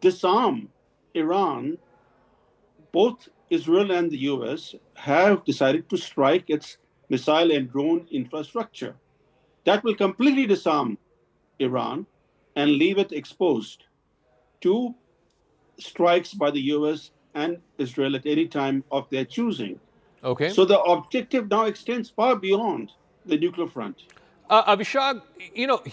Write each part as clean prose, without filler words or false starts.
disarm Iran, both Israel and the US have decided to strike its missile and drone infrastructure. That will completely disarm Iran and leave it exposed to strikes by the US and Israel at any time of their choosing. Okay. So the objective now extends far beyond the nuclear front. Abhishek,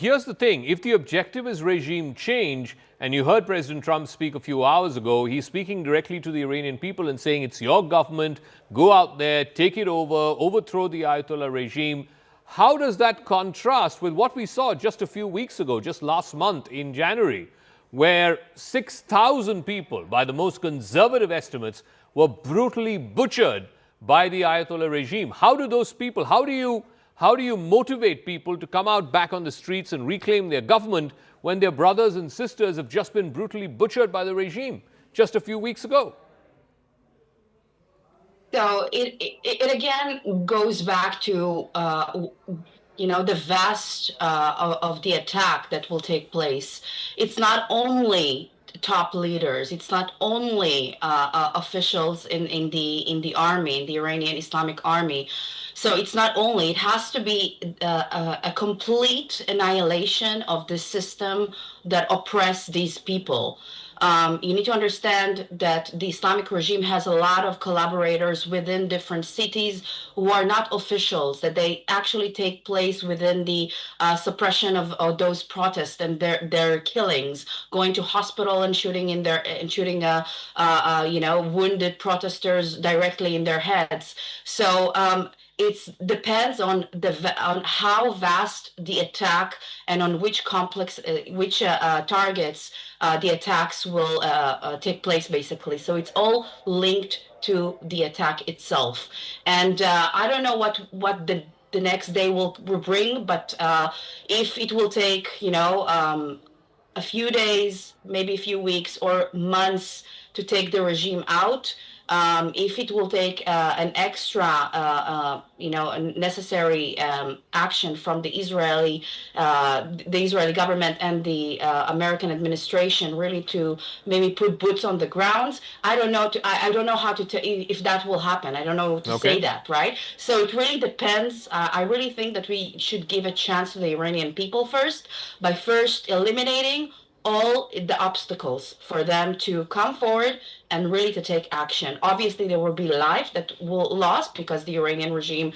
here's the thing. If the objective is regime change, and you heard President Trump speak a few hours ago, he's speaking directly to the Iranian people and saying it's your government, go out there, take it over, overthrow the Ayatollah regime. How does that contrast with what we saw just a few weeks ago, just last month in January, where 6,000 people, by the most conservative estimates, were brutally butchered by the Ayatollah regime? How do those people, how do you motivate people to come out back on the streets and reclaim their government when their brothers and sisters have just been brutally butchered by the regime just a few weeks ago? So it again goes back to the vast of the attack that will take place. It's not only top leaders, it's not only officials in the army, in the Iranian Islamic Army. So it's not only, it has to be a complete annihilation of the system that oppress these people. You need to understand that the Islamic regime has a lot of collaborators within different cities who are not officials, that they actually take place within the suppression of those protests and their killings, going to hospital and shooting wounded protesters directly in their heads. So it depends on how vast the attack and on which targets the attacks will take place, basically. So it's all linked to the attack itself. And I don't know what the next day will bring, but if it will take, a few days, maybe a few weeks or months to take the regime out, if it will take an extra, necessary action from the Israeli government and the American administration, really to maybe put boots on the ground. I don't know. I don't know how to if that will happen. I don't know to say that, right? So it really depends. I really think that we should give a chance to the Iranian people first by first eliminating all the obstacles for them to come forward and really to take action. Obviously, there will be life that will lost because the Iranian regime,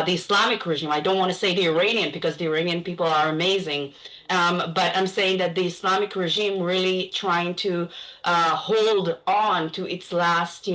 the Islamic regime, I don't want to say the Iranian because the Iranian people are amazing, but I'm saying that the Islamic regime really trying to hold on to its last,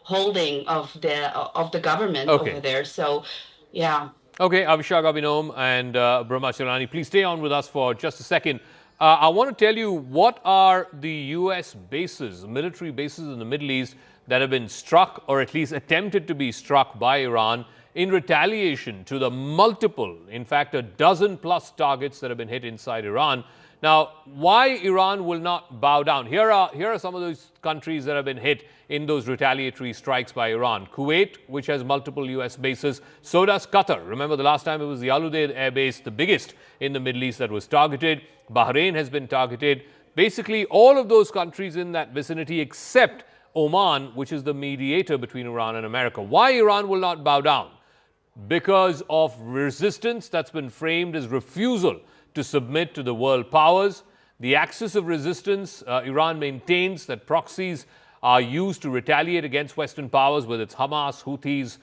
holding of the government over there. So, yeah. Okay, Avishag Abinom and Brahma Chirani, please stay on with us for just a second. I want to tell you what are the U.S. bases, military bases in the Middle East that have been struck or at least attempted to be struck by Iran in retaliation to the multiple, in fact, a dozen plus targets that have been hit inside Iran. Now, why Iran will not bow down? Here are some of those countries that have been hit in those retaliatory strikes by Iran. Kuwait, which has multiple U.S. bases. So does Qatar. Remember, the last time it was the Al Udeid air base, the biggest in the Middle East, that was targeted. Bahrain has been targeted. Basically, all of those countries in that vicinity except Oman, which is the mediator between Iran and America. Why Iran will not bow down? Because of resistance that's been framed as refusal to submit to the world powers. The axis of resistance, Iran maintains that proxies are used to retaliate against Western powers, whether it's Hamas, Houthis,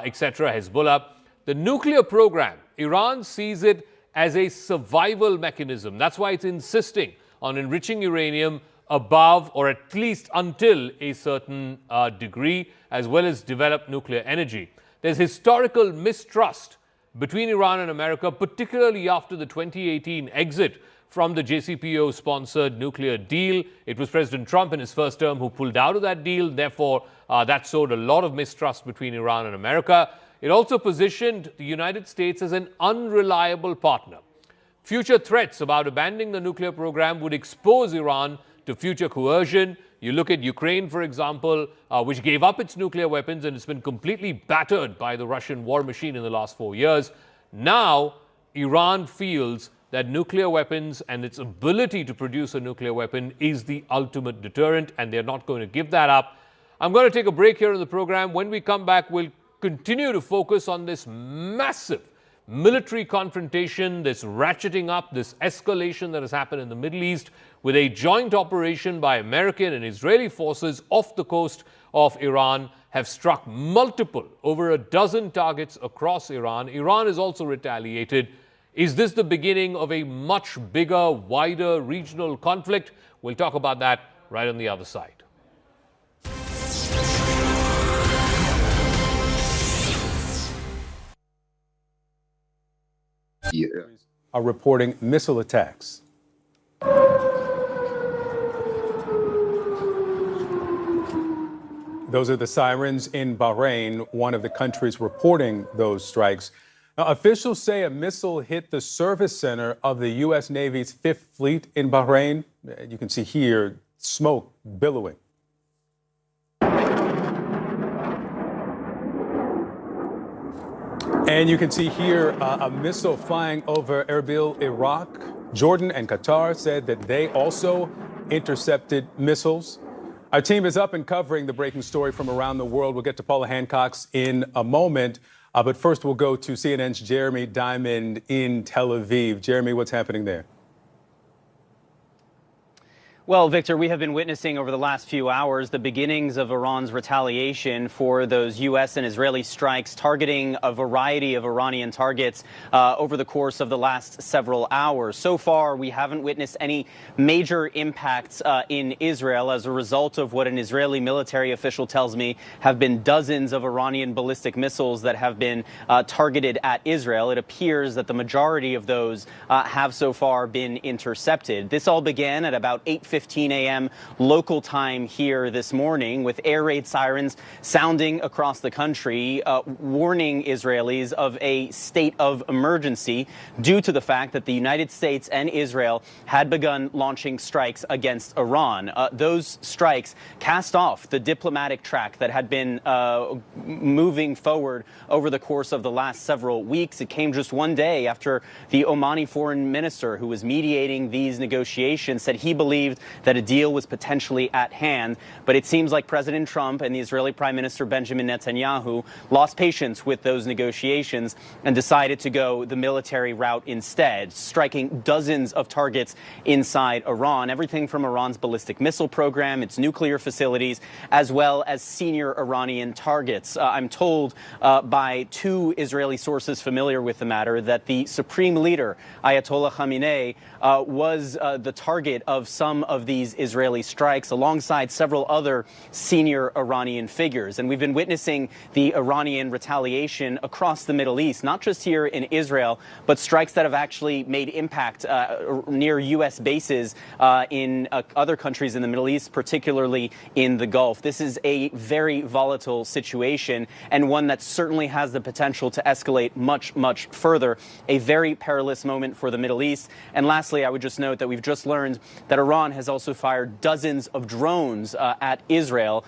etc., Hezbollah. The nuclear program, Iran sees it as a survival mechanism. That's why it's insisting on enriching uranium above or at least until a certain degree, as well as develop nuclear energy. There's historical mistrust between Iran and America, particularly after the 2018 exit from the JCPOA-sponsored nuclear deal. It was President Trump in his first term who pulled out of that deal. Therefore, that sowed a lot of mistrust between Iran and America. It also positioned the United States as an unreliable partner. Future threats about abandoning the nuclear program would expose Iran to future coercion. You look at Ukraine, for example, which gave up its nuclear weapons and it's been completely battered by the Russian war machine in the last 4 years. Now, Iran feels that nuclear weapons and its ability to produce a nuclear weapon is the ultimate deterrent, and they're not going to give that up. I'm going to take a break here in the program. When we come back, we'll continue to focus on this massive military confrontation, this ratcheting up, this escalation that has happened in the Middle East, with a joint operation by American and Israeli forces off the coast of Iran have struck over a dozen targets across Iran. Iran has also retaliated. Is this the beginning of a much bigger, wider regional conflict? We'll talk about that right on the other side. Are reporting missile attacks. Those are the sirens in Bahrain, one of the countries reporting those strikes. Now, officials say a missile hit the service center of the U.S. Navy's Fifth Fleet in Bahrain. You can see here smoke billowing. And you can see here a missile flying over Erbil, Iraq. Jordan and Qatar said that they also intercepted missiles. Our team is up and covering the breaking story from around the world. We'll get to Paula Hancock's in a moment. But first, we'll go to CNN's Jeremy Diamond in Tel Aviv. Jeremy, what's happening there? Well, Victor, we have been witnessing over the last few hours the beginnings of Iran's retaliation for those U.S. and Israeli strikes targeting a variety of Iranian targets over the course of the last several hours. So far, we haven't witnessed any major impacts in Israel as a result of what an Israeli military official tells me have been dozens of Iranian ballistic missiles that have been targeted at Israel. It appears that the majority of those have so far been intercepted. This all began at about 8:15 a.m. local time here this morning, with air raid sirens sounding across the country, warning Israelis of a state of emergency due to the fact that the United States and Israel had begun launching strikes against Iran. Those strikes cast off the diplomatic track that had been moving forward over the course of the last several weeks. It came just one day after the Omani foreign minister, who was mediating these negotiations, said he believed that a deal was potentially at hand. But it seems like President Trump and the Israeli Prime Minister Benjamin Netanyahu lost patience with those negotiations and decided to go the military route instead, striking dozens of targets inside Iran, everything from Iran's ballistic missile program, its nuclear facilities, as well as senior Iranian targets. I'm told by two Israeli sources familiar with the matter that the supreme leader, Ayatollah Khamenei, was the target of some of these Israeli strikes alongside several other senior Iranian figures. And we've been witnessing the Iranian retaliation across the Middle East, not just here in Israel, but strikes that have actually made impact near U.S. bases in other countries in the Middle East, particularly in the Gulf. This is a very volatile situation, and one that certainly has the potential to escalate much, much further. A very perilous moment for the Middle East. And lastly, I would just note that we've just learned that Iran has also fired dozens of drones at Israel.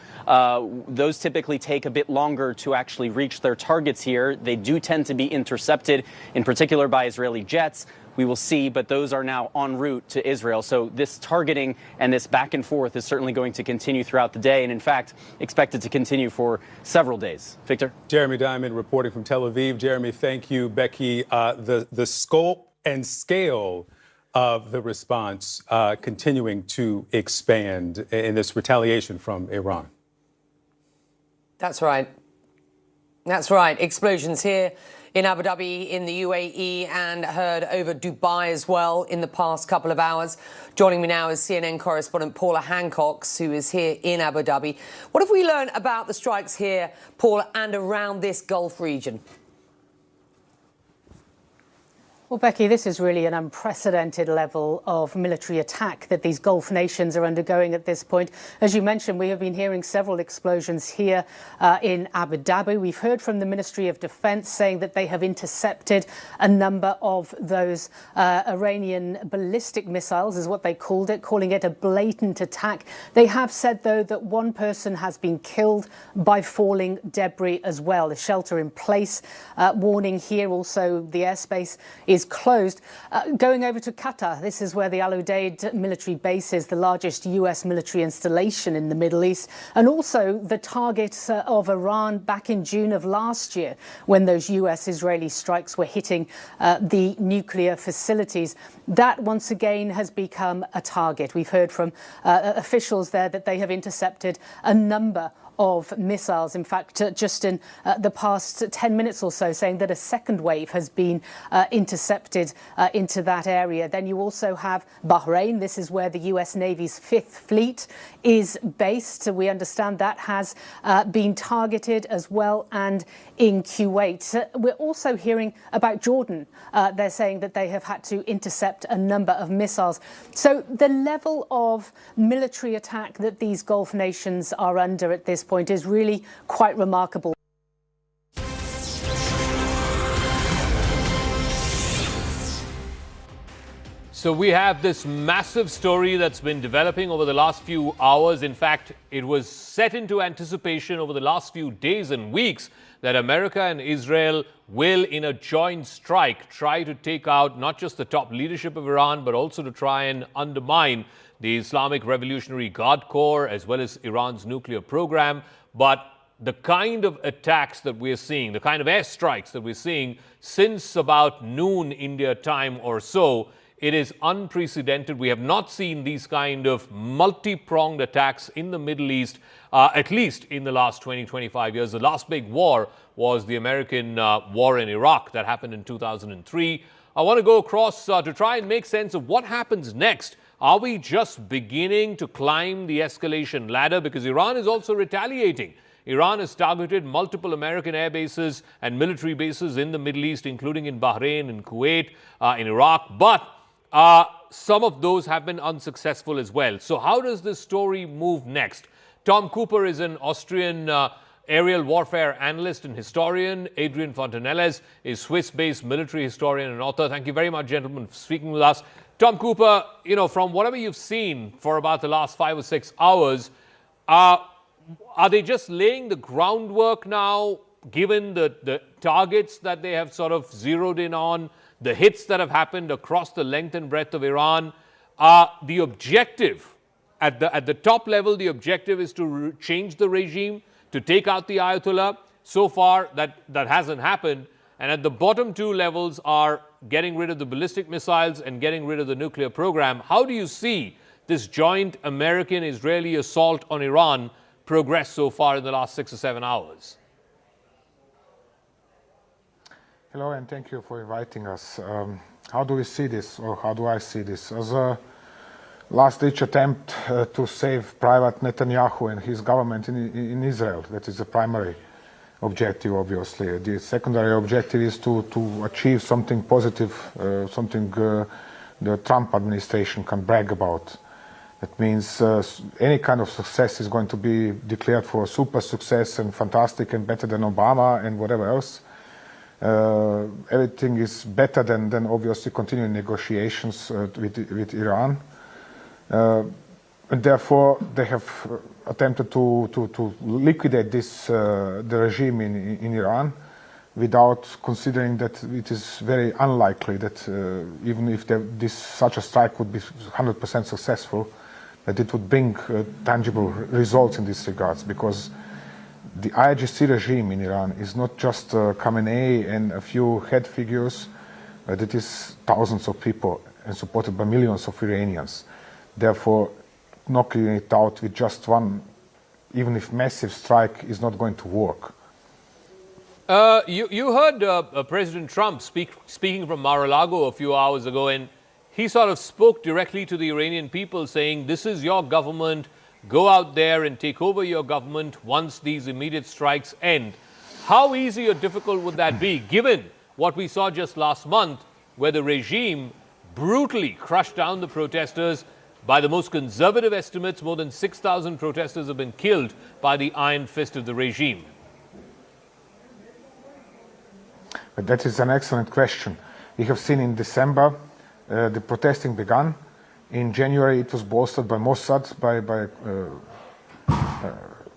Those typically take a bit longer to actually reach their targets here. They do tend to be intercepted, in particular by Israeli jets. We will see, but those are now en route to Israel. So this targeting and this back and forth is certainly going to continue throughout the day, and in fact, expected to continue for several days. Victor? Jeremy Diamond reporting from Tel Aviv. Jeremy, thank you. Becky, the scope and scale of the response continuing to expand in this retaliation from Iran. That's right. That's right. Explosions here in Abu Dhabi, in the UAE, and heard over Dubai as well in the past couple of hours. Joining me now is CNN correspondent Paula Hancock, who is here in Abu Dhabi. What have we learned about the strikes here, Paula, and around this Gulf region? Well, Becky, this is really an unprecedented level of military attack that these Gulf nations are undergoing at this point. As you mentioned, we have been hearing several explosions here in Abu Dhabi. We've heard from the Ministry of Defense saying that they have intercepted a number of those Iranian ballistic missiles, is what they called it, calling it a blatant attack. They have said, though, that one person has been killed by falling debris as well. A shelter in place warning here. Also, the airspace is is closed. Going over to Qatar, this is where the Al Udeid military base is, the largest US military installation in the Middle East, and also the target of Iran back in June of last year when those US-Israeli strikes were hitting the nuclear facilities. That once again has become a target. We've heard from officials there that they have intercepted a number of missiles. In fact, just in the past 10 minutes or so, saying that a second wave has been intercepted into that area. Then you also have Bahrain. This is where the US Navy's 5th Fleet is based. So we understand that has been targeted as well, and in Kuwait. We're also hearing about Jordan. They're saying that they have had to intercept a number of missiles. So the level of military attack that these Gulf nations are under at this point is really quite remarkable. So we have this massive story that's been developing over the last few hours. In fact, it was set into anticipation over the last few days and weeks that America and Israel will, in a joint strike, try to take out not just the top leadership of Iran, but also to try and undermine the Islamic Revolutionary Guard Corps, as well as Iran's nuclear program. But the kind of attacks that we're seeing, the kind of airstrikes that we're seeing since about noon India time or so, it is unprecedented. We have not seen these kind of multi-pronged attacks in the Middle East, at least in the last 20-25 years. The last big war was the American war in Iraq that happened in 2003. I want to go across to try and make sense of what happens next. Are we just beginning to climb the escalation ladder? Because Iran is also retaliating. Iran has targeted multiple American air bases and military bases in the Middle East, including in Bahrain, in Kuwait, in Iraq. But some of those have been unsuccessful as well. So how does this story move next? Tom Cooper is an Austrian aerial warfare analyst and historian. Adrian Fontanelles is Swiss-based military historian and author. Thank you very much, gentlemen, for speaking with us. Tom Cooper, you know, from whatever you've seen for about the last 5 or 6 hours, are they just laying the groundwork now, given the targets that they have sort of zeroed in on, the hits that have happened across the length and breadth of Iran? The objective, at the top level, the objective is to change the regime, to take out the Ayatollah. So far, that hasn't happened. And at the bottom two levels are getting rid of the ballistic missiles and getting rid of the nuclear program. How do you see this joint American-Israeli assault on Iran progress so far in the last 6 or 7 hours? Hello, and thank you for inviting us. How do we see this, or how do I see this? As a last-ditch attempt to save Private Netanyahu and his government in Israel. That is the primary objective, obviously. The secondary objective is to achieve something positive, something the Trump administration can brag about. That means any kind of success is going to be declared for a super success and fantastic and better than Obama and whatever else. Everything is better than obviously continuing negotiations with Iran. And therefore, they have attempted to liquidate the regime in Iran without considering that it is very unlikely that even if such a strike would be 100% successful, that it would bring tangible results in these regards, because the IRGC regime in Iran is not just Khamenei and a few head figures, but it is thousands of people and supported by millions of Iranians. Therefore, knocking it out with just one, even if massive strike, is not going to work. You heard President Trump speaking from Mar-a-Lago a few hours ago, and he sort of spoke directly to the Iranian people, saying, this is your government, go out there and take over your government once these immediate strikes end. How easy or difficult would that be, given what we saw just last month, where the regime brutally crushed down the protesters? By the most conservative estimates, more than 6,000 protesters have been killed by the iron fist of the regime. But that is an excellent question. We have seen in December the protesting began. In January, it was bolstered by Mossad, by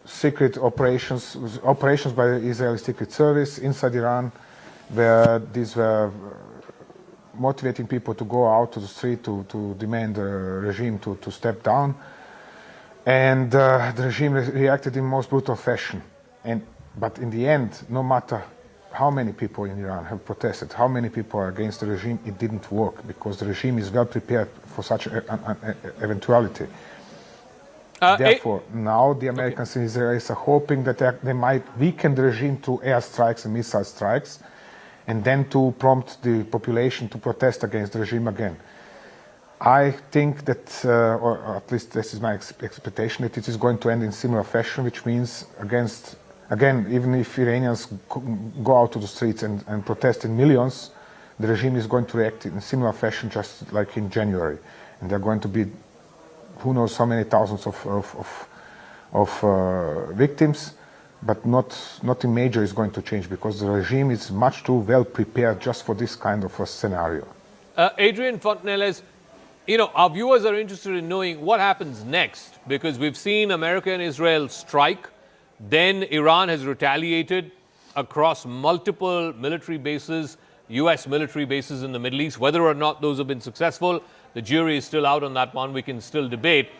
secret operations by the Israeli Secret Service inside Iran, where these were motivating people to go out to the street to demand the regime to step down. And the regime reacted in most brutal fashion. But in the end, no matter how many people in Iran have protested, how many people are against the regime, it didn't work because the regime is well prepared for such an eventuality. Therefore, now the Americans and Israelis are hoping that they might weaken the regime through airstrikes and missile strikes, and then to prompt the population to protest against the regime again. I think that, or at least this is my expectation, that it is going to end in similar fashion, which means again, even if Iranians go out to the streets and protest in millions, the regime is going to react in a similar fashion, just like in January. And there are going to be who knows how many thousands of victims, but nothing major is going to change because the regime is much too well prepared just for this kind of a scenario. Adrian Fontenelles, our viewers are interested in knowing what happens next because we've seen America and Israel strike. Then Iran has retaliated across multiple military bases, U.S. military bases in the Middle East. Whether or not those have been successful, the jury is still out on that one. We can still debate.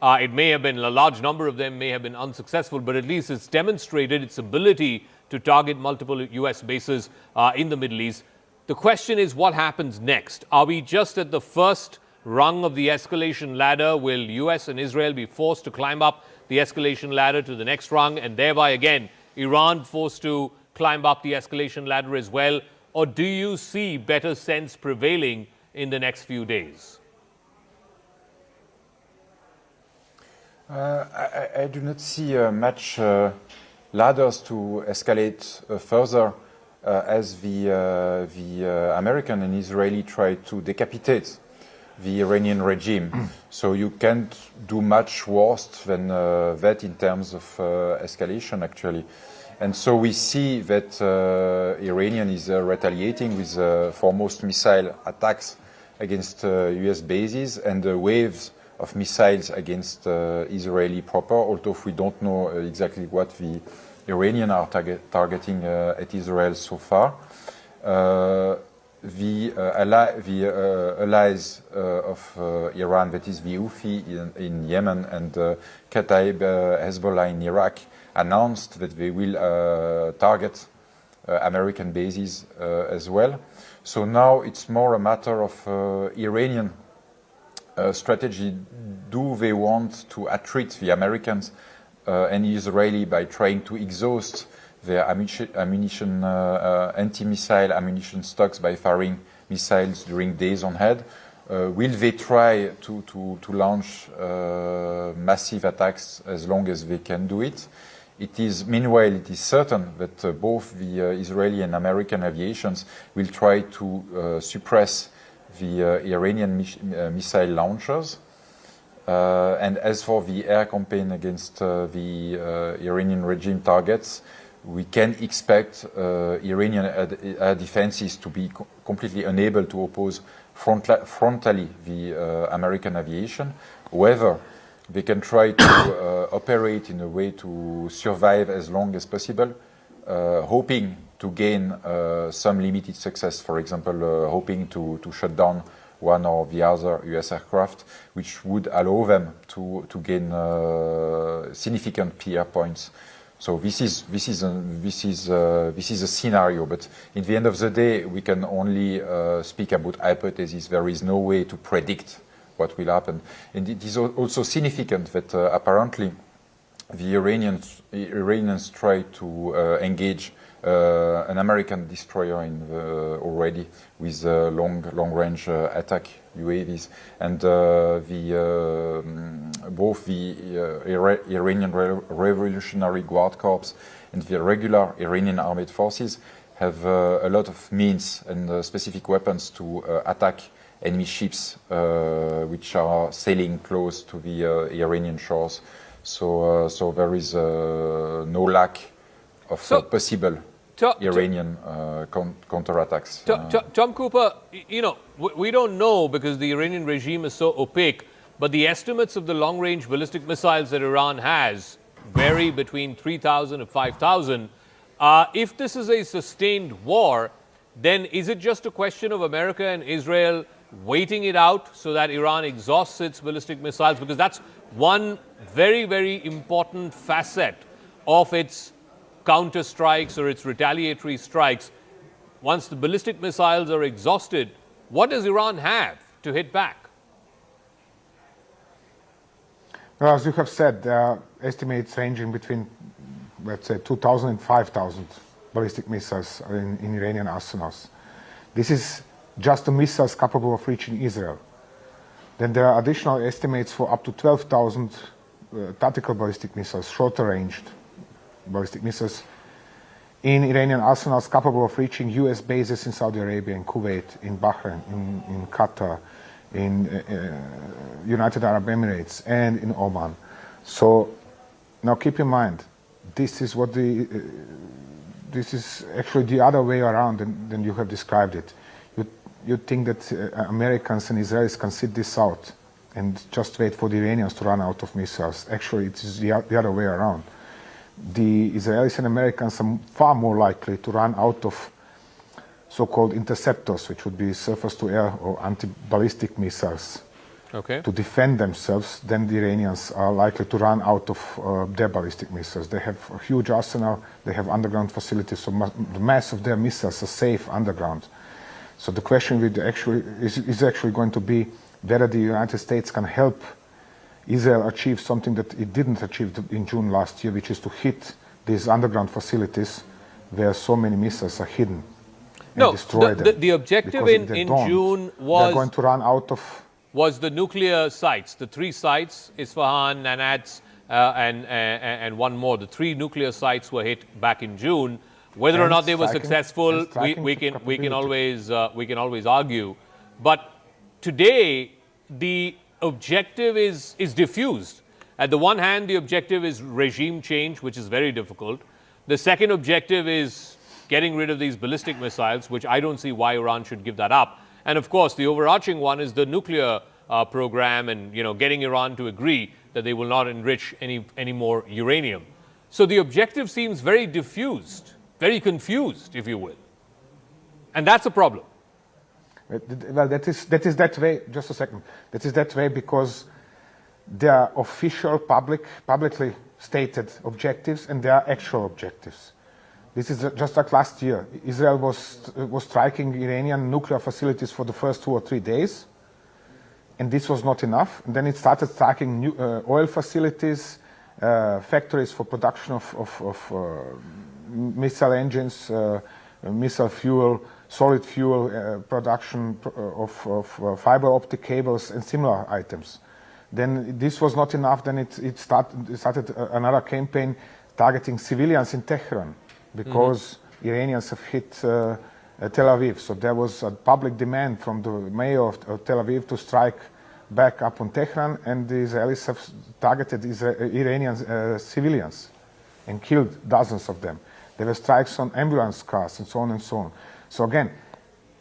It may have been, a large number of them may have been unsuccessful, but at least it's demonstrated its ability to target multiple U.S. bases in the Middle East. The question is, what happens next? Are we just at the first rung of the escalation ladder? Will U.S. and Israel be forced to climb up the escalation ladder to the next rung, and thereby again Iran forced to climb up the escalation ladder as well? Or do you see better sense prevailing in the next few days? I do not see much ladders to escalate further as the American and Israeli try to decapitate the Iranian regime. So you can't do much worse than that in terms of escalation, actually. And so we see that Iranian is retaliating with foremost missile attacks against US bases and waves of missiles against Israeli proper, although we don't know exactly what the Iranian are targeting at Israel so far. The allies of Iran, that is the Houthi in Yemen and Kataib Hezbollah in Iraq, announced that they will target American bases as well. So now it's more a matter of Iranian strategy. Do they want to attrit the Americans and Israeli by trying to exhaust their ammunition, anti-missile ammunition stocks by firing missiles during days on head? Will they try to launch massive attacks as long as they can do it? Meanwhile, it is certain that both the Israeli and American aviations will try to suppress the Iranian missile launchers. And as for the air campaign against the Iranian regime targets, we can expect Iranian air defenses to be completely unable to oppose frontally the American aviation. However, they can try to operate in a way to survive as long as possible, hoping to gain some limited success, for example, hoping to shut down one or the other US aircraft, which would allow them to gain significant PR points. So this is a scenario, but in the end of the day, we can only speak about hypotheses. There is no way to predict what will happen. And it is also significant that apparently the Iranians try to engage an American destroyer already with long-range attack UAVs, and both the Iranian Revolutionary Guard Corps and the regular Iranian armed forces have a lot of means and specific weapons to attack enemy ships which are sailing close to the Iranian shores. So there is no lack of possible Iranian counterattacks. Tom Cooper, we don't know because the Iranian regime is so opaque, but the estimates of the long-range ballistic missiles that Iran has vary between 3,000 and 5,000. If this is a sustained war, then is it just a question of America and Israel waiting it out so that Iran exhausts its ballistic missiles? Because that's one very, very important facet of its counter strikes or its retaliatory strikes. Once the ballistic missiles are exhausted, what does Iran have to hit back? Well, as you have said, there are estimates ranging between, let's say, 2,000 and 5,000 ballistic missiles in Iranian arsenals. This is just the missiles capable of reaching Israel. Then there are additional estimates for up to 12,000 tactical ballistic missiles, shorter-ranged ballistic missiles, in Iranian arsenals capable of reaching US bases in Saudi Arabia, in Kuwait, in Bahrain, in Qatar, in United Arab Emirates, and in Oman. So now keep in mind, this is what this is actually the other way around than you have described it. You think that Americans and Israelis can sit this out and just wait for the Iranians to run out of missiles. Actually, it is the other way around. The Israelis and Americans are far more likely to run out of so-called interceptors, which would be surface-to-air or anti-ballistic missiles, to defend themselves, than the Iranians are likely to run out of their ballistic missiles. They have a huge arsenal, they have underground facilities, so the mass of their missiles are safe underground. So the question is actually going to be whether the United States can help Israel achieve something that it didn't achieve in June last year, which is to hit these underground facilities where so many missiles are hidden. No, destroy them. The objective in June they're going to run out of... was the nuclear sites, the 3 sites, Isfahan, Nanats, and one more. The 3 nuclear sites were hit back in June. Whether or not they were successful, we can always argue. But today, the objective is diffused. At the one hand, the objective is regime change, which is very difficult. The second objective is getting rid of these ballistic missiles, which I don't see why Iran should give that up. And of course, the overarching one is the nuclear program, and getting Iran to agree that they will not enrich any more uranium. So the objective seems very diffused, very confused, if you will. And that's a problem. Well, that is that way. Just a second. That is that way because there are official, publicly stated objectives, and there are actual objectives. This is just like last year. Israel was striking Iranian nuclear facilities for the first 2 or 3 days, and this was not enough. And then it started striking oil facilities, factories for production of missile engines, missile fuel, solid fuel production of fiber optic cables and similar items. Then this was not enough. Then it started another campaign targeting civilians in Tehran, because Iranians have hit Tel Aviv. So there was a public demand from the mayor of Tel Aviv to strike back up on Tehran, and the Israelis have targeted Iranian civilians and killed dozens of them. There were strikes on ambulance cars and so on and so on. So again,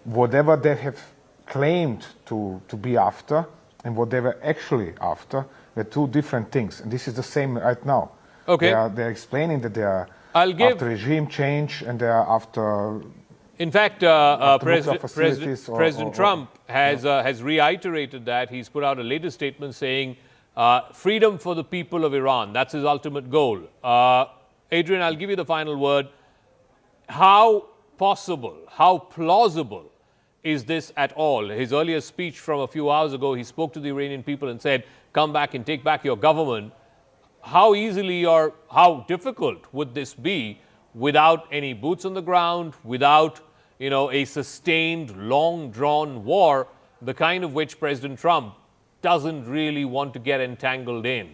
whatever they have claimed to be after and what they were actually after were 2 different things. And this is the same right now. Okay. They're explaining that they are after regime change and they are after... In fact, President Trump has reiterated that. He's put out a latest statement saying freedom for the people of Iran. That's his ultimate goal. Adrian, I'll give you the final word. How possible, how plausible is this at all? His earlier speech from a few hours ago, he spoke to the Iranian people and said, come back and take back your government. How easily or how difficult would this be without any boots on the ground, without a sustained, long-drawn war, the kind of which President Trump doesn't really want to get entangled in?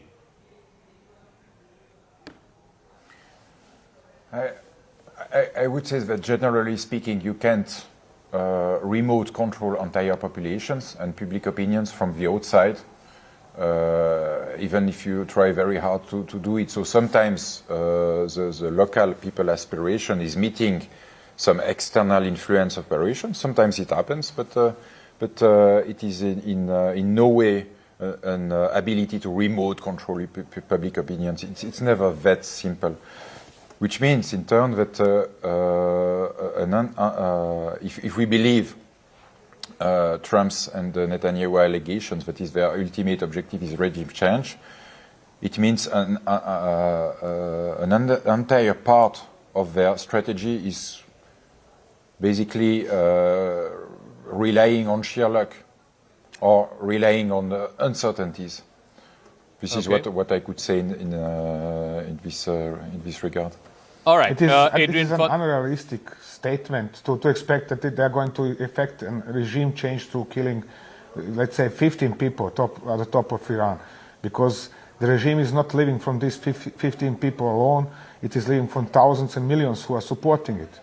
I would say that generally speaking, you can't remote control entire populations and public opinions from the outside, even if you try very hard to do it. So sometimes the local people aspiration is meeting some external influence operation. Sometimes it happens, but it is in no way an ability to remote control public opinions. It's never that simple. which means in turn that if we believe Trump's and Netanyahu allegations that is their ultimate objective is regime change, it means an entire part of their strategy is basically relying on sheer luck or relying on uncertainties. This is what I could say in this regard. All right, it is an Adrian, unrealistic statement to expect that they are going to effect a regime change through killing, let's say, 15 people at the top of Iran, because the regime is not living from these 15 people alone. It is living from thousands and millions who are supporting it.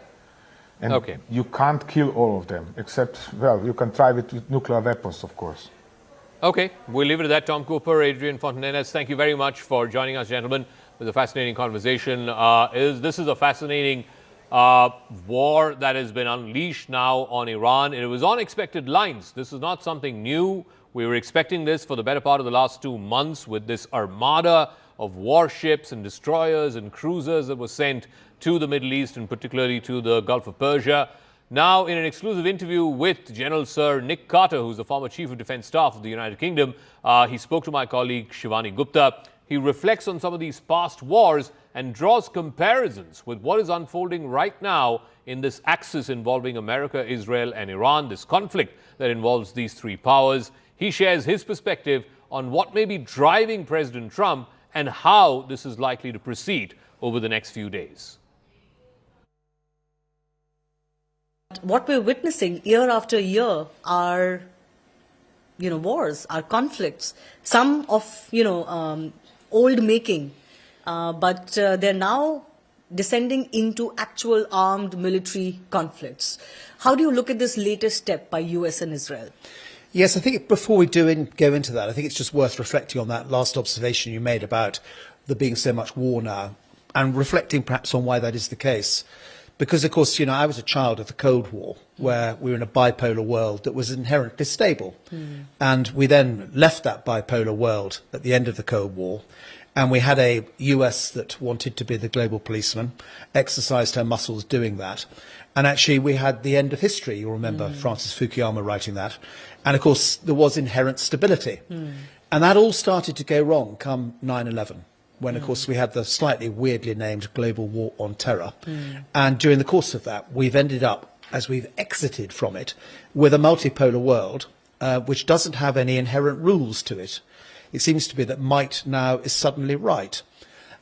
And you can't kill all of them, except, well, you can try with nuclear weapons, of course. Okay, we'll leave it at that. Tom Cooper, Adrian Fontanelas, thank you very much for joining us, gentlemen, with a fascinating conversation. This is a fascinating war that has been unleashed now on Iran. It was on expected lines. This is not something new. We were expecting this for the better part of the last 2 months with this armada of warships and destroyers and cruisers that was sent to the Middle East and particularly to the Gulf of Persia. Now, in an exclusive interview with General Sir Nick Carter, who's the former Chief of Defence Staff of the United Kingdom, he spoke to my colleague Shivani Gupta. He reflects on some of these past wars and draws comparisons with what is unfolding right now in this axis involving America, Israel and Iran, this conflict that involves these three powers. He shares his perspective on what may be driving President Trump and how this is likely to proceed over the next few days. What we're witnessing year after year are, wars, are conflicts, some of, old making, but they're now descending into actual armed military conflicts. How do you look at this latest step by US and Israel? Yes, I think before we go into that, I think it's just worth reflecting on that last observation you made about there being so much war now and reflecting perhaps on why that is the case. Because, of course, I was a child of the Cold War, where we were in a bipolar world that was inherently stable. And we then left that bipolar world at the end of the Cold War, and we had a US that wanted to be the global policeman, exercised her muscles doing that. And actually, we had the end of history. You'll remember Francis Fukuyama writing that. And, of course, there was inherent stability. And that all started to go wrong come 9/11. When, of course, we had the slightly weirdly named Global War on Terror. And during the course of that, we've ended up, as we've exited from it, with a multipolar world which doesn't have any inherent rules to it. It seems to be that might now is suddenly right.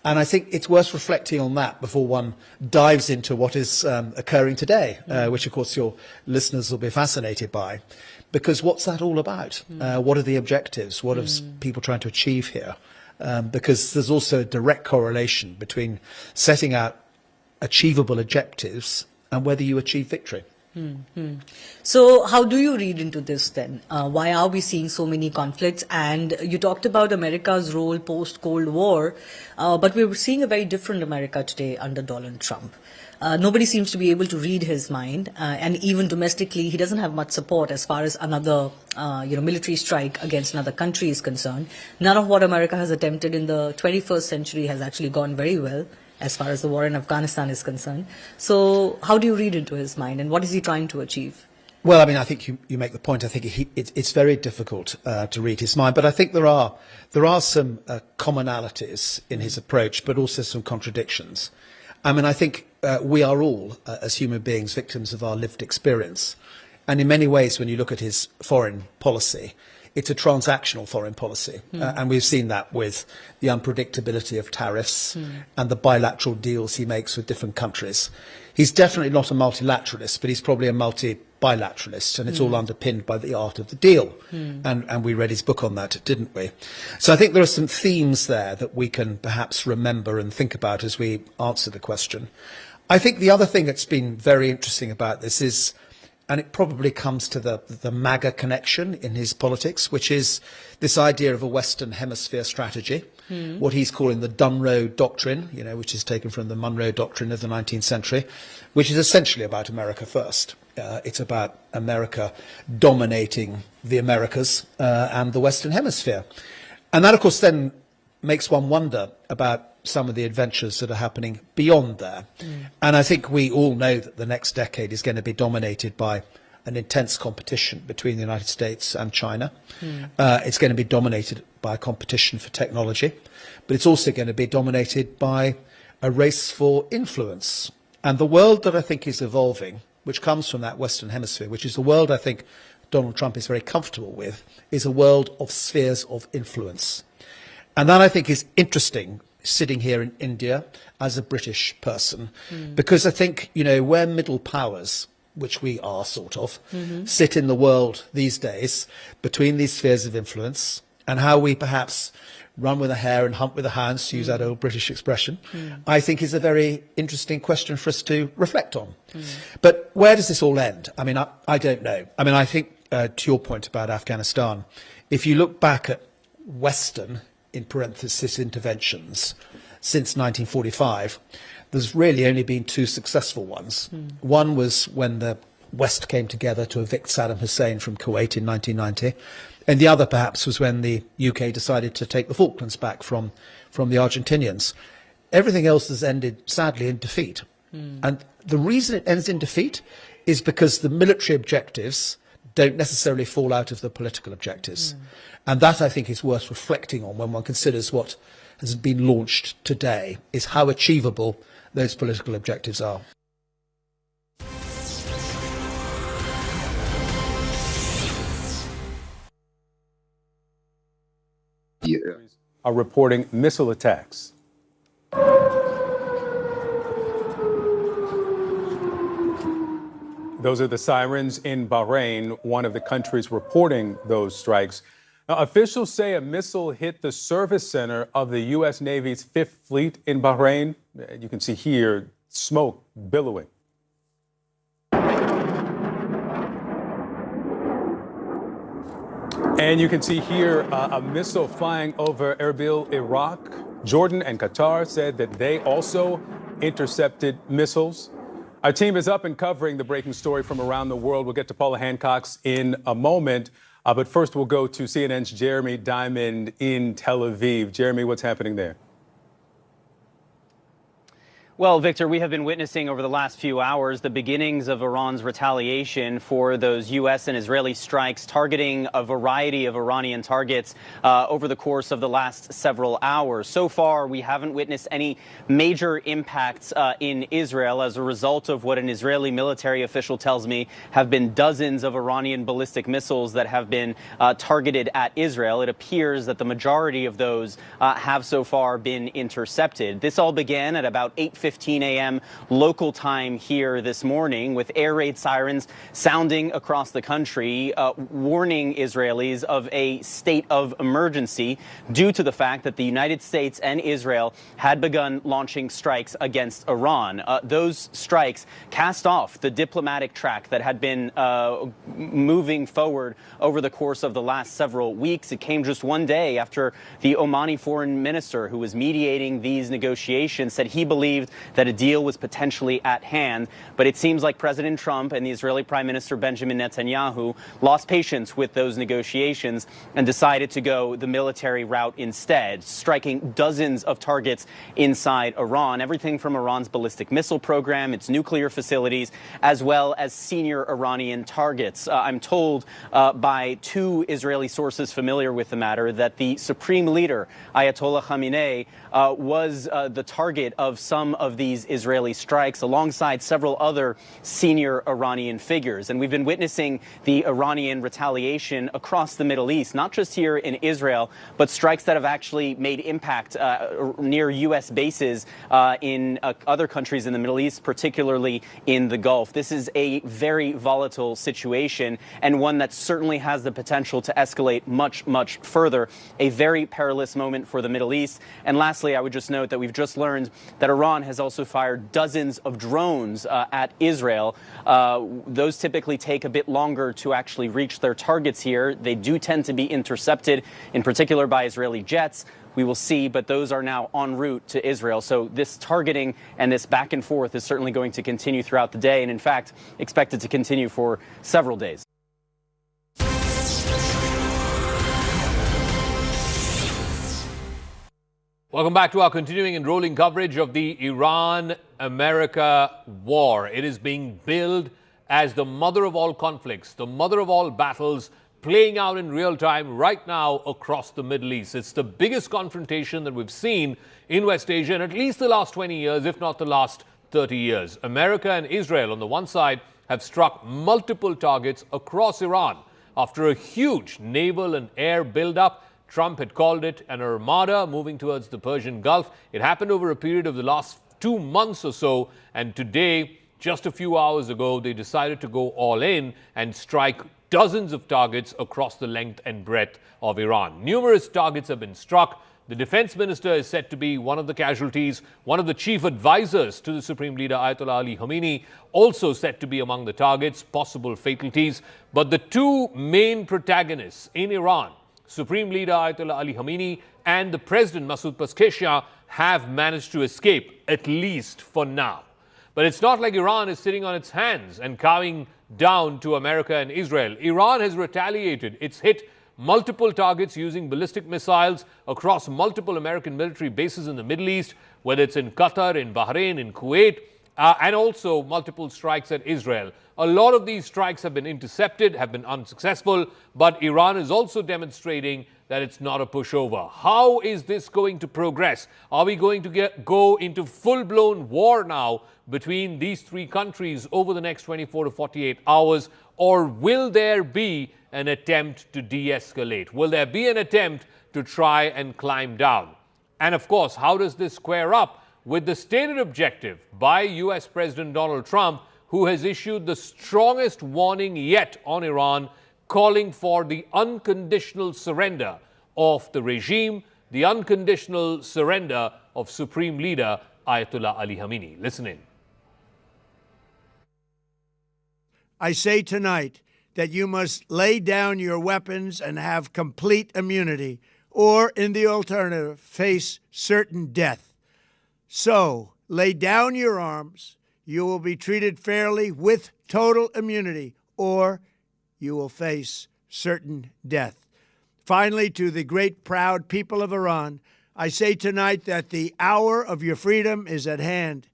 And I think it's worth reflecting on that before one dives into what is occurring today, which, of course, your listeners will be fascinated by. Because what's that all about? What are the objectives? What are people trying to achieve here? Because there's also a direct correlation between setting out achievable objectives and whether you achieve victory. So how do you read into this then? Why are we seeing so many conflicts? And you talked about America's role post-Cold War, but we're seeing a very different America today under Donald Trump. Nobody seems to be able to read his mind, and even domestically, he doesn't have much support as far as another, military strike against another country is concerned. None of what America has attempted in the 21st century has actually gone very well as far as the war in Afghanistan is concerned. So how do you read into his mind, and what is he trying to achieve? Well, I mean, I think you make the point. I think it's very difficult to read his mind, but I think there are some commonalities in his approach, but also some contradictions. I mean, I think we are all, as human beings, victims of our lived experience. And in many ways, when you look at his foreign policy, it's a transactional foreign policy. And we've seen that with the unpredictability of tariffs and the bilateral deals he makes with different countries. He's definitely not a multilateralist, but he's probably a multi-bilateralist, and it's all underpinned by the art of the deal. And we read his book on that, didn't we? So I think there are some themes there that we can perhaps remember and think about as we answer the question. I think the other thing that's been very interesting about this is, and it probably comes to the MAGA connection in his politics, which is this idea of a Western Hemisphere strategy, what he's calling the Dunroe Doctrine, which is taken from the Monroe Doctrine of the 19th century, which is essentially about America first. It's about America dominating the Americas and the Western Hemisphere. And that, of course, then makes one wonder about some of the adventures that are happening beyond there. And I think we all know that the next decade is going to be dominated by an intense competition between the United States and China. It's going to be dominated by a competition for technology, but it's also going to be dominated by a race for influence. And the world that I think is evolving, which comes from that Western Hemisphere, which is the world I think Donald Trump is very comfortable with, is a world of spheres of influence. And that I think is interesting, sitting here in India as a British person, because I think, you know, where middle powers, which we are sort of, sit in the world these days between these spheres of influence, and how we perhaps run with a hare and hunt with the hounds, to use that old British expression, I think is a very interesting question for us to reflect on. But where does this all end? I mean, I don't know. I mean, I think, to your point about Afghanistan, if you look back at Western, in parenthesis, interventions since 1945, there's really only been two successful ones. One was when the West came together to evict Saddam Hussein from Kuwait in 1990. And the other, perhaps, was when the UK decided to take the Falklands back from the Argentinians. Everything else has ended, sadly, in defeat. And the reason it ends in defeat is because the military objectives don't necessarily fall out of the political objectives. And that, I think, is worth reflecting on when one considers what has been launched today, is how achievable those political objectives are. Are reporting missile attacks. Those are the sirens in Bahrain, one of the countries reporting those strikes. Now, officials say a missile hit the service center of the U.S. Navy's Fifth Fleet in Bahrain. You can see here smoke billowing. And you can see here a missile flying over Erbil, Iraq. Jordan and Qatar said that they also intercepted missiles. Our team is up and covering the breaking story from around the world. We'll get to Paula Hancock's in a moment. But first, we'll go to CNN's Jeremy Diamond in Tel Aviv. Jeremy, what's happening there? Well, Victor, we have been witnessing over the last few hours the beginnings of Iran's retaliation for those U.S. and Israeli strikes targeting a variety of Iranian targets over the course of the last several hours. So far, we haven't witnessed any major impacts in Israel as a result of what an Israeli military official tells me have been dozens of Iranian ballistic missiles that have been targeted at Israel. It appears that the majority of those have so far been intercepted. This all began at about 8:15 a.m. local time here this morning, with air raid sirens sounding across the country, warning Israelis of a state of emergency due to the fact that the United States and Israel had begun launching strikes against Iran. Those strikes cast off the diplomatic track that had been moving forward over the course of the last several weeks. It came just one day after the Omani foreign minister, who was mediating these negotiations, said he believed that a deal was potentially at hand. But it seems like President Trump and the Israeli Prime Minister Benjamin Netanyahu lost patience with those negotiations and decided to go the military route instead, striking dozens of targets inside Iran, everything from Iran's ballistic missile program, its nuclear facilities, as well as senior Iranian targets. I'm told by two Israeli sources familiar with the matter that the supreme leader, Ayatollah Khamenei, was the target of some of these Israeli strikes alongside several other senior Iranian figures. And we've been witnessing the Iranian retaliation across the Middle East, not just here in Israel, but strikes that have actually made impact near U.S. bases in other countries in the Middle East, particularly in the Gulf. This is a very volatile situation, and one that certainly has the potential to escalate much, much further. A very perilous moment for the Middle East. And lastly, I would just note that we've just learned that Iran has also fired dozens of drones at Israel. Those typically take a bit longer to actually reach their targets here. They do tend to be intercepted, in particular by Israeli jets. We will see, but those are now en route to Israel. So this targeting and this back and forth is certainly going to continue throughout the day, and in fact, expected to continue for several days. Welcome back to our continuing and rolling coverage of the Iran-America war. It is being billed as the mother of all conflicts, the mother of all battles, playing out in real time right now across the Middle East. It's the biggest confrontation that we've seen in West Asia in at least the last 20 years, if not the last 30 years. America and Israel on the one side have struck multiple targets across Iran after a huge naval and air buildup. Trump had called it an armada moving towards the Persian Gulf. It happened over a period of the last 2 months or so, and today, just a few hours ago, they decided to go all in and strike dozens of targets across the length and breadth of Iran. Numerous targets have been struck. The defense minister is said to be one of the casualties. One of the chief advisors to the Supreme Leader, Ayatollah Ali Khamenei, also said to be among the targets, possible fatalities. But the two main protagonists in Iran, Supreme Leader Ayatollah Ali Khamenei and the President Masoud Pezeshkian, have managed to escape, at least for now. But it's not like Iran is sitting on its hands and cowing down to America and Israel. Iran has retaliated. It's hit multiple targets using ballistic missiles across multiple American military bases in the Middle East, whether it's in Qatar, in Bahrain, in Kuwait, and also multiple strikes at Israel. A lot of these strikes have been intercepted, have been unsuccessful, but Iran is also demonstrating that it's not a pushover. How is this going to progress? Are we going to go into full-blown war now between these three countries over the next 24 to 48 hours, or will there be an attempt to de-escalate? Will there be an attempt to try and climb down? And of course, how does this square up with the stated objective by US President Donald Trump, who has issued the strongest warning yet on Iran, calling for the unconditional surrender of the regime, the unconditional surrender of Supreme Leader Ayatollah Ali Khamenei? Listen in. I say tonight that you must lay down your weapons and have complete immunity, or in the alternative, face certain death. So, lay down your arms. You will be treated fairly with total immunity, or you will face certain death. Finally, to the great proud people of Iran, I say tonight that the hour of your freedom is at hand.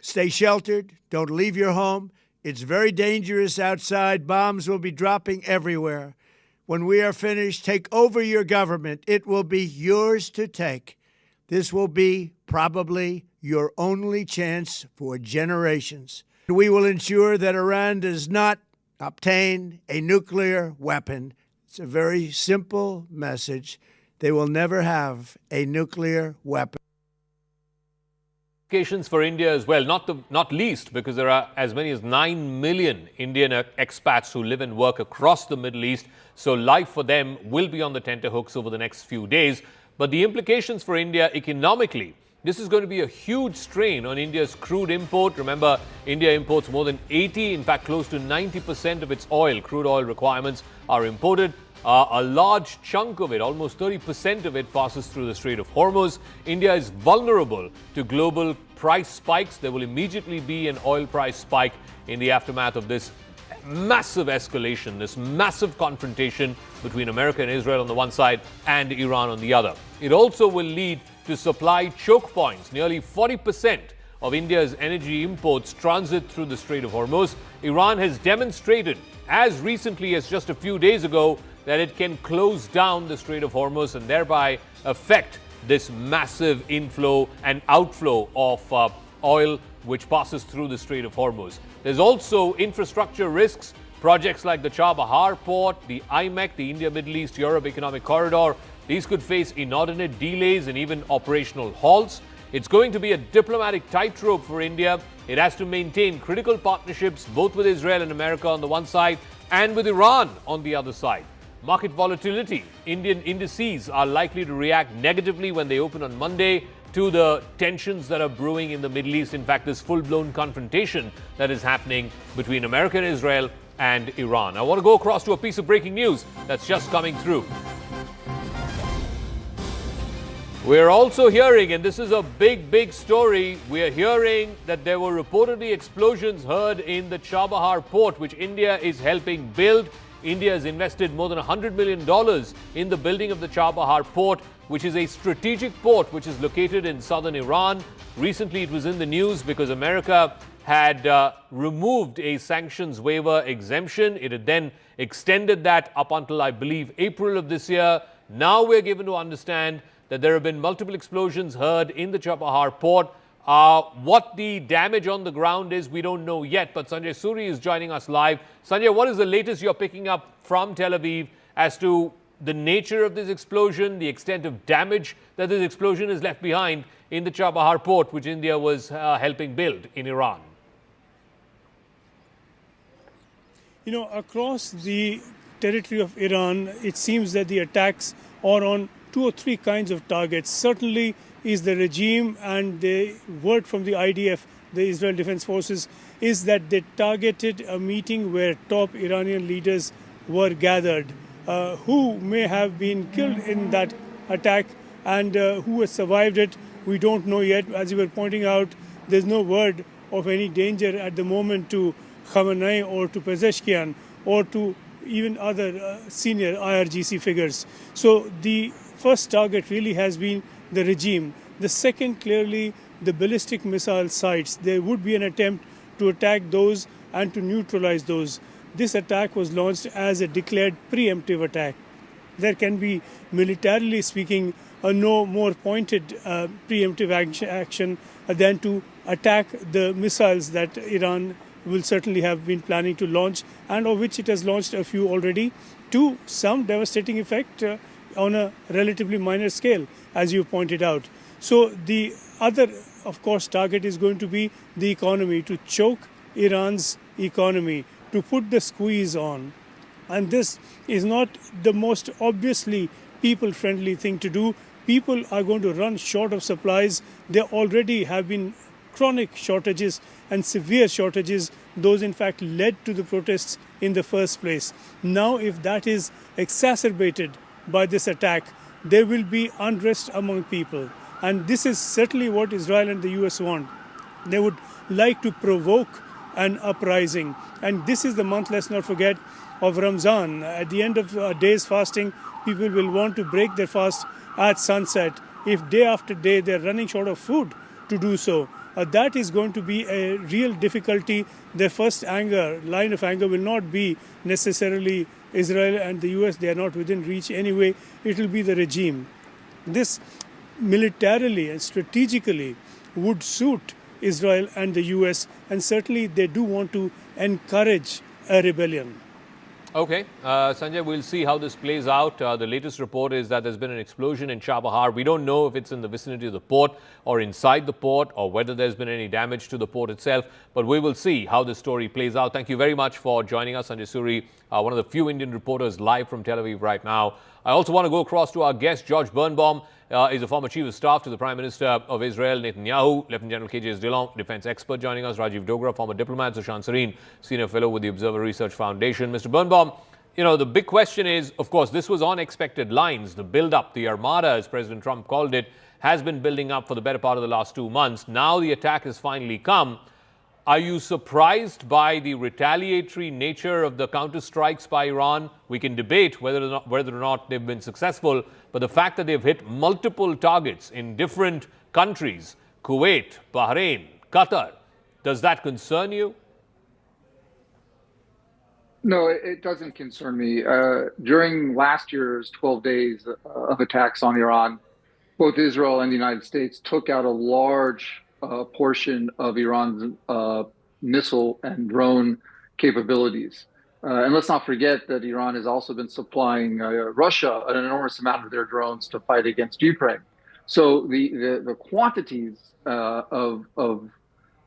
Stay sheltered. Don't leave your home. It's very dangerous outside. Bombs will be dropping everywhere. When we are finished, take over your government. It will be yours to take. This will be probably your only chance for generations. We will ensure that Iran does not obtain a nuclear weapon. It's a very simple message. They will never have a nuclear weapon. Implications for India as well, not least because there are as many as 9 million Indian expats who live and work across the Middle East. So life for them will be on the tenterhooks over the next few days. But the implications for India economically, this is going to be a huge strain on India's crude import. Remember, India imports more than 80, in fact, close to 90% of its oil, crude oil requirements are imported. A large chunk of it, almost 30% of it, passes through the Strait of Hormuz. India is vulnerable to global price spikes. There will immediately be an oil price spike in the aftermath of this massive escalation, this massive confrontation between America and Israel on the one side and Iran on the other. It also will lead to supply choke points. Nearly 40% of India's energy imports transit through the Strait of Hormuz. Iran has demonstrated, as recently as just a few days ago, that it can close down the Strait of Hormuz and thereby affect this massive inflow and outflow of oil which passes through the Strait of Hormuz. There's also infrastructure risks. Projects like the Chabahar port, the IMEC, the India-Middle East-Europe Economic Corridor, these could face inordinate delays and even operational halts. It's going to be a diplomatic tightrope for India. It has to maintain critical partnerships both with Israel and America on the one side and with Iran on the other side. Market volatility. Indian indices are likely to react negatively when they open on Monday to the tensions that are brewing in the Middle East. In fact, this full-blown confrontation that is happening between America and Israel and Iran. I want to go across to a piece of breaking news that's just coming through. We're also hearing, and this is a big story, we're hearing that there were reportedly explosions heard in the Chabahar port, which India is helping build. India has invested more than $100 million in the building of the Chabahar port. which is a strategic port which is located in southern Iran. Recently, it was in the news because America had removed a sanctions waiver exemption. It had then extended that up until, I believe, April of this year. Now we're given to understand that there have been multiple explosions heard in the Chabahar port. What the damage on the ground is, we don't know yet. But Sanjay Suri is joining us live. Sanjay, what is the latest you're picking up from Tel Aviv as to the nature of this explosion, the extent of damage that this explosion has left behind in the Chabahar port, which India was helping build in Iran? You know, across the territory of Iran, it seems that the attacks are on 2 or 3 kinds of targets. Certainly is the regime, and the word from the IDF, the Israel Defense Forces, is that they targeted a meeting where top Iranian leaders were gathered. Who may have been killed in that attack and who has survived it, we don't know yet. As you were pointing out, there's no word of any danger at the moment to Khamenei or to Pezeshkian or to even other senior IRGC figures. So the first target really has been the regime. The second, clearly, the ballistic missile sites. There would be an attempt to attack those and to neutralize those. This attack was launched as a declared preemptive attack. There can be, militarily speaking, a no more pointed preemptive action than to attack the missiles that Iran will certainly have been planning to launch, and of which it has launched a few already, to some devastating effect on a relatively minor scale, as you pointed out. So the other, of course, target is going to be the economy, to choke Iran's economy, to put the squeeze on. And this is not the most obviously people-friendly thing to do. People are going to run short of supplies. There already have been chronic shortages and severe shortages. Those, in fact, led to the protests in the first place. Now, if that is exacerbated by this attack, there will be unrest among people. And this is certainly what Israel and the US want. They would like to provoke an uprising. And this is the month, let's not forget, of Ramzan. At the end of a day's fasting, people will want to break their fast at sunset. If day after day they're running short of food to do so, that is going to be a real difficulty. Their first line of anger will not be necessarily Israel and the US. They are not within reach anyway. It will be the regime. This militarily and strategically would suit Israel and the US, and certainly they do want to encourage a rebellion. Okay, Sanjay, we'll see how this plays out. The latest report is that there's been an explosion in Chabahar. We don't know if it's in the vicinity of the port or inside the port, or whether there's been any damage to the port itself. But we will see how this story plays out. Thank you very much for joining us, Sanjay Suri, one of the few Indian reporters live from Tel Aviv right now. I also want to go across to our guest. George Birnbaum is a former chief of staff to the Prime Minister of Israel, Netanyahu. Lieutenant General KJS Dillon, defense expert, joining us. Rajiv Dogra, former diplomat. Sushant Sareen, senior fellow with the Observer Research Foundation. Mr. Birnbaum, you know, the big question is, of course, this was on expected lines. The build-up, the armada, as President Trump called it, has been building up for the better part of the last 2 months. Now the attack has finally come. Are you surprised by the retaliatory nature of the counter-strikes by Iran? We can debate whether or not they've been successful, but the fact that they've hit multiple targets in different countries, Kuwait, Bahrain, Qatar, does that concern you? No, it doesn't concern me. During last year's 12 days of attacks on Iran, both Israel and the United States took out a large portion of Iran's missile and drone capabilities. And let's not forget that Iran has also been supplying Russia an enormous amount of their drones to fight against Ukraine. So the quantities of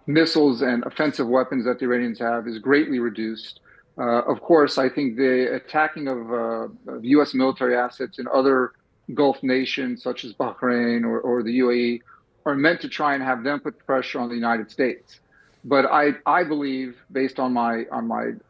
missiles and offensive weapons that the Iranians have is greatly reduced. Of course, I think the attacking of U.S. military assets in other Gulf nations, such as Bahrain or the UAE, are meant to try and have them put pressure on the United States. But I believe, based on my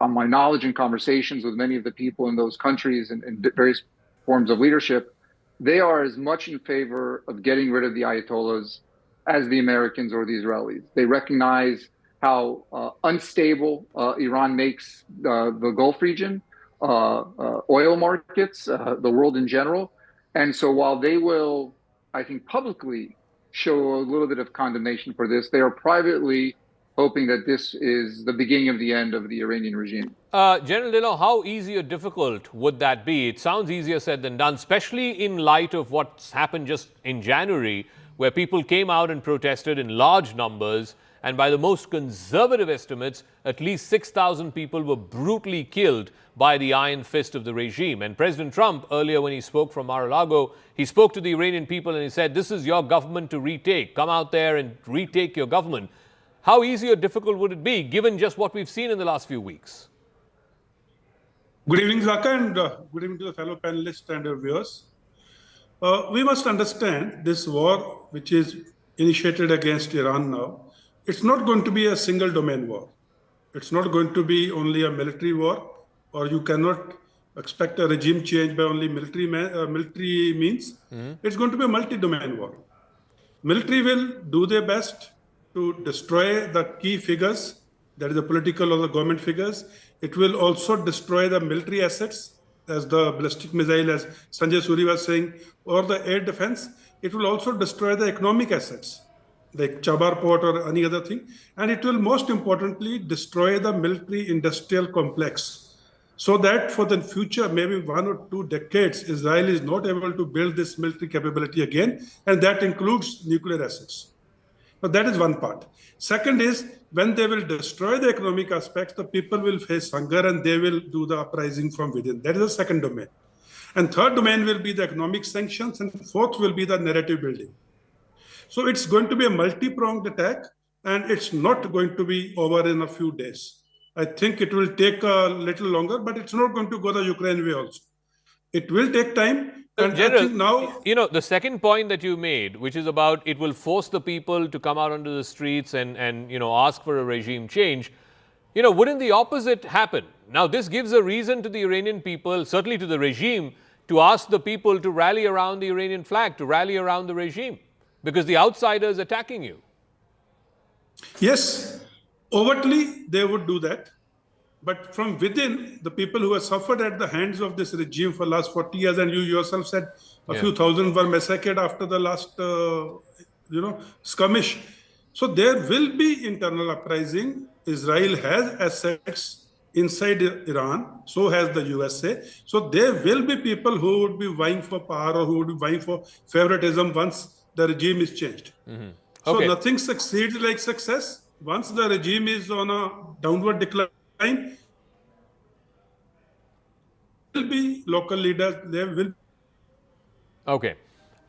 knowledge and conversations with many of the people in those countries and various forms of leadership, they are as much in favor of getting rid of the Ayatollahs as the Americans or the Israelis. They recognize how unstable Iran makes the Gulf region, oil markets, the world in general. And so while they will, I think, publicly show a little bit of condemnation for this, they are privately hoping that this is the beginning of the end of the Iranian regime. General Dillon, how easy or difficult would that be? It sounds easier said than done, especially in light of what's happened just in January, where people came out and protested in large numbers, and by the most conservative estimates, at least 6,000 people were brutally killed by the iron fist of the regime. And President Trump, earlier when he spoke from Mar-a-Lago, he spoke to the Iranian people and he said, this is your government to retake. Come out there and retake your government. How easy or difficult would it be, given just what we've seen in the last few weeks? Good evening, Zaka, and good evening to the fellow panelists and viewers. We must understand this war, which is initiated against Iran now, it's not going to be a single domain war. It's not going to be only a military war, or you cannot expect a regime change by only military means. It's going to be a multi-domain war. Military will do their best to destroy the key figures, that is the political or the government figures. It will also destroy the military assets, as the ballistic missile, as Sanjay Suri was saying, or the air defense. It will also destroy the economic assets, like Chabahar port or any other thing. And it will most importantly destroy the military industrial complex, so that for the future, maybe 1 or 2 decades, Israel is not able to build this military capability again, and that includes nuclear assets. So that is one part. Second is, when they will destroy the economic aspects, the people will face hunger and they will do the uprising from within. That is the second domain. And third domain will be the economic sanctions, and fourth will be the narrative building. So it's going to be a multi-pronged attack, and it's not going to be over in a few days. I think it will take a little longer, but it's not going to go the Ukraine way also. It will take time. And General, I think now, you know, the second point that you made, which is about it will force the people to come out onto the streets and you know, ask for a regime change, you know, wouldn't the opposite happen? Now, this gives a reason to the Iranian people, certainly to the regime, to ask the people to rally around the Iranian flag, to rally around the regime, because the outsider is attacking you. yes, overtly they would do that. But from within, the people who have suffered at the hands of this regime for the last 40 years, and you yourself said a few thousand were massacred after the last, skirmish. So there will be internal uprising. Israel has assets inside Iran, so has the USA. So there will be people who would be vying for power or who would be vying for favoritism once the regime is changed. So nothing succeeds like success. Once the regime is on a downward decline, will be local leaders, there will. Okay.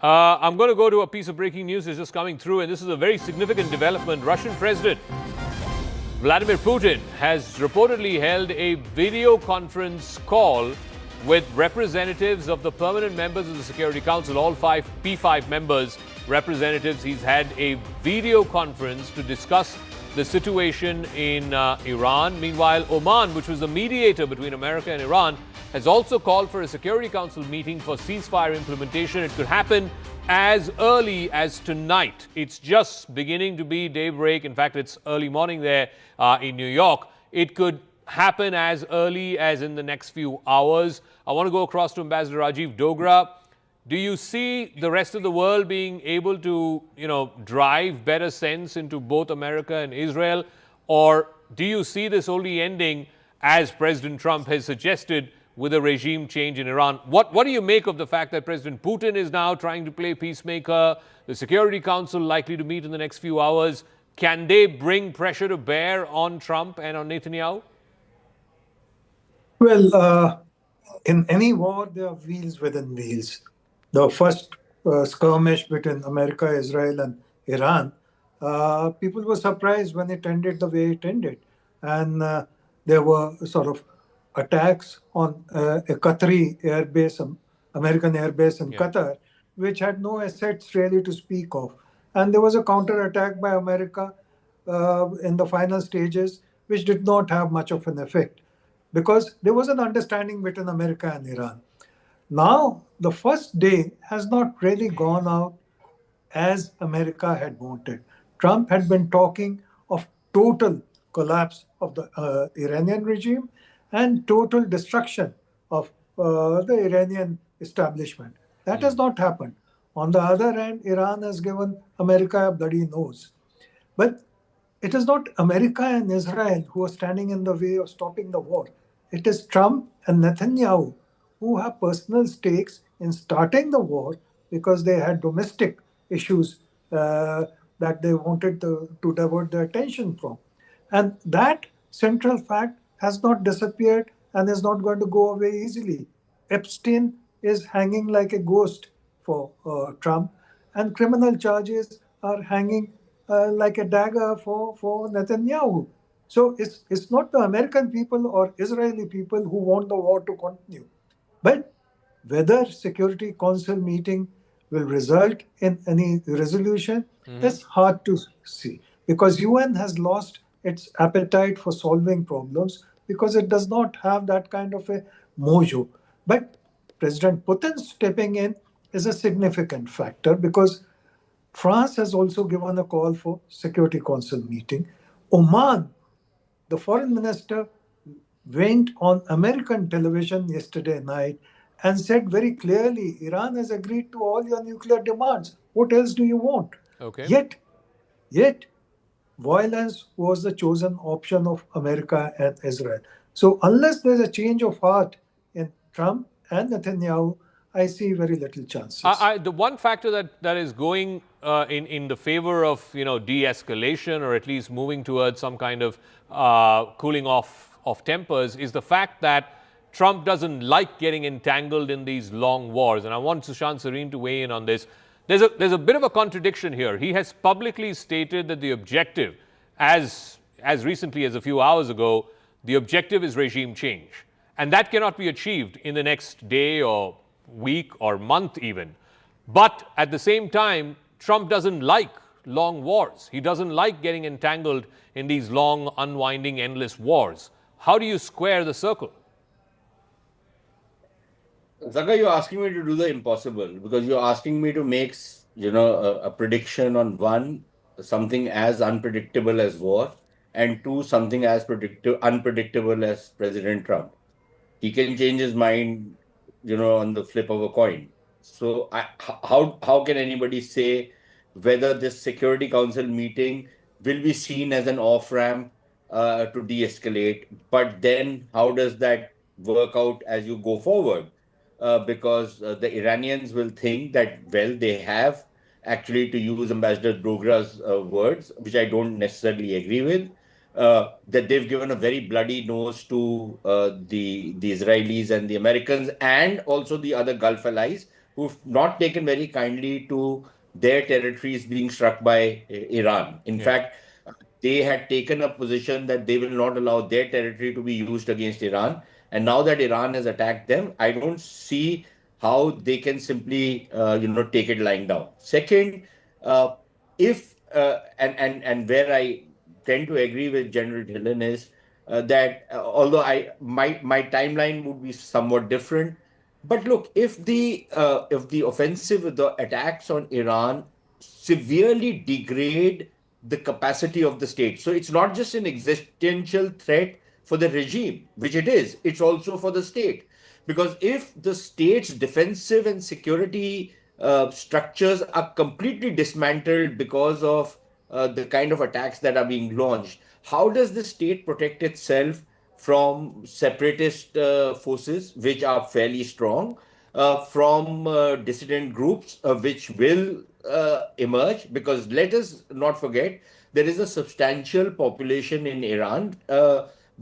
I'm going to go to a piece of breaking news that's just coming through, and this is a very significant development. Russian President Vladimir Putin has reportedly held a video conference call with representatives of the permanent members of the Security Council, all 5 P5 members, representatives. He's had a video conference to discuss the situation in Iran. Meanwhile, Oman, which was the mediator between America and Iran, has also called for a Security Council meeting for ceasefire implementation. It could happen as early as tonight. It's just beginning to be daybreak. In fact, it's early morning there in New York. It could happen as early as in the next few hours. I want to go across to Ambassador Rajiv Dogra. Do you see the rest of the world being able to, drive better sense into both America and Israel? Or do you see this only ending, as President Trump has suggested, with a regime change in Iran? What do you make of the fact that President Putin is now trying to play peacemaker, the Security Council likely to meet in the next few hours? Can they bring pressure to bear on Trump and on Netanyahu? Well, in any war, there are wheels within wheels. The first skirmish between America, Israel, and Iran, people were surprised when it ended the way it ended. And there were sort of attacks on a Qatari airbase, American airbase in Qatar, which had no assets really to speak of. And there was a counterattack by America in the final stages, which did not have much of an effect, because there was an understanding between America and Iran. Now, the first day has not really gone out as America had wanted. Trump had been talking of total collapse of the Iranian regime and total destruction of the Iranian establishment. That has not happened. On the other hand, Iran has given America a bloody nose. But it is not America and Israel who are standing in the way of stopping the war. It is Trump and Netanyahu who have personal stakes in starting the war because they had domestic issues that they wanted to divert their attention from. And that central fact has not disappeared and is not going to go away easily. Epstein is hanging like a ghost for Trump, and criminal charges are hanging like a dagger for Netanyahu. So it's not the American people or Israeli people who want the war to continue. But whether Security Council meeting will result in any resolution is hard to see, because UN has lost its appetite for solving problems because it does not have that kind of a mojo. But President Putin stepping in is a significant factor because France has also given a call for Security Council meeting. Oman, the foreign minister, went on American television yesterday night and said very clearly, Iran has agreed to all your nuclear demands. What else do you want? Okay. Yet, violence was the chosen option of America and Israel. So unless there's a change of heart in Trump and Netanyahu, I see very little chances. The one factor that is going in the favor of de-escalation, or at least moving towards some kind of cooling off of tempers, is the fact that Trump doesn't like getting entangled in these long wars. And I want Sushant Sareen to weigh in on this. There's a bit of a contradiction here. He has publicly stated that the objective, as recently as a few hours ago, the objective is regime change. And that cannot be achieved in the next day or week or month even. But at the same time, Trump doesn't like long wars. He doesn't like getting entangled in these long, unwinding, endless wars. How do you square the circle? Zaka, you're asking me to do the impossible, because you're asking me to make, a prediction on one, something as unpredictable as war, and two, something as unpredictable as President Trump. He can change his mind, on the flip of a coin. So how can anybody say whether this Security Council meeting will be seen as an off-ramp to de-escalate? But then how does that work out as you go forward? Because the Iranians will think that, well, they have actually, to use Ambassador Dogra's words, which I don't necessarily agree with, that they've given a very bloody nose to the Israelis and the Americans, and also the other Gulf allies, who've not taken very kindly to their territories being struck by Iran. In fact, they had taken a position that they will not allow their territory to be used against Iran. And now that Iran has attacked them, I don't see how they can simply, take it lying down. Second, if and where I tend to agree with General Dhillon is that although my timeline would be somewhat different, but look, if the offensive, the attacks on Iran severely degrade the capacity of the state, so it's not just an existential threat for the regime, which it is, it's also for the state. Because if the state's defensive and security structures are completely dismantled because of the kind of attacks that are being launched, how does the state protect itself from separatist forces, which are fairly strong, from dissident groups, which will emerge? Because let us not forget, there is a substantial population in Iran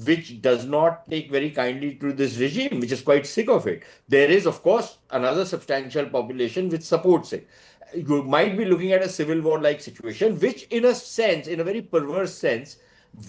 which does not take very kindly to this regime, which is quite sick of it. There is, of course, another substantial population which supports it. You might be looking at a civil war-like situation, which in a sense, in a very perverse sense,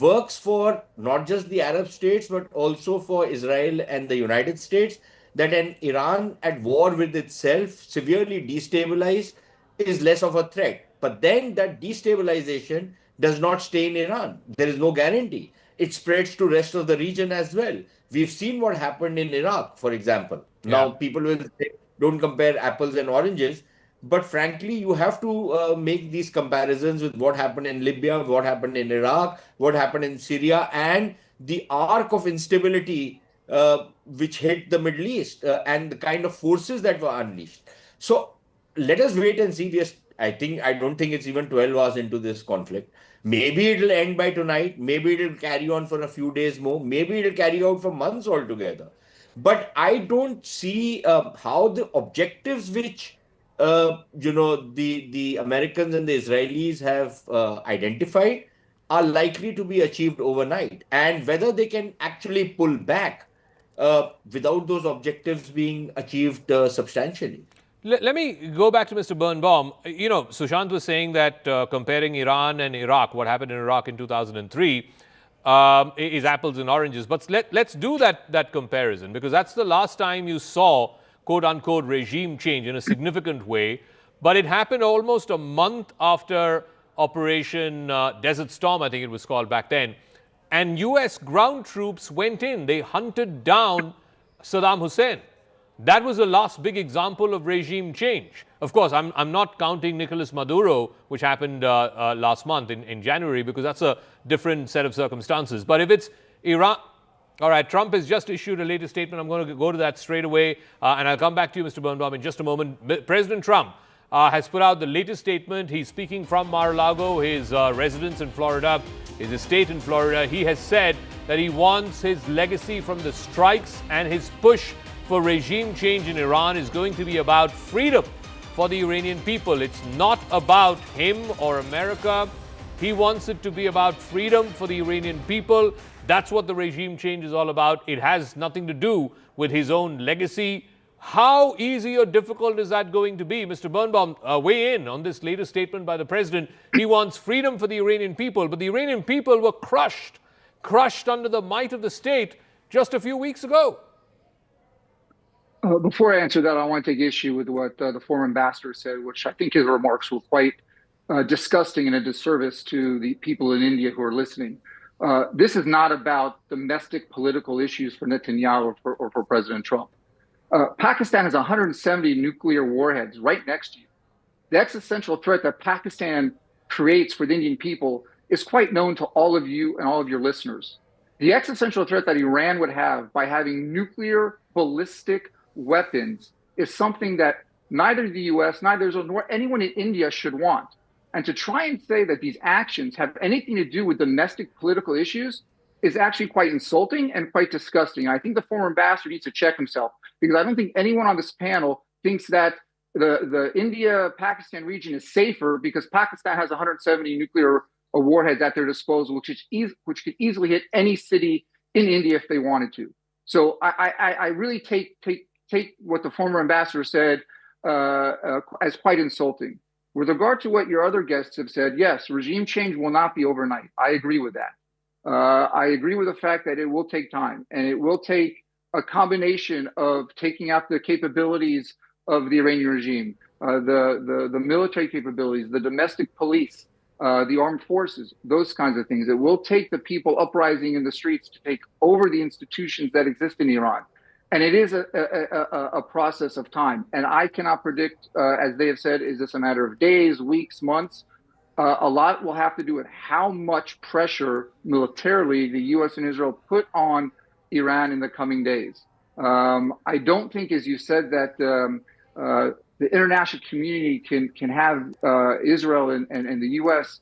works for not just the Arab states, but also for Israel and the United States, that an Iran at war with itself, severely destabilized, is less of a threat. But then that destabilization does not stay in Iran. There is no guarantee. It spreads to rest of the region as well. We've seen what happened in Iraq, for example. Now, people will say, don't compare apples and oranges. But frankly, you have to make these comparisons with what happened in Libya, what happened in Iraq, what happened in Syria, and the arc of instability which hit the Middle East and the kind of forces that were unleashed. So let us wait and see. I don't think it's even 12 hours into this conflict. Maybe it'll end by tonight. Maybe it'll carry on for a few days more. Maybe it'll carry out for months altogether. But I don't see how the objectives which the Americans and the Israelis have identified are likely to be achieved overnight, and whether they can actually pull back without those objectives being achieved substantially. Let me go back to Mr. Birnbaum. You know, Sushant was saying that comparing Iran and Iraq, what happened in Iraq in 2003, is apples and oranges. But let's do that comparison, because that's the last time you saw, quote unquote, regime change in a significant way. But it happened almost a month after Operation Desert Storm, I think it was called back then. And US ground troops went in. They hunted down Saddam Hussein. That was the last big example of regime change. Of course, I'm not counting Nicolas Maduro, which happened last month in January, because that's a different set of circumstances. But if it's Iran, all right, Trump has just issued a latest statement. I'm going to go to that straight away, and I'll come back to you, Mr. Birnbaum, in just a moment. President Trump has put out the latest statement. He's speaking from Mar-a-Lago, his residence in Florida, his estate in Florida. He has said that he wants his legacy from the strikes and his push for regime change in Iran is going to be about freedom for the Iranian people. It's not about him or America. He wants it to be about freedom for the Iranian people. That's what the regime change is all about. It has nothing to do with his own legacy. How easy or difficult is that going to be? Mr. Birnbaum, weigh in on this latest statement by the president. He wants freedom for the Iranian people, but the Iranian people were crushed under the might of the state just a few weeks ago. Before I answer that, I want to take issue with what the former ambassador said, which I think his remarks were quite disgusting and a disservice to the people in India who are listening. This is not about domestic political issues for Netanyahu or for President Trump. Pakistan has 170 nuclear warheads right next to you. The existential threat that Pakistan creates for the Indian people is quite known to all of you and all of your listeners. The existential threat that Iran would have by having nuclear ballistic weapons is something that neither the US, neither Israel, nor anyone in India should want. And to try and say that these actions have anything to do with domestic political issues is actually quite insulting and quite disgusting. I think the former ambassador needs to check himself, because I don't think anyone on this panel thinks that the India-Pakistan region is safer because Pakistan has 170 nuclear warheads at their disposal, which could easily hit any city in India if they wanted to. So I really take what the former ambassador said as quite insulting. With regard to what your other guests have said, yes, regime change will not be overnight. I agree with that. I agree with the fact that it will take time, and it will take a combination of taking out the capabilities of the Iranian regime, the military capabilities, the domestic police, the armed forces, those kinds of things. It will take the people uprising in the streets to take over the institutions that exist in Iran. And it is a process of time. And I cannot predict, as they have said, is this a matter of days, weeks, months? A lot will have to do with how much pressure militarily the U.S. and Israel put on Iran in the coming days. I don't think, as you said, that the international community can have Israel and the U.S.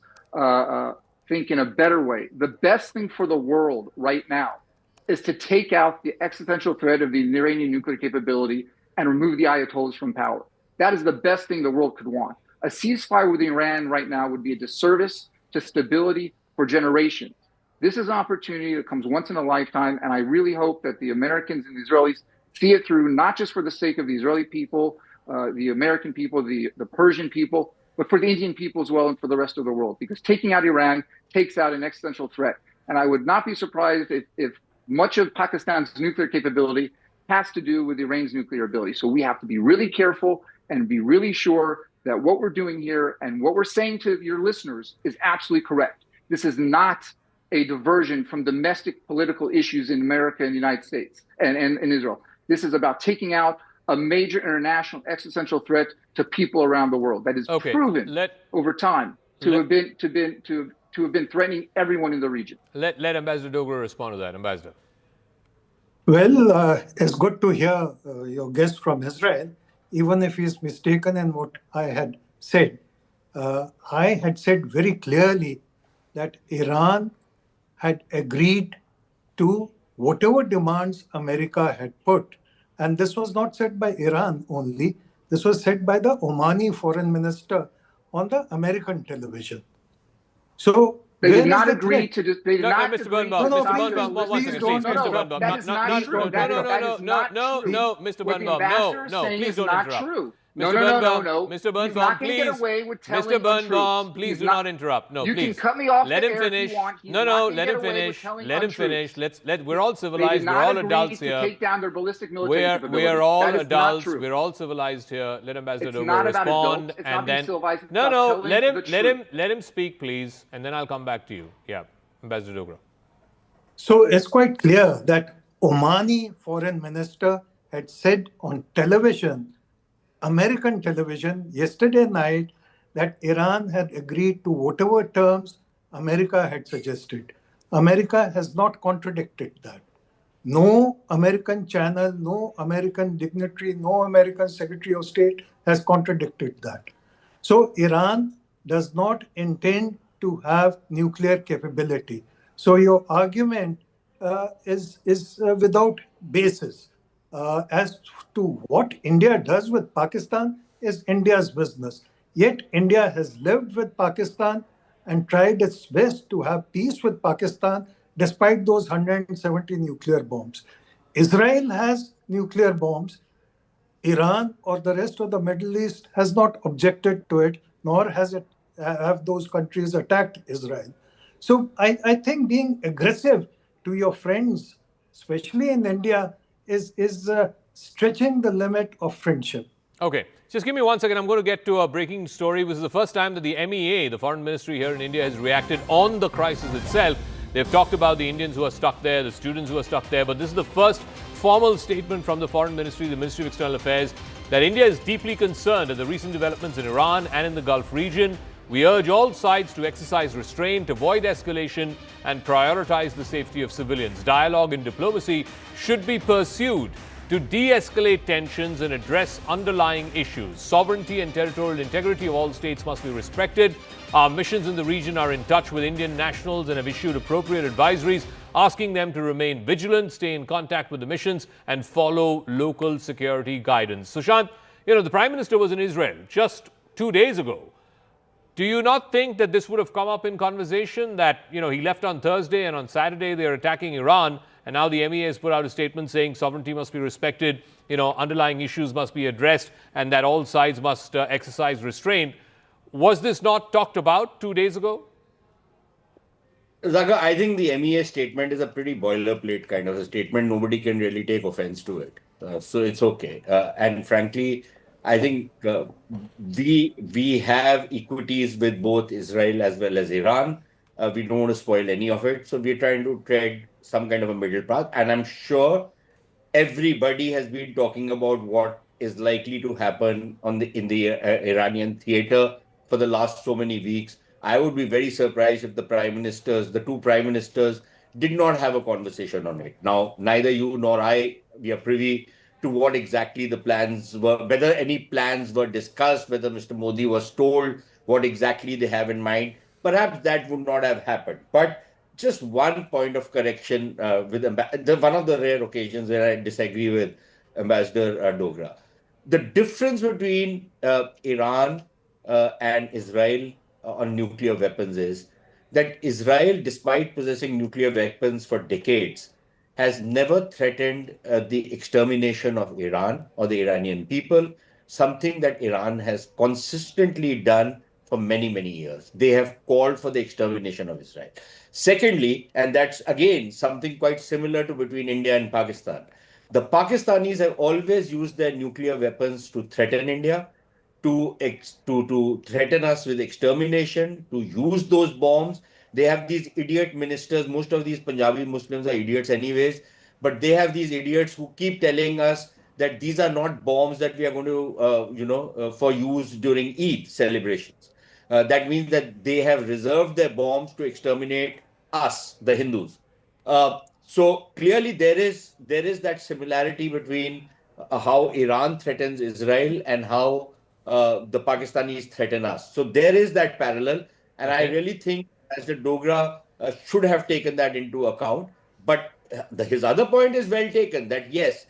Think in a better way. The best thing for the world right now is to take out the existential threat of the Iranian nuclear capability and remove the Ayatollahs from power. That is the best thing the world could want. A ceasefire with Iran right now would be a disservice to stability for generations. This is an opportunity that comes once in a lifetime, and I really hope that the Americans and the Israelis see it through, not just for the sake of the Israeli people, the American people, the Persian people, but for the Indian people as well and for the rest of the world. Because taking out Iran takes out an existential threat. And I would not be surprised if much of Pakistan's nuclear capability has to do with Iran's nuclear ability. So we have to be really careful and be really sure that what we're doing here and what we're saying to your listeners is absolutely correct. This is not a diversion from domestic political issues in America and the United States and in Israel. This is about taking out a major international existential threat to people around the world that is proven over time to have been threatening everyone in the region. Let Ambassador Dogra respond to that. Ambassador. Well, it's good to hear your guest from Israel. even if he's mistaken in what I had said. I had said very clearly that Iran had agreed to whatever demands America had put. And this was not said by Iran only. This was said by the Omani foreign minister on the American television. So they where did not is the agree threat? to just. They did not Mr. agree Birnbaum, to Mr. stop Birnbaum, this one list. second, please, Mr. Birnbaum. That is not true. That is not true. Mr. What the Birnbaum, ambassador is no, saying please is don't not interrupt. true. Mr. No. Mr. He's Birnbaum, not going to get please. away with telling Mr. Birnbaum, untruths. please He's do not interrupt. No, You please. can cut me off Let the him air if finish. you want. He's No, not going to let get him away with finish. telling Let him untruths. finish. We're all They civilized. did We're not all agree adults to here. take down their ballistic military capabilities. We're all That is not adults. true. We're all civilized here. Let Ambassador It's Dogra not about respond, adults. It's and not being then civilized. It's no, about telling the truth. let him speak, please, and then I'll come back to you. Yeah, Ambassador Dogra. So it's quite clear that Omani foreign minister had said on television, American television, yesterday night, that Iran had agreed to whatever terms America had suggested. America has not contradicted that. No American channel, no American dignitary, no American Secretary of State has contradicted that. So Iran does not intend to have nuclear capability. So your argument is without basis. As to what India does with Pakistan is India's business. Yet India has lived with Pakistan and tried its best to have peace with Pakistan despite those 170 nuclear bombs. Israel has nuclear bombs. Iran or the rest of the Middle East has not objected to it, nor have those countries attacked Israel. So I think being aggressive to your friends, especially in India, is stretching the limit of friendship. Okay, just give me 1 second. I'm going to get to a breaking story. This is the first time that the MEA, the foreign ministry here in India, has reacted on the crisis itself. They've talked about the Indians who are stuck there, the students who are stuck there, but this is the first formal statement from the foreign ministry, the Ministry of External Affairs, that India is deeply concerned at the recent developments in Iran and in the Gulf region. We urge all sides to exercise restraint, avoid escalation, and prioritize the safety of civilians. Dialogue and diplomacy should be pursued to de-escalate tensions and address underlying issues. Sovereignty and territorial integrity of all states must be respected. Our missions in the region are in touch with Indian nationals and have issued appropriate advisories asking them to remain vigilant, stay in contact with the missions, and follow local security guidance. Sushant, the Prime Minister was in Israel just 2 days ago. Do you not think that this would have come up in conversation, that, he left on Thursday and on Saturday they're attacking Iran, and now the MEA has put out a statement saying sovereignty must be respected, underlying issues must be addressed, and that all sides must exercise restraint. Was this not talked about 2 days ago? Zaga, I think the MEA statement is a pretty boilerplate kind of a statement. Nobody can really take offense to it. So it's okay. And frankly, I think we have equities with both Israel as well as Iran. We don't want to spoil any of it. So we're trying to tread some kind of a middle path. And I'm sure everybody has been talking about what is likely to happen in the Iranian theater for the last so many weeks. I would be very surprised if the two prime ministers did not have a conversation on it. Now, neither you nor I, we are privy to what exactly the plans were, whether any plans were discussed, whether Mr. Modi was told what exactly they have in mind. Perhaps that would not have happened. But just one point of correction with one of the rare occasions where I disagree with Ambassador Dogra. The difference between Iran and Israel on nuclear weapons is that Israel, despite possessing nuclear weapons for decades, has never threatened the extermination of Iran or the Iranian people, something that Iran has consistently done for many, many years. They have called for the extermination of Israel. Secondly, and that's again something quite similar to between India and Pakistan, the Pakistanis have always used their nuclear weapons to threaten India, to threaten us with extermination, to use those bombs. They have these idiot ministers. Most of these Punjabi Muslims are idiots anyways, but they have these idiots who keep telling us that these are not bombs that we are going to, for use during Eid celebrations. That means that they have reserved their bombs to exterminate us, the Hindus. So clearly there is that similarity between how Iran threatens Israel and how the Pakistanis threaten us. So there is that parallel. And I really think Ambassador Dogra should have taken that into account. But his other point is well taken, that yes,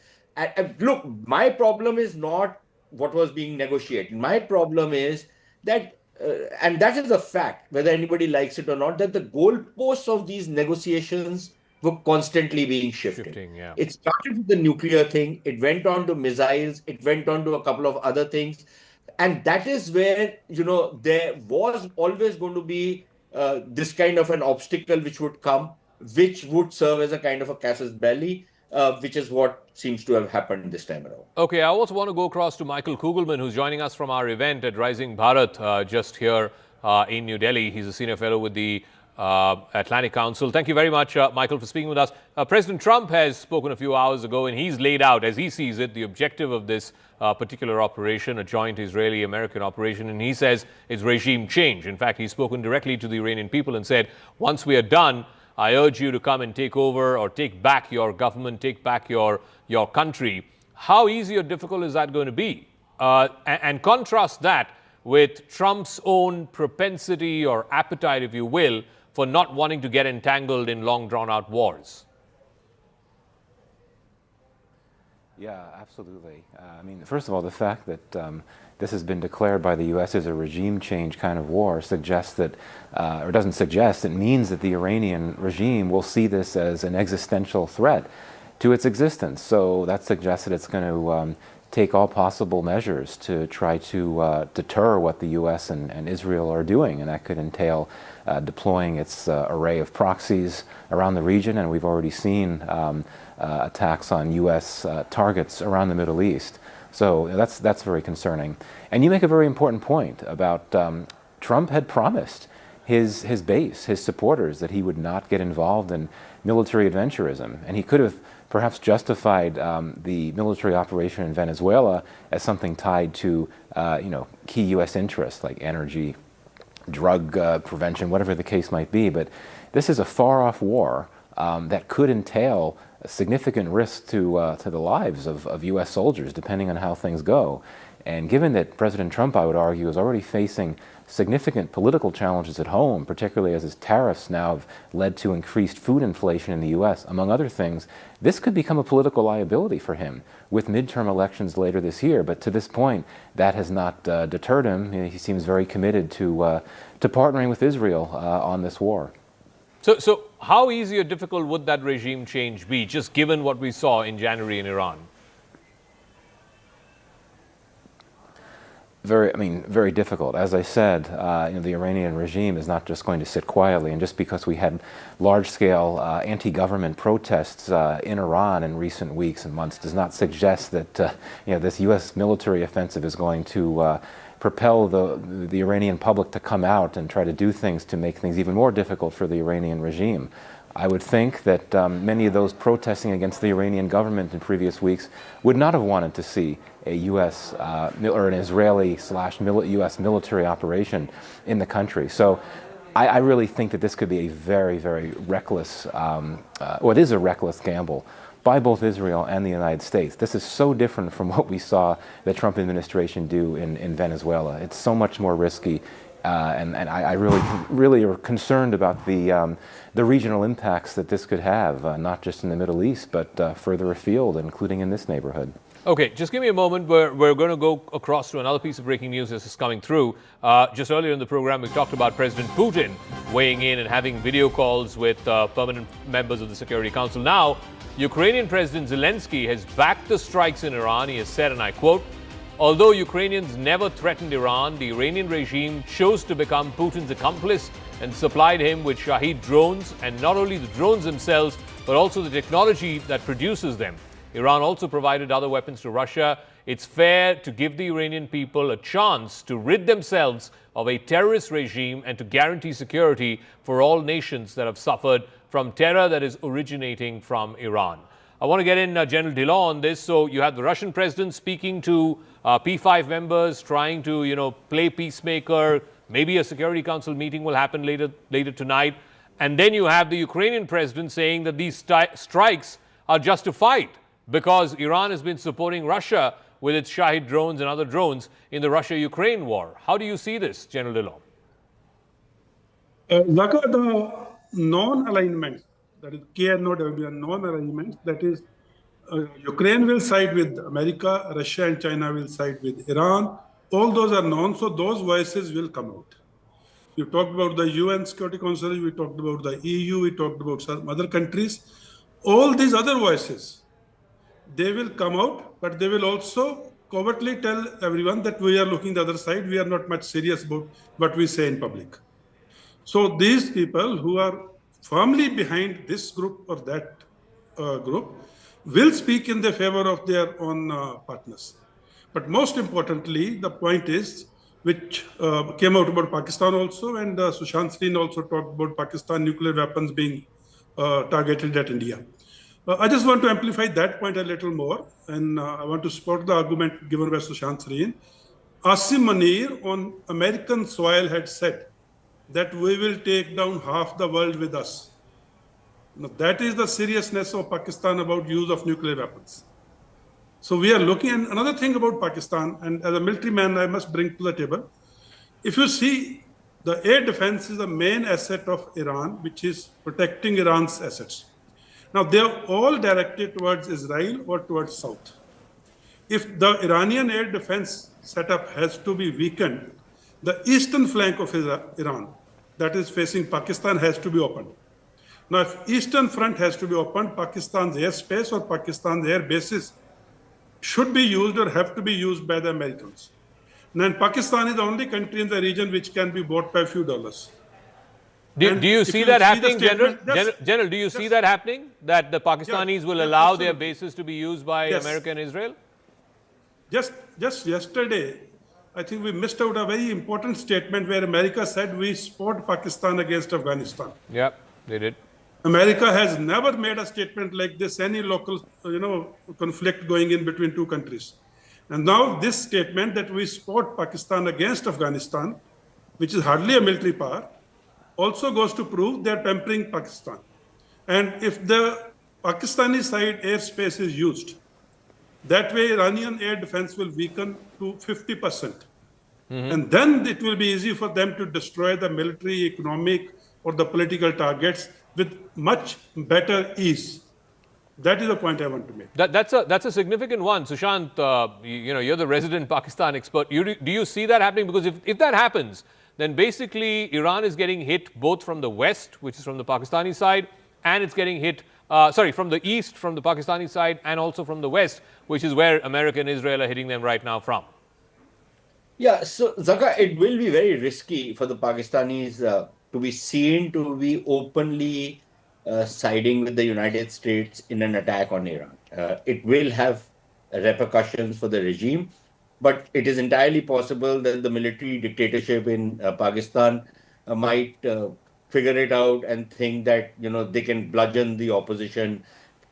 look, my problem is not what was being negotiated. My problem is that, and that is a fact, whether anybody likes it or not, that the goalposts of these negotiations were constantly being shifted. It started with the nuclear thing, it went on to missiles, it went on to a couple of other things. And that is where, there was always going to be this kind of an obstacle which would come, which would serve as a kind of a casus belli, which is what seems to have happened this time around. Okay, I also want to go across to Michael Kugelman, who's joining us from our event at Rising Bharat just here in New Delhi. He's a senior fellow with the Atlantic Council. Thank you very much, Michael, for speaking with us. President Trump has spoken a few hours ago, and he's laid out, as he sees it, the objective of this particular operation, a joint Israeli-American operation, and he says it's regime change. In fact, he's spoken directly to the Iranian people and said, once we are done, I urge you to come and take over or take back your government, take back your country. How easy or difficult is that going to be? And contrast that with Trump's own propensity or appetite, if you will, for not wanting to get entangled in long drawn-out wars. Yeah, absolutely. I mean, first of all, the fact that this has been declared by the U.S. as a regime change kind of war suggests that, or doesn't suggest, it means that the Iranian regime will see this as an existential threat to its existence. So that suggests that it's going to take all possible measures to try to deter what the U.S. and Israel are doing, and that could entail deploying its array of proxies around the region, and we've already seen attacks on U.S. targets around the Middle East. So that's very concerning. And you make a very important point about Trump had promised his base, his supporters, that he would not get involved in military adventurism, and he could have perhaps justified the military operation in Venezuela as something tied to key U.S. interests like energy, drug prevention, whatever the case might be. But this is a far-off war that could entail a significant risk to the lives of U.S. soldiers, depending on how things go. And given that President Trump, I would argue, is already facing significant political challenges at home, particularly as his tariffs now have led to increased food inflation in the U.S., among other things, this could become a political liability for him with midterm elections later this year. But to this point, that has not deterred him. He seems very committed to partnering with Israel on this war. So how easy or difficult would that regime change be, just given what we saw in January in Iran? Very difficult. As I said, the Iranian regime is not just going to sit quietly, and just because we had large-scale anti-government protests in Iran in recent weeks and months does not suggest that this U.S. military offensive is going to propel the Iranian public to come out and try to do things to make things even more difficult for the Iranian regime. I would think that many of those protesting against the Iranian government in previous weeks would not have wanted to see a U.S. Or an Israeli/U.S. military operation in the country. So I really think that this could be a very, very reckless, it is a reckless gamble by both Israel and the United States. This is so different from what we saw the Trump administration do in Venezuela. It's so much more risky. And I really are concerned about the regional impacts that this could have, not just in the Middle East, but further afield, including in this neighborhood. Okay, just give me a moment. We're going to go across to another piece of breaking news as is coming through. Just earlier in the program, we talked about President Putin weighing in and having video calls with permanent members of the Security Council. Now, Ukrainian President Zelensky has backed the strikes in Iran. He has said, and I quote, "Although Ukrainians never threatened Iran, the Iranian regime chose to become Putin's accomplice and supplied him with Shahed drones, and not only the drones themselves, but also the technology that produces them. Iran also provided other weapons to Russia. It's fair to give the Iranian people a chance to rid themselves of a terrorist regime and to guarantee security for all nations that have suffered from terror that is originating from Iran." I want to get in General Dillon on this. So you have the Russian president speaking to P5 members, trying to, play peacemaker. Maybe a Security Council meeting will happen later tonight. And then you have the Ukrainian president saying that these strikes are justified. because Iran has been supporting Russia with its Shahid drones and other drones in the Russia-Ukraine war. How do you see this, General Dillon? Zaka, the non-alignment, that is KNO, there will be a non-alignment, that is Ukraine will side with America, Russia and China will side with Iran. All those are known, so those voices will come out. We talked about the UN Security Council, we talked about the EU, we talked about some other countries. All these other voices, they will come out, but they will also covertly tell everyone that we are looking the other side, we are not much serious about what we say in public. So these people who are firmly behind this group or that group will speak in the favor of their own partners. But most importantly, the point is, which came out about Pakistan also, and Sushant Singh also talked about Pakistan nuclear weapons being targeted at India. I just want to amplify that point a little more, and I want to support the argument given by Sushant Singh. Asim Munir on American soil had said that we will take down half the world with us. Now, that is the seriousness of Pakistan about use of nuclear weapons. So we are looking at another thing about Pakistan, and as a military man, I must bring to the table. If you see, the air defense is the main asset of Iran, which is protecting Iran's assets. Now, they are all directed towards Israel or towards South. If the Iranian air defense setup has to be weakened, the eastern flank of Iran, that is facing Pakistan, has to be opened. Now, if eastern front has to be opened, Pakistan's airspace or Pakistan's air bases should be used or have to be used by the Americans. And Pakistan is the only country in the region which can be bought by a few dollars. Do you see that happening, General? General, do you see that happening? That the Pakistanis will allow their bases to be used by America and Israel? Just yesterday, I think we missed out a very important statement where America said we support Pakistan against Afghanistan. Yeah, they did. America has never made a statement like this, any local, conflict going in between two countries. And now this statement that we support Pakistan against Afghanistan, which is hardly a military power, also goes to prove they're pampering Pakistan. And if the Pakistani side airspace is used, that way Iranian air defense will weaken to 50%. And then it will be easy for them to destroy the military, economic, or the political targets with much better ease. That is the point I want to make. That's a significant one. Sushant, you're the resident Pakistan expert. Do you see that happening? Because if that happens, then basically Iran is getting hit both from the west, which is from the Pakistani side, and it's getting hit, from the east, from the Pakistani side, and also from the west, which is where America and Israel are hitting them right now from. Yeah, so Zaka, it will be very risky for the Pakistanis to be seen to be openly siding with the United States in an attack on Iran. It will have repercussions for the regime, but it is entirely possible that the military dictatorship in Pakistan might figure it out and think that they can bludgeon the opposition.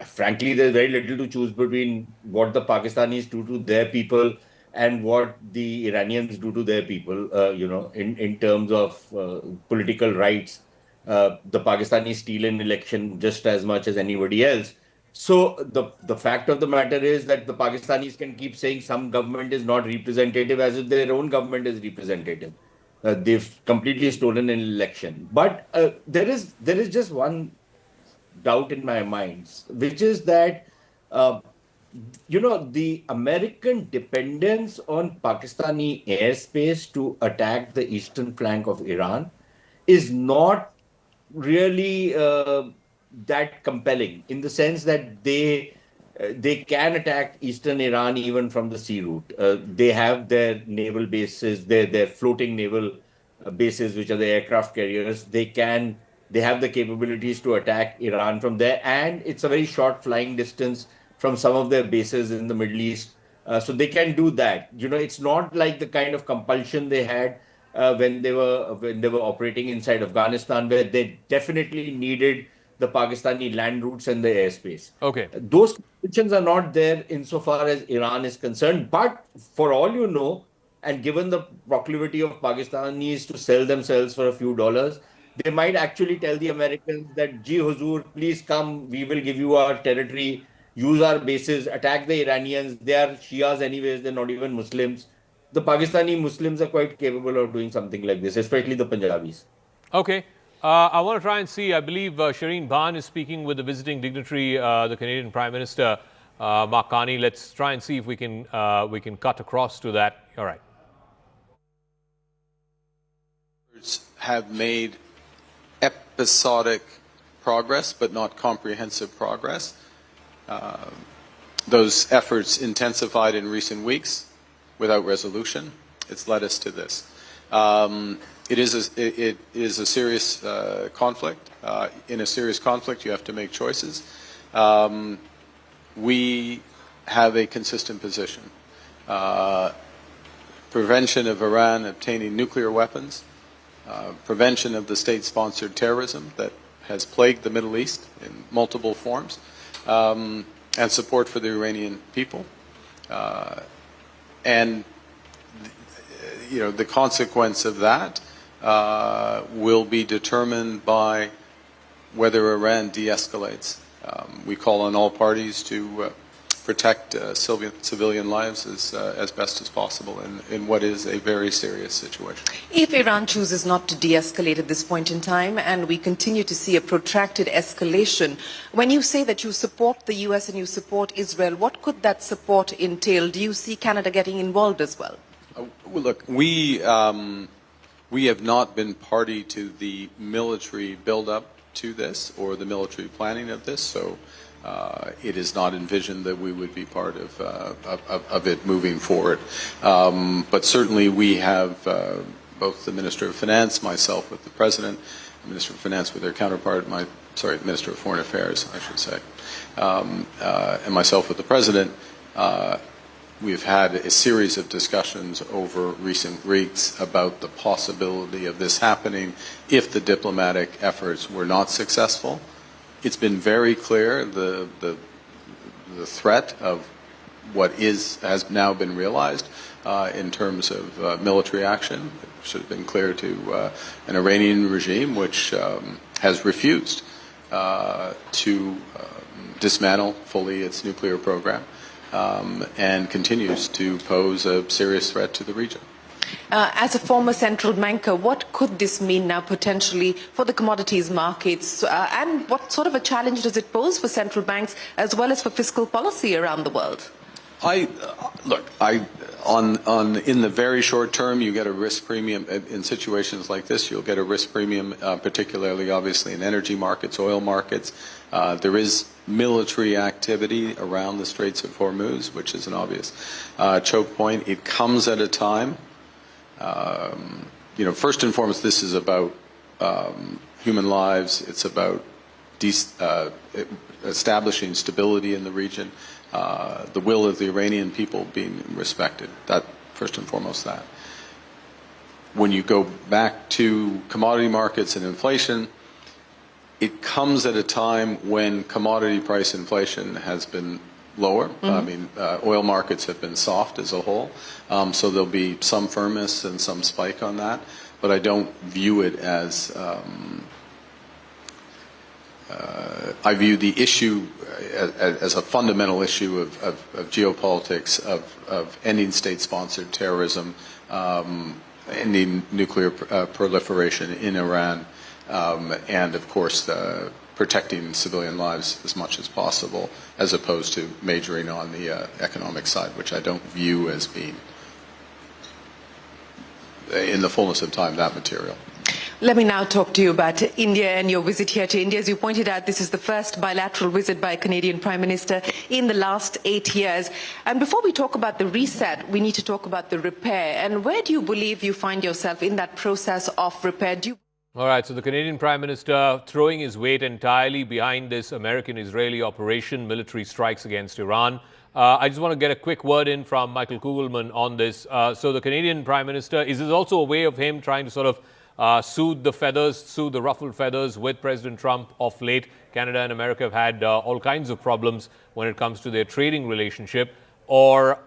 Frankly, there's very little to choose between what the Pakistanis do to their people and what the Iranians do to their people, in terms of political rights. The Pakistanis steal an election just as much as anybody else. So the fact of the matter is that the Pakistanis can keep saying some government is not representative as if their own government is representative. They've completely stolen an election. But there is just one doubt in my mind, which is that the American dependence on Pakistani airspace to attack the eastern flank of Iran is not really that compelling, in the sense that they can attack eastern Iran even from the sea route. They have their naval bases, their floating naval bases, which are the aircraft carriers. They have the capabilities to attack Iran from there, and it's a very short flying distance from some of their bases in the Middle East. So they can do that. It's not like the kind of compulsion they had when they were operating inside Afghanistan, where they definitely needed the Pakistani land routes and the airspace. Okay. Those conditions are not there insofar as Iran is concerned. But for all you know, and given the proclivity of Pakistanis to sell themselves for a few dollars, they might actually tell the Americans that, "Ji Huzur, please come, we will give you our territory. use our bases, attack the Iranians. They are Shias anyways, they're not even Muslims. The Pakistani Muslims are quite capable of doing something like this, especially the Punjabis. Okay. I want to try and see, I believe Shireen Bhan is speaking with the visiting dignitary, the Canadian Prime Minister, Mark Carney. Let's try and see if we can cut across to that. All right. Have made episodic progress, but not comprehensive progress. Those efforts intensified in recent weeks without resolution. It's led us to this. It is a serious conflict. In a serious conflict, you have to make choices. We have a consistent position. Prevention of Iran obtaining nuclear weapons, prevention of the state-sponsored terrorism that has plagued the Middle East in multiple forms, and support for the Iranian people. And the consequence of that will be determined by whether Iran de-escalates. We call on all parties to protect civilian lives as best as possible in what is a very serious situation. If Iran chooses not to de-escalate at this point in time and we continue to see a protracted escalation, when you say that you support the US and you support Israel, what could that support entail? Do you see Canada getting involved as well? Well, look, we have not been party to the military build-up to this or the military planning of this, so it is not envisioned that we would be part of it moving forward. But certainly we have both the Minister of Finance, myself with the President, the Minister of Finance with their counterpart, Minister of Foreign Affairs, I should say, and myself with the President. We've had a series of discussions over recent weeks about the possibility of this happening if the diplomatic efforts were not successful. It's been very clear the threat of what has now been realized in terms of military action. It should have been clear to an Iranian regime which has refused to dismantle fully its nuclear program. And continues to pose a serious threat to the region. As a former central banker, what could this mean now potentially for the commodities markets? And what sort of a challenge does it pose for central banks as well as for fiscal policy around the world? In the very short term, you get a risk premium in situations like this. You'll get a risk premium, particularly obviously in energy markets, oil markets. There is military activity around the Straits of Hormuz, which is an obvious choke point. It comes at a time, first and foremost, this is about human lives. It's about establishing stability in the region, the will of the Iranian people being respected. That, first and foremost, that. When you go back to commodity markets and inflation, it comes at a time when commodity price inflation has been lower. Oil markets have been soft as a whole, so there'll be some firmness and some spike on that, but I don't view it as I view the issue as a fundamental issue of geopolitics, of ending state-sponsored terrorism, ending nuclear proliferation in Iran, and, of course, protecting civilian lives as much as possible, as opposed to majoring on the economic side, which I don't view as being, in the fullness of time, that material. Let me now talk to you about India and your visit here to India. As you pointed out, this is the first bilateral visit by a Canadian Prime Minister in the last 8 years. And before we talk about the reset, we need to talk about the repair. And where do you believe you find yourself in that process of repair? All right, so the Canadian Prime Minister throwing his weight entirely behind this American-Israeli operation, military strikes against Iran. I just want to get a quick word in from Michael Kugelman on this. So the Canadian Prime Minister, is this also a way of him trying to sort of soothe the ruffled feathers with President Trump of late? Canada and America have had all kinds of problems when it comes to their trading relationship. Or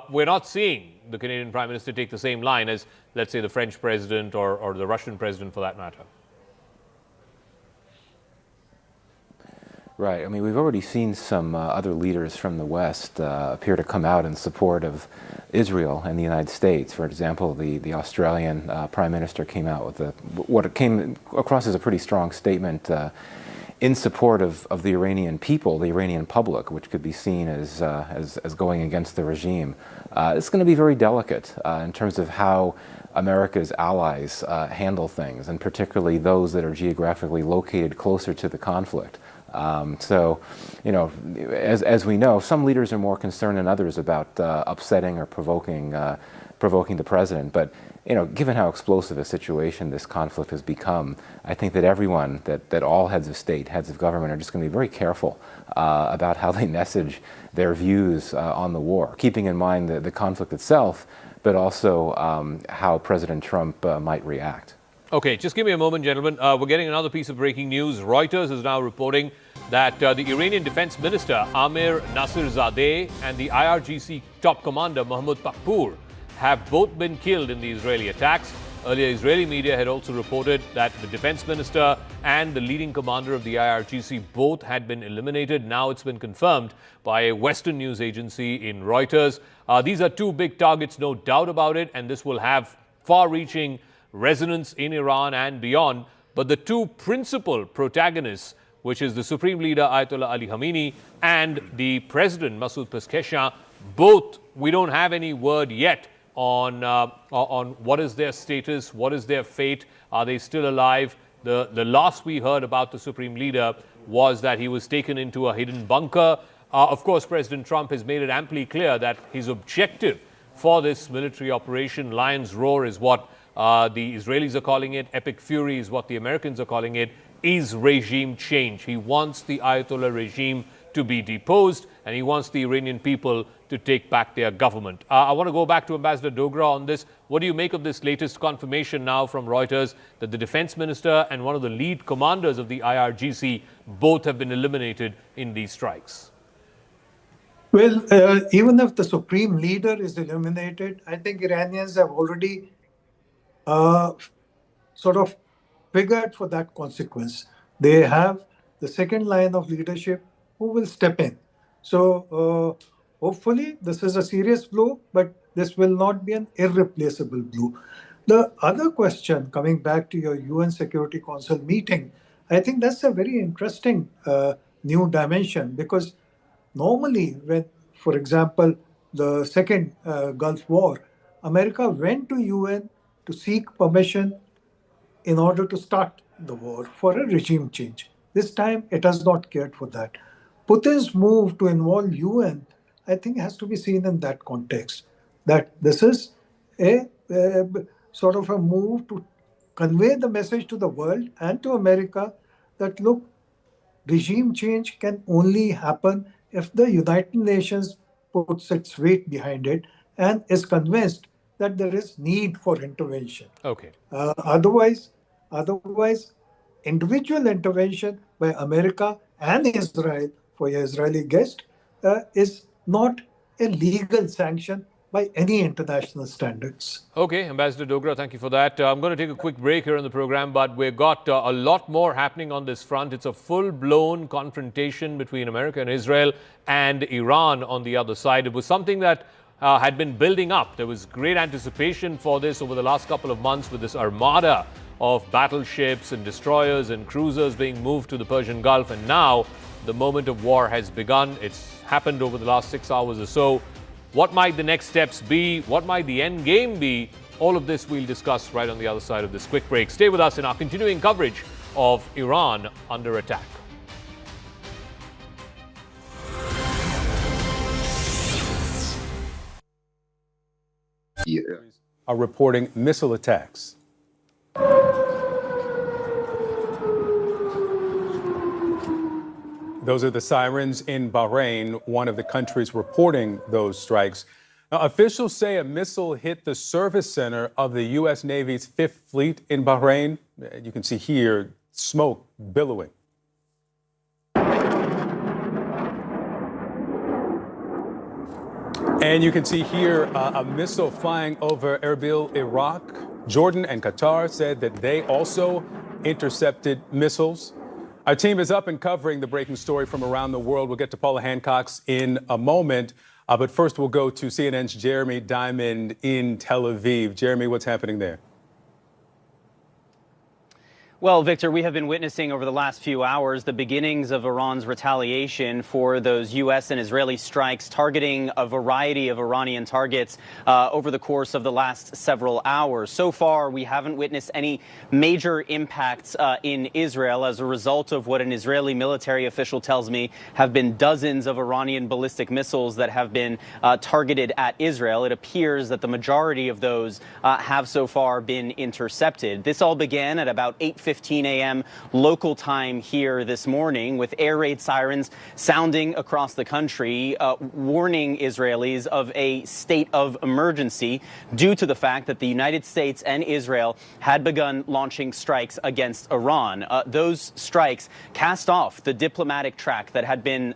we're not seeing the Canadian Prime Minister take the same line as, let's say, the French president or the Russian president for that matter? Right. I mean, we've already seen some other leaders from the West appear to come out in support of Israel and the United States. For example, the Australian Prime Minister came out with what came across as a pretty strong statement in support of the Iranian people, the Iranian public, which could be seen as going against the regime. It's going to be very delicate in terms of how America's allies handle things, and particularly those that are geographically located closer to the conflict. So, you know, as we know, some leaders are more concerned than others about upsetting or provoking the president. But, you know, given how explosive a situation this conflict has become, I think that everyone, that all heads of state, heads of government, are just going to be very careful about how they message their views on the war, keeping in mind the conflict itself, but also how President Trump might react. Okay, just give me a moment, gentlemen. We're getting another piece of breaking news. Reuters is now reporting that the Iranian Defense Minister Amir Nasirzadeh and the IRGC top commander Mahmoud Pakpour have both been killed in the Israeli attacks. Earlier, Israeli media had also reported that the defense minister and the leading commander of the IRGC both had been eliminated. Now it's been confirmed by a Western news agency in Reuters. These are two big targets, no doubt about it, and this will have far-reaching resonance in Iran and beyond. But the two principal protagonists, which is the Supreme Leader Ayatollah Ali Khamenei and the President Masoud Pezeshkian, both, we don't have any word yet on what is their status, what is their fate, are they still alive? The last we heard about the Supreme Leader was that he was taken into a hidden bunker. Of course, President Trump has made it amply clear that his objective for this military operation, Lion's Roar, is what the Israelis are calling it, Epic Fury is what the Americans are calling it, is regime change. He wants the Ayatollah regime to be deposed, and he wants the Iranian people to take back their government. I want to go back to Ambassador Dogra on this. What do you make of this latest confirmation now from Reuters that the defense minister and one of the lead commanders of the IRGC both have been eliminated in these strikes? Well, even if the supreme leader is eliminated, I think Iranians have already sort of figured for that consequence. They have the second line of leadership who will step in. So hopefully this is a serious blow, but this will not be an irreplaceable blow. The other question, coming back to your UN Security Council meeting, I think that's a very interesting new dimension, because normally when, for example, the second Gulf War, America went to UN to seek permission in order to start the war for a regime change. This time, it has not cared for that. Putin's move to involve UN, I think, has to be seen in that context, that this is a sort of a move to convey the message to the world and to America that, look, regime change can only happen if the United Nations puts its weight behind it and is convinced that there is need for intervention. Okay. Otherwise, individual intervention by America and Israel, for your Israeli guest, is not a legal sanction by any international standards. Okay, Ambassador Dogra, thank you for that. I'm going to take a quick break here in the program, but we've got a lot more happening on this front. It's a full-blown confrontation between America and Israel and Iran on the other side. It was something that had been building up. There was great anticipation for this over the last couple of months, with this armada of battleships and destroyers and cruisers being moved to the Persian Gulf. And now the moment of war has begun. It's happened over the last 6 hours or so. What might the next steps be? What might the end game be? All of this we'll discuss right on the other side of this quick break. Stay with us in our continuing coverage of Iran under attack. Are reporting missile attacks. Those are the sirens in Bahrain, one of the countries reporting those strikes. Now, officials say a missile hit the service center of the U.S. Navy's Fifth Fleet in Bahrain. You can see here smoke billowing. And you can see here a missile flying over Erbil, Iraq. Jordan and Qatar said that they also intercepted missiles. Our team is up and covering the breaking story from around the world. We'll get to Paula Hancock's in a moment. But first, we'll go to CNN's Jeremy Diamond in Tel Aviv. Jeremy, what's happening there? Well, Victor, we have been witnessing over the last few hours the beginnings of Iran's retaliation for those U.S. and Israeli strikes targeting a variety of Iranian targets over the course of the last several hours. So far, we haven't witnessed any major impacts in Israel as a result of what an Israeli military official tells me have been dozens of Iranian ballistic missiles that have been targeted at Israel. It appears that the majority of those have so far been intercepted. This all began at about 8:15 a.m. local time here this morning, with air raid sirens sounding across the country, warning Israelis of a state of emergency due to the fact that the United States and Israel had begun launching strikes against Iran. Those strikes cast off the diplomatic track that had been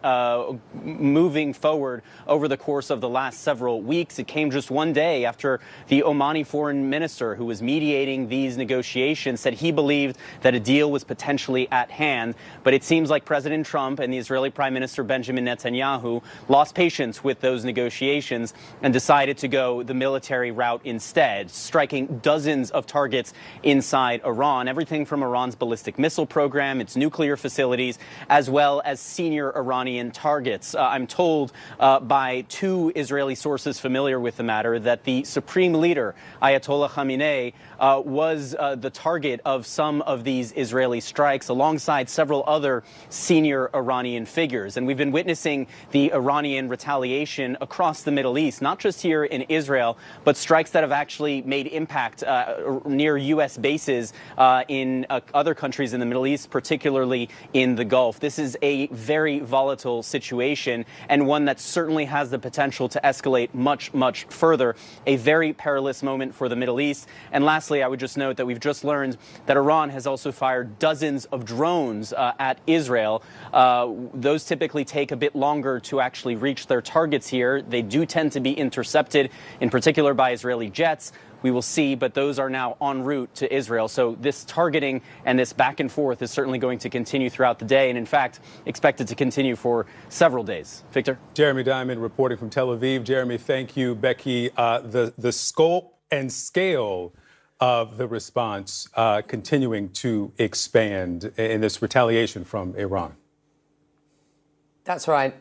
moving forward over the course of the last several weeks. It came just one day after the Omani foreign minister, who was mediating these negotiations, said he believed that a deal was potentially at hand. But it seems like President Trump and the Israeli Prime Minister Benjamin Netanyahu lost patience with those negotiations and decided to go the military route instead, striking dozens of targets inside Iran, everything from Iran's ballistic missile program, its nuclear facilities, as well as senior Iranian targets. I'm told by two Israeli sources familiar with the matter that the supreme leader, Ayatollah Khamenei, was the target of some of these Israeli strikes alongside several other senior Iranian figures. And we've been witnessing the Iranian retaliation across the Middle East, not just here in Israel, but strikes that have actually made impact near U.S. bases in other countries in the Middle East, particularly in the Gulf. This is a very volatile situation and one that certainly has the potential to escalate much, much further. A very perilous moment for the Middle East. And lastly, I would just note that we've just learned that Iran has also fired dozens of drones at Israel. Those typically take a bit longer to actually reach their targets here. They do tend to be intercepted, in particular by Israeli jets. We will see, but those are now en route to Israel. So this targeting and this back and forth is certainly going to continue throughout the day, and in fact, expected to continue for several days. Victor? Jeremy Diamond reporting from Tel Aviv. Jeremy, thank you. Becky, the scope and scale of the response continuing to expand in this retaliation from Iran. That's right.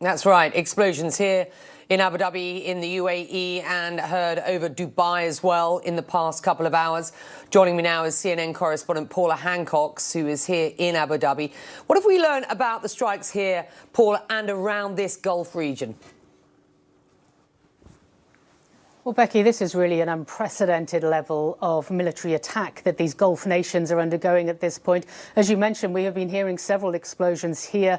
That's right. Explosions here in Abu Dhabi, in the UAE, and heard over Dubai as well in the past couple of hours. Joining me now is CNN correspondent Paula Hancock, who is here in Abu Dhabi. What have we learned about the strikes here, Paula, and around this Gulf region? Well, Becky, this is really an unprecedented level of military attack that these Gulf nations are undergoing at this point. As you mentioned, we have been hearing several explosions here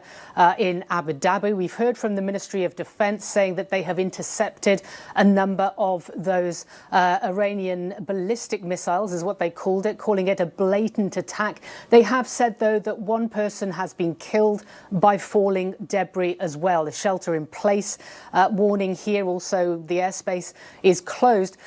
in Abu Dhabi. We've heard from the Ministry of Defense saying that they have intercepted a number of those Iranian ballistic missiles, is what they called it, calling it a blatant attack. They have said, though, that one person has been killed by falling debris as well. A shelter in place warning here. Also, the airspace is closed.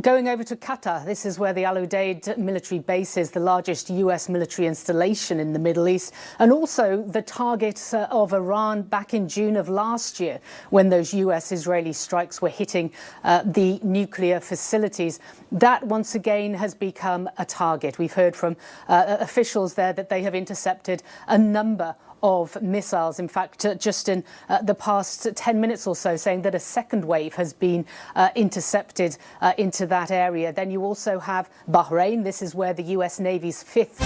Going over to Qatar, this is where the Al Udeid military base is, the largest US military installation in the Middle East, and also the target of Iran back in June of last year when those US-Israeli strikes were hitting the nuclear facilities. That once again has become a target. We've heard from officials there that they have intercepted a number of missiles. In fact, just in the past 10 minutes or so, saying that a second wave has been intercepted into that area. Then you also have Bahrain. This is where the US Navy's fifth.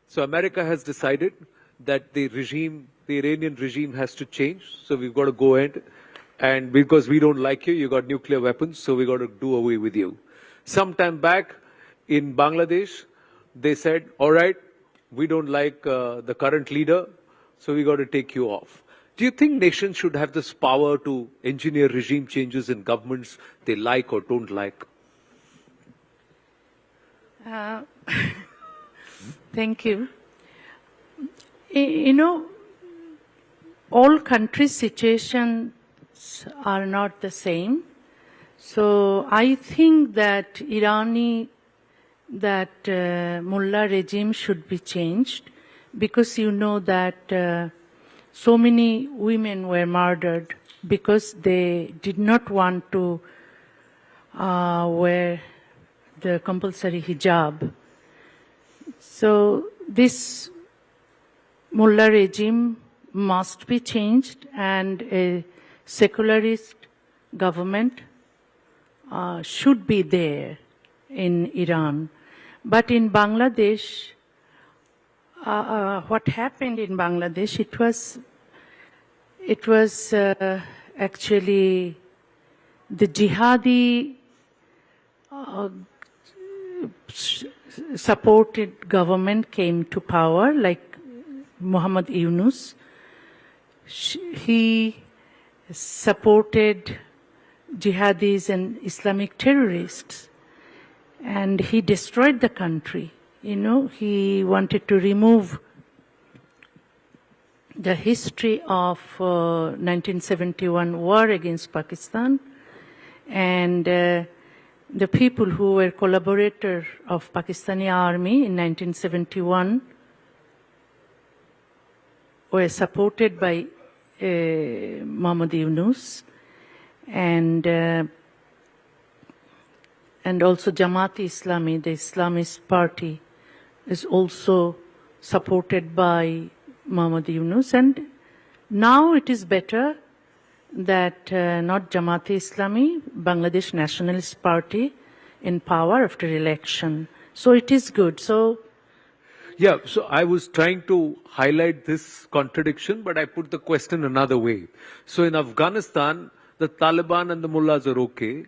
So America has decided that the Iranian regime has to change. So we've got to go ahead, and because we don't like you, you got nuclear weapons, so we got to do away with you. Some time back in Bangladesh, they said, all right, we don't like the current leader, so we got to take you off. Do you think nations should have this power to engineer regime changes in governments they like or don't like? Thank you. You know, all countries' situations are not the same. So I think that mullah regime should be changed, because you know that so many women were murdered because they did not want to wear the compulsory hijab. So this mullah regime must be changed, and a secularist government should be there in Iran. But in Bangladesh, what happened in Bangladesh, it was actually the jihadi supported government came to power, like Muhammad Yunus. He supported jihadis and Islamic terrorists, and he destroyed the country. You know, he wanted to remove the history of 1971 war against Pakistan, and the people who were collaborators of Pakistani army in 1971 were supported by Muhammad Yunus, and also Jamaat-e-Islami, the Islamist party, is also supported by Muhammad Yunus. And now it is better that not Jamaat-e-Islami, Bangladesh Nationalist Party in power after election. So it is good. So yeah, so I was trying to highlight this contradiction, but I put the question another way. So in Afghanistan, the Taliban and the mullahs are okay.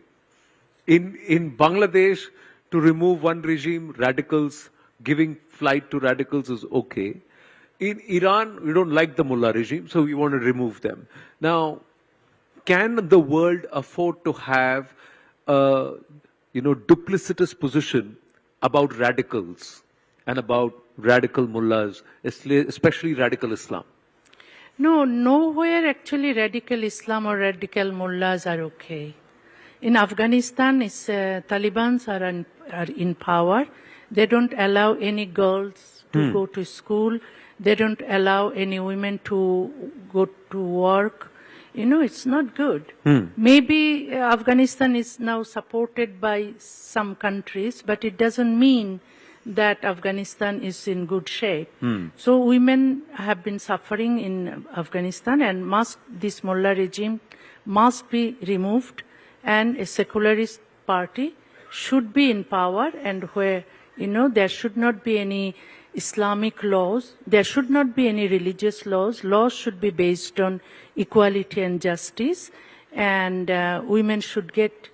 In Bangladesh, to remove one regime, radicals, giving flight to radicals is okay. In Iran, we don't like the mullah regime, so we want to remove them. Now, can the world afford to have a duplicitous position about radicals and about radical mullahs, especially radical Islam? no, nowhere actually radical Islam or radical mullahs are okay. In Afghanistan, Taliban are in power. They don't allow any girls to go to school. They don't allow any women to go to work. You know, it's not good. Maybe Afghanistan is now supported by some countries, but it doesn't mean that Afghanistan is in good shape. So women have been suffering in Afghanistan, and this mullah regime must be removed, and a secularist party should be in power, and where, there should not be any Islamic laws, there should not be any religious laws. Laws should be based on equality and justice, and women should get,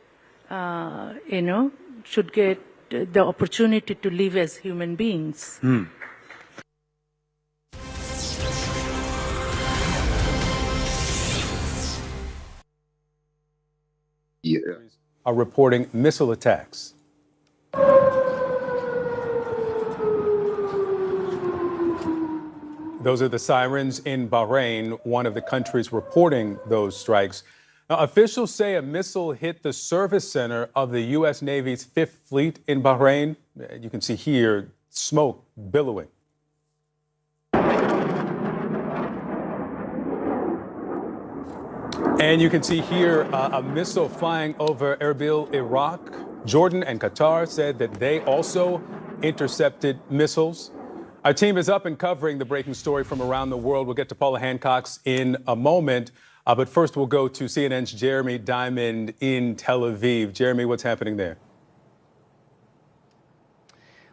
the opportunity to live as human beings. Are reporting missile attacks. Those are the sirens in Bahrain, one of the countries reporting those strikes. Now, officials say a missile hit the service center of the U.S. Navy's Fifth Fleet in Bahrain. You can see here smoke billowing. And you can see here a missile flying over Erbil, Iraq. Jordan and Qatar said that they also intercepted missiles. Our team is up and covering the breaking story from around the world. We'll get to Paula Hancock's in a moment. But first, we'll go to CNN's Jeremy Diamond in Tel Aviv. Jeremy, what's happening there?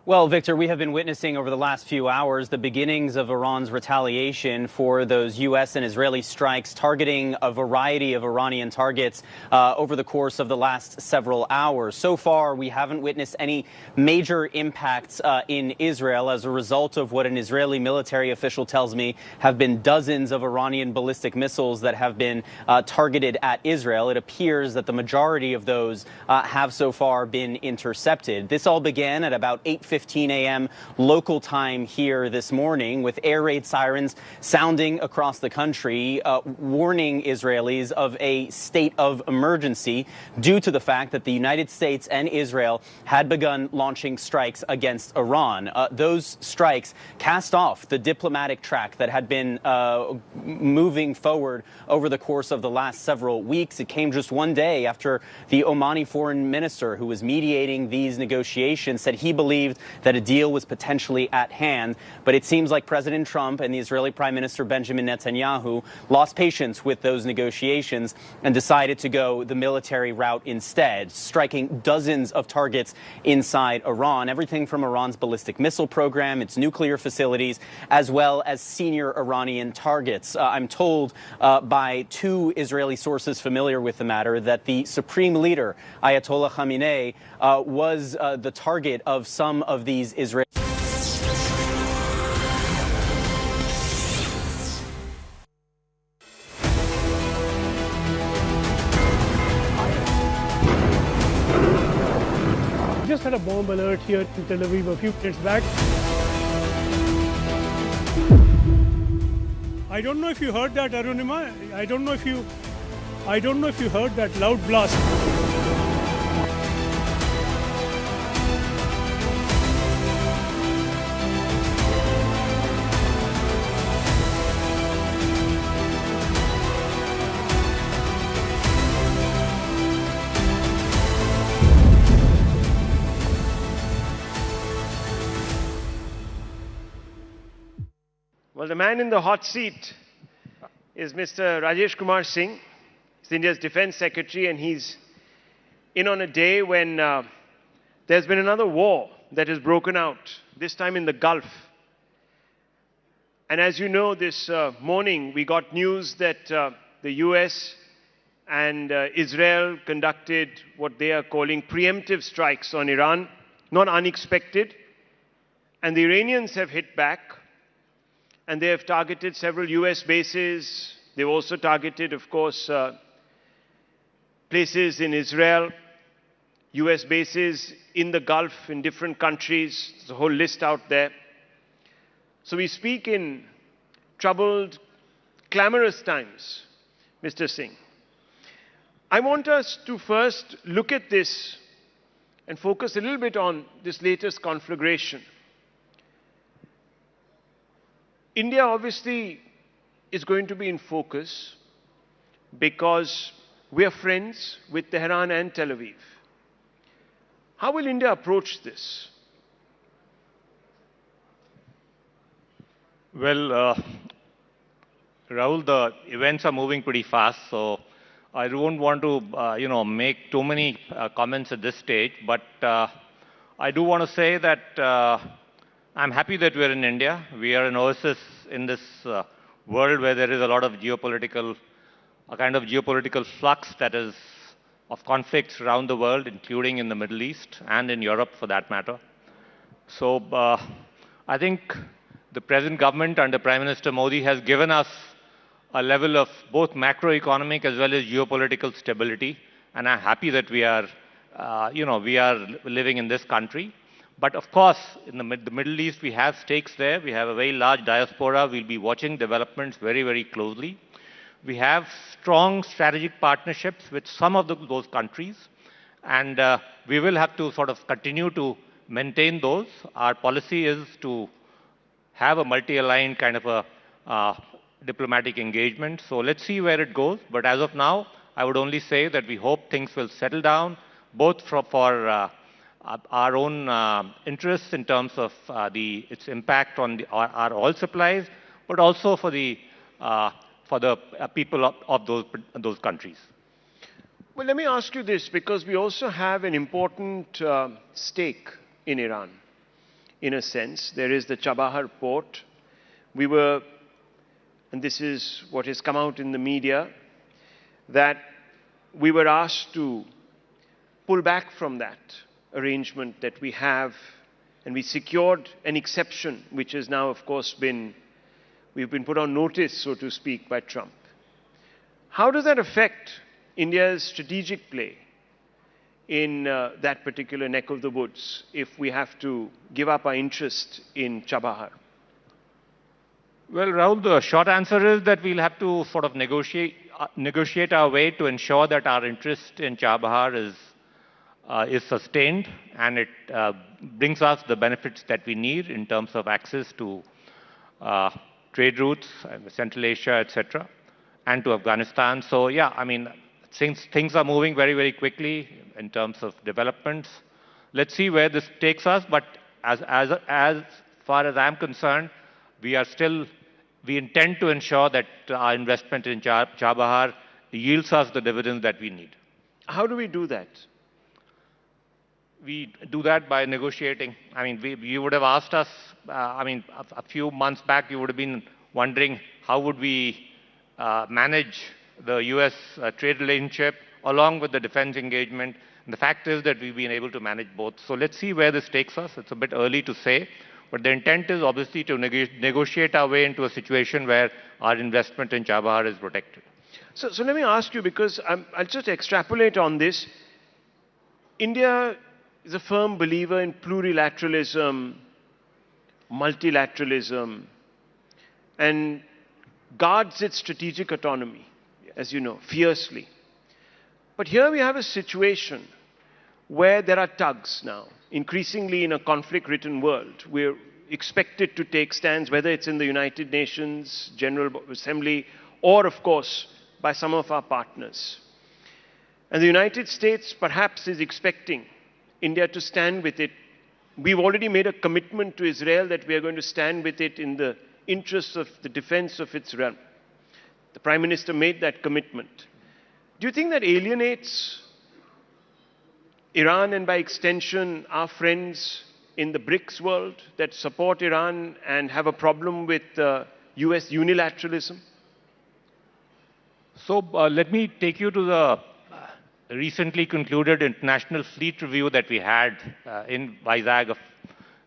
Well, Victor, we have been witnessing over the last few hours the beginnings of Iran's retaliation for those U.S. and Israeli strikes targeting a variety of Iranian targets over the course of the last several hours. So far, we haven't witnessed any major impacts in Israel as a result of what an Israeli military official tells me have been dozens of Iranian ballistic missiles that have been targeted at Israel. It appears that the majority of those have so far been intercepted. This all began at about 8:15 9:15 a.m. local time here this morning, with air raid sirens sounding across the country, warning Israelis of a state of emergency due to the fact that the United States and Israel had begun launching strikes against Iran. Those strikes cast off the diplomatic track that had been moving forward over the course of the last several weeks. It came just one day after the Omani foreign minister, who was mediating these negotiations, said he believed that a deal was potentially at hand. But it seems like President Trump and the Israeli Prime Minister Benjamin Netanyahu lost patience with those negotiations and decided to go the military route instead, striking dozens of targets inside Iran, everything from Iran's ballistic missile program, its nuclear facilities, as well as senior Iranian targets. I'm told by two Israeli sources familiar with the matter that the supreme leader, Ayatollah Khamenei, was the target of some of these Israeli. We just had a bomb alert here in Tel Aviv a few minutes back. I don't know if you heard that, Arunima. I don't know if you heard that loud blast. Well, the man in the hot seat is Mr. Rajesh Kumar Singh. He's India's Defense Secretary, and he's in on a day when there's been another war that has broken out, this time in the Gulf. And as you know, this morning we got news that the US and Israel conducted what they are calling preemptive strikes on Iran, not unexpected. And the Iranians have hit back. And they have targeted several US bases. They've also targeted, of course, places in Israel, US bases in the Gulf, in different countries. There's a whole list out there. So we speak in troubled, clamorous times, Mr. Singh. I want us to first look at this and focus a little bit on this latest conflagration. India obviously is going to be in focus because we are friends with Tehran and Tel Aviv. How will India approach this? Well, Rahul, the events are moving pretty fast, so I don't want to, make too many comments at this stage. But I do want to say that I'm happy that we're in India. We are an oasis in this world where there is a lot of geopolitical flux that is of conflicts around the world, including in the Middle East and in Europe for that matter. So I think the present government under Prime Minister Modi has given us a level of both macroeconomic as well as geopolitical stability. And I'm happy that we are living in this country. But of course, in the Middle East, we have stakes there. We have a very large diaspora. We'll be watching developments very, very closely. We have strong strategic partnerships with some of those countries. And we will have to sort of continue to maintain those. Our policy is to have a multi-aligned kind of a diplomatic engagement. So let's see where it goes. But as of now, I would only say that we hope things will settle down, both for our own interests in terms of its impact on our oil supplies, but also for the people of those countries. Well, let me ask you this, because we also have an important stake in Iran. In a sense, there is the Chabahar port. And this is what has come out in the media, that we were asked to pull back from that arrangement that we have, and we secured an exception, which has now, of course, we've been put on notice, so to speak, by Trump. How does that affect India's strategic play in that particular neck of the woods if we have to give up our interest in Chabahar? Well, Rahul, the short answer is that we'll have to sort of negotiate our way to ensure that our interest in Chabahar is sustained and it brings us the benefits that we need in terms of access to trade routes, Central Asia, etc., and to Afghanistan. So, yeah, I mean, since things are moving very, very quickly in terms of developments, let's see where this takes us. But as far as I'm concerned, we intend to ensure that our investment in Chabahar yields us the dividends that we need. How do we do that? We do that by negotiating. I mean, you would have asked us, a few months back, you would have been wondering how would we manage the US trade relationship along with the defense engagement. And the fact is that we've been able to manage both. So let's see where this takes us. It's a bit early to say. But the intent is obviously to negotiate our way into a situation where our investment in Chabahar is protected. So let me ask you, because I'll just extrapolate on this. India is a firm believer in plurilateralism, multilateralism, and guards its strategic autonomy, as you know, fiercely. But here we have a situation where there are tugs now. Increasingly in a conflict-ridden world, we're expected to take stands, whether it's in the United Nations General Assembly or, of course, by some of our partners. And the United States perhaps is expecting India to stand with it. We've already made a commitment to Israel that we are going to stand with it in the interests of the defense of its realm. The Prime Minister made that commitment. Do you think that alienates Iran and by extension our friends in the BRICS world that support Iran and have a problem with US unilateralism? So let me take you to the recently concluded international fleet review that we had in Vizag a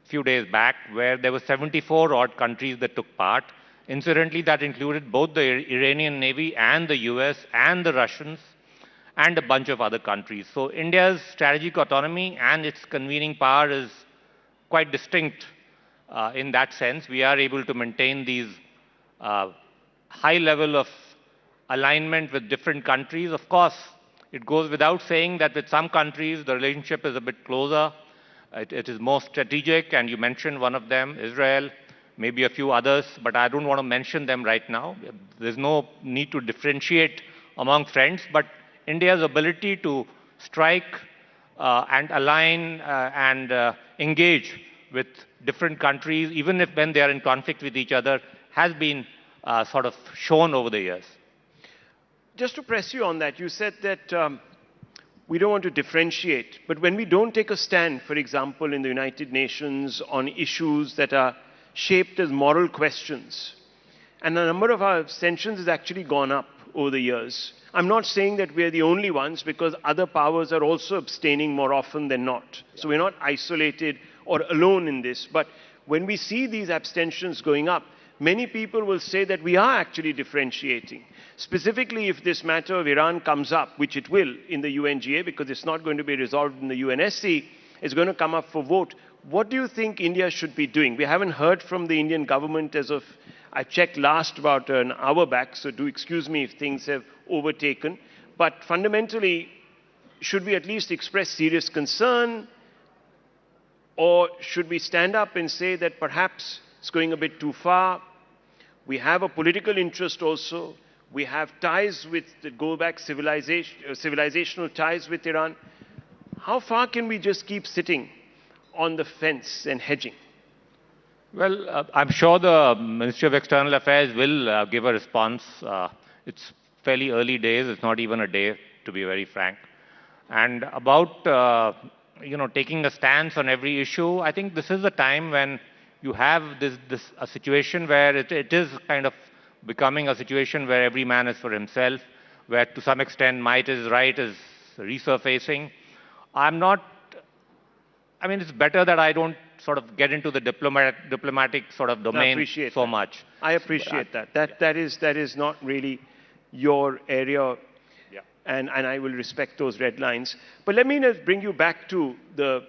few days back, where there were 74 odd countries that took part. Incidentally, that included both the Iranian Navy and the US and the Russians and a bunch of other countries. So India's strategic autonomy and its convening power is quite distinct in that sense. We are able to maintain these high level of alignment with different countries. Of course, it goes without saying that with some countries, the relationship is a bit closer. It is more strategic, and you mentioned one of them, Israel, maybe a few others, but I don't want to mention them right now. There's no need to differentiate among friends, but India's ability to strike and align and engage with different countries, even if when they are in conflict with each other, has been sort of shown over the years. Just to press you on that, you said that we don't want to differentiate, but when we don't take a stand, for example, in the United Nations on issues that are shaped as moral questions, and the number of our abstentions has actually gone up over the years. I'm not saying that we're the only ones, because other powers are also abstaining more often than not. So we're not isolated or alone in this. But when we see these abstentions going up, many people will say that we are actually differentiating. Specifically, if this matter of Iran comes up, which it will in the UNGA, because it's not going to be resolved in the UNSC, it's going to come up for vote. What do you think India should be doing? We haven't heard from the Indian government as of, I checked last about an hour back, so do excuse me if things have overtaken. But fundamentally, should we at least express serious concern? Or should we stand up and say that perhaps it's going a bit too far? We have a political interest also. We have ties with, that go back civilizational ties with Iran. How far can we just keep sitting on the fence and hedging? Well, I'm sure the Ministry of External Affairs will give a response. It's fairly early days. It's not even a day, to be very frank. And about taking a stance on every issue, I think this is the time when you have a situation where it is kind of becoming a situation where every man is for himself, where to some extent might is right is resurfacing. It's better that I don't sort of get into the diplomatic sort of domain so much. I appreciate that. That is not really your area. Yeah. and I will respect those red lines. But let me bring you back to the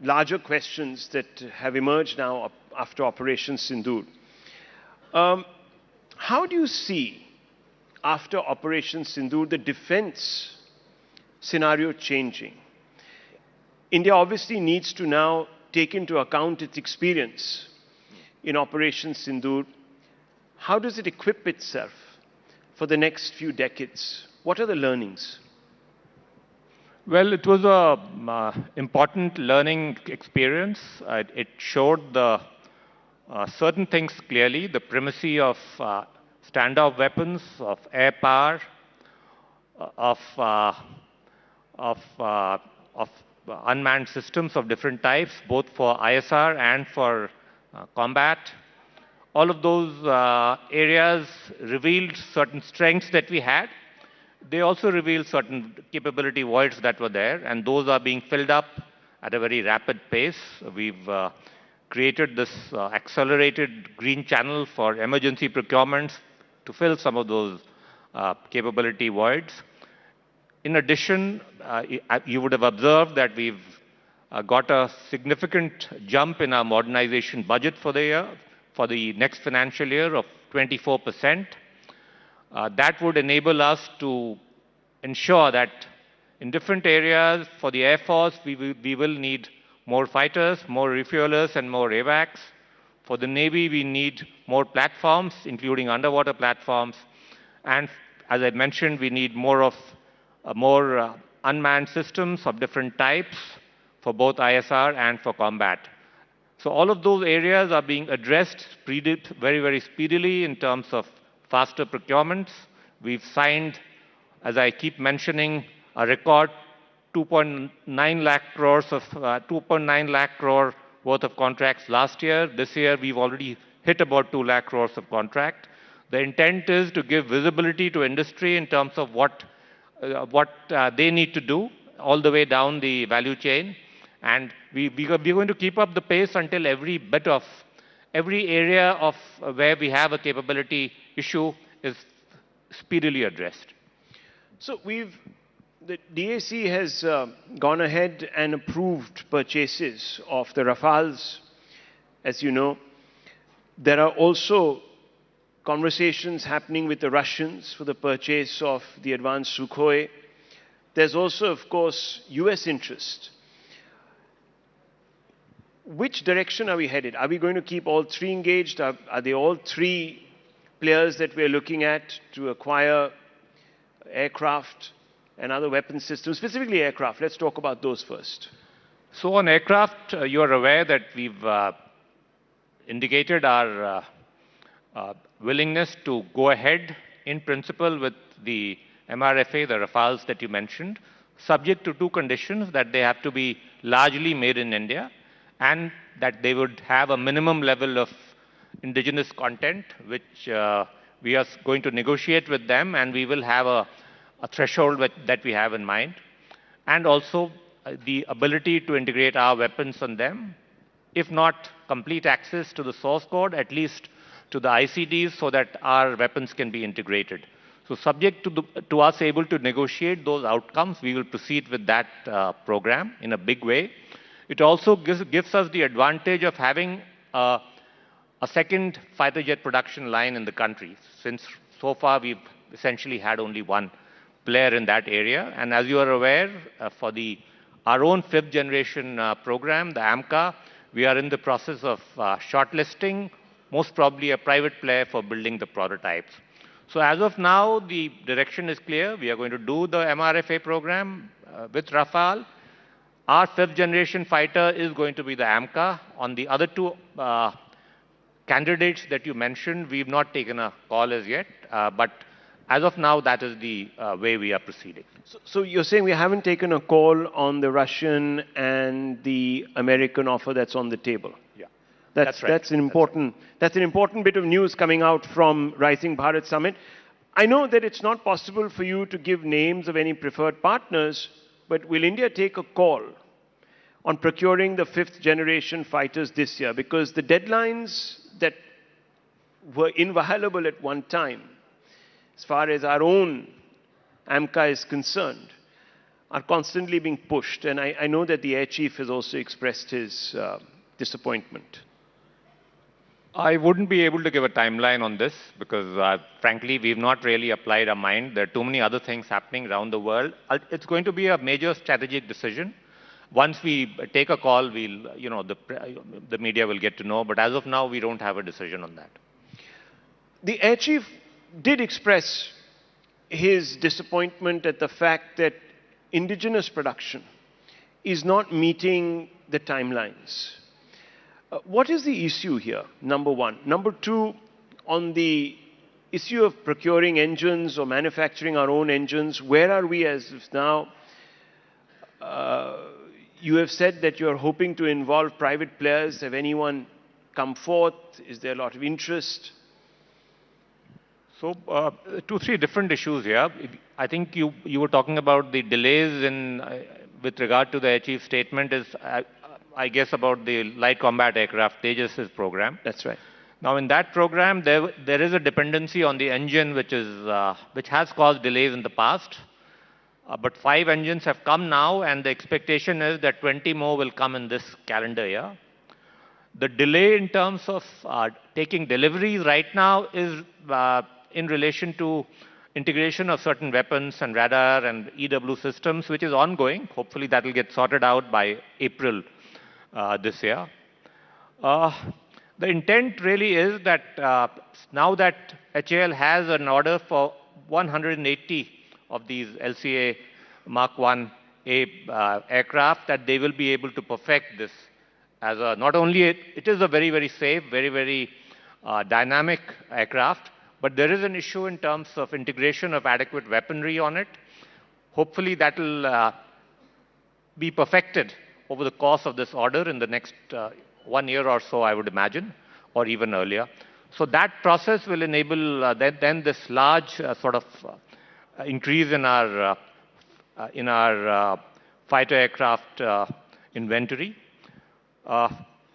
larger questions that have emerged now after Operation Sindoor. How do you see, after Operation Sindoor, the defense scenario changing? India obviously needs to now take into account its experience in Operation Sindoor. How does it equip itself for the next few decades? What are the learnings? Well, it was an important learning experience. It showed the certain things clearly, the primacy of standoff weapons, of air power, of unmanned systems of different types, both for ISR and for combat. All of those areas revealed certain strengths that we had. They also revealed certain capability voids that were there, and those are being filled up at a very rapid pace. We've created this accelerated green channel for emergency procurements to fill some of those capability voids. In addition, you would have observed that we've got a significant jump in our modernization budget for the year, for the next financial year of 24%. That would enable us to ensure that in different areas for the Air Force, we will need more fighters, more refuelers, and more AWACS. For the Navy, we need more platforms, including underwater platforms. And as I mentioned, we need more unmanned systems of different types for both ISR and for combat. So all of those areas are being addressed very, very speedily in terms of faster procurements. We've signed, as I keep mentioning, a record 2.9 lakh crores of 2.9 lakh crore worth of contracts last year. This year, we've already hit about 2 lakh crores of contract. The intent is to give visibility to industry in terms of what they need to do all the way down the value chain. And we're going to keep up the pace until every area of where we have a capability issue is speedily addressed. So the DAC has gone ahead and approved purchases of the Rafales, as you know. There are also conversations happening with the Russians for the purchase of the advanced Sukhoi. There's also, of course, US interest. Which direction are we headed? Are we going to keep all three engaged? Are they all three players that we're looking at to acquire aircraft and other weapon systems, specifically aircraft? Let's talk about those first. So on aircraft, you're aware that we've indicated our willingness to go ahead in principle with the MRFA, the Rafales that you mentioned, subject to two conditions: that they have to be largely made in India and that they would have a minimum level of indigenous content, which we are going to negotiate with them, and we will have a threshold that we have in mind, and also the ability to integrate our weapons on them, if not complete access to the source code, at least to the ICDs, so that our weapons can be integrated. So subject to us able to negotiate those outcomes, we will proceed with that program in a big way. It also gives us the advantage of having a second fighter jet production line in the country, since so far we've essentially had only one player in that area. And as you are aware, for our own fifth generation program, the AMCA, we are in the process of shortlisting, most probably a private player for building the prototypes. So as of now, the direction is clear. We are going to do the MRFA program with Rafale. Our fifth generation fighter is going to be the AMCA. On the other two candidates that you mentioned, we've not taken a call as yet, but as of now, that is the way we are proceeding. So you're saying we haven't taken a call on the Russian and the American offer that's on the table? Yeah, that's right. That's an important bit of news coming out from Rising Bharat Summit. I know that it's not possible for you to give names of any preferred partners, but will India take a call on procuring the fifth generation fighters this year? Because the deadlines that were inviolable at one time, as far as our own AMCA is concerned, are constantly being pushed. And I know that the Air Chief has also expressed his disappointment. I wouldn't be able to give a timeline on this because, frankly, we've not really applied our mind. There are too many other things happening around the world. It's going to be a major strategic decision. Once we take a call, we'll, the media will get to know. But as of now, we don't have a decision on that. The Air Chief did express his disappointment at the fact that indigenous production is not meeting the timelines. What is the issue here, number one? Number two, on the issue of procuring engines or manufacturing our own engines, where are we as of now? You have said that you're hoping to involve private players. Have anyone come forth? Is there a lot of interest? So, 2-3 different issues here. I think you were talking about the delays in, with regard to the Air Chief's statement is, I guess, about the light combat aircraft Tejas' program. That's right. Now, in that program, there is a dependency on the engine, which has caused delays in the past. But 5 engines have come now, and the expectation is that 20 more will come in this calendar year. The delay in terms of taking deliveries right now is in relation to integration of certain weapons and radar and EW systems, which is ongoing. Hopefully that will get sorted out by April this year. The intent really is that now that HAL has an order for 180 of these LCA Mark 1A aircraft, that they will be able to perfect this as a, not only it is a very, very safe, very, very dynamic aircraft, but there is an issue in terms of integration of adequate weaponry on it. Hopefully that will be perfected over the course of this order in the next 1 year or so, I would imagine, or even earlier. So that process will enable then this large sort of increase in our fighter aircraft inventory.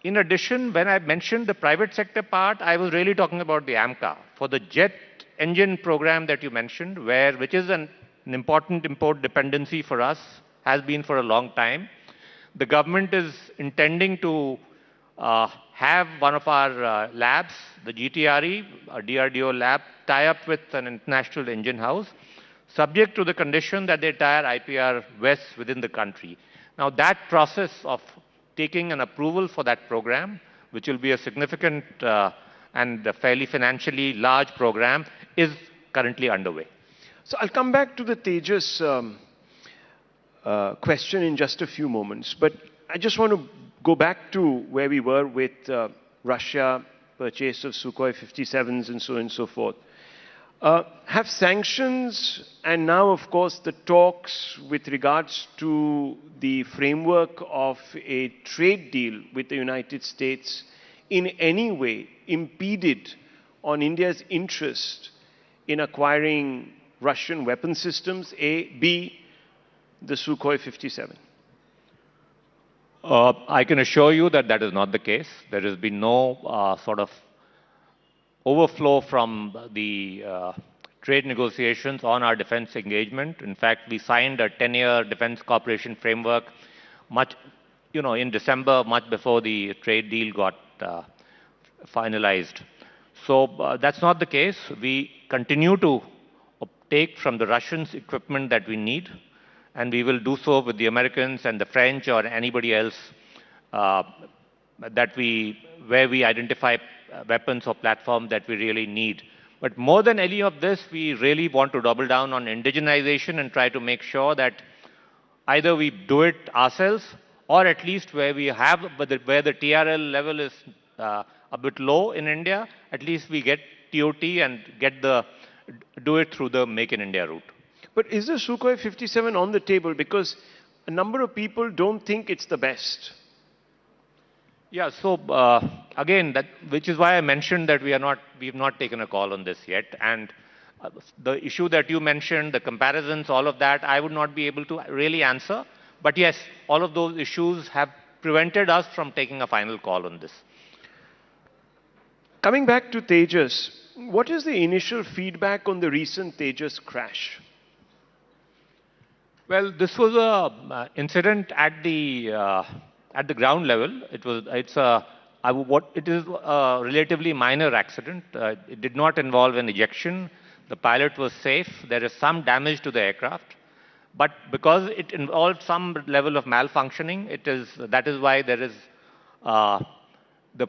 In addition, when I mentioned the private sector part, I was really talking about the AMCA. For the jet engine program that you mentioned, which is an important import dependency for us, has been for a long time, the government is intending to have one of our labs, the GTRE, a DRDO lab, tie up with an international engine house, subject to the condition that they tire IPR vests within the country. Now that process of taking an approval for that program, which will be a significant and a fairly financially large program, is currently underway. So I'll come back to the Tejas question in just a few moments, but I just want to go back to where we were with Russia, purchase of Sukhoi 57s and so on and so forth. Have sanctions and now, of course, the talks with regards to the framework of a trade deal with the United States in any way impeded on India's interest in acquiring Russian weapon systems, A, B, the Sukhoi 57? I can assure you that that is not the case. There has been no sort of overflow from the trade negotiations on our defense engagement. In fact, we signed a 10-year defense cooperation framework in December, much before the trade deal got finalized. So that's not the case. We continue to take from the Russians equipment that we need, and we will do so with the Americans and the French or anybody else where we identify weapons or platforms that we really need. But more than any of this, we really want to double down on indigenization and try to make sure that either we do it ourselves, or at least where the TRL level is a bit low in India, at least we get TOT and do it through the Make in India route. But is the Sukhoi 57 on the table? Because a number of people don't think it's the best. Yeah, so again, which is why I mentioned that we've not taken a call on this yet. And the issue that you mentioned, the comparisons, all of that, I would not be able to really answer. But yes, all of those issues have prevented us from taking a final call on this. Coming back to Tejas, what is the initial feedback on the recent Tejas crash? Well, this was a incident at the ground level. It is a relatively minor accident. It did not involve an ejection. The pilot was safe. There is some damage to the aircraft, but because it involved some level of malfunctioning, that is why there is the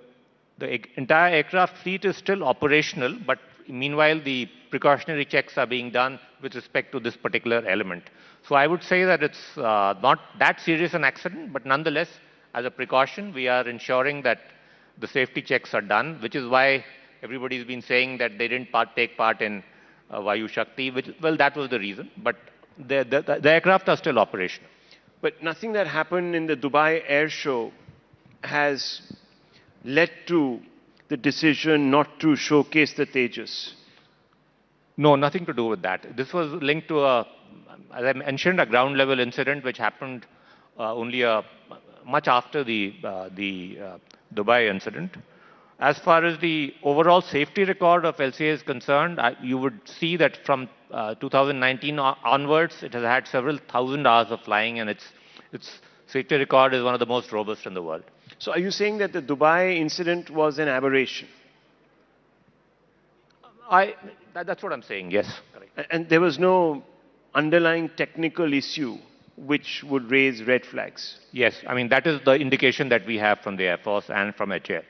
entire aircraft fleet is still operational, but meanwhile the precautionary checks are being done with respect to this particular element. So I would say that it's not that serious an accident, but nonetheless, as a precaution, we are ensuring that the safety checks are done, which is why everybody's been saying that they didn't take part in Vayu Shakti, well, that was the reason, but the aircraft are still operational. But nothing that happened in the Dubai Air Show has led to the decision not to showcase the Tejas. No, nothing to do with that. This was linked to as I mentioned, a ground level incident which happened only much after the Dubai incident. As far as the overall safety record of LCA is concerned, you would see that from 2019 onwards, it has had several thousand hours of flying, and its safety record is one of the most robust in the world. So are you saying that the Dubai incident was an aberration? That's what I'm saying, yes. Correct. And there was no underlying technical issue which would raise red flags? Yes, I mean, that is the indication that we have from the Air Force and from HAL.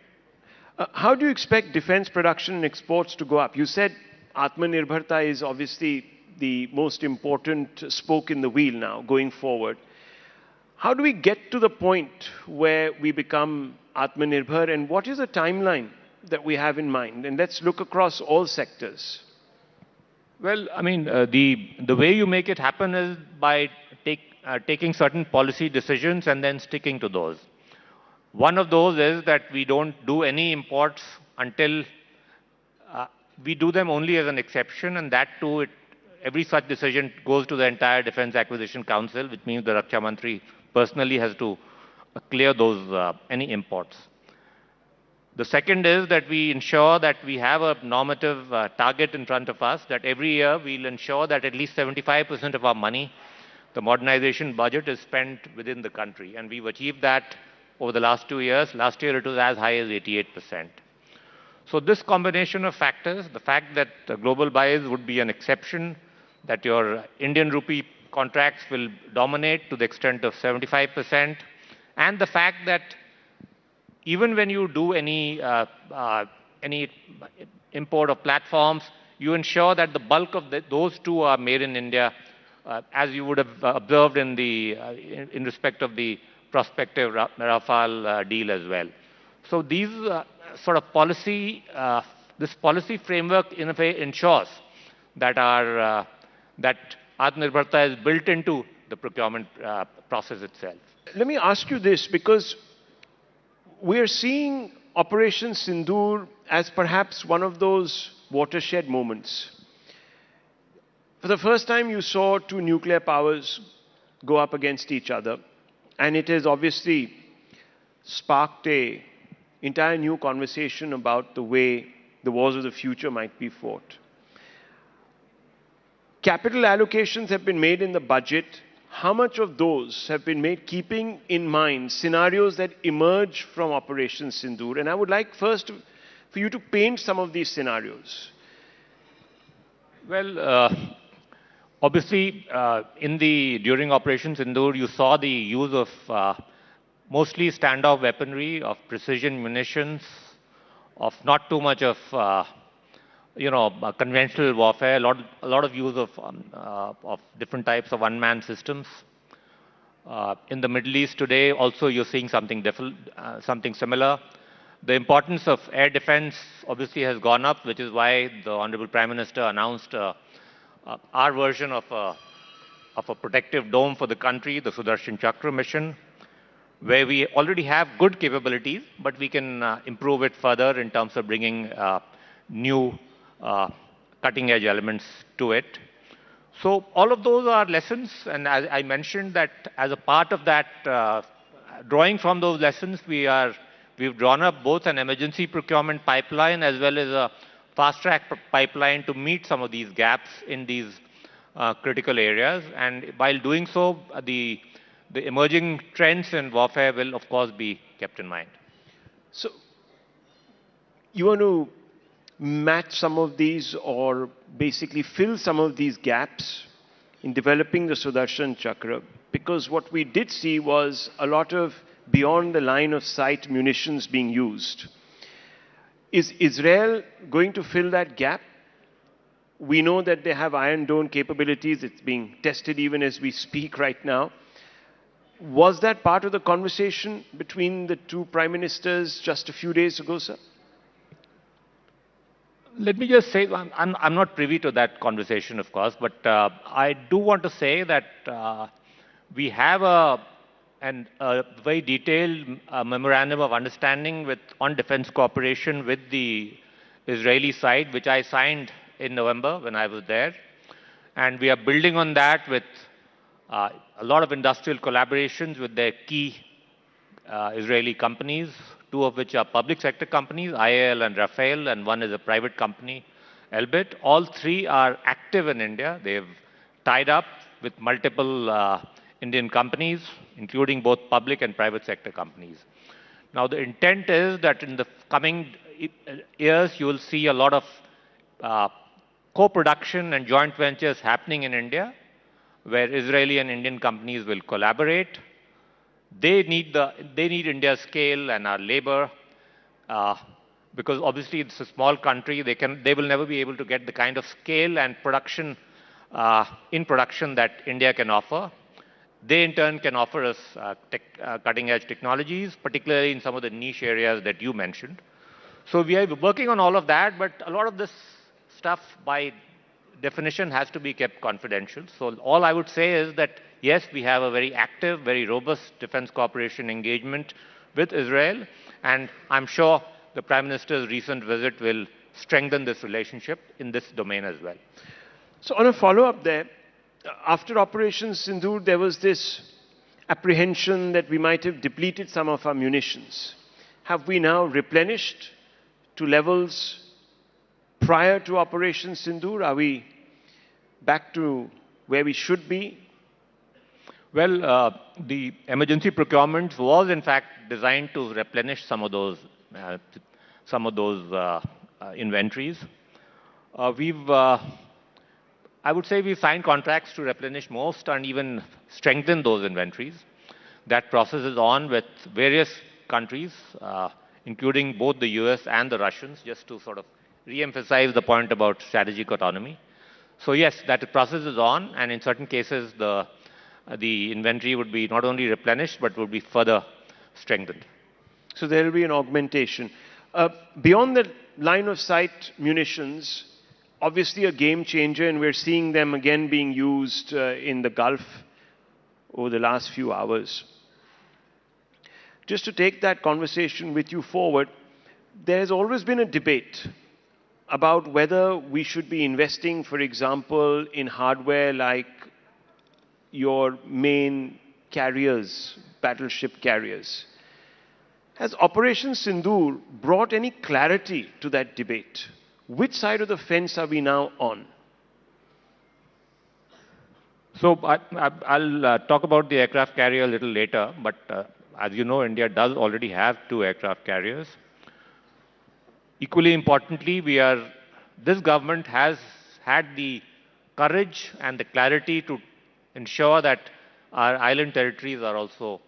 How do you expect defense production and exports to go up? You said Atmanirbharta is obviously the most important spoke in the wheel now going forward. How do we get to the point where we become Atmanirbhar, and what is the timeline that we have in mind? And let's look across all sectors. Well, I mean, the way you make it happen is by taking certain policy decisions and then sticking to those. One of those is that we don't do any imports until we do them only as an exception, and that too, every such decision goes to the entire Defense Acquisition Council, which means the Raksha Mantri personally has to clear those any imports. The second is that we ensure that we have a normative target in front of us, that every year we'll ensure that at least 75% of our money, the modernization budget, is spent within the country. And we've achieved that over the last 2 years. Last year it was as high as 88%. So this combination of factors, the fact that global buys would be an exception, that your Indian rupee contracts will dominate to the extent of 75%, and the fact that even when you do any import of platforms, you ensure that the bulk of those two are made in India, as you would have observed in respect of the prospective Rafale deal as well. So these sort of this policy framework in a way ensures that that Atmanirbharta is built into the procurement process itself. Let me ask you this, because we are seeing Operation Sindoor as perhaps one of those watershed moments. For the first time, you saw two nuclear powers go up against each other, and it has obviously sparked an entire new conversation about the way the wars of the future might be fought. Capital allocations have been made in the budget. How much of those have been made keeping in mind scenarios that emerge from Operation Sindoor? And I would like first for you to paint some of these scenarios. Well, obviously, during Operation Sindoor, you saw the use of mostly standoff weaponry, of precision munitions, of not too much of conventional warfare, a lot of use of different types of unmanned systems. In the Middle East today, also you're seeing something similar. The importance of air defense obviously has gone up, which is why the Honorable Prime Minister announced our version of a protective dome for the country, the Sudarshan Chakra mission, where we already have good capabilities, but we can improve it further in terms of bringing new cutting-edge elements to it. So all of those are lessons, and as I mentioned that as a part of that, drawing from those lessons, we've drawn up both an emergency procurement pipeline as well as a fast-track pipeline to meet some of these gaps in these critical areas. And while doing so, the emerging trends in warfare will, of course, be kept in mind. So, you want to match some of these or basically fill some of these gaps in developing the Sudarshan Chakra, because what we did see was a lot of beyond the line of sight munitions being used. Is Israel going to fill that gap? We know that they have Iron Dome capabilities. It's being tested even as we speak right now. Was that part of the conversation between the two prime ministers just a few days ago, sir? Let me just say, I'm not privy to that conversation, of course, but I do want to say that we have a very detailed memorandum of understanding on defense cooperation with the Israeli side, which I signed in November when I was there. And we are building on that with a lot of industrial collaborations with their key Israeli companies, two of which are public sector companies, IAL and Rafael, and one is a private company, Elbit. All three are active in India. They've tied up with multiple Indian companies, including both public and private sector companies. Now, the intent is that in the coming years, you will see a lot of co-production and joint ventures happening in India, where Israeli and Indian companies will collaborate. They need India's scale and our labor, because obviously it's a small country. They will never be able to get the kind of scale and production that India can offer. They in turn can offer us cutting-edge technologies, particularly in some of the niche areas that you mentioned. So we are working on all of that, but a lot of this stuff by definition has to be kept confidential. So all I would say is that yes, we have a very active, very robust defense cooperation engagement with Israel, and I'm sure the Prime Minister's recent visit will strengthen this relationship in this domain as well. So on a follow-up there, after Operation Sindoor, there was this apprehension that we might have depleted some of our munitions. Have we now replenished to levels prior to Operation Sindoor? Are we back to where we should be? Well, the emergency procurement was in fact designed to replenish some of those inventories. I would say we've signed contracts to replenish most and even strengthen those inventories. That process is on with various countries, including both the US and the Russians, just to sort of re-emphasize the point about strategic autonomy. So yes, that process is on, and in certain cases the inventory would be not only replenished but would be further strengthened. So there will be an augmentation. Beyond the line of sight munitions, obviously a game changer, and we're seeing them again being used in the Gulf over the last few hours. Just to take that conversation with you forward, there's always been a debate about whether we should be investing, for example, in hardware like your main carriers, battleship carriers. Has Operation Sindoor brought any clarity to that debate? Which side of the fence are we now on? So I'll talk about the aircraft carrier a little later, but as you know, India does already have 2 aircraft carriers. Equally importantly, this government has had the courage and the clarity to ensure that our island territories are also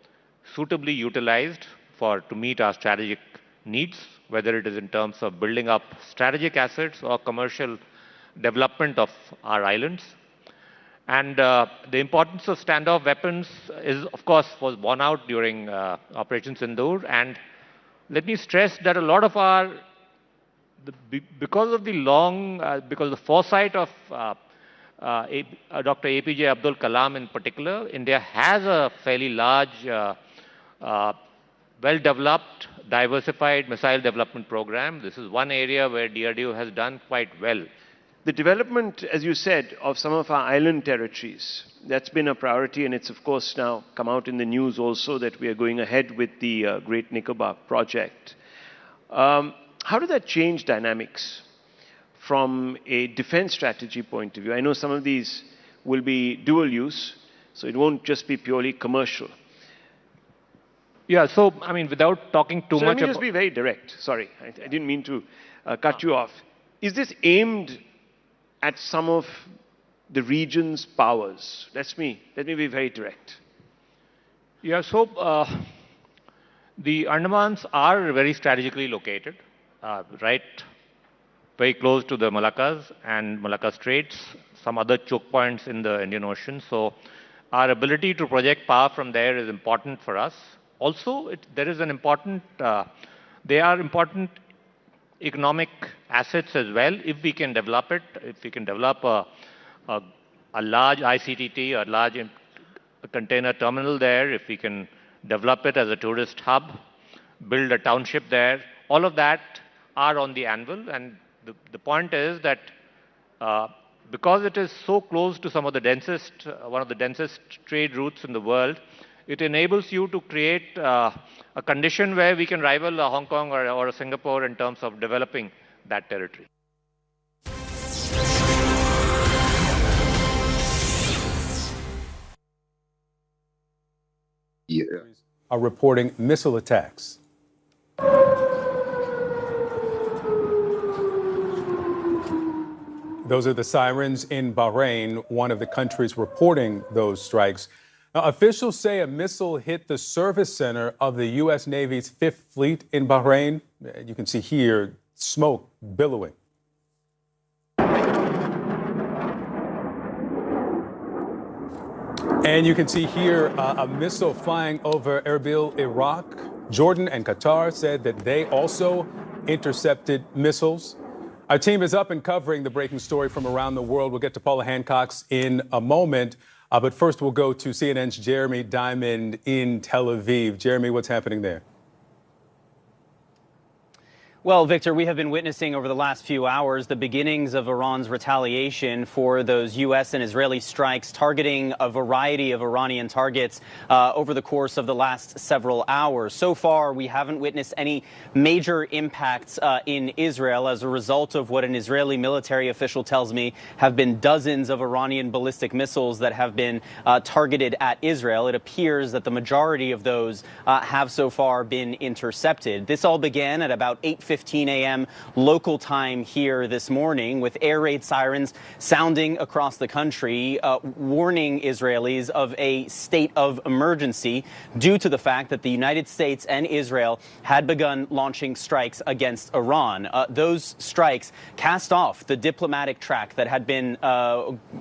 suitably utilized to meet our strategic needs, whether it is in terms of building up strategic assets or commercial development of our islands. And the importance of standoff weapons was borne out during Operation Sindoor. And let me stress that a lot of because of the foresight of Dr. APJ Abdul Kalam in particular, India has a fairly large, well-developed, diversified missile development program. This is one area where DRDO has done quite well. The development, as you said, of some of our island territories, that's been a priority, and it's of course now come out in the news also that we are going ahead with the Great Nicobar project. How did that change dynamics from a defense strategy point of view? I know some of these will be dual use, so it won't just be purely commercial. Yeah, so, I mean, without talking too So much let me just be very direct. Sorry, I didn't mean to cut you off. Is this aimed at some of the region's powers? Let me be very direct. Yeah, so the Andamans are very strategically located, right, very close to the Malaccas and Malacca Straits, some other choke points in the Indian Ocean. So our ability to project power from there is important for us. Also, there is an important, they are important economic assets as well if we can develop it, if we can develop a large ICTT, a large container terminal there, if we can develop it as a tourist hub, build a township there, all of that are on the anvil. And the point is that because it is so close to some of the densest, one of the densest trade routes in the world, it enables you to create a condition where we can rival a Hong Kong or a Singapore in terms of developing that territory. Are reporting missile attacks. Those are the sirens in Bahrain, one of the countries reporting those strikes. Now, officials say a missile hit the service center of the U.S. Navy's Fifth Fleet in Bahrain. You can see here smoke billowing. And you can see here a missile flying over Erbil, Iraq. Jordan and Qatar said that they also intercepted missiles. Our team is up and covering the breaking story from around the world. We'll get to Paula Hancock's in a moment. But first, we'll go to CNN's Jeremy Diamond in Tel Aviv. Jeremy, what's happening there? Well, Victor, we have been witnessing over the last few hours the beginnings of Iran's retaliation for those U.S. and Israeli strikes targeting a variety of Iranian targets over the course of the last several hours. So far, we haven't witnessed any major impacts in Israel as a result of what an Israeli military official tells me have been dozens of Iranian ballistic missiles that have been targeted at Israel. It appears that the majority of those have so far been intercepted. This all began at about 8:15 a.m. local time here this morning, with air raid sirens sounding across the country, warning Israelis of a state of emergency due to the fact that the United States and Israel had begun launching strikes against Iran. Those strikes cast off the diplomatic track that had been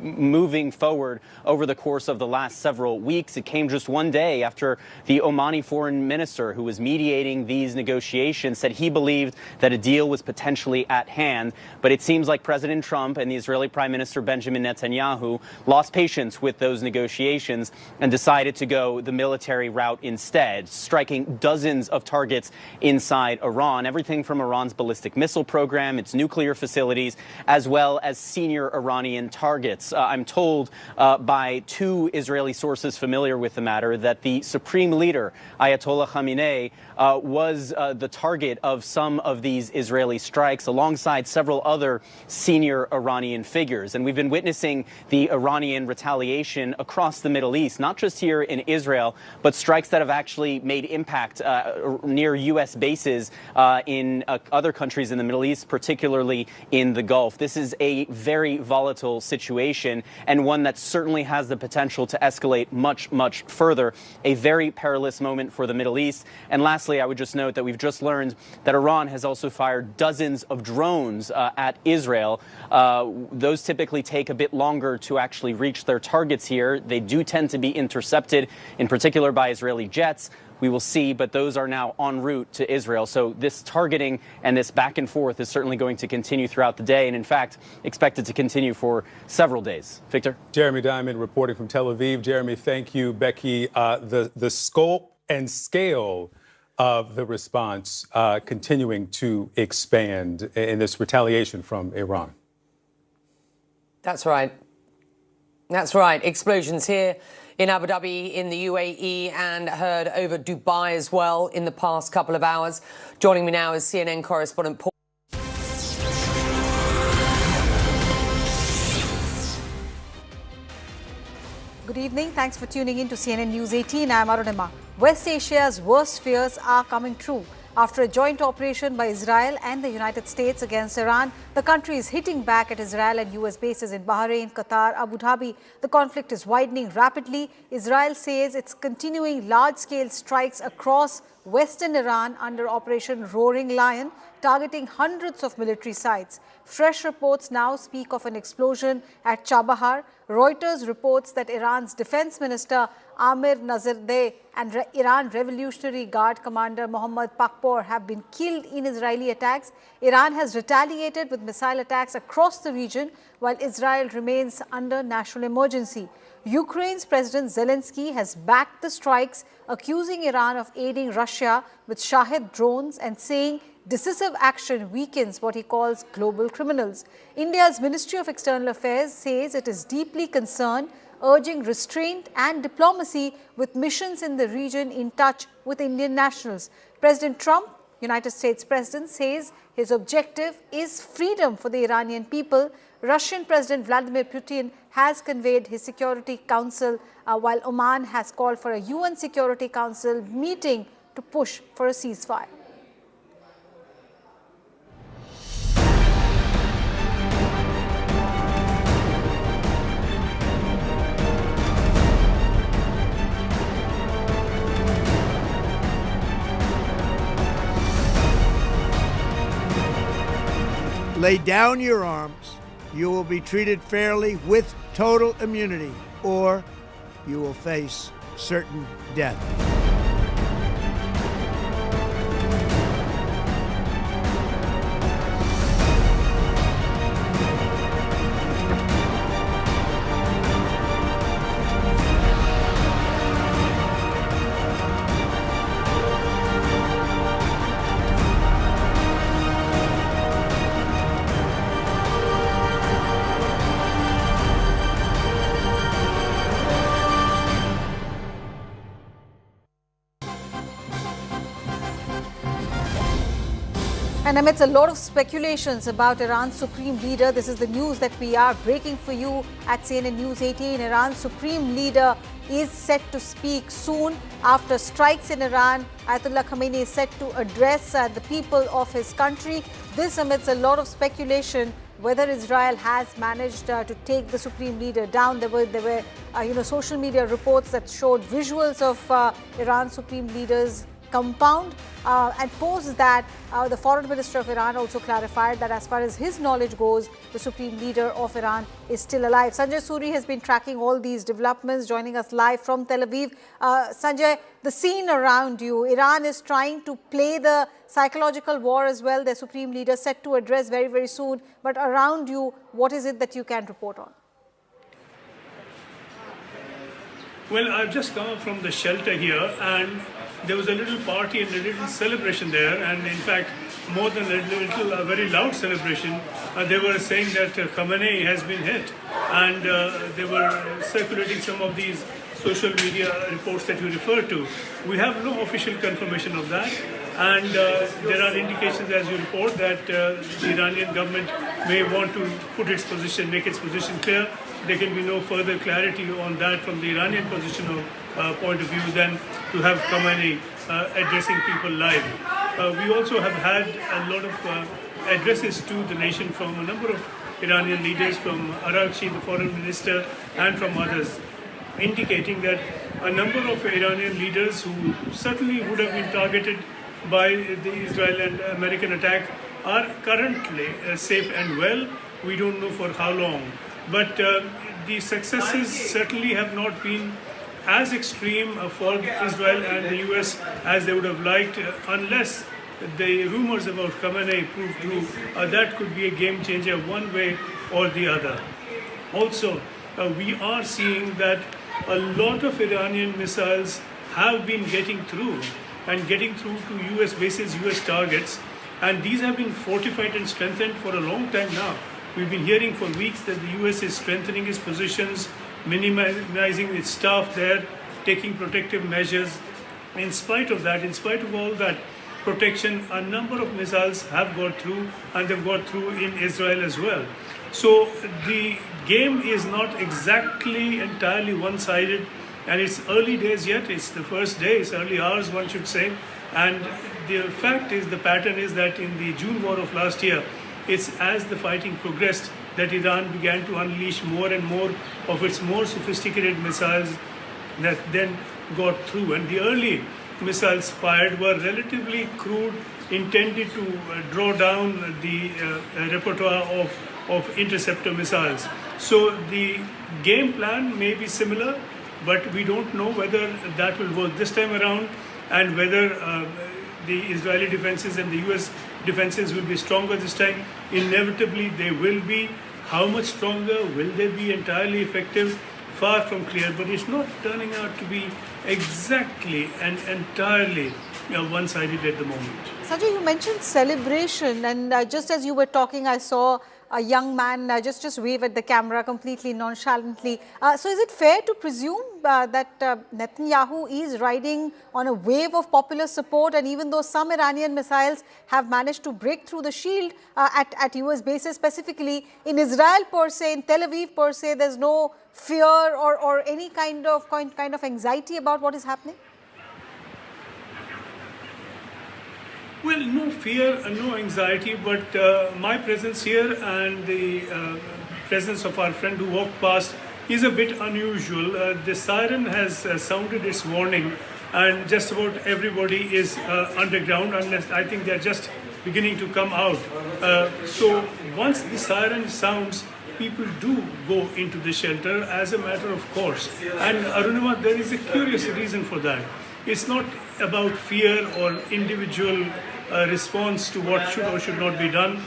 moving forward over the course of the last several weeks. It came just one day after the Omani foreign minister, who was mediating these negotiations, said he believed that a deal was potentially at hand. But it seems like President Trump and the Israeli Prime Minister Benjamin Netanyahu lost patience with those negotiations and decided to go the military route instead, striking dozens of targets inside Iran, everything from Iran's ballistic missile program, its nuclear facilities, as well as senior Iranian targets. I'm told by two Israeli sources familiar with the matter that the supreme leader, Ayatollah Khamenei, was the target of some of these Israeli strikes alongside several other senior Iranian figures. And we've been witnessing the Iranian retaliation across the Middle East, not just here in Israel, but strikes that have actually made impact near U.S. bases in other countries in the Middle East, particularly in the Gulf. This is a very volatile situation and one that certainly has the potential to escalate much, much further. A very perilous moment for the Middle East. And lastly, I would just note that we've just learned that Iran has also fired dozens of drones at Israel. Those typically take a bit longer to actually reach their targets here. They do tend to be intercepted, in particular by Israeli jets. We will see, but those are now en route to Israel. So this targeting and this back and forth is certainly going to continue throughout the day, and in fact, expected to continue for several days. Victor? Jeremy Diamond reporting from Tel Aviv. Jeremy, thank you. Becky, the scope and scale of the response continuing to expand in this retaliation from Iran. That's right. That's right. Explosions here in Abu Dhabi, in the UAE, and heard over Dubai as well in the past couple of hours. Joining me now is CNN correspondent Paul. evening. Thanks for tuning in to CNN News 18. I'm Arunima. West Asia's worst fears are coming true. After a joint operation by Israel and the United States against Iran, the country is hitting back at Israel and US bases in Bahrain, Qatar, Abu Dhabi. The conflict is widening rapidly. Israel says it's continuing large-scale strikes across western Iran under Operation Roaring Lion, targeting hundreds of military sites. Fresh reports now speak of an explosion at Chabahar. Reuters reports that Iran's defense minister Amir Nazardeh and Iran Revolutionary Guard commander Mohammad Pakpor have been killed in Israeli attacks. Iran has retaliated with missile attacks across the region, while Israel remains under national emergency. Ukraine's President Zelensky has backed the strikes, accusing Iran of aiding Russia with Shahid drones and saying decisive action weakens what he calls global criminals. India's Ministry of External Affairs says it is deeply concerned, urging restraint and diplomacy with missions in the region in touch with Indian nationals. President Trump, United States President, says his objective is freedom for the Iranian people. Russian President Vladimir Putin has conveyed his Security Council, while Oman has called for a UN Security Council meeting to push for a ceasefire. Lay down your arms. You will be treated fairly with total immunity, or you will face certain death. And amidst a lot of speculations about Iran's supreme leader, this is the news that we are breaking for you at CNN News 18. Iran's supreme leader is set to speak soon. After strikes in Iran, Ayatollah Khamenei is set to address the people of his country. This amidst a lot of speculation whether Israel has managed to take the supreme leader down. There were social media reports that showed visuals of Iran's supreme leader's compound, and post that the foreign minister of Iran also clarified that as far as his knowledge goes, the supreme leader of Iran is still alive. Sanjay Suri has been tracking all these developments, joining us live from Tel Aviv. Sanjay, the scene around you, Iran is trying to play the psychological war as well. Their supreme leader set to address very, very soon. But around you, what is it that you can report on? Well, I've just come up from the shelter here, and there was a little party and a little celebration there, and in fact, more than a very loud celebration. They were saying that Khamenei has been hit, and they were circulating some of these social media reports that you referred to. We have no official confirmation of that, and there are indications, as you report, that the Iranian government may want to put its position, make its position clear. There can be no further clarity on that from the Iranian position point of view than to have Khamenei addressing people live. We also have had a lot of addresses to the nation from a number of Iranian leaders, from Araghchi, the foreign minister, and from others, indicating that a number of Iranian leaders who certainly would have been targeted by the Israel and American attack are currently safe and well. We don't know for how long. But the successes certainly have not been as extreme for Israel and the US as they would have liked, unless the rumors about Khamenei prove true. That could be a game changer one way or the other. Also, we are seeing that a lot of Iranian missiles have been getting through to US bases, US targets, and these have been fortified and strengthened for a long time now. We've been hearing for weeks that the US is strengthening its positions, minimizing its staff there, taking protective measures. In spite of that, in spite of all that protection, a number of missiles have got through, and they've got through in Israel as well. So the game is not exactly entirely one-sided, and it's early days yet. It's the first day, it's early hours, one should say. And the fact is, the pattern is that in the June war of last year, it's as the fighting progressed that Iran began to unleash more and more of its more sophisticated missiles that then got through. And the early missiles fired were relatively crude, intended to draw down the repertoire of interceptor missiles. So the game plan may be similar, but we don't know whether that will work this time around, and whether the Israeli defenses and the US defenses will be stronger this time. Inevitably they will be. How much stronger? Will they be entirely effective? Far from clear, but it's not turning out to be exactly and entirely one-sided at the moment. Sanjay, you mentioned celebration, and just as you were talking, I saw a young man just wave at the camera completely nonchalantly. So is it fair to presume that Netanyahu is riding on a wave of popular support, and even though some Iranian missiles have managed to break through the shield at US bases, specifically in Israel per se, in Tel Aviv per se, there's no fear or any kind of anxiety about what is happening? Well, no fear, no anxiety, but my presence here and the presence of our friend who walked past is a bit unusual. The siren has sounded its warning, and just about everybody is underground, unless I think they're just beginning to come out. So once the siren sounds, people do go into the shelter as a matter of course. And Arunima, there is a curious reason for that. It's not about fear or individual response to what should or should not be done.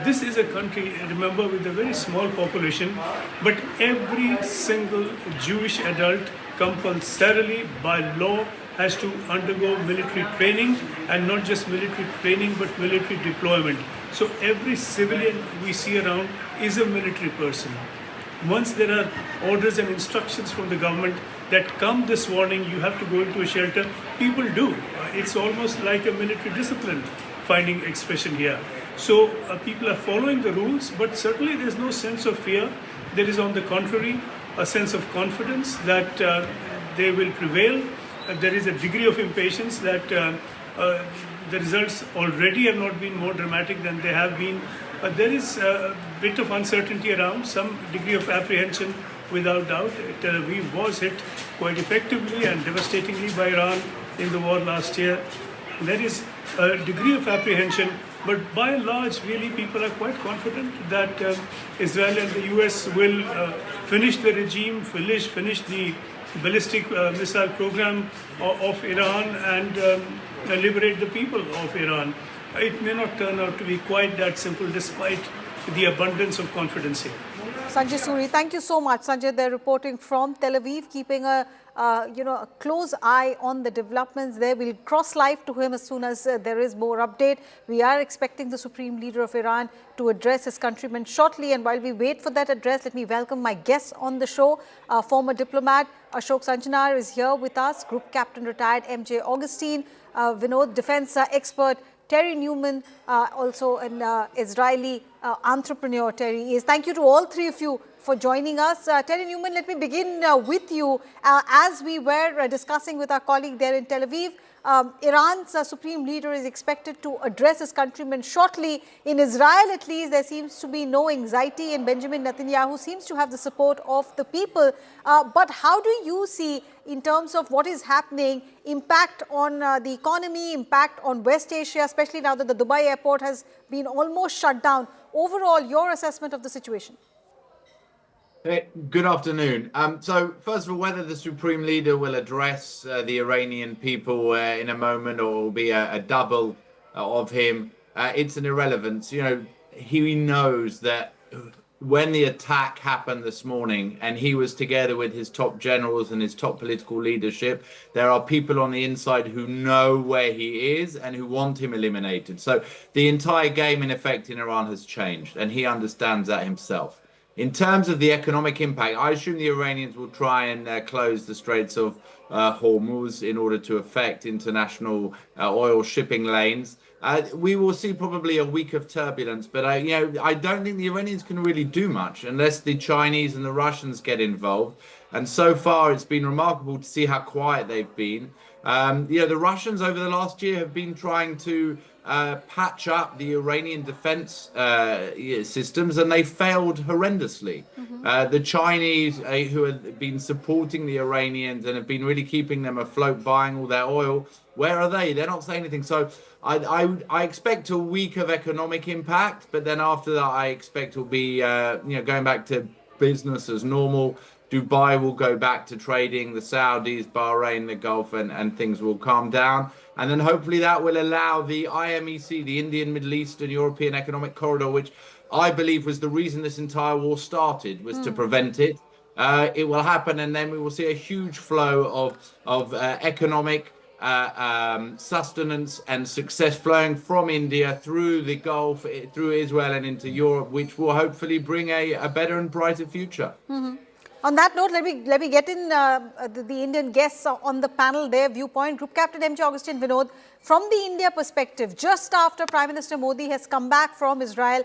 This is a country, remember, with a very small population, but every single Jewish adult compulsorily by law has to undergo military training, and not just military training but military deployment. So every civilian we see around is a military person. Once there are orders and instructions from the government that come this warning, you have to go into a shelter, people do. It's almost like a military discipline finding expression here. So people are following the rules, but certainly there's no sense of fear. There is, on the contrary, a sense of confidence that they will prevail. There is a degree of impatience that the results already have not been more dramatic than they have been. There is a bit of uncertainty around, some degree of apprehension without doubt. Tel Aviv was hit quite effectively and devastatingly by Iran in the war last year. There is a degree of apprehension, but by and large, really, people are quite confident that Israel and the US will finish the regime, finish the ballistic missile program of Iran, and liberate the people of Iran. It may not turn out to be quite that simple, despite the abundance of confidence here. Sanjay Suri, thank you so much. Sanjay, they're reporting from Tel Aviv, keeping a close eye on the developments there. We'll cross live to him as soon as there is more update. We are expecting the Supreme Leader of Iran to address his countrymen shortly. And while we wait for that address, let me welcome my guests on the show. Former diplomat Ashok Sanjanar is here with us, Group Captain retired MJ Augustine, Vinod, defense expert Terry Newman, also an Israeli entrepreneur. Terry is. Thank you to all three of you for joining us. Terry Newman, let me begin with you. As we were discussing with our colleague there in Tel Aviv, Iran's supreme leader is expected to address his countrymen shortly. In Israel, at least, there seems to be no anxiety, and Benjamin Netanyahu seems to have the support of the people. But how do you see, in terms of what is happening, impact on the economy, impact on West Asia, especially now that the Dubai airport has been almost shut down? Overall, your assessment of the situation? Hey, good afternoon. So first of all, whether the Supreme Leader will address the Iranian people in a moment, or will be a double of him, it's an irrelevance. You know, he knows that when the attack happened this morning and he was together with his top generals and his top political leadership, there are people on the inside who know where he is and who want him eliminated. So the entire game, in effect, in Iran has changed, and he understands that himself. In terms of the economic impact, I assume the Iranians will try and close the Straits of Hormuz in order to affect international oil shipping lanes. we will see probably a week of turbulence. But I don't think the Iranians can really do much unless the Chinese and the Russians get involved. And so far, it's been remarkable to see how quiet they've been. The Russians over the last year have been trying to patch up the Iranian defense systems, and they failed horrendously. The Chinese, who have been supporting the Iranians and have been really keeping them afloat, buying all their oil, where are they? They're not saying anything. So I expect a week of economic impact, but then after that, I expect it'll be going back to business as normal. Dubai will go back to trading, the Saudis, Bahrain, the Gulf, and things will calm down. And then hopefully that will allow the IMEC, the Indian, Middle East and European Economic Corridor, which I believe was the reason this entire war started, was to prevent it. It will happen, and then we will see a huge flow of economic sustenance and success flowing from India through the Gulf, through Israel and into Europe, which will hopefully bring a better and brighter future. On that note, let me get in the Indian guests on the panel, their viewpoint. Group Captain M.J. Augustine Vinod, from the India perspective, just after Prime Minister Modi has come back from Israel,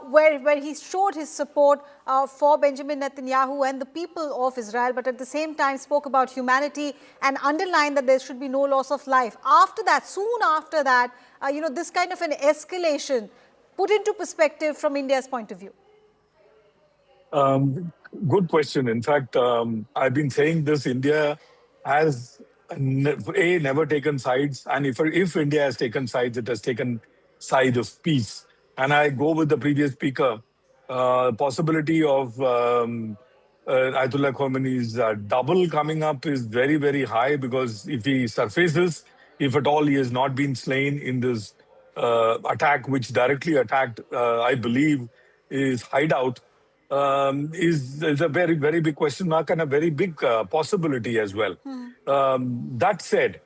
where he showed his support for Benjamin Netanyahu and the people of Israel, but at the same time spoke about humanity and underlined that there should be no loss of life. After that, soon after that, this kind of an escalation put into perspective from India's point of view. Good question. In fact, I've been saying this, India has never taken sides. And if India has taken sides, it has taken side of peace. And I go with the previous speaker, possibility of Ayatollah Khomeini's double coming up is very, very high, because if he surfaces, if at all he has not been slain in this attack, which directly attacked, I believe, his hideout, is a very, very big question mark and a very big possibility as well. That said,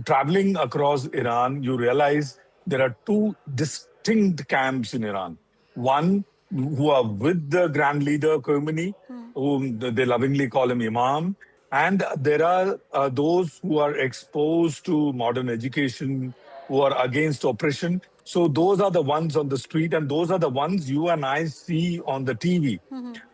traveling across Iran, you realize there are two distinct camps in Iran. One, who are with the Grand Leader Khomeini, whom they lovingly call him Imam. And there are those who are exposed to modern education, who are against oppression. So those are the ones on the street, and those are the ones you and I see on the TV.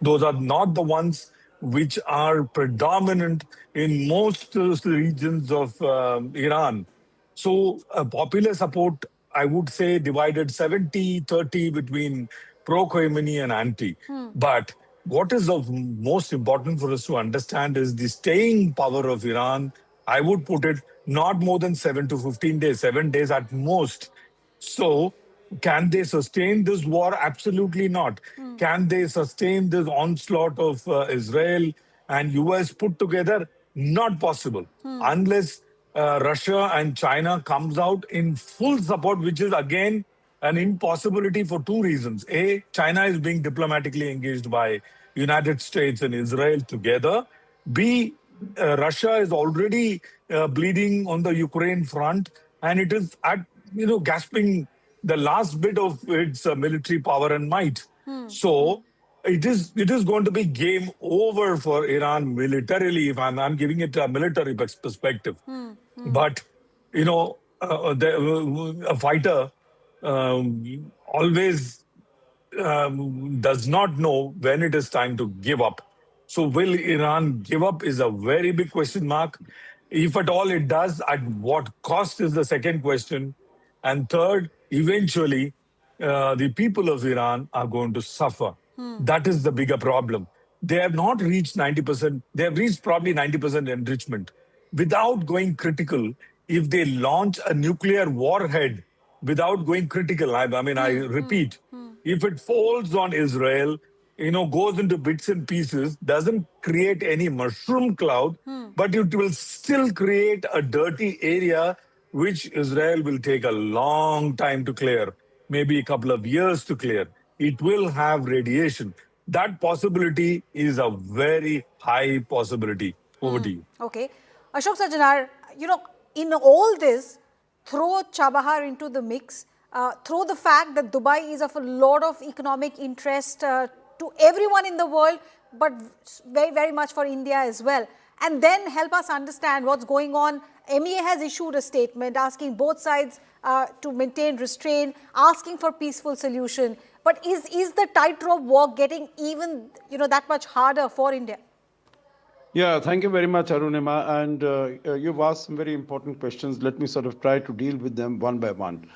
Those are not the ones which are predominant in most regions of Iran. So popular support, I would say, divided 70-30 between pro-Khomeini and anti. But what is of most important for us to understand is the staying power of Iran. I would put it not more than 7 to 15 days, 7 days at most. So can they sustain this war? Absolutely not. Can they sustain this onslaught of Israel and US put together? Not possible. Unless Russia and China comes out in full support, which is again an impossibility for two reasons. A, China is being diplomatically engaged by United States and Israel together. B, Russia is already bleeding on the Ukraine front, and it is at gasping the last bit of its military power and might. So it is going to be game over for Iran militarily, if I'm giving it a military perspective. But, a fighter always does not know when it is time to give up. So will Iran give up is a very big question mark. If at all it does, at what cost is the second question. And third, eventually, the people of Iran are going to suffer. That is the bigger problem. They have not reached 90%. They have reached probably 90% enrichment. Without going critical, if they launch a nuclear warhead without going critical, I repeat, if it falls on Israel, goes into bits and pieces, doesn't create any mushroom cloud, but it will still create a dirty area which Israel will take a long time to clear, maybe a couple of years to clear. It will have radiation. That possibility is a very high possibility. Over to you. Okay. Ashok Sajjanar, in all this, throw Chabahar into the mix, throw the fact that Dubai is of a lot of economic interest to everyone in the world, but very, very much for India as well. And then help us understand what's going on MEA has issued a statement asking both sides to maintain restraint, asking for peaceful solution. But is the tightrope walk getting even, that much harder for India? Yeah, thank you very much, Arunima. And you've asked some very important questions. Let me sort of try to deal with them one by one.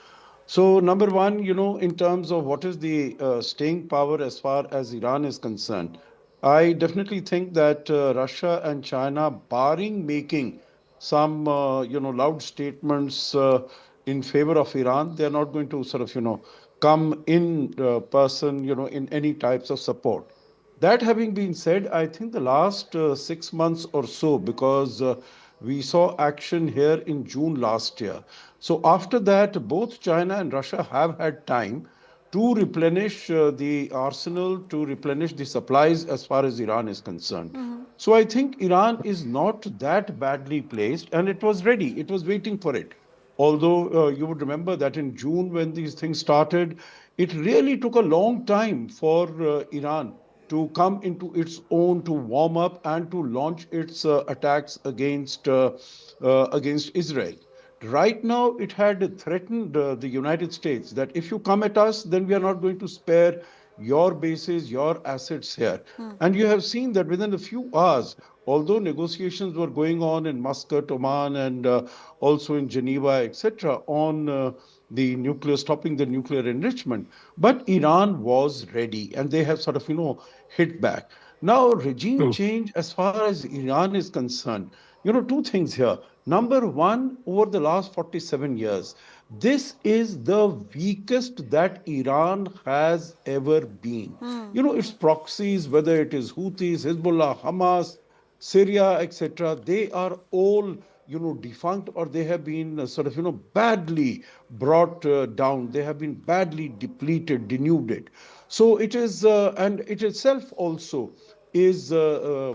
So, number one, in terms of what is the staying power as far as Iran is concerned, I definitely think that Russia and China, barring making some, loud statements in favor of Iran, they're not going to sort of, come in person, in any types of support. That having been said, I think the last 6 months or so, because we saw action here in June last year. So after that, both China and Russia have had time to replenish the arsenal, to replenish the supplies as far as Iran is concerned. So I think Iran is not that badly placed, and it was ready. It was waiting for it. Although you would remember that in June, when these things started, it really took a long time for Iran to come into its own, to warm up, and to launch its attacks against Israel. Right now, it had threatened the United States that if you come at us, then we are not going to spare your bases, your assets here. And you have seen that within a few hours, although negotiations were going on in Muscat, Oman, and also in Geneva, etc., on stopping the nuclear enrichment, but Iran was ready, and they have sort of, hit back. Now, regime change as far as Iran is concerned, two things here. Number one, over the last 47 years, this is the weakest that Iran has ever been. Its proxies, whether it is Houthis, Hezbollah, Hamas, Syria, etc., they are all, defunct, or they have been badly brought down. They have been badly depleted, denuded. So it is, and it itself also is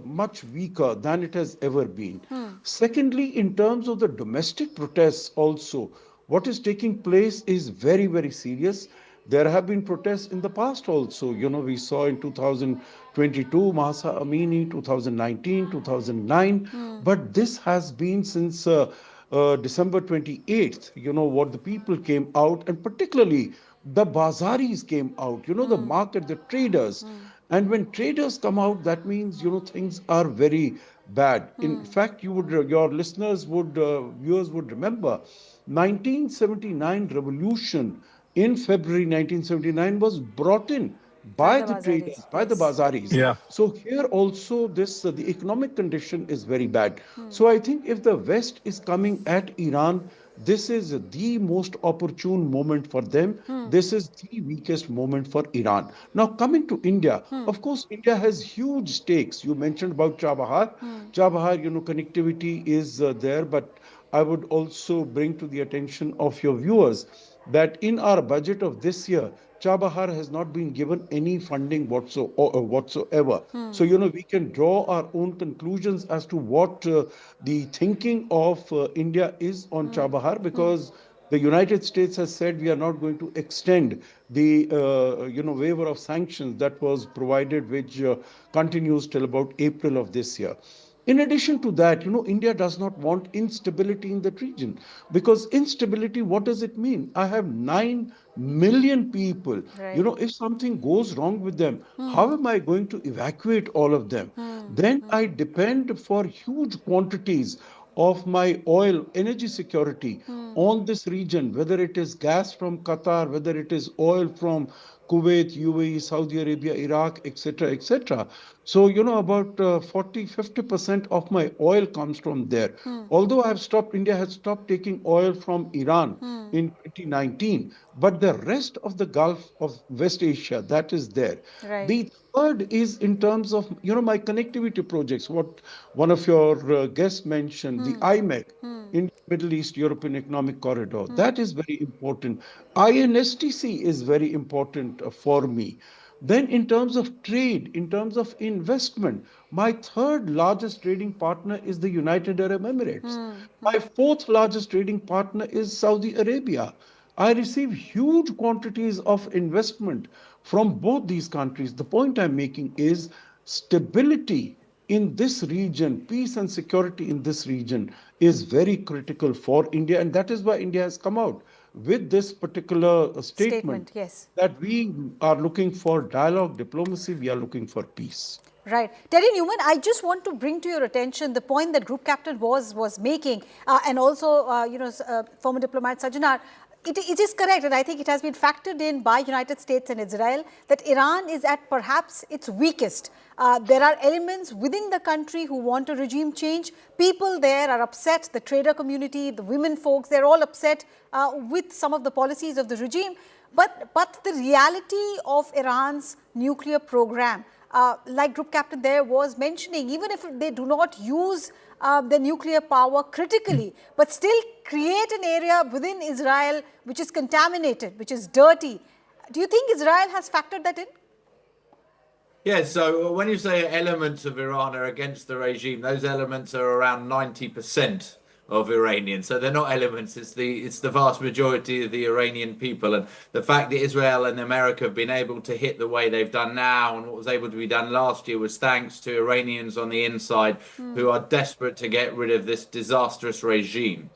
much weaker than it has ever been. Secondly, in terms of the domestic protests also, what is taking place is very, very serious. There have been protests in the past also. We saw in 2022, Mahsa Amini, 2019, 2009. But this has been since December 28th, what the people came out, and particularly the bazaris came out, the market, the traders. And when traders come out, that means, things are very bad. In fact, your listeners would, viewers would remember, 1979 revolution in February 1979 was brought in by the traders, by the bazaris. Yeah. So here also the economic condition is very bad. So I think if the West is coming at Iran, this is the most opportune moment for them. This is the weakest moment for Iran. Now, coming to India, of course, India has huge stakes. You mentioned about Chabahar. Chabahar, connectivity is there, but I would also bring to the attention of your viewers that in our budget of this year, Chabahar has not been given any funding whatsoever. So, we can draw our own conclusions as to what the thinking of India is on Chabahar, because the United States has said we are not going to extend the waiver of sanctions that was provided, which continues till about April of this year. In addition to that, India does not want instability in that region, because instability, what does it mean? I have 9 million people. Right. If something goes wrong with them, how am I going to evacuate all of them? Then I depend for huge quantities of my oil, energy security on this region, whether it is gas from Qatar, whether it is oil from Kuwait, UAE, Saudi Arabia, Iraq, etc., etc. So, about 40-50% of my oil comes from there. Although India has stopped taking oil from Iran in 2019, but the rest of the Gulf of West Asia, that is there. Right. The third is in terms of, my connectivity projects, what one of your guests mentioned, the IMEC, in Middle East European Economic Corridor. That is very important. INSTC is very important for me. Then in terms of trade, in terms of investment, my third largest trading partner is the United Arab Emirates. My fourth largest trading partner is Saudi Arabia. I receive huge quantities of investment from both these countries. The point I'm making is stability in this region, peace and security in this region is very critical for India. And that is why India has come out with this particular statement Yes. that we are looking for dialogue, diplomacy, we are looking for peace. Right. Terry Newman, I just want to bring to your attention the point that Group Captain was making, and also, former diplomat Sajjanar. It is correct, and I think it has been factored in by United States and Israel that Iran is at perhaps its weakest. There are elements within the country who want a regime change. People there are upset, the trader community, the women folks, they're all upset with some of the policies of the regime. But the reality of Iran's nuclear program, like Group Captain there was mentioning, even if they do not use the nuclear power critically, but still create an area within Israel which is contaminated, which is dirty. Do you think Israel has factored that in? Yeah, so when you say elements of Iran are against the regime, those elements are around 90% of Iranians. So they're not elements, it's the vast majority of the Iranian people. And the fact that Israel and America have been able to hit the way they've done now, and what was able to be done last year, was thanks to Iranians on the inside who are desperate to get rid of this disastrous regime.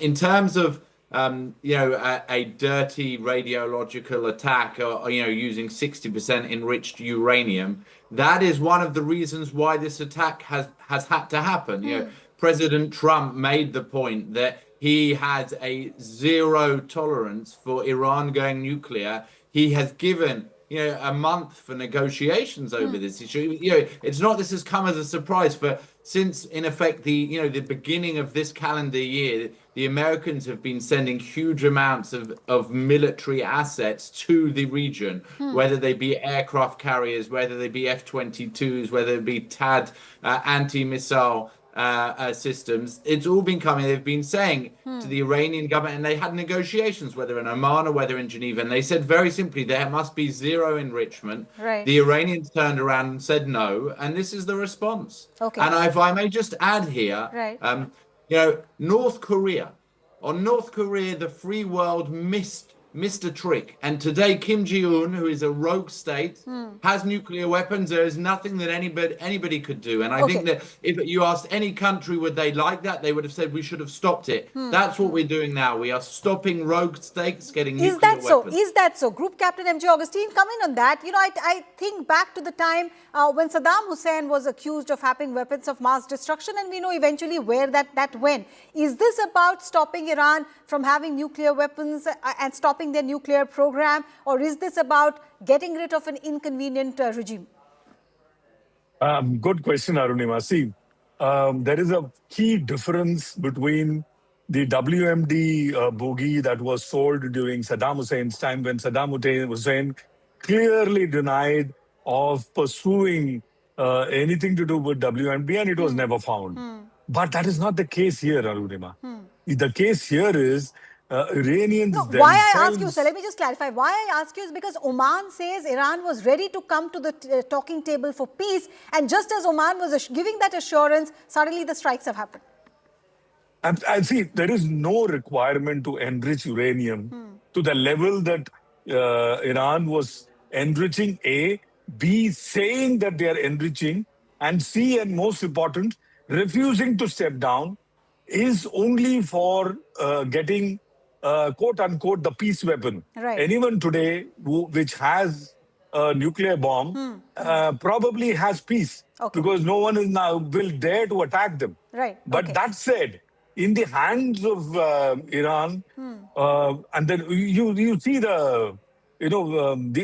In terms of a dirty radiological attack, or using 60% enriched uranium, that is one of the reasons why this attack has had to happen. President Trump made the point that he has a zero tolerance for Iran going nuclear. He has given a month for negotiations over this issue. It's not this has come as a surprise. Since in effect the beginning of this calendar year, the Americans have been sending huge amounts of military assets to the region, whether they be aircraft carriers, whether they be F-22s, whether it be THAAD anti-missile systems. It's all been coming. They've been saying to the Iranian government, and they had negotiations, whether in Oman or whether in Geneva, and they said very simply there must be zero enrichment. Right. The Iranians turned around and said no, and this is the response. Okay. And if I may just add here, right. North Korea, the free world missed a trick. And today, Kim Jong-un, who is a rogue state, has nuclear weapons. There is nothing that anybody could do. And I think that if you asked any country would they like that, they would have said we should have stopped it. That's what we're doing now. We are stopping rogue states getting nuclear weapons. Is that so? Group Captain M.J. Augustine, come in on that. I think back to the time when Saddam Hussein was accused of having weapons of mass destruction, and we know eventually where that went. Is this about stopping Iran from having nuclear weapons and stopping their nuclear program, or is this about getting rid of an inconvenient regime? Good question, Arunima. See, there is a key difference between the WMD bogey that was sold during Saddam Hussein's time, when Saddam Hussein clearly denied of pursuing anything to do with WMD, and it was never found. But that is not the case here, Arunima. The case here is Iranians themselves... Why I ask you, sir, let me just clarify. Why I ask you is because Oman says Iran was ready to come to the talking table for peace, and just as Oman was giving that assurance, suddenly the strikes have happened. And see, there is no requirement to enrich uranium to the level that Iran was enriching, A, B, saying that they are enriching, and C, and most important, refusing to step down, is only for getting, quote unquote, the peace weapon. Right. Anyone today which has a nuclear bomb probably has peace, because no one will dare to attack them. Right. But that said, in the hands of Iran, and then you see the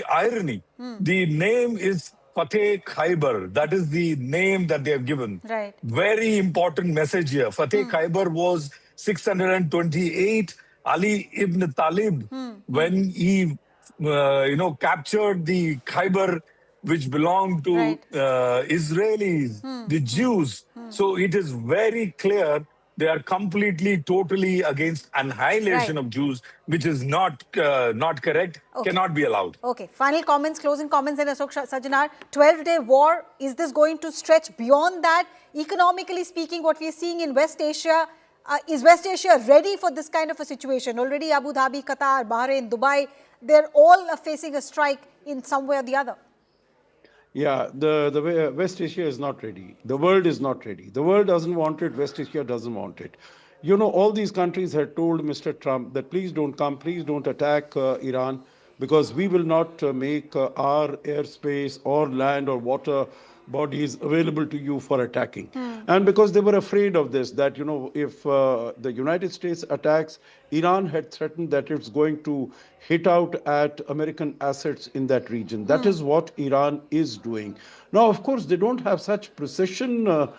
irony. The name is Fateh Khyber. That is the name that they have given. Right. Very important message here. Fateh Khyber was 628 Ali ibn Talib when he captured the Khyber, which belonged to Israelis, the Jews. So it is very clear they are completely, totally against annihilation of Jews, which is not correct, cannot be allowed. Okay, final comments, closing comments, and Ashok Sajjanar. 12-day war, is this going to stretch beyond that? Economically speaking, what we are seeing in West Asia, is West Asia ready for this kind of a situation? Already Abu Dhabi, Qatar, Bahrain, Dubai, they're all facing a strike in some way or the other. Yeah, West Asia is not ready. The world is not ready. The world doesn't want it. West Asia doesn't want it. You know, all these countries had told Mr. Trump that please don't come, please don't attack Iran, because we will not make our airspace or land or water bodies available to you for attacking. And because they were afraid of this, that, you know, if the United States attacks, Iran had threatened that it's going to hit out at American assets in that region. That is what Iran is doing. Now, of course, they don't have such precision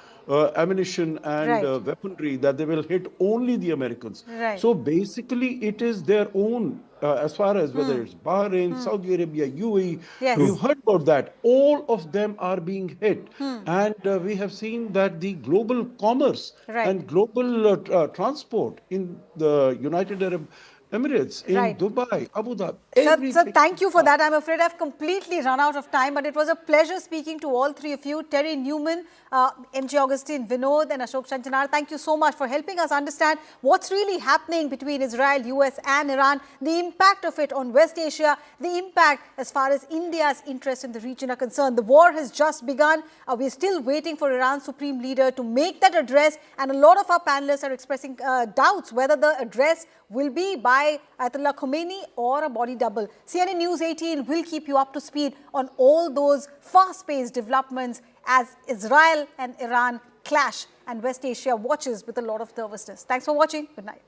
ammunition and weaponry that they will hit only the Americans. Right. So basically, it is their own, as far as whether it's Bahrain, Saudi Arabia, UAE, Yes. we've heard about that. All of them are being hit. And we have seen that the global commerce and global transport in the United Arab Emirates, in Dubai, Abu Dhabi. Sir, thank you for that. I'm afraid I've completely run out of time, but it was a pleasure speaking to all three of you. Terry Newman, MJ Augustine, Vinod and Ashok Chanchanar, thank you so much for helping us understand what's really happening between Israel, US and Iran, the impact of it on West Asia, the impact as far as India's interest in the region are concerned. The war has just begun. We're still waiting for Iran's supreme leader to make that address, and a lot of our panelists are expressing doubts whether the address will be by Ayatollah Khomeini or a body double. CNN News 18 will keep you up to speed on all those fast-paced developments as Israel and Iran clash and West Asia watches with a lot of nervousness. Thanks for watching. Good night.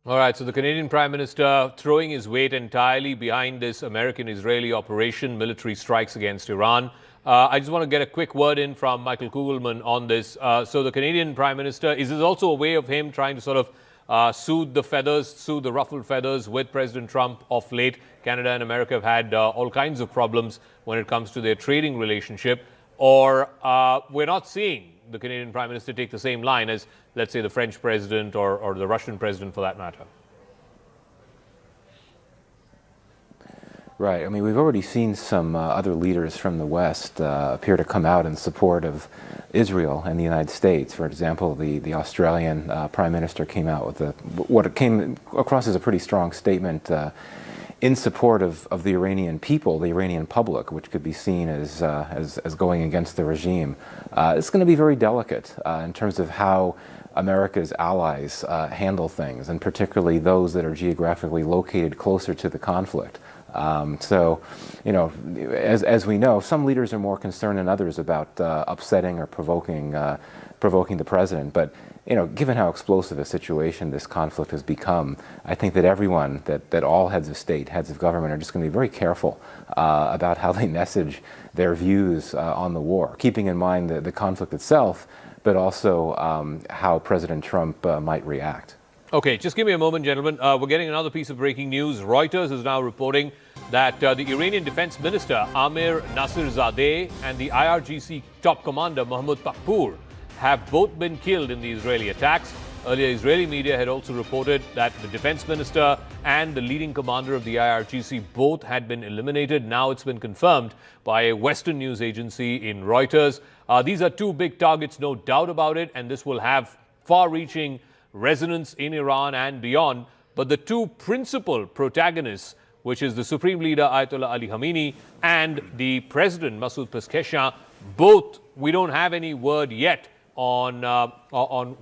All right, so the Canadian Prime Minister throwing his weight entirely behind this American-Israeli operation, military strikes against Iran. I just want to get a quick word in from Michael Kugelman on this. So the Canadian Prime Minister, is this also a way of him trying to sort of soothe the ruffled feathers with President Trump of late? Canada and America have had all kinds of problems when it comes to their trading relationship. Or we're not seeing the Canadian Prime Minister take the same line as, let's say, the French president or the Russian president for that matter? Right. I mean, we've already seen some other leaders from the West appear to come out in support of Israel and the United States. For example, the Australian Prime Minister came out with what came across as a pretty strong statement in support of the Iranian people, the Iranian public, which could be seen as going against the regime. It's going to be very delicate in terms of how America's allies handle things, and particularly those that are geographically located closer to the conflict. So, you know, as we know, some leaders are more concerned than others about upsetting or provoking the president. But, you know, given how explosive a situation this conflict has become, I think that everyone, that all heads of state, heads of government, are just going to be very careful about how they message their views on the war, keeping in mind the conflict itself, but also how President Trump might react. Okay, just give me a moment, gentlemen. We're getting another piece of breaking news. Reuters is now reporting that the Iranian Defense Minister Amir Nasirzadeh and the IRGC top commander Mahmoud Pakpour have both been killed in the Israeli attacks. Earlier, Israeli media had also reported that the defense minister and the leading commander of the IRGC both had been eliminated. Now it's been confirmed by a Western news agency in Reuters. These are two big targets, no doubt about it, and this will have far-reaching resonance in Iran and beyond. But the two principal protagonists, which is the Supreme Leader Ayatollah Ali Khamenei and the President Masoud Pezeshkian, both, we don't have any word yet on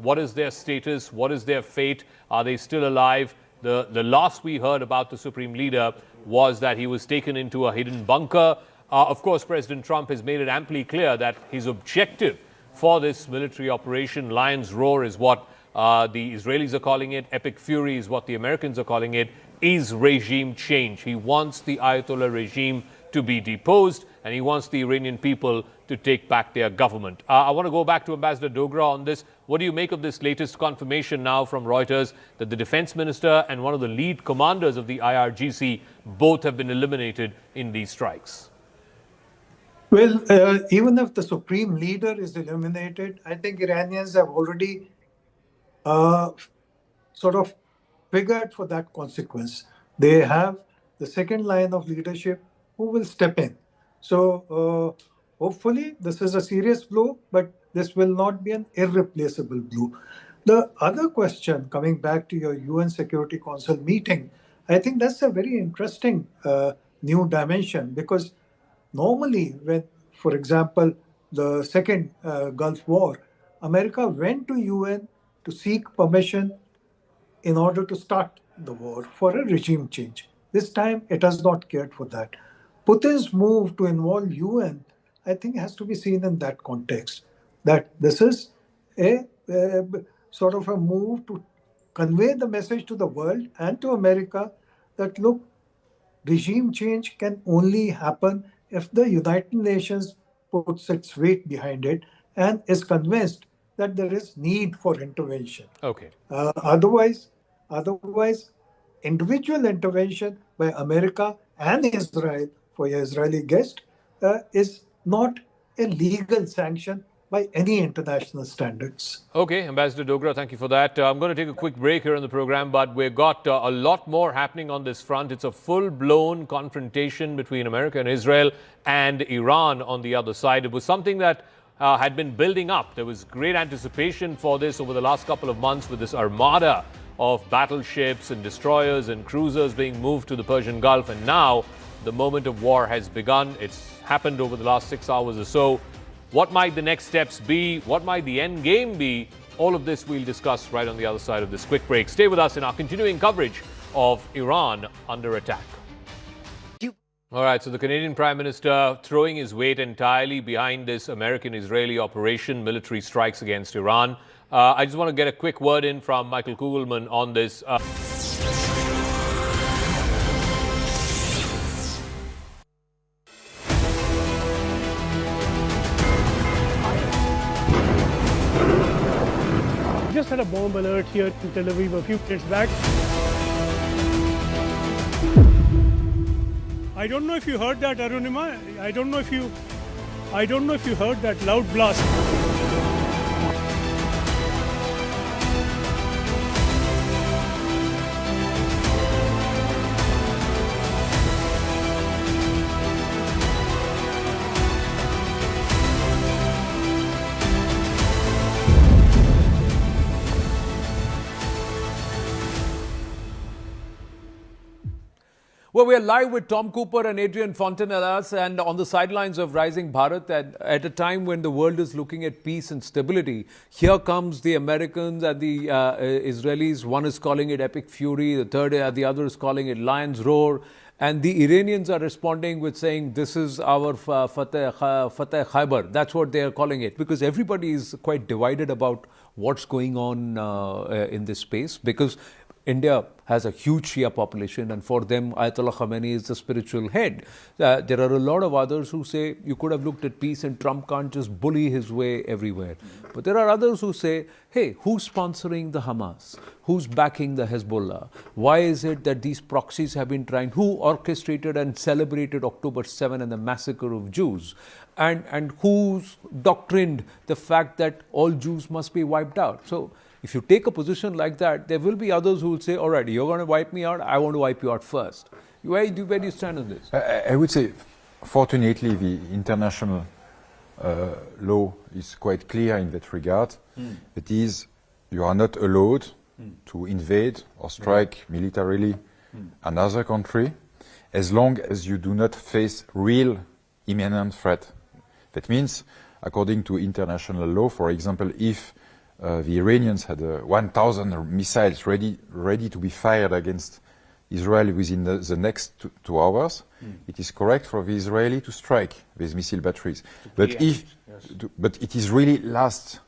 what is their status, what is their fate, are they still alive? The last we heard about the Supreme Leader was that he was taken into a hidden bunker. Of course, President Trump has made it amply clear that his objective for this military operation, Lion's Roar, is what the Israelis are calling it, Epic Fury is what the Americans are calling it, is regime change. He wants the Ayatollah regime to be deposed, and he wants the Iranian people to take back their government. I want to go back to Ambassador Dogra on this. What do you make of this latest confirmation now from Reuters that the defense minister and one of the lead commanders of the IRGC both have been eliminated in these strikes? Well, even if the supreme leader is eliminated, I think Iranians have already sort of figured for that consequence. They have the second line of leadership who will step in. So hopefully this is a serious blow, but this will not be an irreplaceable blow. The other question, coming back to your UN Security Council meeting, I think that's a very interesting new dimension because normally when, for example, the second Gulf War, America went to UN to seek permission in order to start the war for a regime change. This time, it has not cared for that. Putin's move to involve UN, I think, has to be seen in that context, that this is a sort of a move to convey the message to the world and to America that, look, regime change can only happen if the United Nations puts its weight behind it and is convinced that there is need for intervention. Okay. Otherwise, individual intervention by America and Israel, for your Israeli guest, is not a legal sanction by any international standards. Okay, Ambassador Dogra, thank you for that. I'm going to take a quick break here in the program, but we've got a lot more happening on this front. It's a full-blown confrontation between America and Israel and Iran on the other side. It was something that had been building up. There was great anticipation for this over the last couple of months with this armada of battleships and destroyers and cruisers being moved to the Persian Gulf. And now the moment of war has begun. It's happened over the last 6 hours or so. What might the next steps be? What might the end game be? All of this we'll discuss right on the other side of this quick break. Stay with us in our continuing coverage of Iran under attack. All right, so the Canadian Prime Minister throwing his weight entirely behind this American-Israeli operation, military strikes against Iran. I just want to get a quick word in from Michael Kugelman on this. Just had a bomb alert here in Tel Aviv a few minutes back. I don't know if you heard that, Arunima. I don't know if you heard that loud blast. Well, we are live with Tom Cooper and Adrian Fontanellas, and on the sidelines of Rising Bharat, at a time when the world is looking at peace and stability, here comes the Americans and the Israelis. One is calling it epic fury, the other is calling it lion's roar, and the Iranians are responding with saying this is our Fateh Khyber. That's what they are calling it, because everybody is quite divided about what's going on in this space, because India has a huge Shia population, and for them, Ayatollah Khamenei is the spiritual head. There are a lot of others who say you could have looked at peace and Trump can't just bully his way everywhere. But there are others who say, hey, who's sponsoring the Hamas? Who's backing the Hezbollah? Why is it that these proxies have been trying? Who orchestrated and celebrated October 7 and the massacre of Jews? And who's doctrined the fact that all Jews must be wiped out? So if you take a position like that, there will be others who will say, all right, you're going to wipe me out, I want to wipe you out first. Where do you stand on this? I would say, fortunately, the international law is quite clear in that regard. It is, you are not allowed to invade or strike militarily another country as long as you do not face real imminent threat. That means, according to international law, for example, if the Iranians had 1,000 missiles ready to be fired against Israel within the next 2 hours. It is correct for the Israeli to strike with missile batteries. But it is really last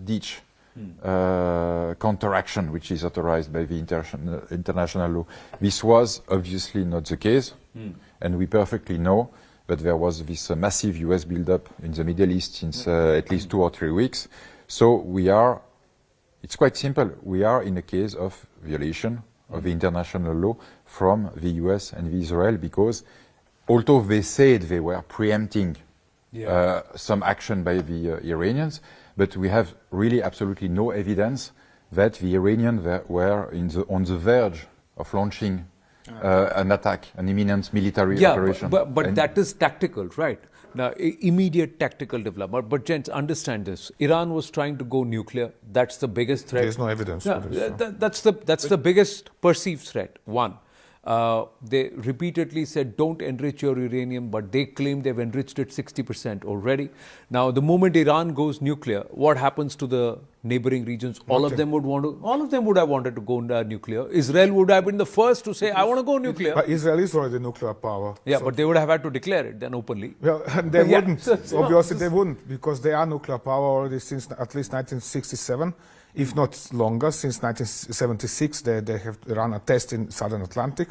ditch counteraction which is authorized by the international law. This was obviously not the case, and we perfectly know that there was this massive US buildup in the Middle East since at least 2 or 3 weeks. So it's quite simple. We are in a case of violation of the international law from the US and Israel, because although they said they were preempting some action by the Iranians, but we have really absolutely no evidence that the Iranians were on the verge of launching an attack, an imminent military operation. But that is tactical, right? Now, immediate tactical development. But gents, understand this. Iran was trying to go nuclear. That's the biggest threat. There's no evidence for this. That's the biggest perceived threat. One. They repeatedly said, don't enrich your uranium, but they claim they've enriched it 60% already. Now, the moment Iran goes nuclear, what happens to the neighboring regions? All of them would have wanted to go nuclear. Israel would have been the first to say, I want to go nuclear. But Israel is already nuclear power. Yeah, so but they would have had to declare it then openly. Well, they wouldn't. Obviously, they wouldn't, because they are nuclear power already since at least 1967. If not longer, since 1976, they have run a test in Southern Atlantic.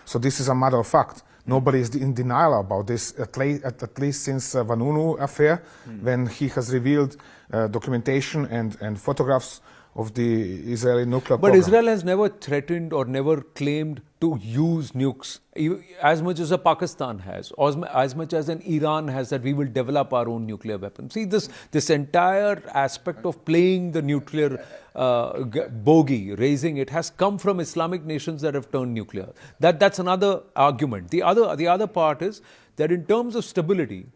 So this is a matter of fact. Nobody is in denial about this, at least since Vanunu affair, when he has revealed documentation and photographs of the Israeli nuclear program. But Israel has never threatened or never claimed to use nukes as much as a Pakistan has, or as much as an Iran has, that we will develop our own nuclear weapons. See, this entire aspect of playing the nuclear bogey, raising it, has come from Islamic nations that have turned nuclear. That's another argument. The other part is that in terms of stability,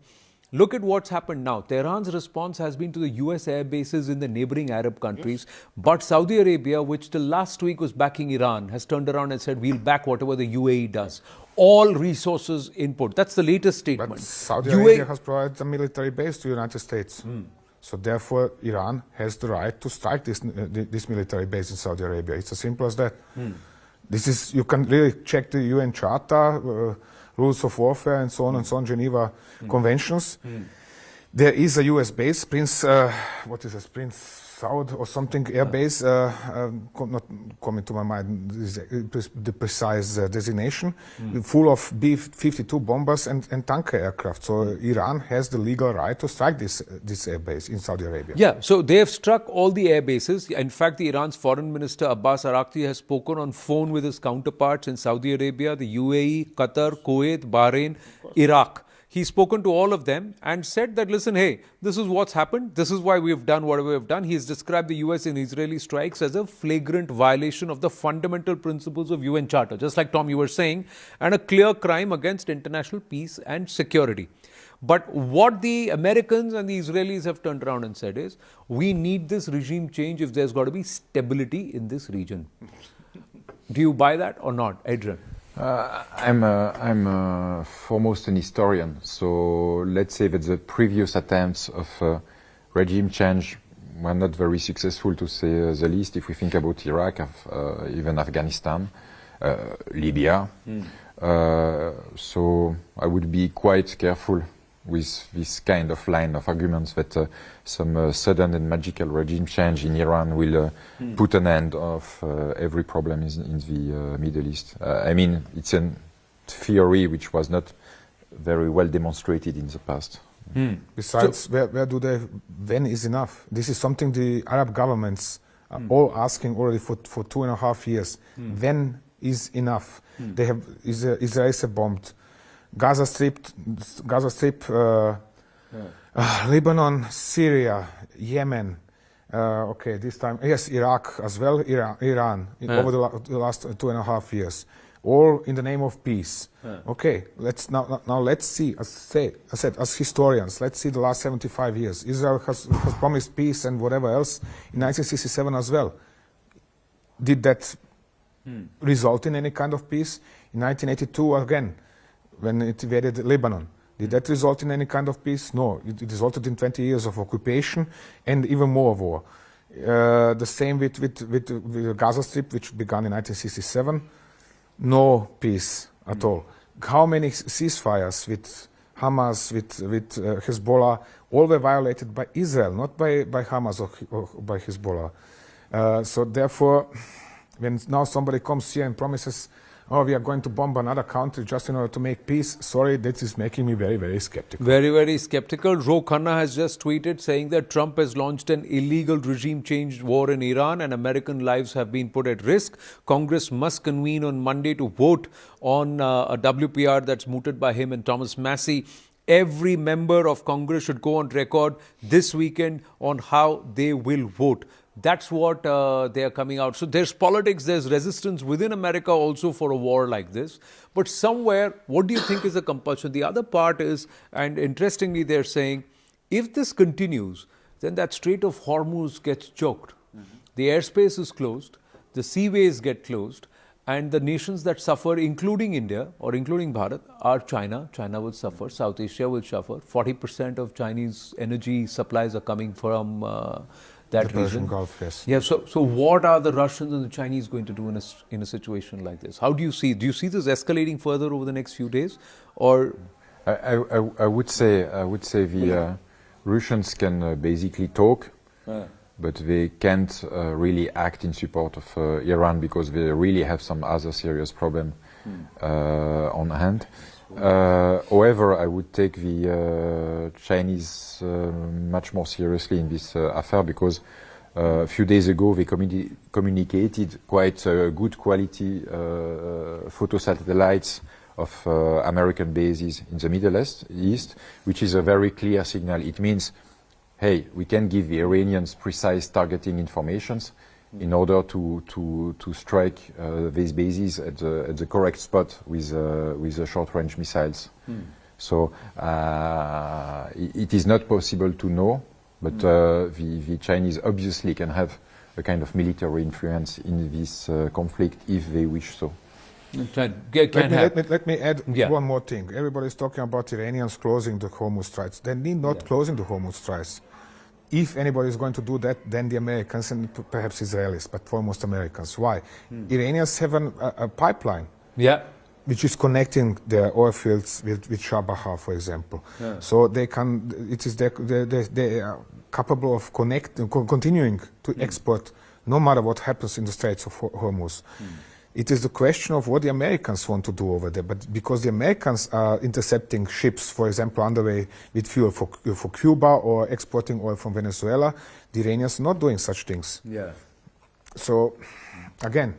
look at what's happened now. Tehran's response has been to the US air bases in the neighboring Arab countries. But Saudi Arabia, which till last week was backing Iran, has turned around and said, we'll back whatever the UAE does. All resources input. That's the latest statement. But Saudi Arabia has provided a military base to the United States. So therefore, Iran has the right to strike this military base in Saudi Arabia. It's as simple as that. This is, you can really check the UN Charter, rules of warfare, and so on, Geneva Conventions. There is a US base, Prince Saud or something, air base, not coming to my mind the precise designation, full of B-52 bombers and tanker aircraft. So Iran has the legal right to strike this air base in Saudi Arabia. Yeah, so they have struck all the air bases. In fact, Iran's foreign minister Abbas Araghchi has spoken on phone with his counterparts in Saudi Arabia, the UAE, Qatar, Kuwait, Bahrain, Iraq. He's spoken to all of them and said that, listen, hey, this is what's happened. This is why we have done whatever we have done. He's described the US and Israeli strikes as a flagrant violation of the fundamental principles of UN Charter, just like Tom, you were saying, and a clear crime against international peace and security. But what the Americans and the Israelis have turned around and said is, we need this regime change if there's got to be stability in this region. Do you buy that or not, Adrian? I'm foremost an historian, so let's say that the previous attempts of regime change were not very successful, to say the least, if we think about Iraq, even Afghanistan, Libya. So I would be quite careful with this kind of line of arguments that some sudden and magical regime change in Iran will put an end of every problem in the Middle East. I mean, it's a theory which was not very well demonstrated in the past. Besides, where do they, when is enough? This is something the Arab governments are all asking already for 2.5 years. When is enough? They have, Israel is bombed. Gaza Strip, Lebanon, Syria, Yemen. Okay, this time, yes, Iraq as well, Iran, over the last 2.5 years, all in the name of peace. Okay, let's now let's see. I said, as historians, let's see the last 75 years. Israel has promised peace and whatever else in 1967 as well. Did that result in any kind of peace? In 1982 again, when it invaded Lebanon. Did that result in any kind of peace? No, it resulted in 20 years of occupation and even more war. The same with the Gaza Strip, which began in 1967. No peace at all. How many ceasefires with Hamas, with Hezbollah, all were violated by Israel, not by Hamas or by Hezbollah. So therefore, when now somebody comes here and promises, oh, we are going to bomb another country just in order to make peace. Sorry, that is making me very, very skeptical. Very, very skeptical. Ro Khanna has just tweeted saying that Trump has launched an illegal regime change war in Iran and American lives have been put at risk. Congress must convene on Monday to vote on a WPR that's mooted by him and Thomas Massie. Every member of Congress should go on record this weekend on how they will vote. That's what they are coming out. So there's politics, there's resistance within America also for a war like this. But somewhere, what do you think is the compulsion? The other part is, and interestingly, they're saying, if this continues, then that Strait of Hormuz gets choked. The airspace is closed, the seaways get closed, and the nations that suffer, including India or including Bharat, are China. China will suffer, South Asia will suffer. 40% of Chinese energy supplies are coming from that the region. Persian Gulf, yes. Yeah, so what are the Russians and the Chinese going to do in a situation like this? How do you see this escalating further over the next few days? Or I would say the Russians can basically talk, but they can't really act in support of Iran because they really have some other serious problem on hand. However, I would take the Chinese much more seriously in this affair because a few days ago they communicated quite good quality photo satellites of American bases in the Middle East, which is a very clear signal. It means, hey, we can give the Iranians precise targeting informations in order to strike these bases at the correct spot with the short-range missiles. So it is not possible to know, but the Chinese obviously can have a kind of military influence in this conflict if they wish so. Let me add one more thing. Everybody's talking about Iranians closing the Hormuz Straits. They need not closing the Hormuz Straits. If anybody is going to do that, then the Americans and perhaps Israelis, but foremost Americans. Why? Iranians have a pipeline, which is connecting their oil fields with Chabahar, for example. So they can. They are capable of continuing to export, no matter what happens in the Straits of Hormuz. It is the question of what the Americans want to do over there. But because the Americans are intercepting ships, for example, underway with fuel for Cuba or exporting oil from Venezuela, the Iranians are not doing such things. So, again,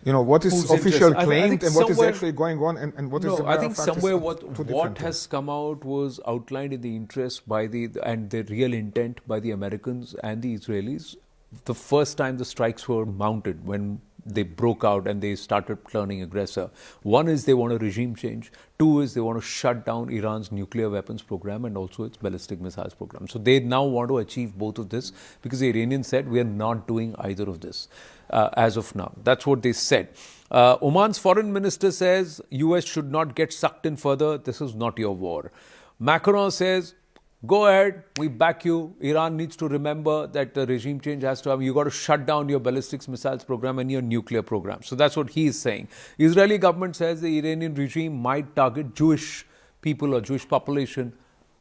what is official claimed and what is actually going on and what is the I think somewhere what has come out was outlined in the interest and the real intent by the Americans and the Israelis the first time the strikes were mounted, when they broke out and they started turning aggressor. One is they want a regime change. Two is they want to shut down Iran's nuclear weapons program and also its ballistic missiles program. So they now want to achieve both of this because the Iranians said we are not doing either of this as of now. That's what they said. Oman's foreign minister says US should not get sucked in further. This is not your war. Macron says, go ahead, we back you. Iran needs to remember that the regime change has to happen. You got to shut down your ballistic missiles program and your nuclear program. So that's what he is saying. Israeli government says the Iranian regime might target Jewish people or Jewish population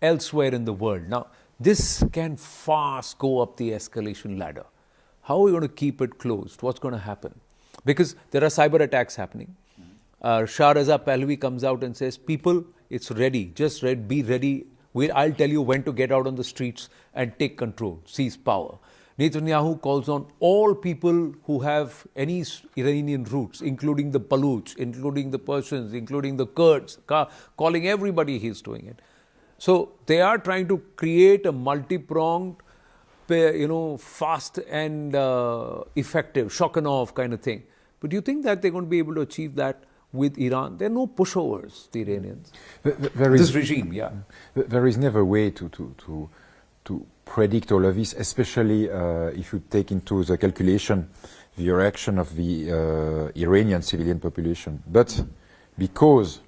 elsewhere in the world. Now, this can fast go up the escalation ladder. How are we going to keep it closed? What's going to happen? Because there are cyber attacks happening. Shah Reza Pahlavi comes out and says, people, it's ready. Just be ready. I'll tell you when to get out on the streets and take control, seize power. Netanyahu calls on all people who have any Iranian roots, including the Baluch, including the Persians, including the Kurds, calling everybody he's doing it. So they are trying to create a multi-pronged, fast and effective, shock and awe kind of thing. But do you think that they're going to be able to achieve that with Iran? There are no pushovers, the Iranians. This regime, There is never a way to predict all of this, especially if you take into the calculation the reaction of the Iranian civilian population. But because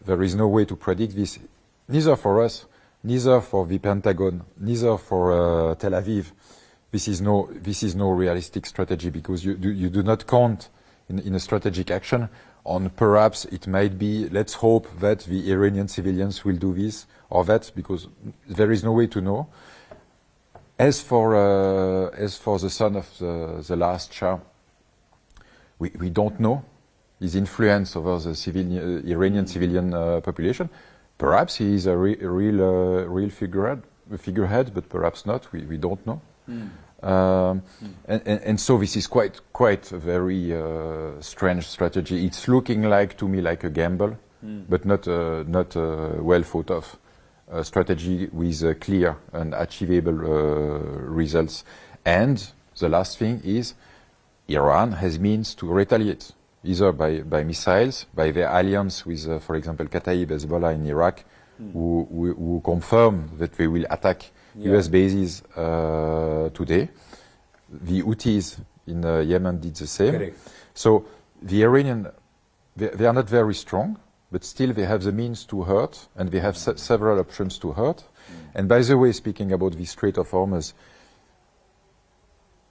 there is no way to predict this, neither for us, neither for the Pentagon, neither for Tel Aviv, this is no realistic strategy, because you do not count in a strategic action on perhaps it might be, let's hope that the Iranian civilians will do this or that, because there is no way to know. As for the son of the last Shah, we don't know his influence over the Iranian civilian population. Perhaps he is a real figurehead, but perhaps not. We don't know. And so this is quite a very strange strategy. It's looking to me like a gamble, but not a well thought of strategy with clear and achievable results. And the last thing is Iran has means to retaliate, either by missiles, by their alliance with, for example, Kataib Hezbollah in Iraq, who confirm that they will attack US bases today. The Houthis in Yemen did the same. Correct. So the Iranian, they are not very strong, but still they have the means to hurt, and they have several options to hurt. And by the way, speaking about the Strait of Hormuz,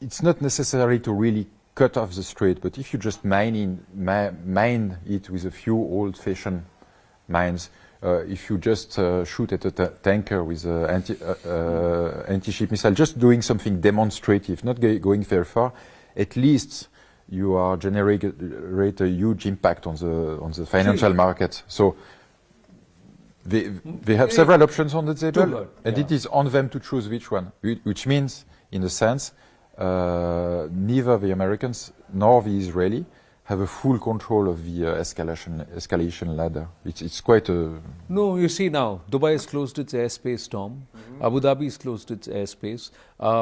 it's not necessary to really cut off the strait, but if you just mine it with a few old-fashioned mines, if you just shoot at a tanker with anti-ship missile, just doing something demonstrative, not going very far, at least you are generate a huge impact on the financial market. So they have several options on the table, and it is on them to choose which one, which means, in a sense, neither the Americans nor the Israeli have a full control of the escalation ladder. It's quite a... No, you see now, Dubai has closed its airspace, Tom. Abu Dhabi has closed its airspace.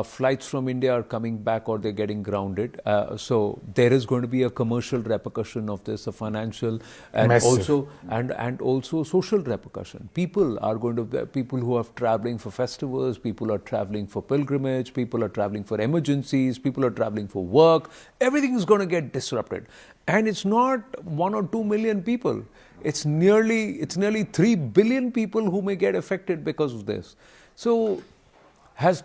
Flights from India are coming back or they're getting grounded. So there is going to be a commercial repercussion of this, a financial and also and also social repercussion. People are going to people who are traveling for festivals, people are traveling for pilgrimage, people are traveling for emergencies, people are traveling for work. Everything is going to get disrupted. And it's not 1 or 2 million people. It's nearly 3 billion people who may get affected because of this. So has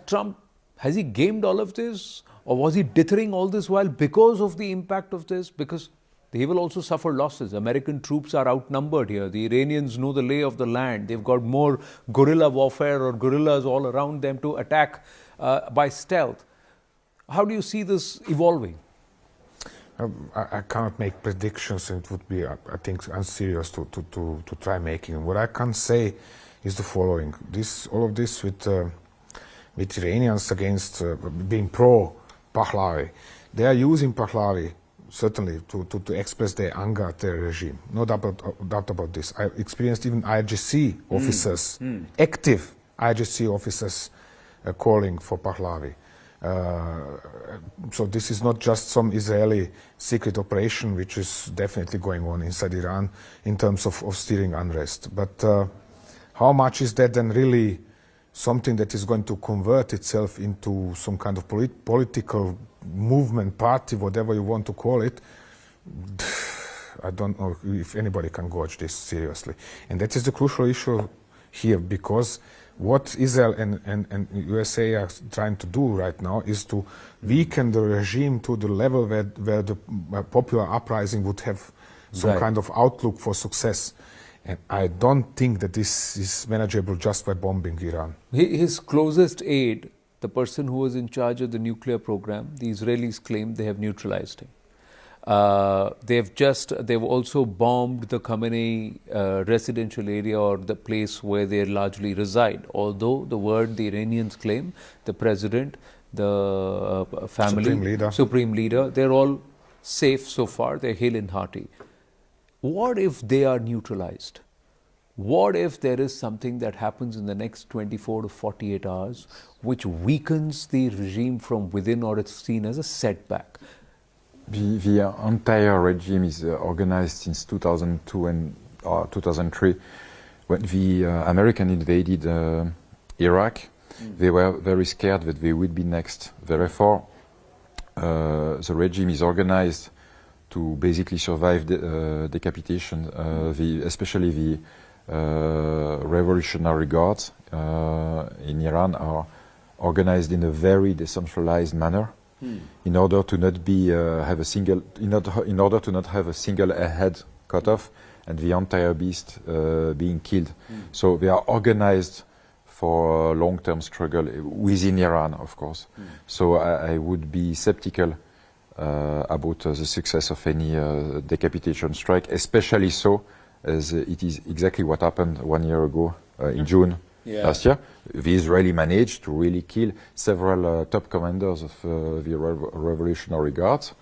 he gamed all of this? Or was he dithering all this while because of the impact of this? Because they will also suffer losses. American troops are outnumbered here. The Iranians know the lay of the land. They've got more guerrilla warfare or guerrillas all around them to attack by stealth. How do you see this evolving? I can't make predictions, and it would be, I think, unserious to try making. What I can say is the following: all of this with Iranians against being pro Pahlavi, they are using Pahlavi certainly to express their anger at their regime. No doubt about this. I experienced even IGC officers, active IGC officers, calling for Pahlavi. So this is not just some Israeli secret operation, which is definitely going on inside Iran in terms of steering unrest. But how much is that then really something that is going to convert itself into some kind of political movement, party, whatever you want to call it? I don't know if anybody can gauge this seriously. And that is the crucial issue here, because what Israel and USA are trying to do right now is to weaken the regime to the level where the popular uprising would have some kind of outlook for success. And I don't think that this is manageable just by bombing Iran. His closest aide, the person who was in charge of the nuclear program, the Israelis claim they have neutralized him. They've also bombed the Khamenei residential area, or the place where they largely reside. Although the Iranians claim, the president, the family, supreme leader, they're all safe so far. They're hale and hearty. What if they are neutralized? What if there is something that happens in the next 24 to 48 hours which weakens the regime from within, or it's seen as a setback? The entire regime is organized since 2002 and 2003. When the American invaded Iraq, they were very scared that they would be next. Therefore, the regime is organized to basically survive the decapitation, especially the Revolutionary Guards in Iran are organized in a very decentralized manner. In order to not be have a single, in order to not have a single head cut off and the entire beast being killed. So they are organized for a long-term struggle within Iran, of course. So I would be skeptical about the success of any decapitation strike, especially so as it is exactly what happened 1 year ago in June. Last year, the Israeli managed to really kill several top commanders of the Revolutionary Guards.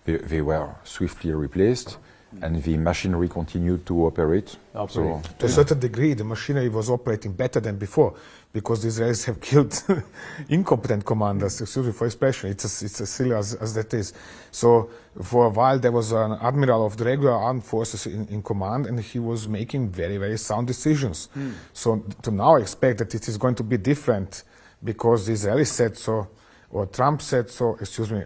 They were swiftly replaced, and the machinery continued to operate. So, to a certain degree, the machinery was operating better than before, because the Israelis have killed incompetent commanders, excuse me for expression, it's as silly as that is. So for a while there was an admiral of the regular armed forces in command, and he was making very, very sound decisions. So to now expect that it is going to be different because the Israelis said so, or Trump said so, excuse me,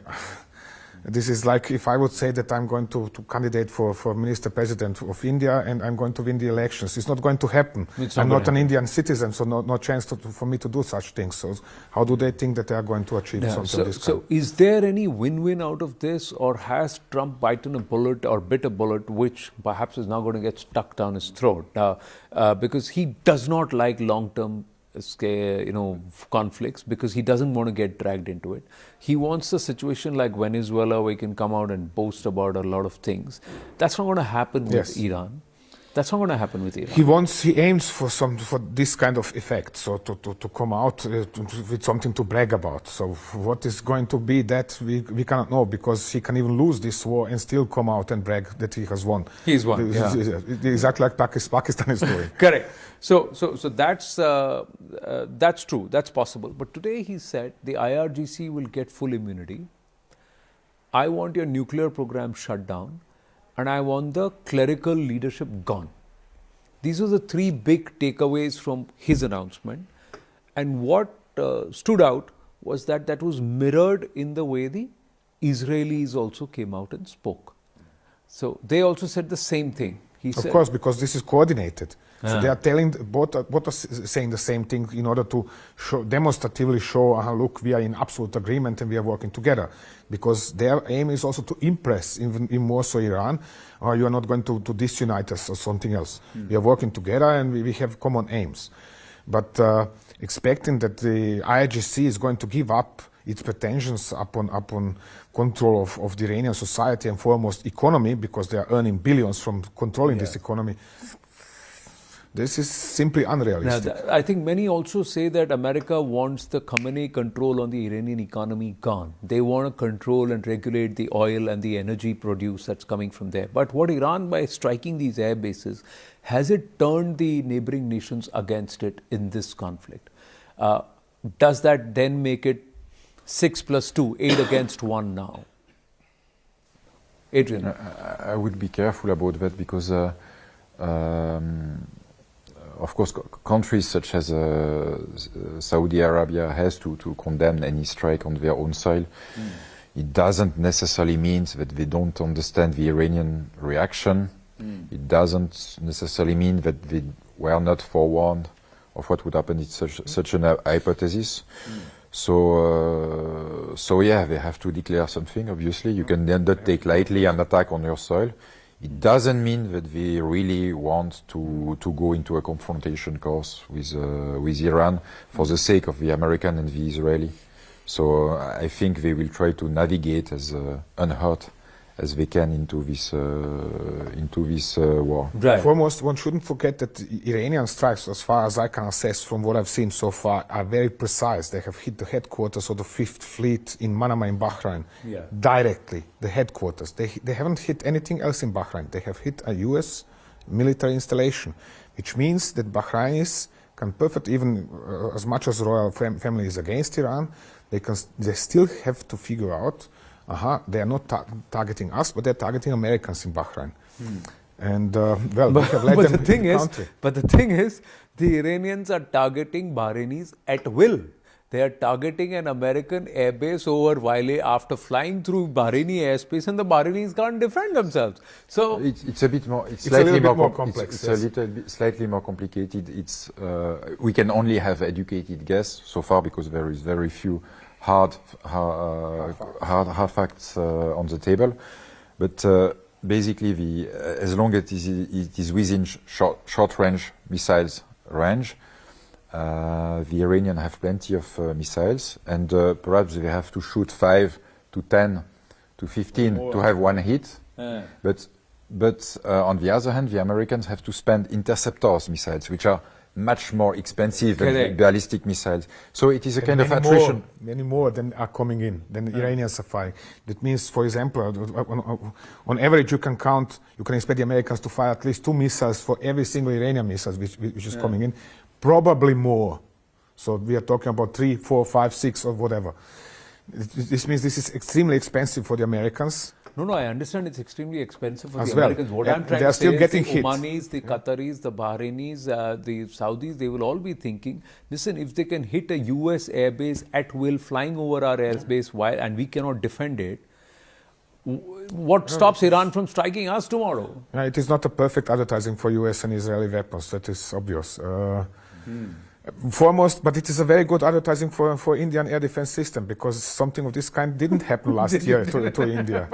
this is like if I would say that I'm going to candidate for Minister President of India and I'm going to win the elections. It's not going to happen. I'm not an Indian citizen, so no chance for me to do such things. So how do they think that they are going to achieve something like this? So is there any win-win out of this, or has Trump bitten a bullet or bit a bullet which perhaps is now going to get stuck down his throat? Because he does not like long-term conflicts, because he doesn't want to get dragged into it. He wants a situation like Venezuela where he can come out and boast about a lot of things. That's not going to happen with Iran. That's not going to happen with Iran. He aims for this kind of effect, so to come out with something to brag about. So what is going to be that we cannot know, because he can even lose this war and still come out and brag that he has won. He's won. Exactly like Pakistan is doing. Correct. So that's true. That's possible. But today he said the IRGC will get full immunity. I want your nuclear program shut down, and I want the clerical leadership gone. These are the three big takeaways from his announcement. And what stood out was that was mirrored in the way the Israelis also came out and spoke. So they also said the same thing. Of course, because this is coordinated. So they are telling, both are saying the same thing in order to demonstratively show, look, we are in absolute agreement and we are working together. Because their aim is also to impress, even more so Iran, or you are not going to disunite us or something else. We are working together and we have common aims. But expecting that the IRGC is going to give up its pretensions upon control of the Iranian society and foremost economy, because they are earning billions from controlling this economy, this is simply unrealistic. Now, I think many also say that America wants the Khamenei control on the Iranian economy gone. They want to control and regulate the oil and the energy produce that's coming from there. But what Iran, by striking these air bases, has it turned the neighboring nations against it in this conflict? Does that then make it 6 + 2, 8 against 1 now? Adrian? I would be careful about that, because of course, countries such as Saudi Arabia has to condemn any strike on their own soil. It doesn't necessarily mean that they don't understand the Iranian reaction. It doesn't necessarily mean that they were not forewarned of what would happen in such an hypothesis. So yeah, they have to declare something, obviously. You can then not take lightly an attack on your soil. It doesn't mean that they really want to go into a confrontation course with Iran for the sake of the American and the Israeli. So I think they will try to navigate as unhurt as they can into this war. Right. Foremost, one shouldn't forget that Iranian strikes, as far as I can assess from what I've seen so far, are very precise. They have hit the headquarters of the 5th Fleet in Manama in Bahrain directly, the headquarters. They haven't hit anything else in Bahrain. They have hit a US military installation, which means that Bahrainis can perfectly, even as much as the royal family is against Iran, they still have to figure out they are not targeting us, but they're targeting Americans in Bahrain. And, well, we have let them the thing in the is, country. But the thing is, the Iranians are targeting Bahrainis at will. They are targeting an American airbase over Wiley after flying through Bahraini airspace, and the Bahrainis can't defend themselves. So it's a bit more. It's a little bit more complex. It's a little bit slightly more complicated. It's we can only have educated guess so far, because there is very few hard facts on the table. But basically, as long as it is within short range missiles range, the Iranians have plenty of missiles, and perhaps they have to shoot 5 to 10 to 15 to have one hit. But on the other hand, the Americans have to spend Interceptors missiles, which are much more expensive than ballistic missiles. So it is a kind of attrition. Many more than are coming in, than the Iranians are firing. That means, for example, on average you can expect the Americans to fire at least 2 missiles for every single Iranian missile which is coming in. Probably more. So we are talking about 3, 4, 5, 6 or whatever. This means this is extremely expensive for the Americans. No, I understand it's extremely expensive for As the well. Americans. What I'm trying They are to say still is getting the hit. Omanis, the Qataris, the Bahrainis, the Saudis, they will all be thinking, listen, if they can hit a US airbase at will, flying over our airspace, and we cannot defend it, what stops Iran from striking us tomorrow? It is not a perfect advertising for US and Israeli weapons, that is obvious. Foremost, but it is a very good advertising for Indian air defense system, because something of this kind didn't happen last year to India.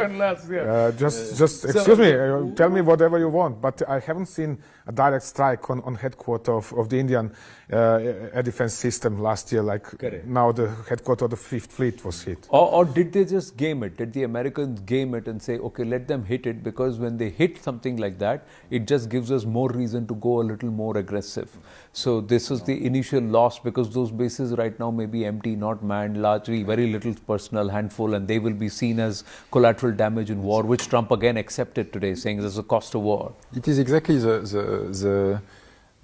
Excuse me, tell me whatever you want, but I haven't seen a direct strike on headquarters of the Indian air defense system last year, like now the headquarters of the 5th Fleet was hit. Or did they just game it? Did the Americans game it and say, okay, let them hit it, because when they hit something like that, it just gives us more reason to go a little more aggressive. So this is the initial loss, because those bases right now may be empty, not manned, largely very little personnel, handful, and they will be seen as collateral damage in war, which Trump again accepted today, saying there's a cost of war. It is exactly the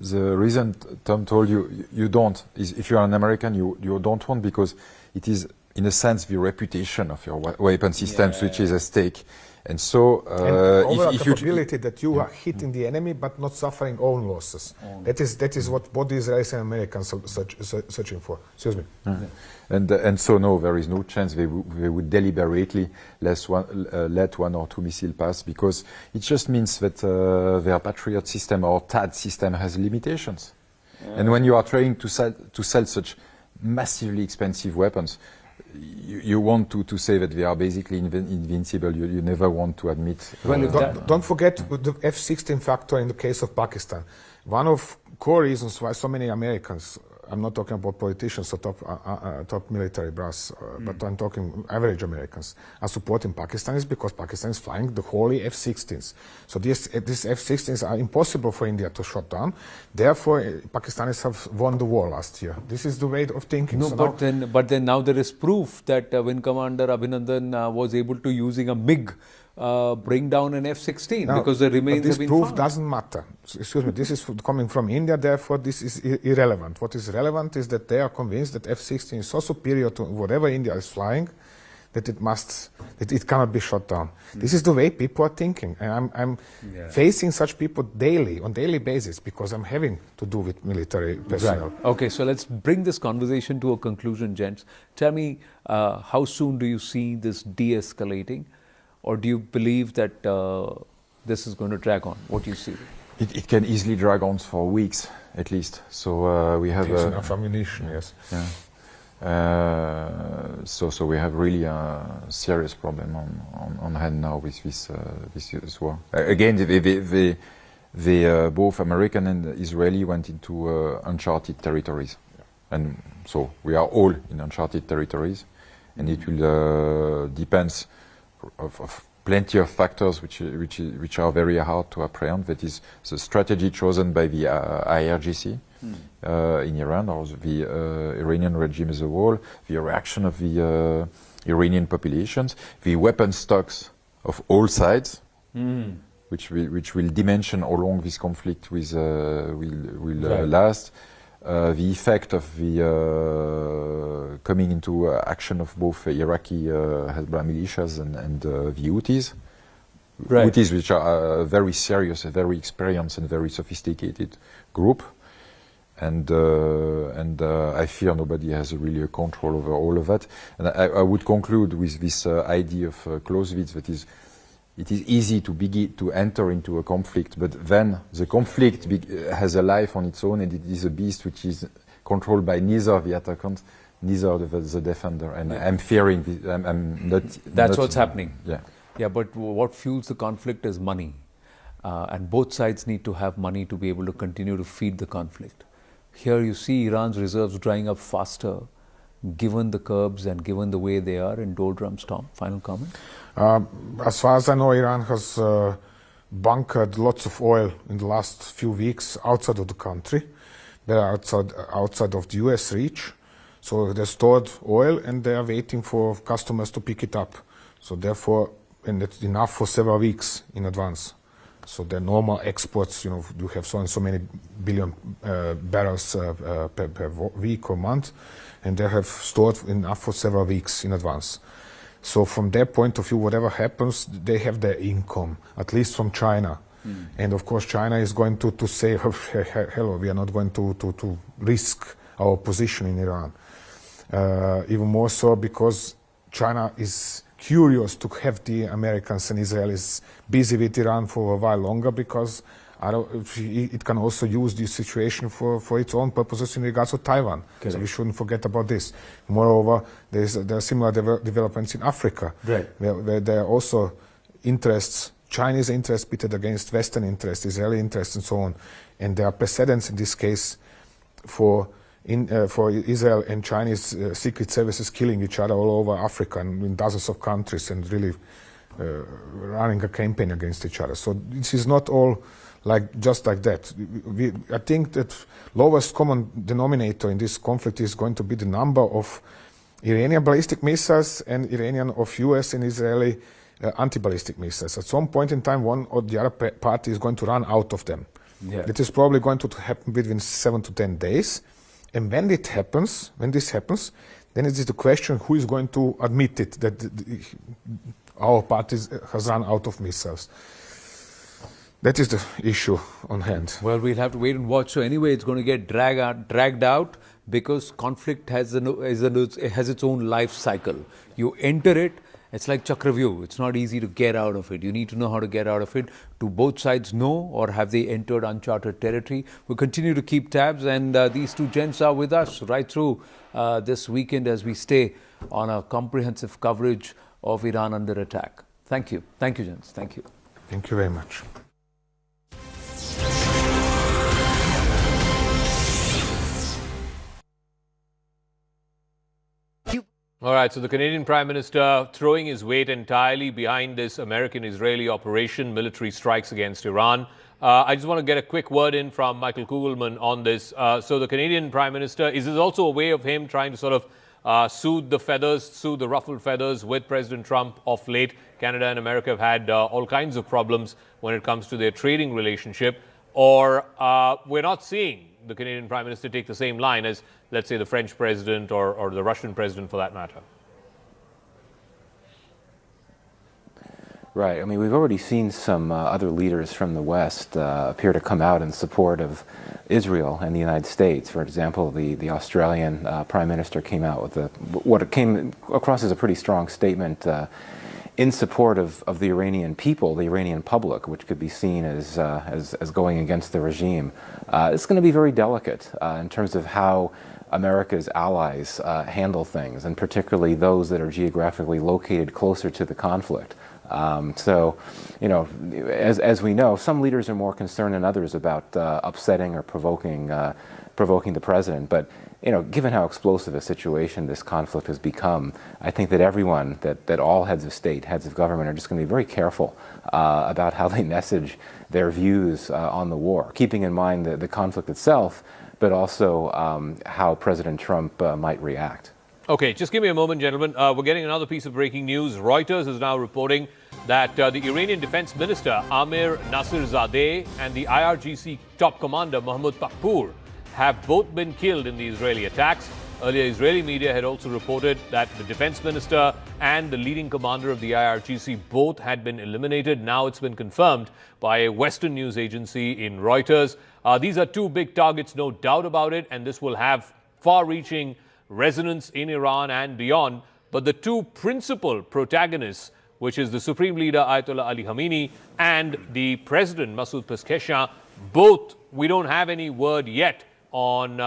reason Tom told you don't. If you are an American, you don't want, because it is, in a sense, the reputation of your weapon systems which is at stake. And so, if capability that you are hitting the enemy but not suffering own losses. That is what both the Israelis and Americans are searching for. Excuse me. And so no, there is no chance they would deliberately let 1 or 2 missiles pass, because it just means that their Patriot system or THAAD system has limitations. And when you are trying to sell such massively expensive weapons, you want to say that they are basically invincible. You never want to admit. Don't forget the F-16 factor in the case of Pakistan. One of core reasons why so many Americans, I'm not talking about politicians or top military brass, but I'm talking average Americans, are supporting Pakistan, is because Pakistan is flying the holy F-16s. So these F-16s are impossible for India to shut down. Therefore, Pakistanis have won the war last year. This is the way of thinking. No, so but then now there is proof that Wing Commander Abhinandan was able to, using a MiG, bring down an F-16, because the remains this have been proof found. doesn't matter. Excuse me, this is coming from India, therefore this is irrelevant. What is relevant is that they are convinced that F-16 is so superior to whatever India is flying that it cannot be shot down. This is the way people are thinking, and I'm facing such people on daily basis, because I'm having to do with military personnel. Right. Okay, so let's bring this conversation to a conclusion, gents. Tell me, how soon do you see this de-escalating? Or do you believe that this is going to drag on? What do you see? It can easily drag on for weeks, at least. So we have enough ammunition, yes. Yeah. So we have really a serious problem on hand now with this war. Again, both American and Israeli went into uncharted territories, and so we are all in uncharted territories, and it will depends of plenty of factors which are very hard to apprehend. That is the strategy chosen by the IRGC in Iran, or the Iranian regime as a whole, the reaction of the Iranian populations, the weapon stocks of all sides, which will dimension how long this conflict will last. The effect of the coming into action of both Iraqi Hezbollah militias and the Houthis, Houthis, which are a very serious, a very experienced and very sophisticated group, and I fear nobody has really a control over all of that. And I would conclude with this idea of Clausewitz, that is, it is easy to enter into a conflict, but then the conflict has a life on its own, and it is a beast which is controlled by neither the attackant, neither the defender. And I'm fearing, I'm not. That's what's happening. Yeah. Yeah, but what fuels the conflict is money, and both sides need to have money to be able to continue to feed the conflict. Here you see Iran's reserves drying up faster, given the curbs and given the way they are in doldrums. Tom, final comment? As far as I know, Iran has bunkered lots of oil in the last few weeks outside of the country. They're outside of the US reach. So they stored oil and they are waiting for customers to pick it up. So therefore, and it's enough for several weeks in advance. So the normal exports, you have so and so many billion barrels per week or month, and they have stored enough for several weeks in advance. So from their point of view, whatever happens, they have their income, at least from China. And of course, China is going to say, hello, we are not going to risk our position in Iran. Even more so because China is curious to have the Americans and Israelis busy with Iran for a while longer, because it can also use this situation for its own purposes in regards to Taiwan. Correct. So we shouldn't forget about this. Moreover, there are similar developments in Africa, right, where there are also interests, Chinese interests pitted against Western interests, Israeli interests, and so on. And there are precedents in this case for Israel and Chinese secret services killing each other all over Africa and in dozens of countries, and really running a campaign against each other. So this is not all just like that. I think that lowest common denominator in this conflict is going to be the number of Iranian ballistic missiles and Iranian of US and Israeli anti-ballistic missiles. At some point in time, one or the other party is going to run out of them. Yeah. It is probably going to happen within 7 to 10 days. And when this happens, then it is the question who is going to admit it, that our party has run out of missiles. That is the issue on hand. Well, we'll have to wait and watch. So anyway, it's going to get dragged out because conflict has its own life cycle. You enter it, it's like Chakravyuh. It's not easy to get out of it. You need to know how to get out of it. Do both sides know, or have they entered uncharted territory? We'll continue to keep tabs, and these two gents are with us right through this weekend as we stay on a comprehensive coverage of Iran under attack. Thank you. Thank you, gents. Thank you. Thank you very much. All right, so the Canadian Prime Minister throwing his weight entirely behind this American-Israeli operation, military strikes against Iran. I just want to get a quick word in from Michael Kugelman on this. So the Canadian Prime Minister, is this also a way of him trying to sort of soothe the ruffled feathers with President Trump of late? Canada and America have had all kinds of problems when it comes to their trading relationship. Or we're not seeing the Canadian Prime Minister take the same line as, let's say, the French president or the Russian president for that matter? Right. I mean, we've already seen some other leaders from the West appear to come out in support of Israel and the United States. For example, the Australian Prime Minister came out with what came across as a pretty strong statement in support of the Iranian people, the Iranian public, which could be seen as going against the regime. It's going to be very delicate in terms of how America's allies handle things, and particularly those that are geographically located closer to the conflict. So, as we know, some leaders are more concerned than others about upsetting or provoking the president. But given how explosive a situation this conflict has become, I think that everyone, that all heads of state, heads of government, are just going to be very careful about how they message their views on the war, keeping in mind the conflict itself, but also how President Trump might react. Okay, just give me a moment, gentlemen. We're getting another piece of breaking news. Reuters is now reporting that the Iranian Defense Minister Amir Nasirzadeh and the IRGC top commander Mahmoud Pakpour have both been killed in the Israeli attacks. Earlier, Israeli media had also reported that the defense minister and the leading commander of the IRGC both had been eliminated. Now it's been confirmed by a Western news agency in Reuters. These are two big targets, no doubt about it, and this will have far-reaching resonance in Iran and beyond. But the two principal protagonists, which is the Supreme Leader Ayatollah Ali Khamenei and the President Masoud Pezeshkian, both, we don't have any word yet on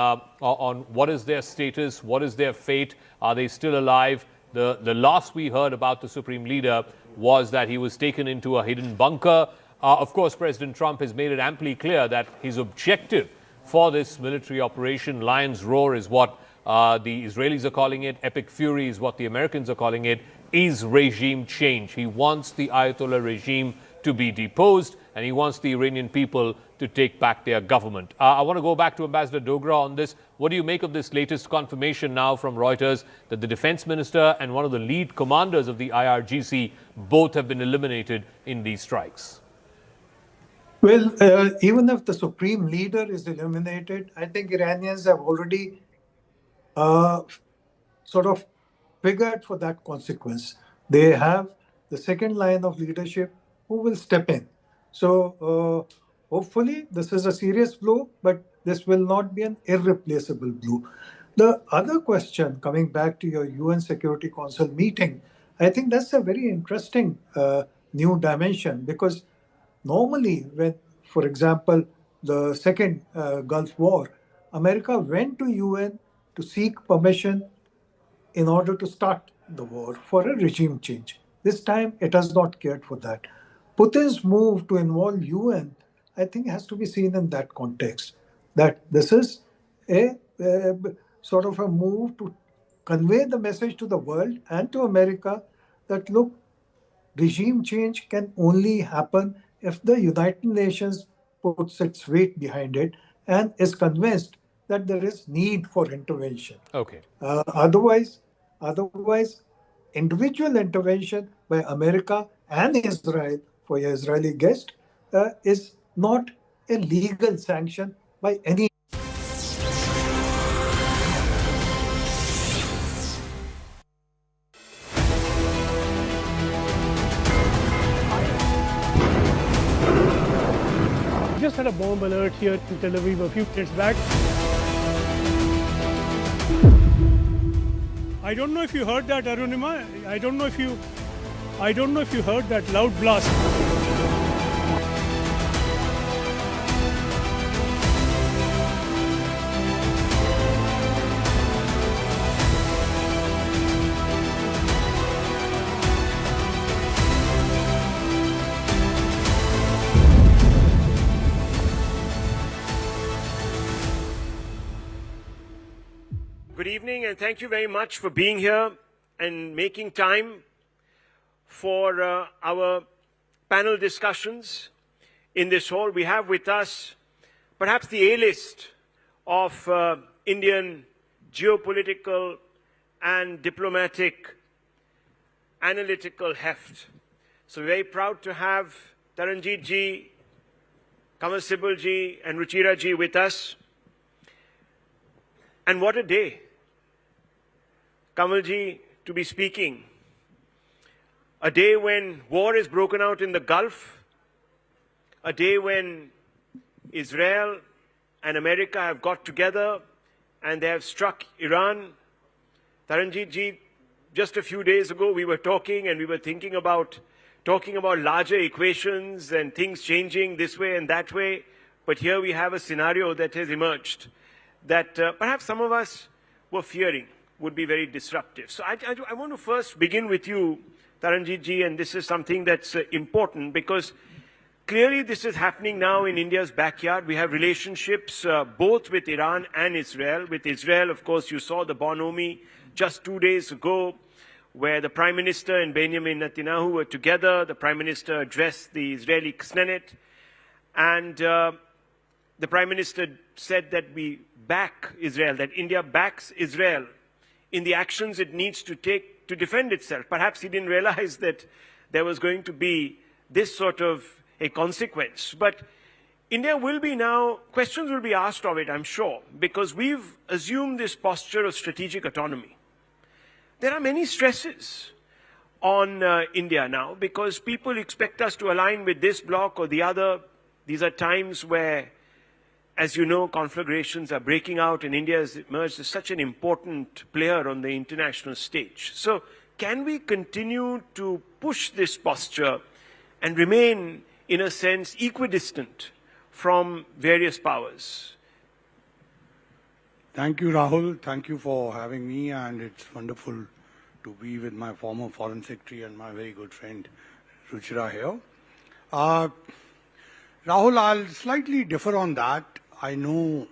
what is their status, what is their fate, are they still alive? The last we heard about the Supreme Leader was that he was taken into a hidden bunker. Of course, President Trump has made it amply clear that his objective for this military operation, Lion's Roar is what the Israelis are calling it, Epic Fury is what the Americans are calling it, is regime change. He wants the Ayatollah regime to be deposed, and he wants the Iranian people to take back their government. I want to go back to Ambassador Dogra on this. What do you make of this latest confirmation now from Reuters that the defense minister and one of the lead commanders of the IRGC both have been eliminated in these strikes? Well, even if the supreme leader is eliminated, I think Iranians have already sort of figured for that consequence. They have the second line of leadership who will step in. So hopefully this is a serious blow, but this will not be an irreplaceable blow. The other question, coming back to your UN Security Council meeting, I think that's a very interesting new dimension, because normally when, for example, the second Gulf War, America went to UN to seek permission in order to start the war for a regime change. This time, it has not cared for that. Putin's move to involve UN, I think, has to be seen in that context, that this is a sort of a move to convey the message to the world and to America that, look, regime change can only happen if the United Nations puts its weight behind it and is convinced that there is need for intervention. Okay. Otherwise, individual intervention by America and Israel, for your Israeli guest, is not a legal sanction by any. Just had a bomb alert here in Tel Aviv a few minutes back. I don't know if you heard that, Arunima. I don't know if you heard that loud blast. Good evening, and thank you very much for being here and making time for our panel discussions in this hall. We have with us perhaps the A-list of Indian geopolitical and diplomatic analytical heft. So we're very proud to have Taranjit ji, Kamal Sibal ji, and Ruchira ji with us. And what a day, Kamalji, to be speaking. A day when war is broken out in the Gulf. A day when Israel and America have got together and they have struck Iran. Taranjit ji, just a few days ago we were talking and we were talking about larger equations and things changing this way and that way. But here we have a scenario that has emerged that perhaps some of us were fearing would be very disruptive. So I want to first begin with you, Taranjit ji, and this is something that's important because clearly this is happening now in India's backyard. We have relationships both with Iran and Israel. With Israel, of course, you saw the bonhomie just 2 days ago where the Prime Minister and Benjamin Netanyahu were together. The Prime Minister addressed the Israeli Knesset, and the Prime Minister said that we back Israel, that India backs Israel in the actions it needs to take to defend itself. Perhaps he didn't realize that there was going to be this sort of a consequence. But India will be now, questions will be asked of it, I'm sure, because we've assumed this posture of strategic autonomy. There are many stresses on India now because people expect us to align with this bloc or the other. These are times where, as you know, conflagrations are breaking out and India has emerged as such an important player on the international stage. So can we continue to push this posture and remain, in a sense, equidistant from various powers? Thank you, Rahul. Thank you for having me, and it's wonderful to be with my former Foreign Secretary and my very good friend, Ruchira here. Rahul, I'll slightly differ on that. I know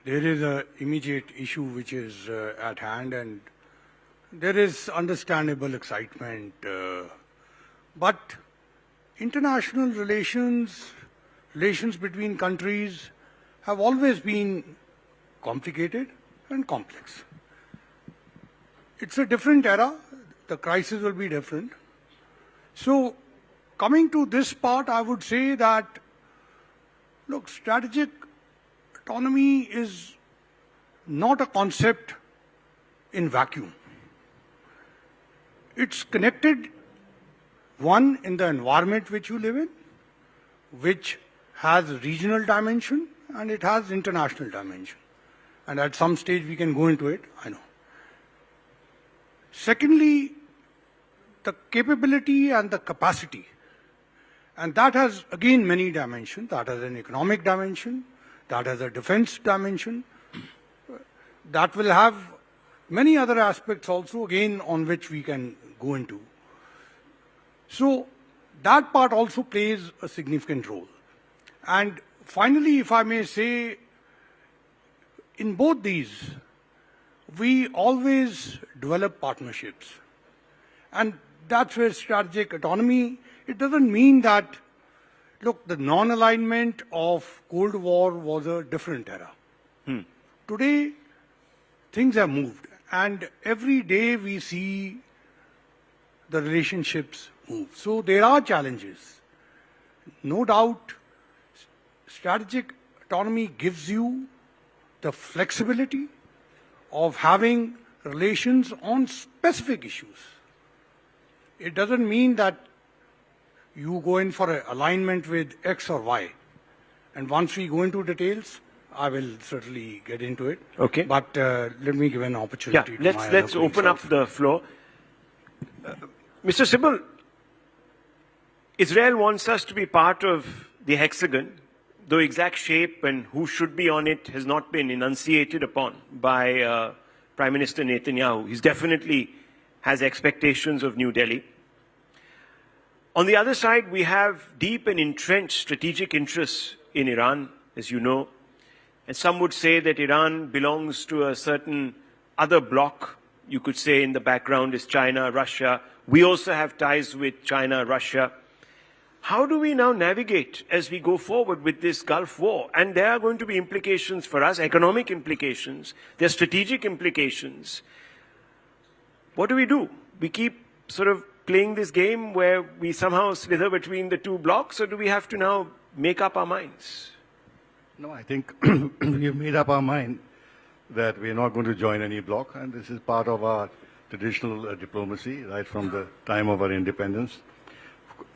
there is an immediate issue which is at hand, and there is understandable excitement. But international relations between countries have always been complicated and complex. It's a different era. The crisis will be different. So, coming to this part, I would say that, look, strategic autonomy is not a concept in vacuum. It's connected, one, in the environment which you live in, which has regional dimension, and it has international dimension. And at some stage we can go into it, I know. Secondly, the capability and the capacity. And that has, again, many dimensions. That has an economic dimension, that has a defense dimension, that will have many other aspects also, again, on which we can go into. So that part also plays a significant role. And finally, if I may say, in both these, we always develop partnerships. And that's where strategic autonomy, it doesn't mean that, look, the non-alignment of Cold War was a different era. Today, things have moved. And every day we see the relationships move. So there are challenges. No doubt, strategic autonomy gives you the flexibility of having relations on specific issues. It doesn't mean that you go in for an alignment with X or Y. And once we go into details, I will certainly get into it. Okay. But let me give an opportunity to my let's open up the floor. Mr. Sybil, Israel wants us to be part of the hexagon, though exact shape and who should be on it has not been enunciated upon by Prime Minister Netanyahu. He definitely has expectations of New Delhi. On the other side, we have deep and entrenched strategic interests in Iran, as you know. And some would say that Iran belongs to a certain other bloc. You could say in the background is China, Russia. We also have ties with China, Russia. How do we now navigate as we go forward with this Gulf War? And there are going to be implications for us, economic implications. There are strategic implications. What do? We keep sort of playing this game where we somehow slither between the two blocks, or do we have to now make up our minds? No, I think we've made up our mind that we're not going to join any bloc, and this is part of our traditional diplomacy right from the time of our independence.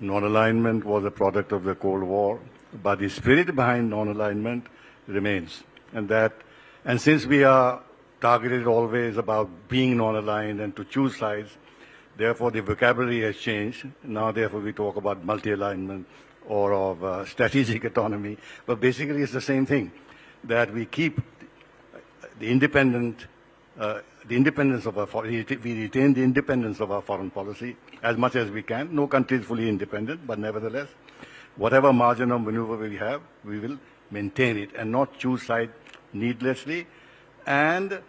Non-alignment was a product of the Cold War, but the spirit behind non-alignment remains. And since we are targeted always about being non-aligned and to choose sides, therefore the vocabulary has changed. Now, therefore, we talk about multi-alignment or of strategic autonomy. But basically, it's the same thing, that we keep the independence of our, we retain the independence of our foreign policy as much as we can. No country is fully independent, but nevertheless, whatever margin of maneuver we have, we will maintain it and not choose side needlessly and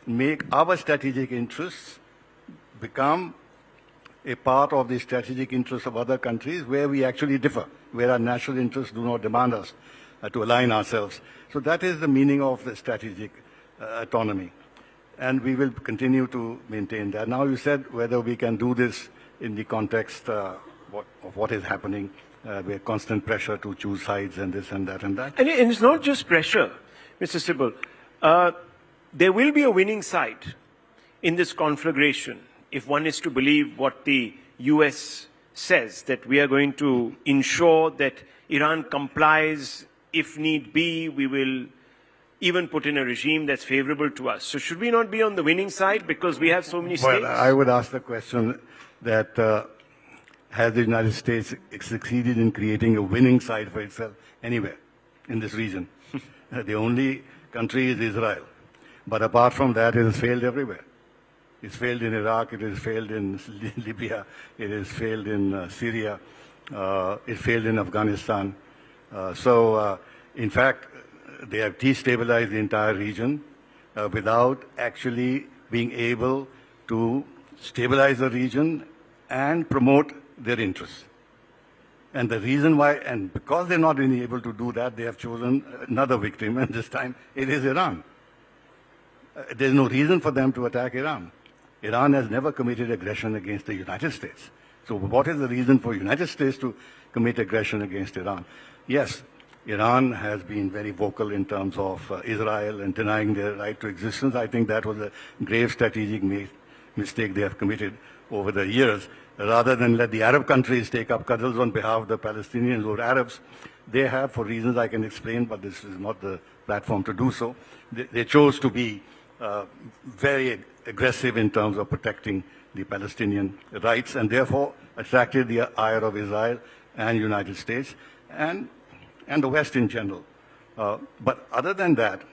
make our strategic interests become a part of the strategic interests of other countries where we actually differ, where our national interests do not demand us to align ourselves. So that is the meaning of the strategic autonomy. And we will continue to maintain that. Now, you said whether we can do this in the context of what is happening, with constant pressure to choose sides and this and that and that. And it's not just pressure, Mr. Sybil. There will be a winning side in this conflagration if one is to believe what the US says, that we are going to ensure that Iran complies. If need be, we will even put in a regime that's favorable to us. So should we not be on the winning side because we have so many states? Well, I would ask the question that has the United States succeeded in creating a winning side for itself anywhere in this region? The only country is Israel. But apart from that, it has failed everywhere. It's failed in Iraq, it has failed in Libya, it has failed in Syria, it failed in Afghanistan. In fact, they have destabilized the entire region without actually being able to stabilize the region and promote their interests. And the reason why, and because they're not being able to do that, they have chosen another victim, and this time it is Iran. There's no reason for them to attack Iran. Iran has never committed aggression against the United States. So what is the reason for United States to commit aggression against Iran? Yes, Iran has been very vocal in terms of Israel and denying their right to existence. I think that was a grave strategic mistake they have committed over the years. Rather than let the Arab countries take up cudgels on behalf of the Palestinians or Arabs, they have, for reasons I can explain, but this is not the platform to do so, they chose to be very aggressive in terms of protecting the Palestinian rights, and therefore attracted the ire of Israel and United States and the West in general. But other than that,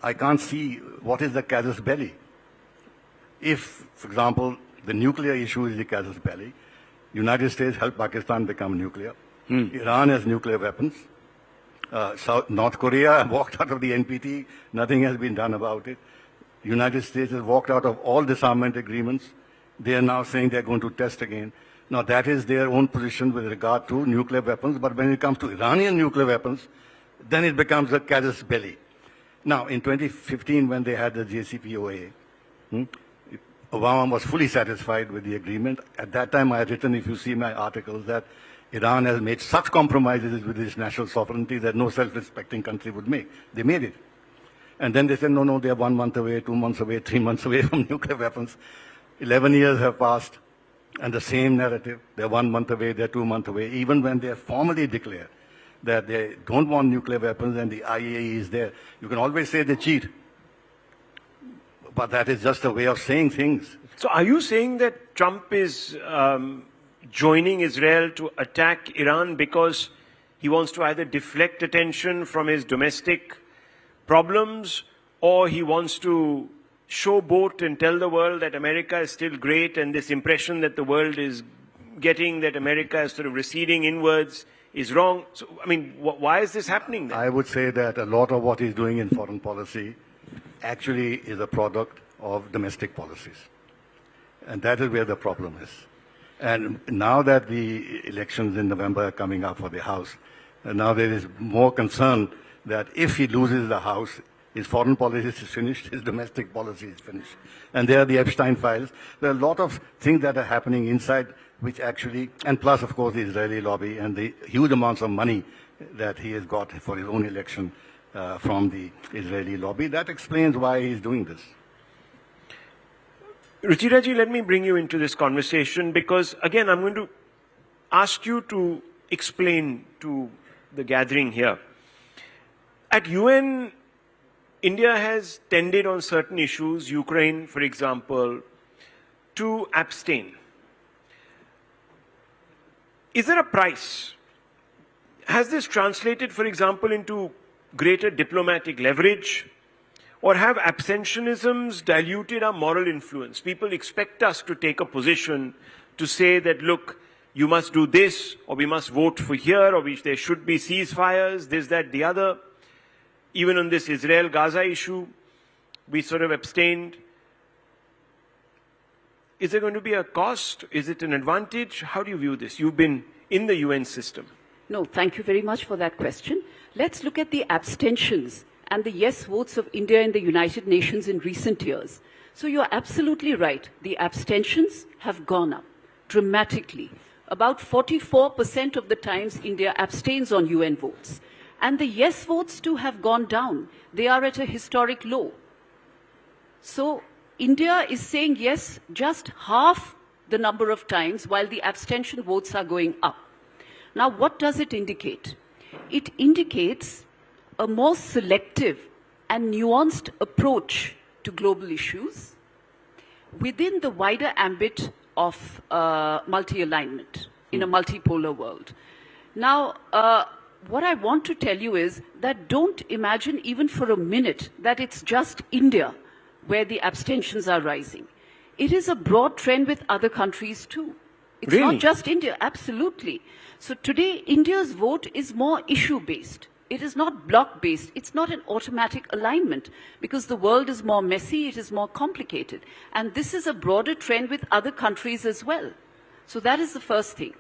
I can't see what is the casus belli. If, for example, the nuclear issue is the casus belli, United States helped Pakistan become nuclear. Iran has nuclear weapons. North Korea walked out of the NPT. Nothing has been done about it. United States has walked out of all disarmament agreements. They are now saying they're going to test again. Now that is their own position with regard to nuclear weapons, but when it comes to Iranian nuclear weapons, then it becomes a casus belli. Now in 2015 when they had the JCPOA, Obama was fully satisfied with the agreement. At that time I had written, if you see my articles, that Iran has made such compromises with its national sovereignty that no self-respecting country would make. They made it. And then they said, no, they are 1 month away, 2 months away, 3 months away from nuclear weapons. 11 years have passed, and the same narrative. They're 1 month away, they're 2 months away, even when they have formally declared that they don't want nuclear weapons and the IAEA is there. You can always say they cheat, but that is just a way of saying things. So are you saying that Trump is joining Israel to attack Iran because he wants to either deflect attention from his domestic problems, or he wants to showboat and tell the world that America is still great, and this impression that the world is getting that America is sort of receding inwards is wrong? So, I mean, why is this happening then? I would say that a lot of what he's doing in foreign policy actually is a product of domestic policies. And that is where the problem is. And now that the elections in November are coming up for the House, now there is more concern that if he loses the House, his foreign policy is finished, his domestic policy is finished. And there are the Epstein files. There are a lot of things that are happening inside which actually, and plus of course the Israeli lobby and the huge amounts of money that he has got for his own election from the Israeli lobby. That explains why he's doing this. Ruchiraji, let me bring you into this conversation because, again, I'm going to ask you to explain to the gathering here. At UN, India has tended on certain issues, Ukraine, for example, to abstain. Is there a price? Has this translated, for example, into greater diplomatic leverage? Or have abstentionisms diluted our moral influence? People expect us to take a position to say that, look, you must do this, or we must vote for here, or there should be ceasefires, this, that, the other. Even on this Israel-Gaza issue, we sort of abstained. Is there going to be a cost? Is it an advantage? How do you view this? You've been in the UN system. No, thank you very much for that question. Let's look at the abstentions and the yes votes of India in the United Nations in recent years. So you're absolutely right. The abstentions have gone up dramatically. About 44% of the times India abstains on UN votes. And the yes votes too have gone down. They are at a historic low. So India is saying yes just half the number of times while the abstention votes are going up. Now, what does it indicate? It indicates a more selective and nuanced approach to global issues within the wider ambit of multi-alignment in a multipolar world. Now, what I want to tell you is that don't imagine even for a minute that it's just India where the abstentions are rising. It is a broad trend with other countries too. It's Really? not just India, absolutely. So today, India's vote is more issue-based. It is not block-based. It's not an automatic alignment because the world is more messy, it is more complicated. And this is a broader trend with other countries as well. So that is the first thing.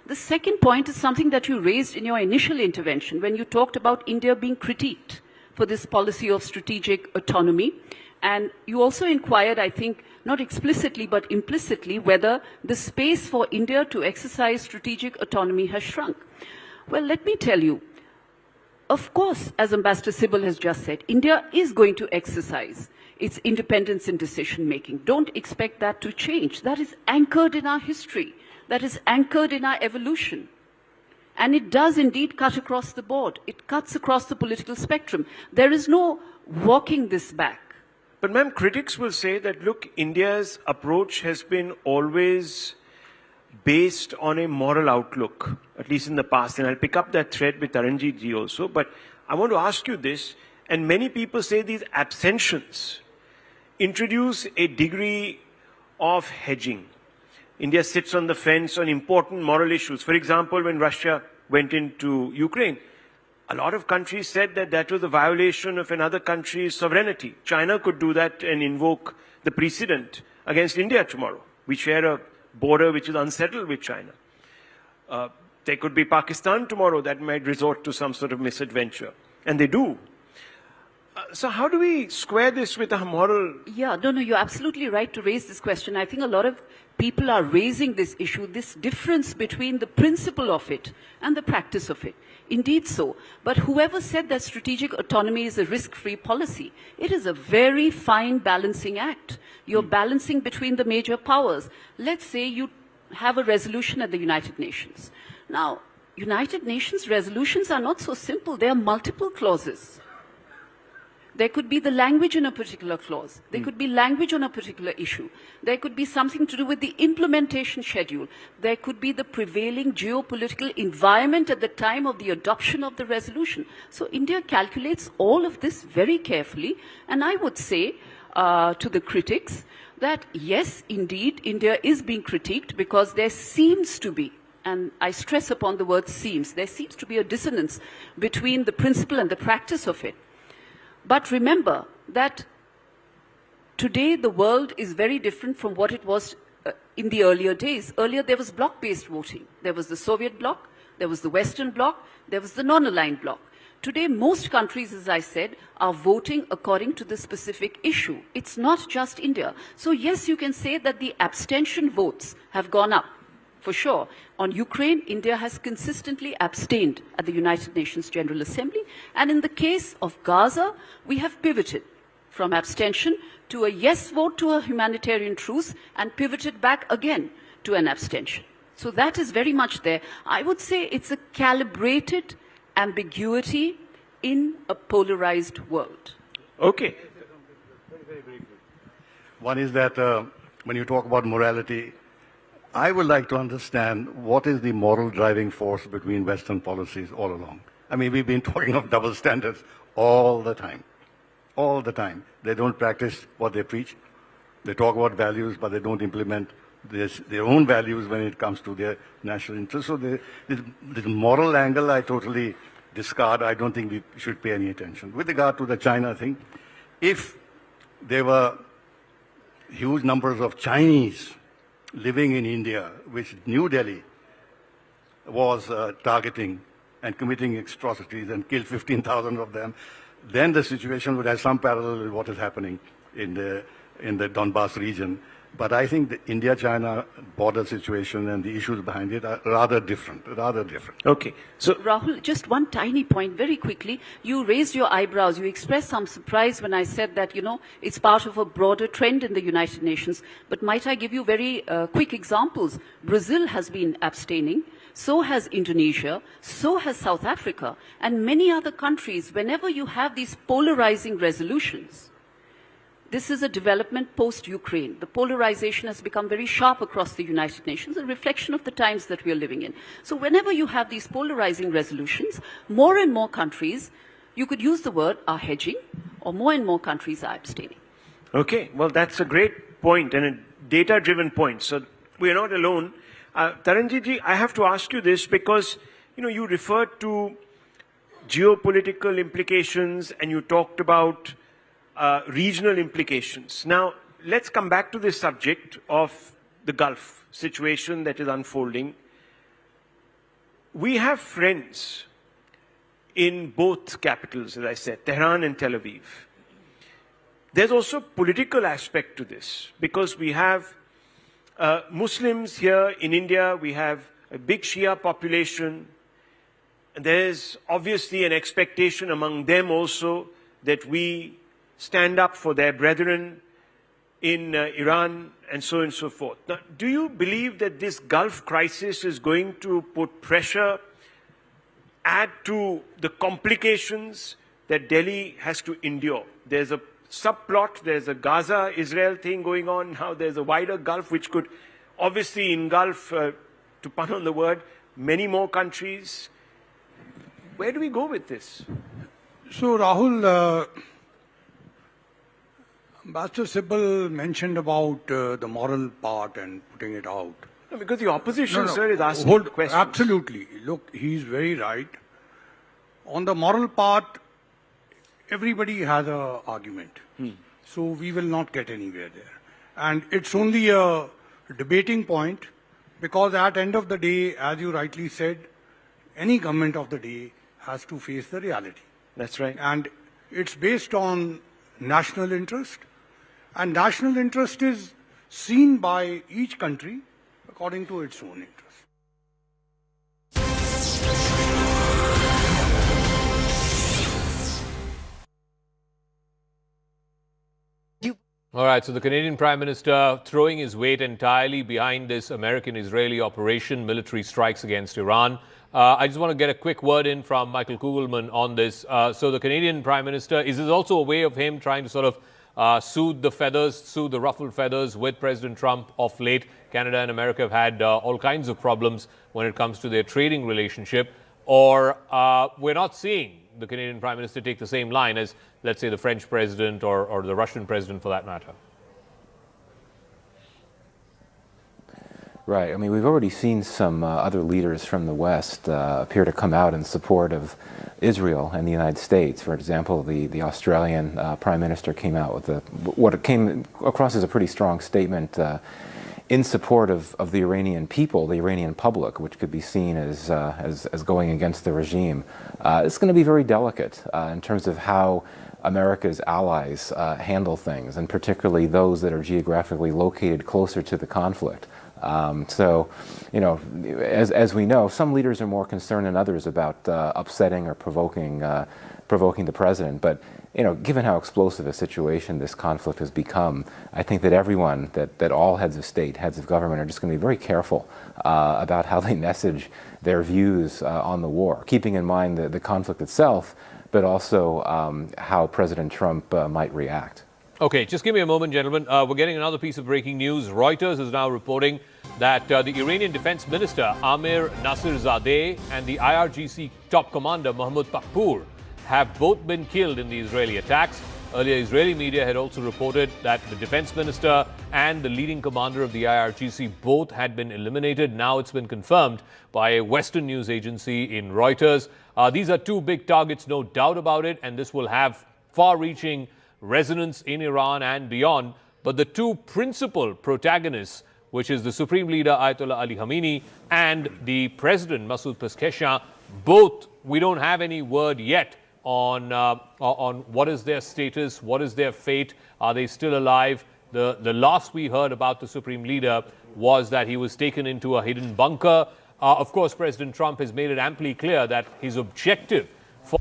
The second point is something that you raised in your initial intervention when you talked about India being critiqued for this policy of strategic autonomy. And you also inquired, I think, not explicitly but implicitly, whether the space for India to exercise strategic autonomy has shrunk. Well, let me tell you, of course, as Ambassador Sibal has just said, India is going to exercise its independence in decision-making. Don't expect that to change. That is anchored in our history. That is anchored in our evolution. And it does indeed cut across the board. It cuts across the political spectrum. There is no walking this back. But ma'am, critics will say that, look, India's approach has been always based on a moral outlook, at least in the past. And I'll pick up that thread with Taranjit ji also. But I want to ask you this, and many people say these abstentions introduce a degree of hedging. India sits on the fence on important moral issues. For example, when Russia went into Ukraine, a lot of countries said that that was a violation of another country's sovereignty. China could do that and invoke the precedent against India tomorrow. We share a border which is unsettled with China. There could be Pakistan tomorrow that might resort to some sort of misadventure. And they do. So how do we square this with our moral? Yeah, no, you're absolutely right to raise this question. I think a lot of people are raising this issue, this difference between the principle of it and the practice of it. Indeed so. But whoever said that strategic autonomy is a risk-free policy, it is a very fine balancing act. You're balancing between the major powers. Let's say you have a resolution at the United Nations. Now, United Nations resolutions are not so simple. There are multiple clauses. There could be the language in a particular clause. There could be language on a particular issue. There could be something to do with the implementation schedule. There could be the prevailing geopolitical environment at the time of the adoption of the resolution. So India calculates all of this very carefully. And I would say to the critics that yes, indeed, India is being critiqued because there seems to be, and I stress upon the word seems, there seems to be a dissonance between the principle and the practice of it. But remember that today the world is very different from what it was in the earlier days. Earlier there was bloc-based voting. There was the Soviet bloc, there was the Western bloc, there was the non-aligned bloc. Today most countries, as I said, are voting according to the specific issue. It's not just India. So yes, you can say that the abstention votes have gone up. For sure. On Ukraine, India has consistently abstained at the United Nations General Assembly. And in the case of Gaza, we have pivoted from abstention to a yes vote to a humanitarian truce and pivoted back again to an abstention. So that is very much there. I would say it's a calibrated ambiguity in a polarized world. Okay. Very briefly. One is that when you talk about morality, I would like to understand what is the moral driving force between Western policies all along. I mean, we've been talking of double standards all the time. All the time. They don't practice what they preach. They talk about values, but they don't implement their own values when it comes to their national interests. So the moral angle I totally discard. I don't think we should pay any attention. With regard to the China thing, if there were huge numbers of Chinese living in India, which New Delhi was targeting and committing atrocities and killed 15,000 of them, then the situation would have some parallel with what is happening in the Donbass region. But I think the India-China border situation and the issues behind it are rather different, Okay. So, Rahul, just one tiny point very quickly. You raised your eyebrows. You expressed some surprise when I said that, it's part of a broader trend in the United Nations. But might I give you very quick examples? Brazil has been abstaining. So has Indonesia. So has South Africa. And many other countries, whenever you have these polarizing resolutions, this is a development post-Ukraine. The polarization has become very sharp across the United Nations, a reflection of the times that we are living in. So whenever you have these polarizing resolutions, more and more countries, you could use the word, are hedging, or more and more countries are abstaining. Okay, well, that's a great point and a data-driven point. So we are not alone. Taranjit ji, I have to ask you this because, you referred to geopolitical implications and you talked about regional implications. Now, let's come back to this subject of the Gulf situation that is unfolding. we have friends in both capitals, as I said, Tehran and Tel Aviv. There's also a political aspect to this, because we have Muslims here in India, we have a big Shia population, and there's obviously an expectation among them also that we stand up for their brethren in Iran and so on and so forth. Now, do you believe that this Gulf crisis is going to put pressure, add to the complications that Delhi has to endure? There's a subplot, there's a Gaza-Israel thing going on, now there's a wider Gulf which could obviously engulf, to pun on the word, many more countries. Where do we go with this? So Rahul, Ambassador Sybil mentioned about the moral part and putting it out. No, because the opposition, sir, is asking questions. Absolutely. Look, he's very right. On the moral part, everybody has an argument. So we will not get anywhere there. And it's only a debating point, because at the end of the day, as you rightly said, any government of the day has to face the reality. That's right. And it's based on national interest. And national interest is seen by each country according to its own interest. All right, so the Canadian Prime Minister throwing his weight entirely behind this American-Israeli operation, military strikes against Iran. I just want to get a quick word in from Michael Kugelman on this. So the Canadian Prime Minister, is this also a way of him trying to sort of soothe the ruffled feathers with President Trump of late? Canada and America have had all kinds of problems when it comes to their trading relationship. Or we're not seeing the Canadian Prime Minister take the same line as, let's say, the French President or the Russian President for that matter? Right. I mean, we've already seen some other leaders from the West appear to come out in support of Israel and the United States. For example, the Australian Prime Minister came out with what came across as a pretty strong statement in support of the Iranian people, the Iranian public, which could be seen as going against the regime. It's going to be very delicate in terms of how America's allies handle things, and particularly those that are geographically located closer to the conflict. So, you know, as we know, some leaders are more concerned than others about upsetting or provoking the president. But, you know, given how explosive a situation this conflict has become, I think that everyone, that all heads of state, heads of government, are just going to be very careful about how they message their views on the war, keeping in mind the conflict itself, but also how President Trump might react. Okay, just give me a moment, gentlemen. We're getting another piece of breaking news. Reuters is now reporting that the Iranian Defense Minister Amir Nasirzadeh and the IRGC top commander Mahmoud Pakpour have both been killed in the Israeli attacks. Earlier, Israeli media had also reported that the defense minister and the leading commander of the IRGC both had been eliminated. Now it's been confirmed by a Western news agency in Reuters. These are two big targets, no doubt about it, and this will have far-reaching resonance in Iran and beyond. But the two principal protagonists, which is the Supreme Leader Ayatollah Ali Khamenei and the President Masoud Pezeshkian, both, we don't have any word yet on what is their status, what is their fate, are they still alive? The last we heard about the Supreme Leader was that he was taken into a hidden bunker. Of course, President Trump has made it amply clear that his objective for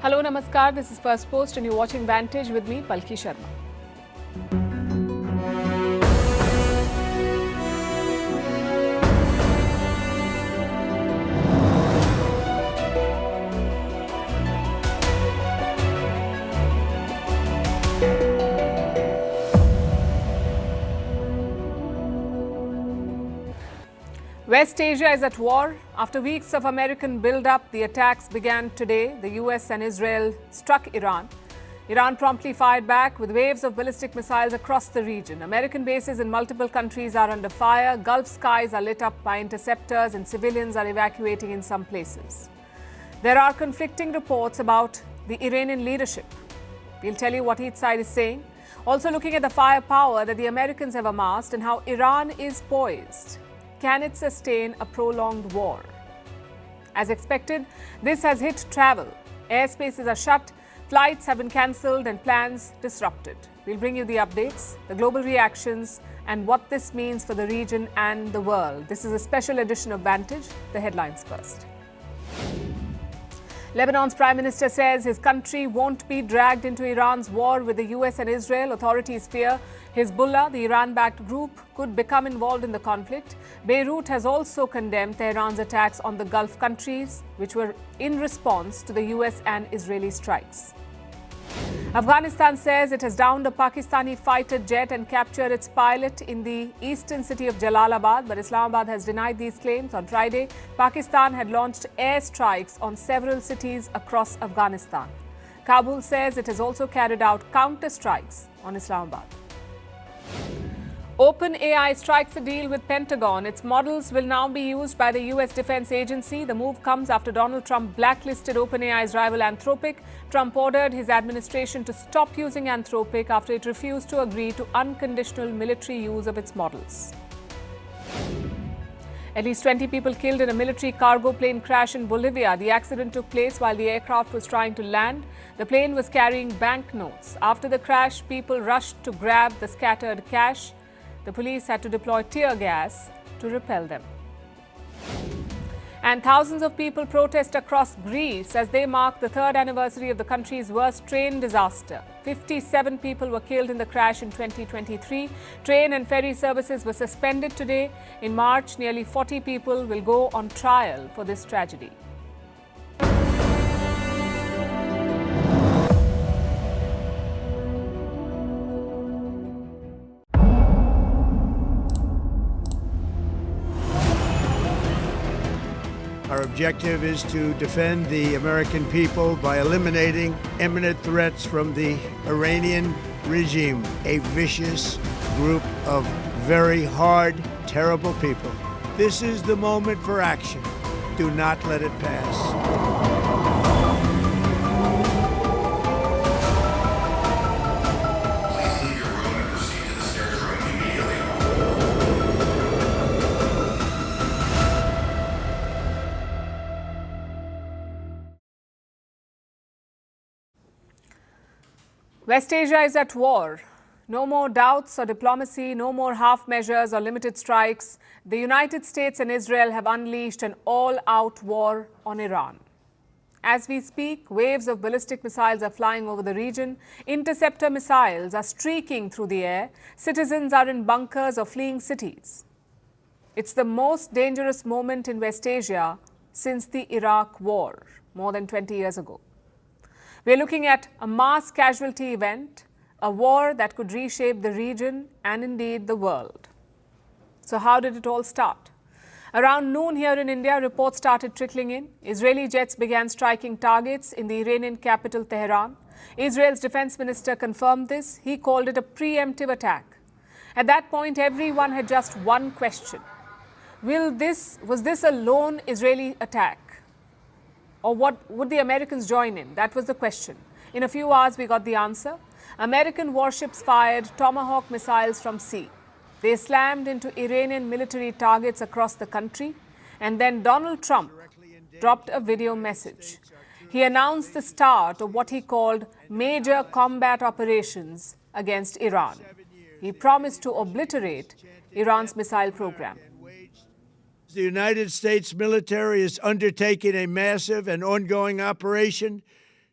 Hello, Namaskar. This is First Post and you're watching Vantage with me, Palki Sharma. West Asia is at war. After weeks of American build-up, the attacks began today. The US and Israel struck Iran. Iran promptly fired back with waves of ballistic missiles across the region. American bases in multiple countries are under fire. Gulf skies are lit up by interceptors and civilians are evacuating in some places. There are conflicting reports about the Iranian leadership. We'll tell you what each side is saying. Also looking at the firepower that the Americans have amassed and how Iran is poised. Can it sustain a prolonged war? As expected, this has hit travel. Airspaces are shut, flights have been cancelled and plans disrupted. We'll bring you the updates, the global reactions, and what this means for the region and the world. This is a special edition of Vantage. The headlines first. Lebanon's Prime Minister says his country won't be dragged into Iran's war with the US and Israel. Authorities fear Hezbollah, the Iran-backed group, could become involved in the conflict. Beirut has also condemned Tehran's attacks on the Gulf countries, which were in response to the US and Israeli strikes. Afghanistan says it has downed a Pakistani fighter jet and captured its pilot in the eastern city of Jalalabad, but Islamabad has denied these claims. On Friday, Pakistan had launched airstrikes on several cities across Afghanistan. Kabul says it has also carried out counter-strikes on Islamabad. OpenAI strikes a deal with Pentagon. Its models will now be used by the US Defense Agency. The move comes after Donald Trump blacklisted OpenAI's rival Anthropic. Trump ordered his administration to stop using Anthropic after it refused to agree to unconditional military use of its models. At least 20 people killed in a military cargo plane crash in Bolivia. The accident took place while the aircraft was trying to land. The plane was carrying banknotes. After the crash, people rushed to grab the scattered cash. The police had to deploy tear gas to repel them. And thousands of people protest across Greece as they mark the third anniversary of the country's worst train disaster. 57 people were killed in the crash in 2023. Train and ferry services were suspended today. In March, nearly 40 people will go on trial for this tragedy. Our objective is to defend the American people by eliminating imminent threats from the Iranian regime, a vicious group of very hard, terrible people. This is the moment for action. Do not let it pass. West Asia is at war. No more doubts or diplomacy, no more half measures or limited strikes. The United States and Israel have unleashed an all-out war on Iran. As we speak, waves of ballistic missiles are flying over the region. Interceptor missiles are streaking through the air. Citizens are in bunkers or fleeing cities. It's the most dangerous moment in West Asia since the Iraq War, more than 20 years ago. We're looking at a mass casualty event, a war that could reshape the region and indeed the world. So how did it all start? Around noon here in India, reports started trickling in. Israeli jets began striking targets in the Iranian capital, Tehran. Israel's defense minister confirmed this. He called it a preemptive attack. At that point, everyone had just one question. Was this a lone Israeli attack? Or would the Americans join in? That was the question. In a few hours, we got the answer. American warships fired Tomahawk missiles from sea. They slammed into Iranian military targets across the country. And then Donald Trump dropped a video message. He announced the start of what he called major combat operations against Iran. He promised to obliterate Iran's missile program. The United States military is undertaking a massive and ongoing operation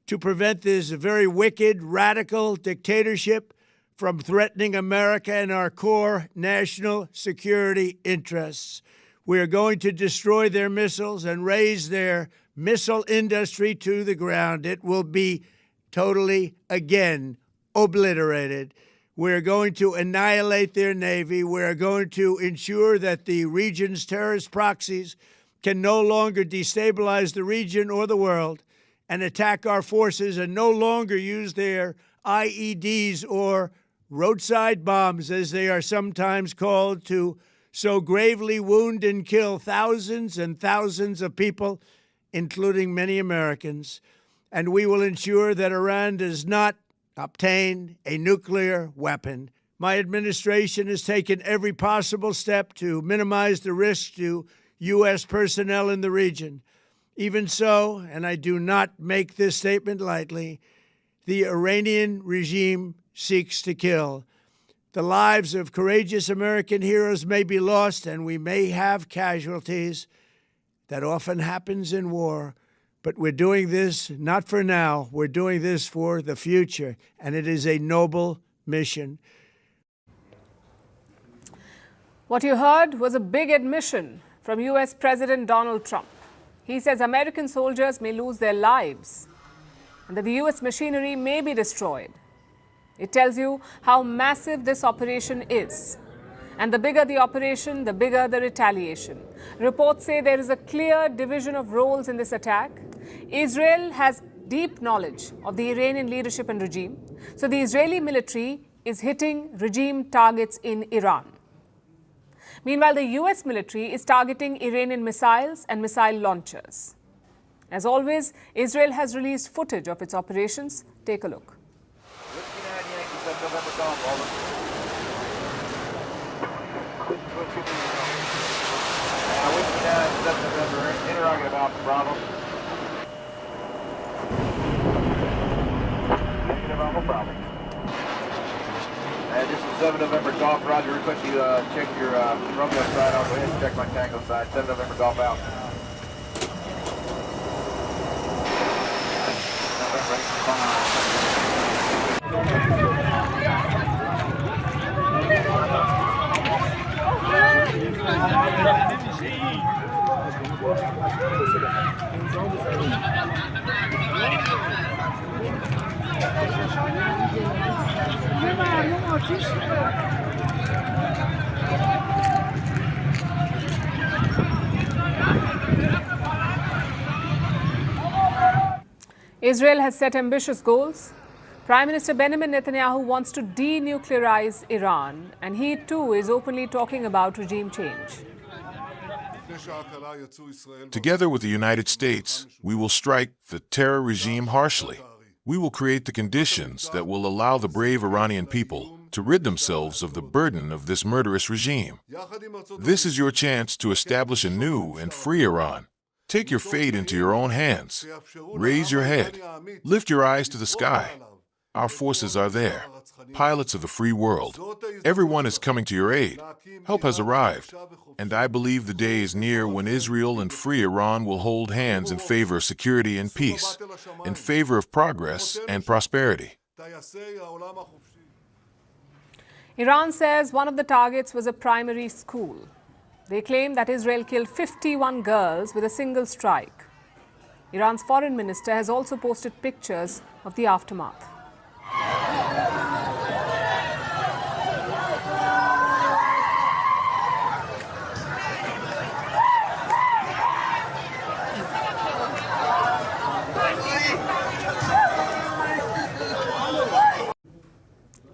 to prevent this very wicked, radical dictatorship from threatening America and our core national security interests. We are going to destroy their missiles and raise their missile industry to the ground. It will be totally, again, obliterated. We're going to annihilate their Navy. We're going to ensure that the region's terrorist proxies can no longer destabilize the region or the world and attack our forces and no longer use their IEDs or roadside bombs, as they are sometimes called, to so gravely wound and kill thousands and thousands of people, including many Americans. And we will ensure that Iran does not obtain a nuclear weapon. My administration has taken every possible step to minimize the risk to U.S. personnel in the region. Even so, and I do not make this statement lightly, the Iranian regime seeks to kill. The lives of courageous American heroes may be lost, and we may have casualties. That often happens in war. But we're doing this not for now. We're doing this for the future, and it is a noble mission. What you heard was a big admission from U.S. President Donald Trump. He says American soldiers may lose their lives and that the U.S. machinery may be destroyed. It tells you how massive this operation is. And the bigger the operation, the bigger the retaliation. Reports say there is a clear division of roles in this attack. Israel has deep knowledge of the Iranian leadership and regime. So the Israeli military is hitting regime targets in Iran. Meanwhile, the US military is targeting Iranian missiles and missile launchers. As always, Israel has released footage of its operations. Take a look. This is 7 November Golf, Roger. Request you check your Romeo side. I'll go ahead and check my Tango side. 7 November Golf out. Israel has set ambitious goals. Prime Minister Benjamin Netanyahu wants to denuclearize Iran, and he too is openly talking about regime change. Together with the United States, we will strike the terror regime harshly. We will create the conditions that will allow the brave Iranian people to rid themselves of the burden of this murderous regime. This is your chance to establish a new and free Iran. Take your fate into your own hands. Raise your head. Lift your eyes to the sky. Our forces are there, pilots of the free world. Everyone is coming to your aid. Help has arrived, and I believe the day is near when Israel and free Iran will hold hands in favor of security and peace, in favor of progress and prosperity. Iran says one of the targets was a primary school. They claim that Israel killed 51 girls with a single strike. Iran's foreign minister has also posted pictures of the aftermath.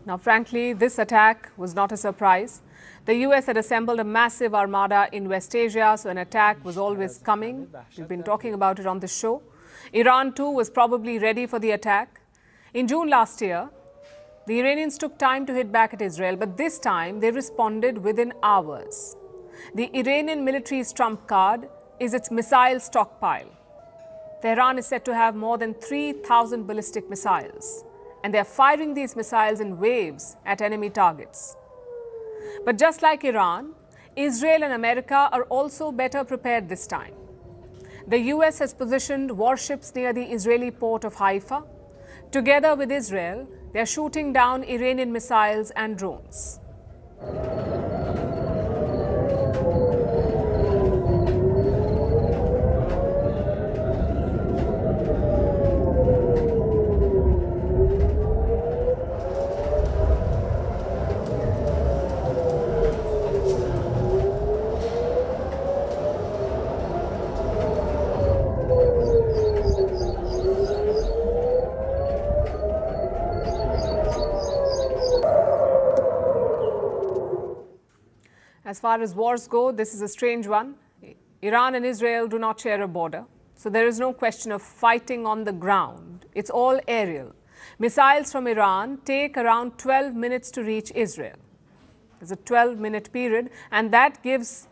Now, frankly, this attack was not a surprise. The US had assembled a massive armada in West Asia, so an attack was always coming. We've been talking about it on the show. Iran, too, was probably ready for the attack. In June last year, the Iranians took time to hit back at Israel, but this time they responded within hours. The Iranian military's trump card is its missile stockpile. Tehran is said to have more than 3,000 ballistic missiles, and they're firing these missiles in waves at enemy targets. But just like Iran, Israel and America are also better prepared this time. The US has positioned warships near the Israeli port of Haifa. Together with Israel, they're shooting down Iranian missiles and drones. As far as wars go, this is a strange one. Iran and Israel do not share a border, so there is no question of fighting on the ground. It's all aerial. Missiles from Iran take around 12 minutes to reach Israel. There's a 12-minute period, and that gives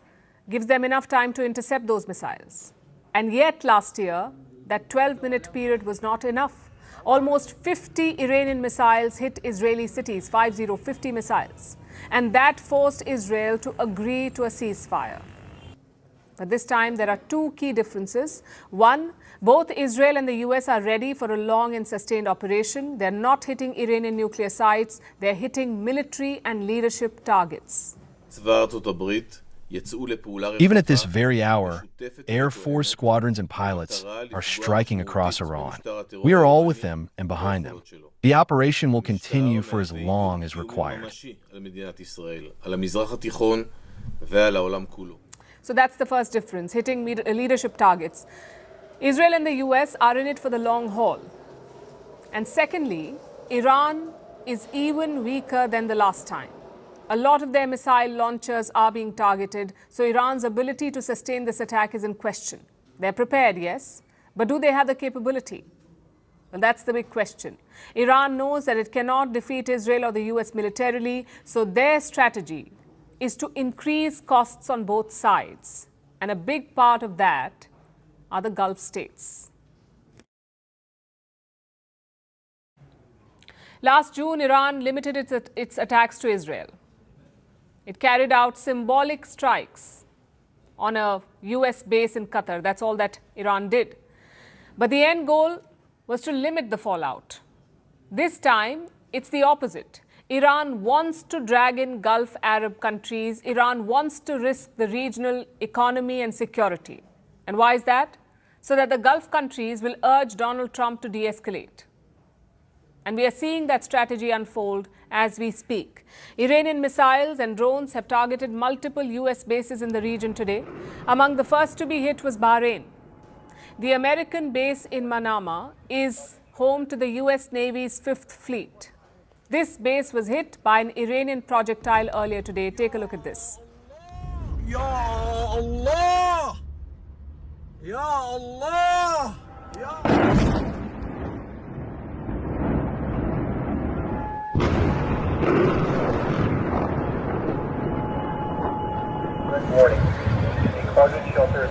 them enough time to intercept those missiles. And yet last year, that 12-minute period was not enough. Almost 50 Iranian missiles hit Israeli cities, 50 missiles. And that forced Israel to agree to a ceasefire. But this time, there are two key differences. One, both Israel and the US are ready for a long and sustained operation. They're not hitting Iranian nuclear sites. They're hitting military and leadership targets. Even at this very hour, Air Force squadrons and pilots are striking across Iran. We are all with them and behind them. The operation will continue for as long as required. So that's the first difference, hitting leadership targets. Israel and the US are in it for the long haul. And secondly, Iran is even weaker than the last time. A lot of their missile launchers are being targeted, so Iran's ability to sustain this attack is in question. They're prepared, yes, but do they have the capability? Well, that's the big question. Iran knows that it cannot defeat Israel or the US militarily, so their strategy is to increase costs on both sides. And a big part of that are the Gulf states. Last June, Iran limited its attacks to Israel. It carried out symbolic strikes on a US base in Qatar. That's all that Iran did. But the end goal was to limit the fallout. This time, it's the opposite. Iran wants to drag in Gulf Arab countries. Iran wants to risk the regional economy and security. And why is that? So that the Gulf countries will urge Donald Trump to de-escalate. And we are seeing that strategy unfold as we speak. Iranian missiles and drones have targeted multiple US bases in the region today. Among the first to be hit was Bahrain. The American base in Manama is home to the US Navy's 5th Fleet. This base was hit by an Iranian projectile earlier today. Take a look at this. Ya Allah! Ya Allah! Good morning. A closet shelter in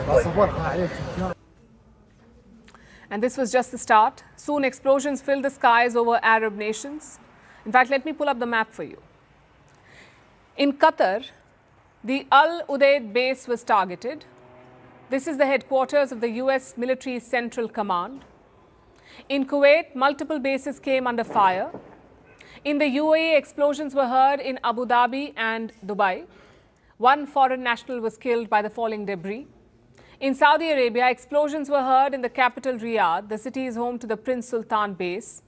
place. And this was just the start. Soon explosions filled the skies over Arab nations. In fact, let me pull up the map for you. In Qatar, the Al Udeid base was targeted. This is the headquarters of the US Military Central Command. In Kuwait, multiple bases came under fire. In the UAE, explosions were heard in Abu Dhabi and Dubai. One foreign national was killed by the falling debris. In Saudi Arabia, explosions were heard in the capital Riyadh. The city is home to the Prince Sultan base.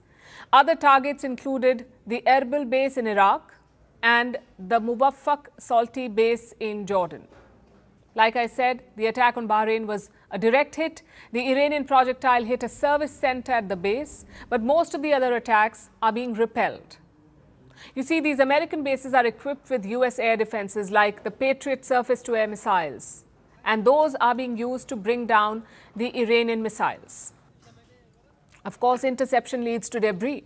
Other targets included the Erbil base in Iraq and the Muwaffaq Salti base in Jordan. Like I said, the attack on Bahrain was a direct hit. The Iranian projectile hit a service center at the base, but most of the other attacks are being repelled. You see, these American bases are equipped with US air defenses like the Patriot surface-to-air missiles, and those are being used to bring down the Iranian missiles. Of course, interception leads to debris.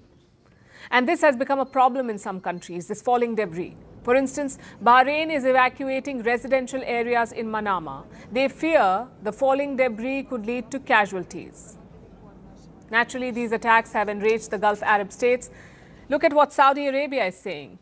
And this has become a problem in some countries, this falling debris. For instance, Bahrain is evacuating residential areas in Manama. They fear the falling debris could lead to casualties. Naturally, these attacks have enraged the Gulf Arab states. Look at what Saudi Arabia is saying.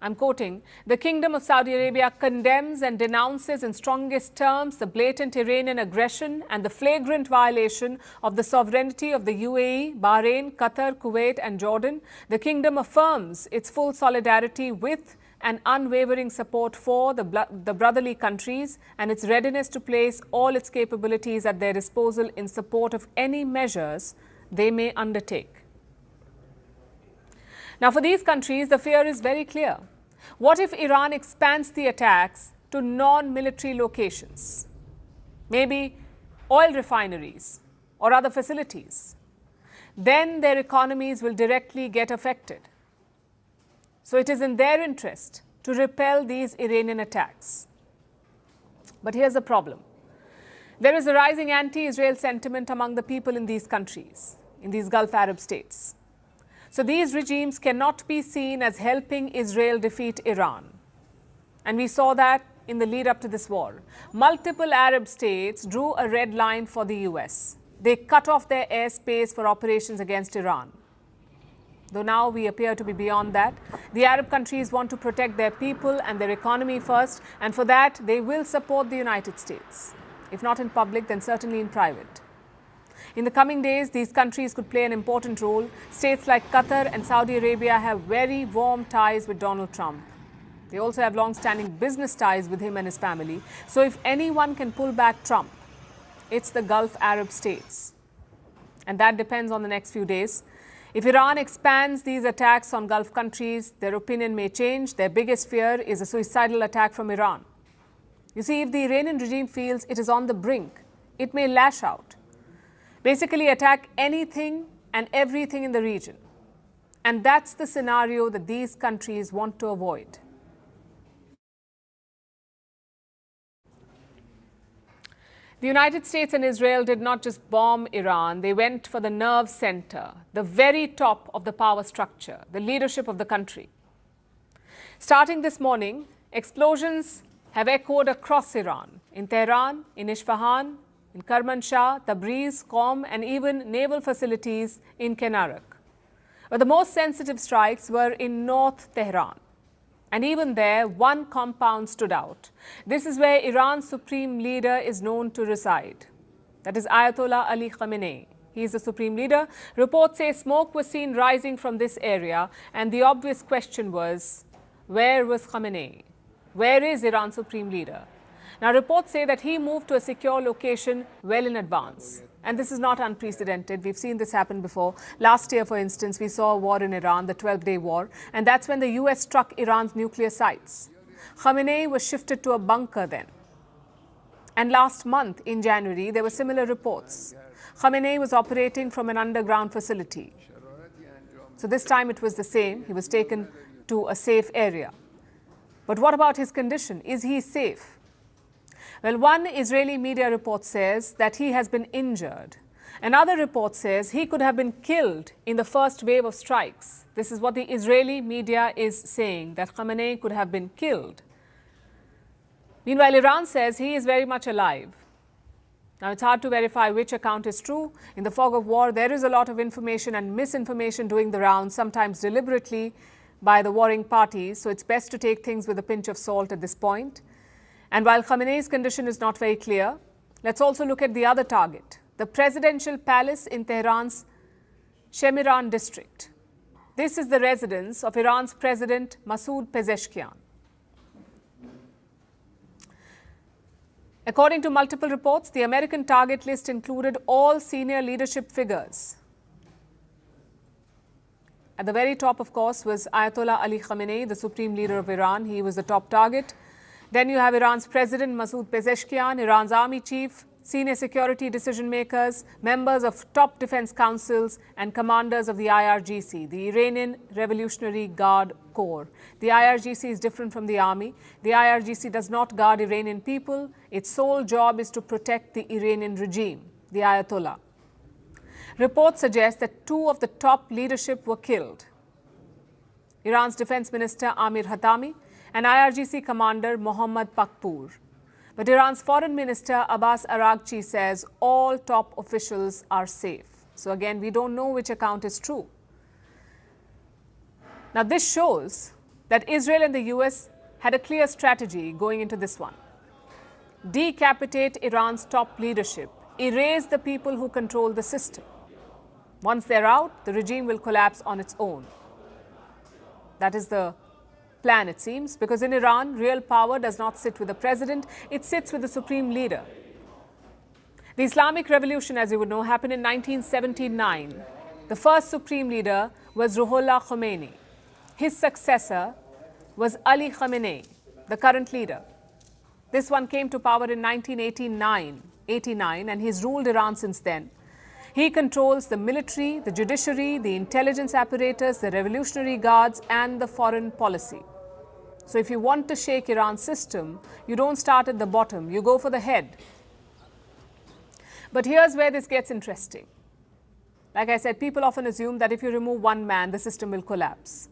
I'm quoting, "The Kingdom of Saudi Arabia condemns and denounces in strongest terms the blatant Iranian aggression and the flagrant violation of the sovereignty of the UAE, Bahrain, Qatar, Kuwait and Jordan. The Kingdom affirms its full solidarity with and unwavering support for the brotherly countries and its readiness to place all its capabilities at their disposal in support of any measures they may undertake." Now, for these countries, the fear is very clear. What if Iran expands the attacks to non-military locations? Maybe oil refineries or other facilities. Then their economies will directly get affected. So it is in their interest to repel these Iranian attacks. But here's the problem. There is a rising anti-Israel sentiment among the people in these countries. in these Gulf Arab states. So these regimes cannot be seen as helping Israel defeat Iran. And we saw that in the lead up to this war. Multiple Arab states drew a red line for the US. They cut off their airspace for operations against Iran. Though now we appear to be beyond that, the Arab countries want to protect their people and their economy first, and for that they will support the United States. If not in public, then certainly in private. In the coming days, these countries could play an important role. States like Qatar and Saudi Arabia have very warm ties with Donald Trump. They also have long-standing business ties with him and his family. So if anyone can pull back Trump, it's the Gulf Arab states. And that depends on the next few days. If Iran expands these attacks on Gulf countries, their opinion may change. Their biggest fear is a suicidal attack from Iran. You see, if the Iranian regime feels it is on the brink, it may lash out. Basically attack anything and everything in the region. And that's the scenario that these countries want to avoid. The United States and Israel did not just bomb Iran, they went for the nerve center, the very top of the power structure, the leadership of the country. Starting this morning, explosions have echoed across Iran, in Tehran, in Isfahan, in Kermanshah, Tabriz, Qom, and even naval facilities in Kenaruk. But the most sensitive strikes were in North Tehran. And even there, one compound stood out. This is where Iran's supreme leader is known to reside. That is Ayatollah Ali Khamenei. He is the supreme leader. Reports say smoke was seen rising from this area, and the obvious question was, where was Khamenei? Where is Iran's supreme leader? Now, reports say that he moved to a secure location well in advance. And this is not unprecedented. We've seen this happen before. Last year, for instance, we saw a war in Iran, the 12-day war, and that's when the US struck Iran's nuclear sites. Khamenei was shifted to a bunker then. And last month, in January, there were similar reports. Khamenei was operating from an underground facility. So this time it was the same. He was taken to a safe area. But what about his condition? Is he safe? Well, one Israeli media report says that he has been injured. Another report says he could have been killed in the first wave of strikes. This is what the Israeli media is saying, that Khamenei could have been killed. Meanwhile, Iran says he is very much alive. Now, it's hard to verify which account is true. In the fog of war, there is a lot of information and misinformation doing the rounds, sometimes deliberately by the warring parties. So it's best to take things with a pinch of salt at this point. And while Khamenei's condition is not very clear, let's also look at the other target, the presidential palace in Tehran's Shemiran district. This is the residence of Iran's President Masoud Pezeshkian. According to multiple reports, the American target list included all senior leadership figures. At the very top, of course, was Ayatollah Ali Khamenei, the supreme leader of Iran. He was the top target. Then you have Iran's President Masoud Pezeshkian, Iran's army chief, senior security decision makers, members of top defense councils, and commanders of the IRGC, the Iranian Revolutionary Guard Corps. The IRGC is different from the army. The IRGC does not guard Iranian people. Its sole job is to protect the Iranian regime, the Ayatollah. Reports suggest that two of the top leadership were killed. Iran's Defense Minister Amir Hatami and IRGC Commander Mohammad Pakpour. But Iran's Foreign Minister Abbas Araghchi says all top officials are safe. So again, we don't know which account is true. Now this shows that Israel and the US had a clear strategy going into this one. Decapitate Iran's top leadership, erase the people who control the system. Once they're out, the regime will collapse on its own. That is the plan, it seems, because in Iran, real power does not sit with the president, it sits with the supreme leader. The Islamic Revolution, as you would know, happened in 1979. The first supreme leader was Ruhollah Khomeini. His successor was Ali Khamenei, the current leader. This one came to power in 1989, and he's ruled Iran since then. He controls the military, the judiciary, the intelligence apparatus, the Revolutionary Guards, and the foreign policy. So if you want to shake Iran's system, you don't start at the bottom, you go for the head. But here's where this gets interesting. Like I said, people often assume that if you remove one man, the system will collapse.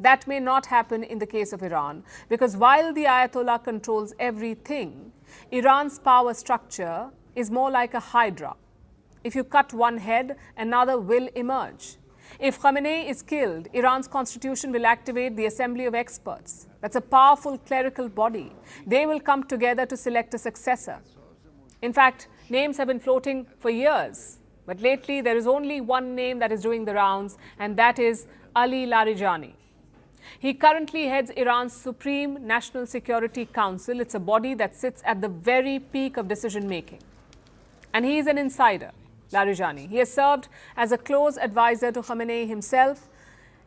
That may not happen in the case of Iran, because while the Ayatollah controls everything, Iran's power structure is more like a hydra. If you cut one head, another will emerge. If Khamenei is killed, Iran's constitution will activate the Assembly of Experts. That's a powerful clerical body. They will come together to select a successor. In fact, names have been floating for years. But lately, there is only one name that is doing the rounds, and that is Ali Larijani. He currently heads Iran's Supreme National Security Council. It's a body that sits at the very peak of decision-making. And he is an insider, Larijani. He has served as a close advisor to Khamenei himself.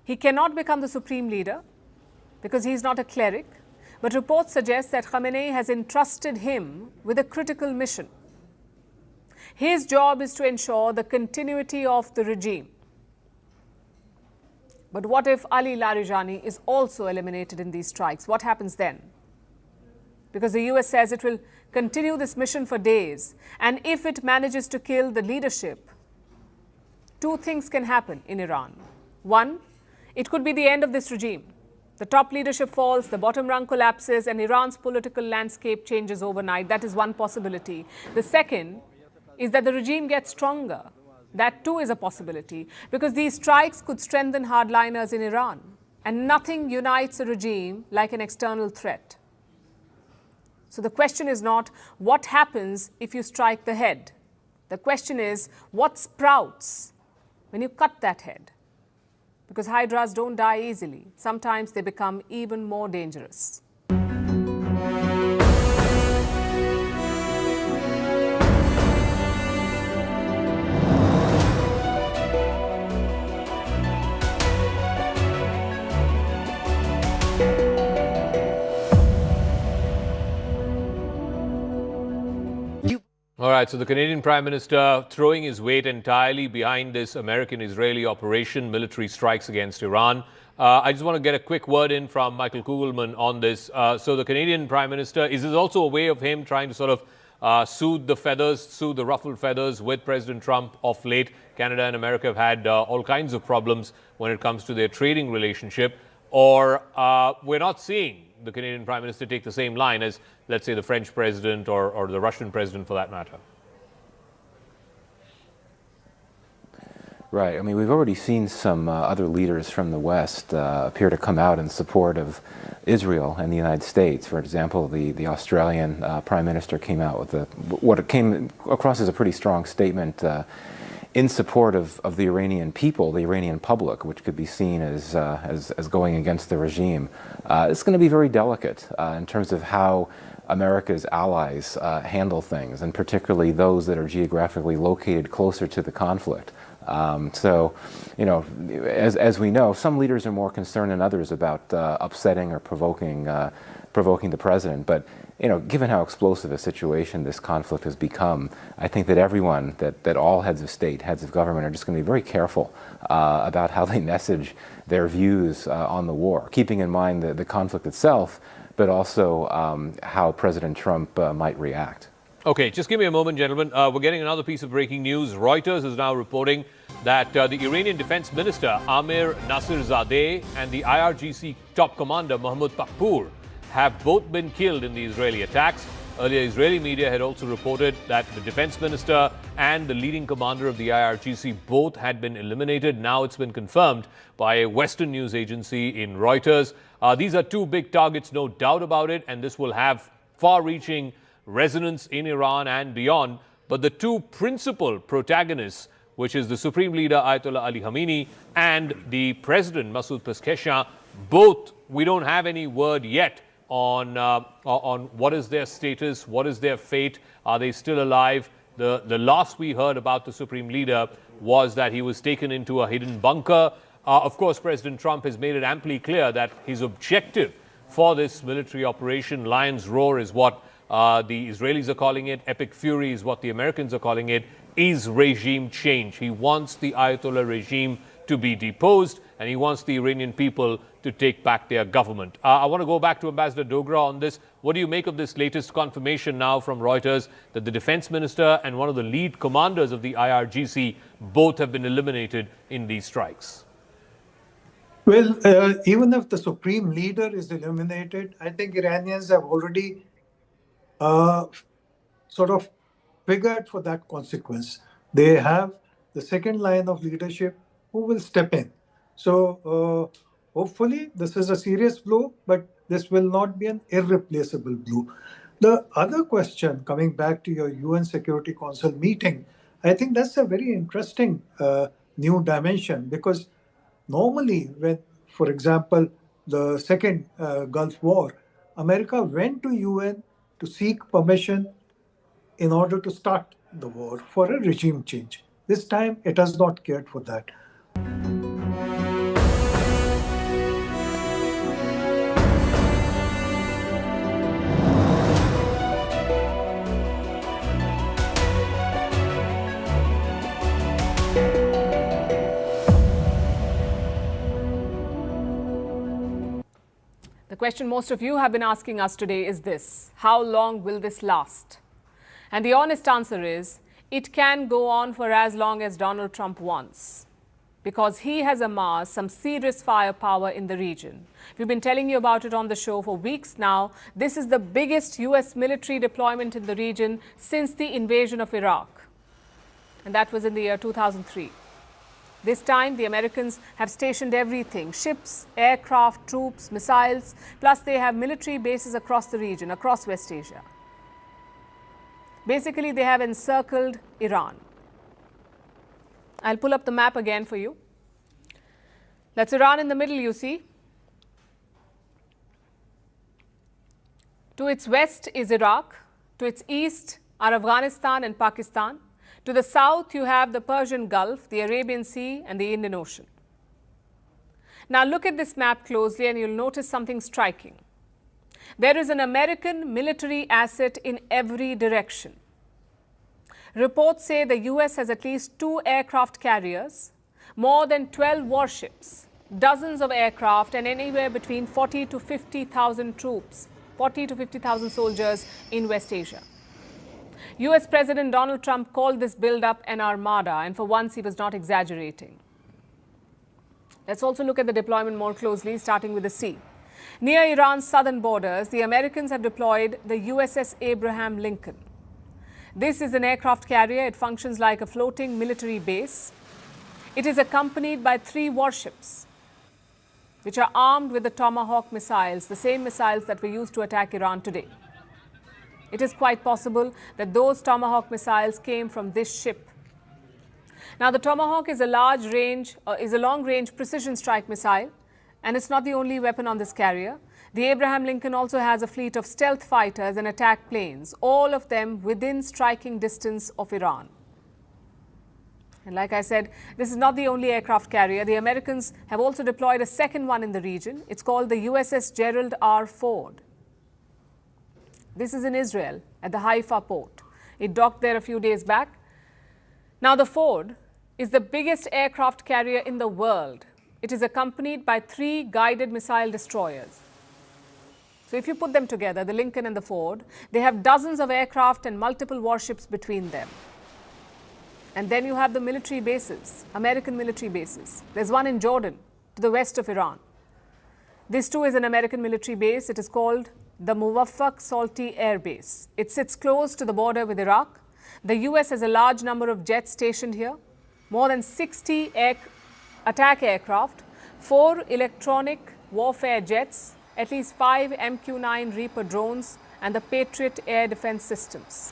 He cannot become the supreme leader because he is not a cleric. But reports suggest that Khamenei has entrusted him with a critical mission. His job is to ensure the continuity of the regime. But what if Ali Larijani is also eliminated in these strikes? What happens then? Because the US says it will continue this mission for days. And if it manages to kill the leadership, two things can happen in Iran. One, it could be the end of this regime. The top leadership falls, the bottom rung collapses, and Iran's political landscape changes overnight. That is one possibility. The second is that the regime gets stronger. That too is a possibility, because these strikes could strengthen hardliners in Iran. And nothing unites a regime like an external threat. So the question is not what happens if you strike the head. The question is what sprouts when you cut that head. Because hydras don't die easily. Sometimes they become even more dangerous. All right, so the Canadian Prime Minister throwing his weight entirely behind this American-Israeli operation, military strikes against Iran. I just want to get a quick word in from Michael Kugelman on this. So the Canadian Prime Minister, is this also a way of him trying to sort of soothe the ruffled feathers with President Trump of late? Canada and America have had all kinds of problems when it comes to their trading relationship. Or we're not seeing the Canadian Prime Minister take the same line as, let's say, the French president or the Russian president for that matter? Right. I mean, we've already seen some other leaders from the West appear to come out in support of Israel and the United States. For example, the Australian Prime Minister came out with what came across as a pretty strong statement in support of the Iranian people, the Iranian public, which could be seen as going against the regime. It's going to be very delicate in terms of how America's allies handle things, and particularly those that are geographically located closer to the conflict. So, you know, as we know, some leaders are more concerned than others about upsetting or provoking the president. But, you know, given how explosive a situation this conflict has become, I think that everyone, that all heads of state, heads of government, are just going to be very careful about how they message their views on the war, keeping in mind the conflict itself, but also how President Trump might react. Okay, just give me a moment, gentlemen. We're getting another piece of breaking news. Reuters is now reporting that the Iranian Defense Minister Amir Nasirzadeh and the IRGC top commander Mahmoud Pakpour have both been killed in the Israeli attacks. Earlier, Israeli media had also reported that the defense minister and the leading commander of the IRGC both had been eliminated. Now it's been confirmed by a Western news agency in Reuters. These are two big targets, no doubt about it, and this will have far-reaching resonance in Iran and beyond. But the two principal protagonists, which is the Supreme Leader Ayatollah Ali Khamenei and the President Masoud Pezeshkian, both, we don't have any word yet on what is their status, what is their fate, are they still alive? The last we heard about the Supreme Leader was that he was taken into a hidden bunker. Of course, President Trump has made it amply clear that his objective for this military operation, Lion's Roar is what the Israelis are calling it, Epic Fury is what the Americans are calling it, is regime change. He wants the Ayatollah regime to be deposed, and he wants the Iranian people to take back their government. I want to go back to Ambassador Dogra on this. What do you make of this latest confirmation now from Reuters that the defense minister and one of the lead commanders of the IRGC both have been eliminated in these strikes? Well, even if the supreme leader is eliminated, I think Iranians have already sort of figured for that consequence. They have the second line of leadership who will step in. So hopefully this is a serious blow, but this will not be an irreplaceable blow. The other question, coming back to your UN Security Council meeting, I think that's a very interesting new dimension, because normally when, for example, the second Gulf War, America went to UN to seek permission in order to start the war for a regime change. This time, it has not cared for that. The question most of you have been asking us today is this: how long will this last? And the honest answer is, it can go on for as long as Donald Trump wants, because he has amassed some serious firepower in the region. We've been telling you about it on the show for weeks now. This is the biggest US military deployment in the region since the invasion of Iraq. And that was in the year 2003. This time, the Americans have stationed everything: ships, aircraft, troops, missiles, plus they have military bases across the region, across West Asia. Basically, they have encircled Iran. I'll pull up the map again for you. That's Iran in the middle, you see. To its west is Iraq. To its east are Afghanistan and Pakistan. To the south, you have the Persian Gulf, the Arabian Sea, and the Indian Ocean. Now, look at this map closely and you'll notice something striking. There is an American military asset in every direction. Reports say the US has at least 2 aircraft carriers, more than 12 warships, dozens of aircraft, and anywhere between 40 to 50,000 troops, 40 to 50,000 soldiers in West Asia. US President Donald Trump called this build-up an armada, and for once he was not exaggerating. Let's also look at the deployment more closely, starting with the sea. Near Iran's southern borders, the Americans have deployed the USS Abraham Lincoln. This is an aircraft carrier. It functions like a floating military base. It is accompanied by 3 warships, which are armed with the Tomahawk missiles, the same missiles that were used to attack Iran today. It is quite possible that those Tomahawk missiles came from this ship. Now, the Tomahawk is a long-range precision strike missile, and it's not the only weapon on this carrier. The Abraham Lincoln also has a fleet of stealth fighters and attack planes, all of them within striking distance of Iran. And like I said, this is not the only aircraft carrier. The Americans have also deployed a second one in the region. It's called the USS Gerald R. Ford. This is in Israel at the Haifa port. It docked there a few days back. Now, the Ford is the biggest aircraft carrier in the world. It is accompanied by 3 guided missile destroyers. So if you put them together, the Lincoln and the Ford, they have dozens of aircraft and multiple warships between them. And then you have the military bases, American military bases. There's one in Jordan, to the west of Iran. This too is an American military base. It is called the Muwaffaq Salti Air Base. It sits close to the border with Iraq. The US has a large number of jets stationed here, more than 60 attack aircraft, 4 electronic warfare jets, at least 5 MQ-9 Reaper drones, and the Patriot air defense systems.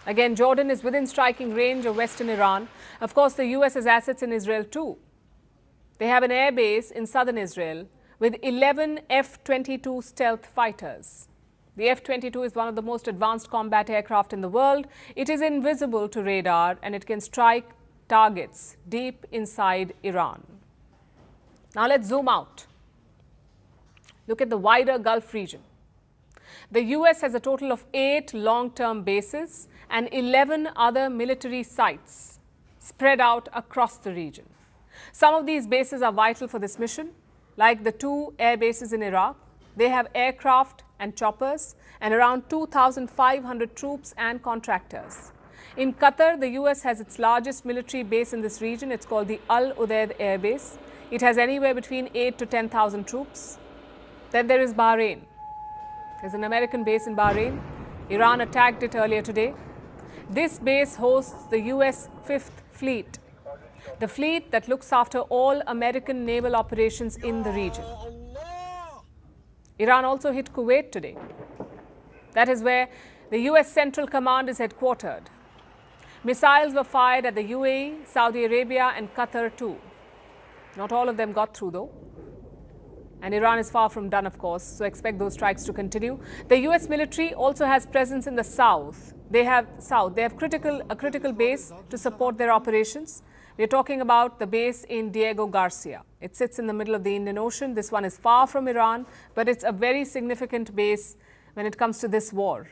Again, Jordan is within striking range of western Iran. Of course, the US has assets in Israel too. They have an air base in southern Israel with 11 F-22 stealth fighters. The F-22 is one of the most advanced combat aircraft in the world. It is invisible to radar and it can strike targets deep inside Iran. Now let's zoom out. Look at the wider Gulf region. The US has a total of 8 long-term bases and 11 other military sites spread out across the region. Some of these bases are vital for this mission, like the 2 air bases in Iraq. They have aircraft and choppers and around 2,500 troops and contractors. In Qatar, the US has its largest military base in this region. It's called the Al Udeid Air Base. It has anywhere between 8 to 10,000 troops. Then there is Bahrain. There's an American base in Bahrain. Iran attacked it earlier today. This base hosts the US 5th Fleet, the fleet that looks after all American naval operations in the region. Iran also hit Kuwait today. That is where the US Central Command is headquartered. Missiles were fired at the UAE, Saudi Arabia and Qatar too. Not all of them got through though. And Iran is far from done, of course, so expect those strikes to continue. The US military also has presence in the south. They have a critical base to support their operations. We're talking about the base in Diego Garcia. It sits in the middle of the Indian Ocean. This one is far from Iran, but it's a very significant base when it comes to this war.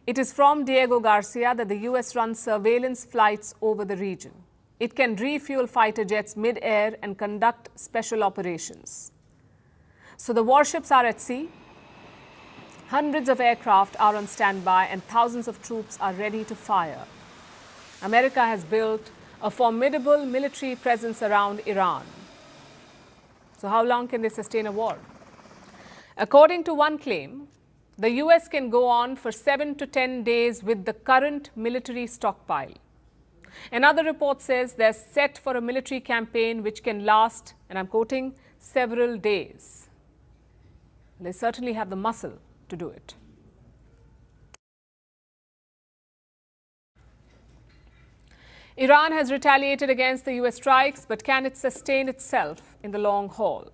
It is from Diego Garcia that the US runs surveillance flights over the region. It can refuel fighter jets mid-air and conduct special operations. So the warships are at sea. Hundreds of aircraft are on standby and thousands of troops are ready to fire. America has built a formidable military presence around Iran. So how long can they sustain a war? According to one claim, the US can go on for 7 to 10 days with the current military stockpile. Another report says they're set for a military campaign which can last, and I'm quoting, several days. They certainly have the muscle to do it. Iran has retaliated against the US strikes, but can it sustain itself in the long haul?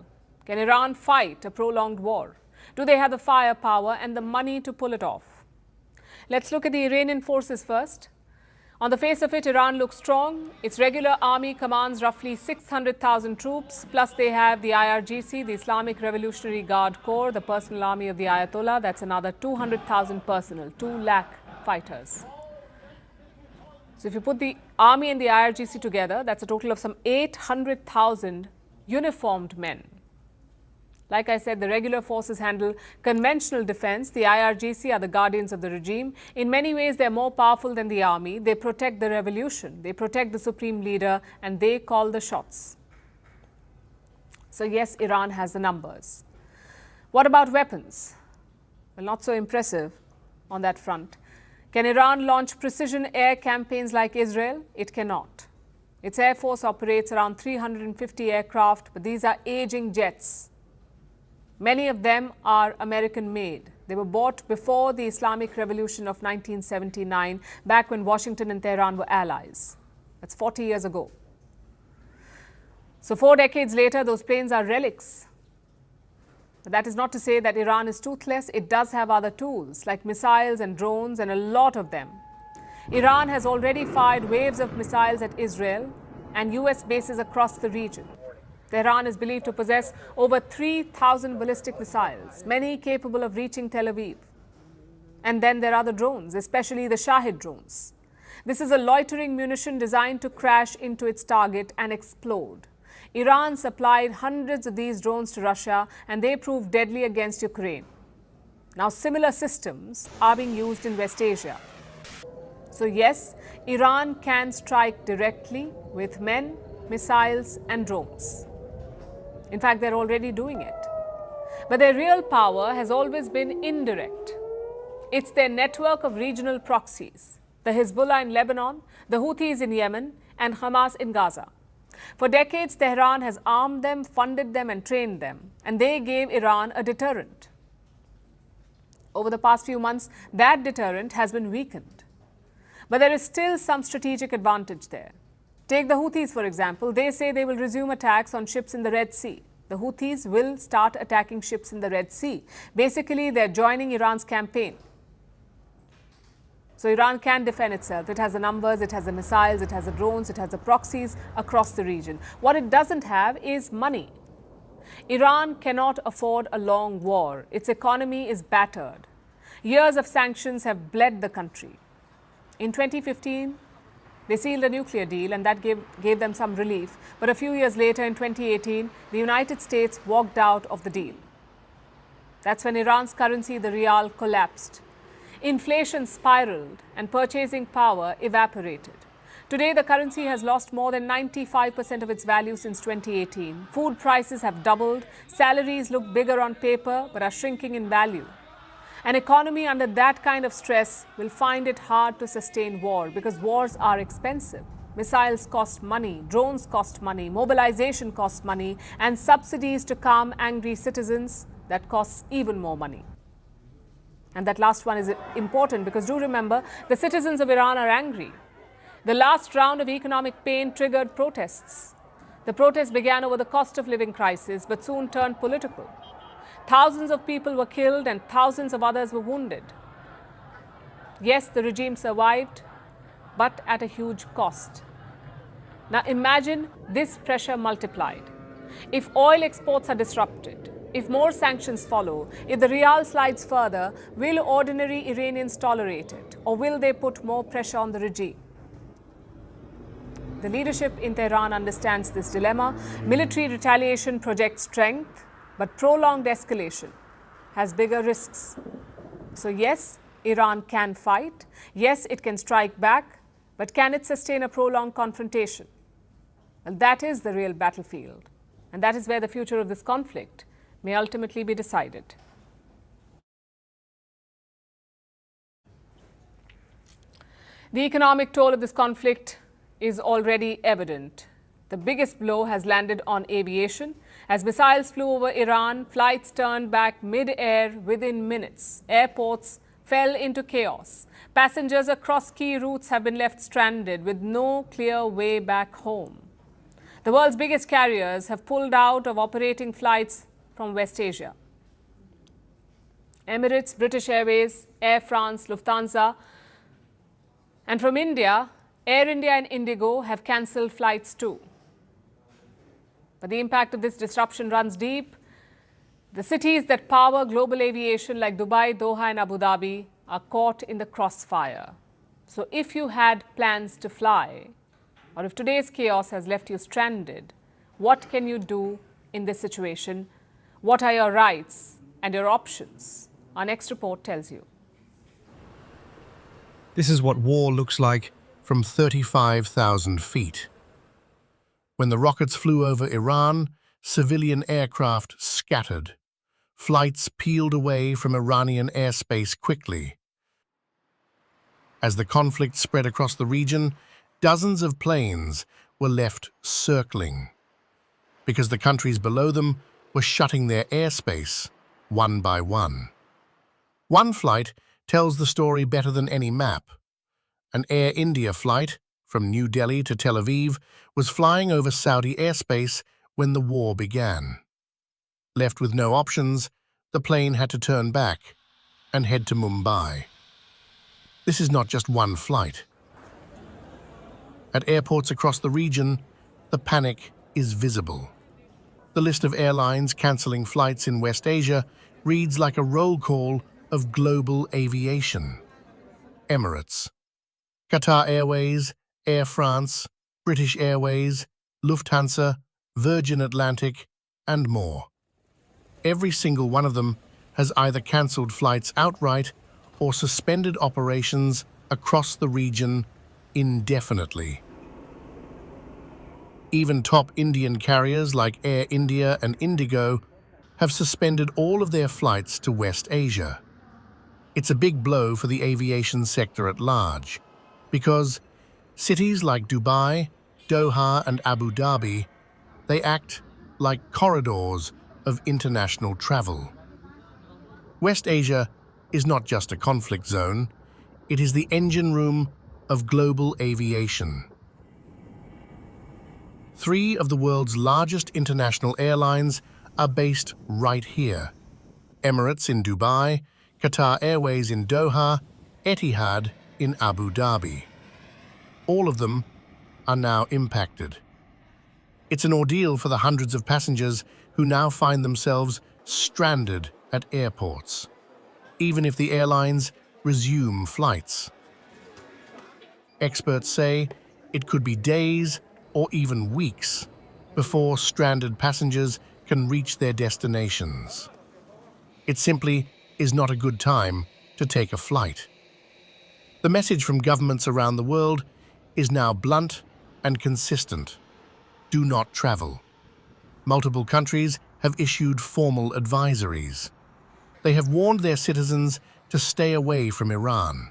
Can Iran fight a prolonged war? Do they have the firepower and the money to pull it off? Let's look at the Iranian forces first. On the face of it, Iran looks strong. Its regular army commands roughly 600,000 troops, plus they have the IRGC, the Islamic Revolutionary Guard Corps, the personal army of the Ayatollah. That's another 200,000 personnel, 2 lakh fighters. So if you put the army and the IRGC together, that's a total of some 800,000 uniformed men. Like I said, the regular forces handle conventional defense. The IRGC are the guardians of the regime. In many ways, they're more powerful than the army. They protect the revolution. They protect the supreme leader, and they call the shots. So yes, Iran has the numbers. What about weapons? Well, not so impressive on that front. Can Iran launch precision air campaigns like Israel? It cannot. Its air force operates around 350 aircraft, but these are aging jets. Many of them are American-made. They were bought before the Islamic Revolution of 1979, back when Washington and Tehran were allies. That's 40 years ago. So 4 decades later, those planes are relics. But that is not to say that Iran is toothless. It does have other tools, like missiles and drones, and a lot of them. Iran has already fired waves of missiles at Israel and US bases across the region. Tehran is believed to possess over 3,000 ballistic missiles, many capable of reaching Tel Aviv. And then there are the drones, especially the Shahid drones. This is a loitering munition designed to crash into its target and explode. Iran supplied hundreds of these drones to Russia, and they proved deadly against Ukraine. Now, similar systems are being used in West Asia. So yes, Iran can strike directly with men, missiles and drones. In fact, they're already doing it. But their real power has always been indirect. It's their network of regional proxies, the Hezbollah in Lebanon, the Houthis in Yemen, and Hamas in Gaza. For decades, Tehran has armed them, funded them, and trained them, and they gave Iran a deterrent. Over the past few months, that deterrent has been weakened. But there is still some strategic advantage there. Take the Houthis, for example. They say they will resume attacks on ships in the Red Sea. The Houthis will start attacking ships in the Red Sea. Basically, they're joining Iran's campaign. So Iran can defend itself. It has the numbers, it has the missiles, it has the drones, it has the proxies across the region. What it doesn't have is money. Iran cannot afford a long war. Its economy is battered. Years of sanctions have bled the country. In 2015, They sealed a nuclear deal, and that gave them some relief. But a few years later, in 2018, the United States walked out of the deal. That's when Iran's currency, the rial, collapsed. Inflation spiraled and purchasing power evaporated. Today, the currency has lost more than 95% of its value since 2018. Food prices have doubled. Salaries look bigger on paper but are shrinking in value. An economy under that kind of stress will find it hard to sustain war because wars are expensive. Missiles cost money, drones cost money, mobilization costs money, and subsidies to calm angry citizens, that costs even more money. And that last one is important because do remember, the citizens of Iran are angry. The last round of economic pain triggered protests. The protests began over the cost of living crisis but soon turned political. Thousands of people were killed and thousands of others were wounded. Yes, the regime survived, but at a huge cost. Now imagine this pressure multiplied. If oil exports are disrupted, if more sanctions follow, if the rial slides further, will ordinary Iranians tolerate it, or will they put more pressure on the regime? The leadership in Tehran understands this dilemma. Military retaliation projects strength, but prolonged escalation has bigger risks. So yes, Iran can fight. Yes, it can strike back, but can it sustain a prolonged confrontation? Well, that is the real battlefield. And that is where the future of this conflict may ultimately be decided. The economic toll of this conflict is already evident. The biggest blow has landed on aviation. As missiles flew over Iran, flights turned back mid-air within minutes. Airports fell into chaos. Passengers across key routes have been left stranded with no clear way back home. The world's biggest carriers have pulled out of operating flights from West Asia. Emirates, British Airways, Air France, Lufthansa, and from India, Air India and Indigo have cancelled flights too. But the impact of this disruption runs deep. The cities that power global aviation like Dubai, Doha and Abu Dhabi are caught in the crossfire. So if you had plans to fly, or if today's chaos has left you stranded, what can you do in this situation? What are your rights and your options? Our next report tells you. This is what war looks like from 35,000 feet. When the rockets flew over Iran, civilian aircraft scattered. Flights peeled away from Iranian airspace quickly. As the conflict spread across the region, dozens of planes were left circling, because the countries below them were shutting their airspace one by one. One flight tells the story better than any map. An Air India flight from New Delhi to Tel Aviv was flying over Saudi airspace when the war began. Left with no options, the plane had to turn back and head to Mumbai. This is not just one flight. At airports across the region, the panic is visible. The list of airlines cancelling flights in West Asia reads like a roll call of global aviation. Emirates, Qatar Airways, Air France, British Airways, Lufthansa, Virgin Atlantic, and more. Every single one of them has either cancelled flights outright or suspended operations across the region indefinitely. Even top Indian carriers like Air India and Indigo have suspended all of their flights to West Asia. It's a big blow for the aviation sector at large, because cities like Dubai, Doha and Abu Dhabi, they act like corridors of international travel. West Asia is not just a conflict zone, it is the engine room of global aviation. 3 of the world's largest international airlines are based right here. Emirates in Dubai, Qatar Airways in Doha, Etihad in Abu Dhabi. All of them are now impacted. It's an ordeal for the hundreds of passengers who now find themselves stranded at airports, even if the airlines resume flights. Experts say It could be days or even weeks before stranded passengers can reach their destinations. It simply is not a good time to take a flight. The message from governments around the world is now blunt and consistent. Do not travel. Multiple countries have issued formal advisories. They have warned their citizens to stay away from Iran.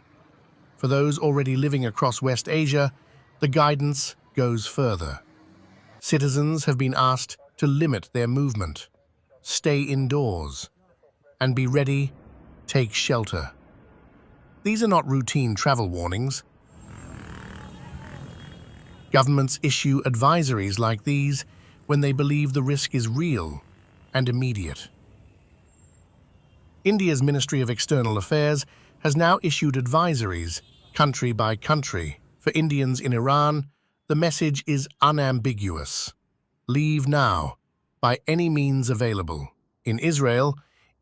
For those already living across West Asia, the guidance goes further. Citizens have been asked to limit their movement, stay indoors, and be ready, take shelter. These are not routine travel warnings. Governments issue advisories like these when they believe the risk is real and immediate. India's Ministry of External Affairs has now issued advisories, country by country. For Indians in Iran, the message is unambiguous. Leave now, by any means available. In Israel,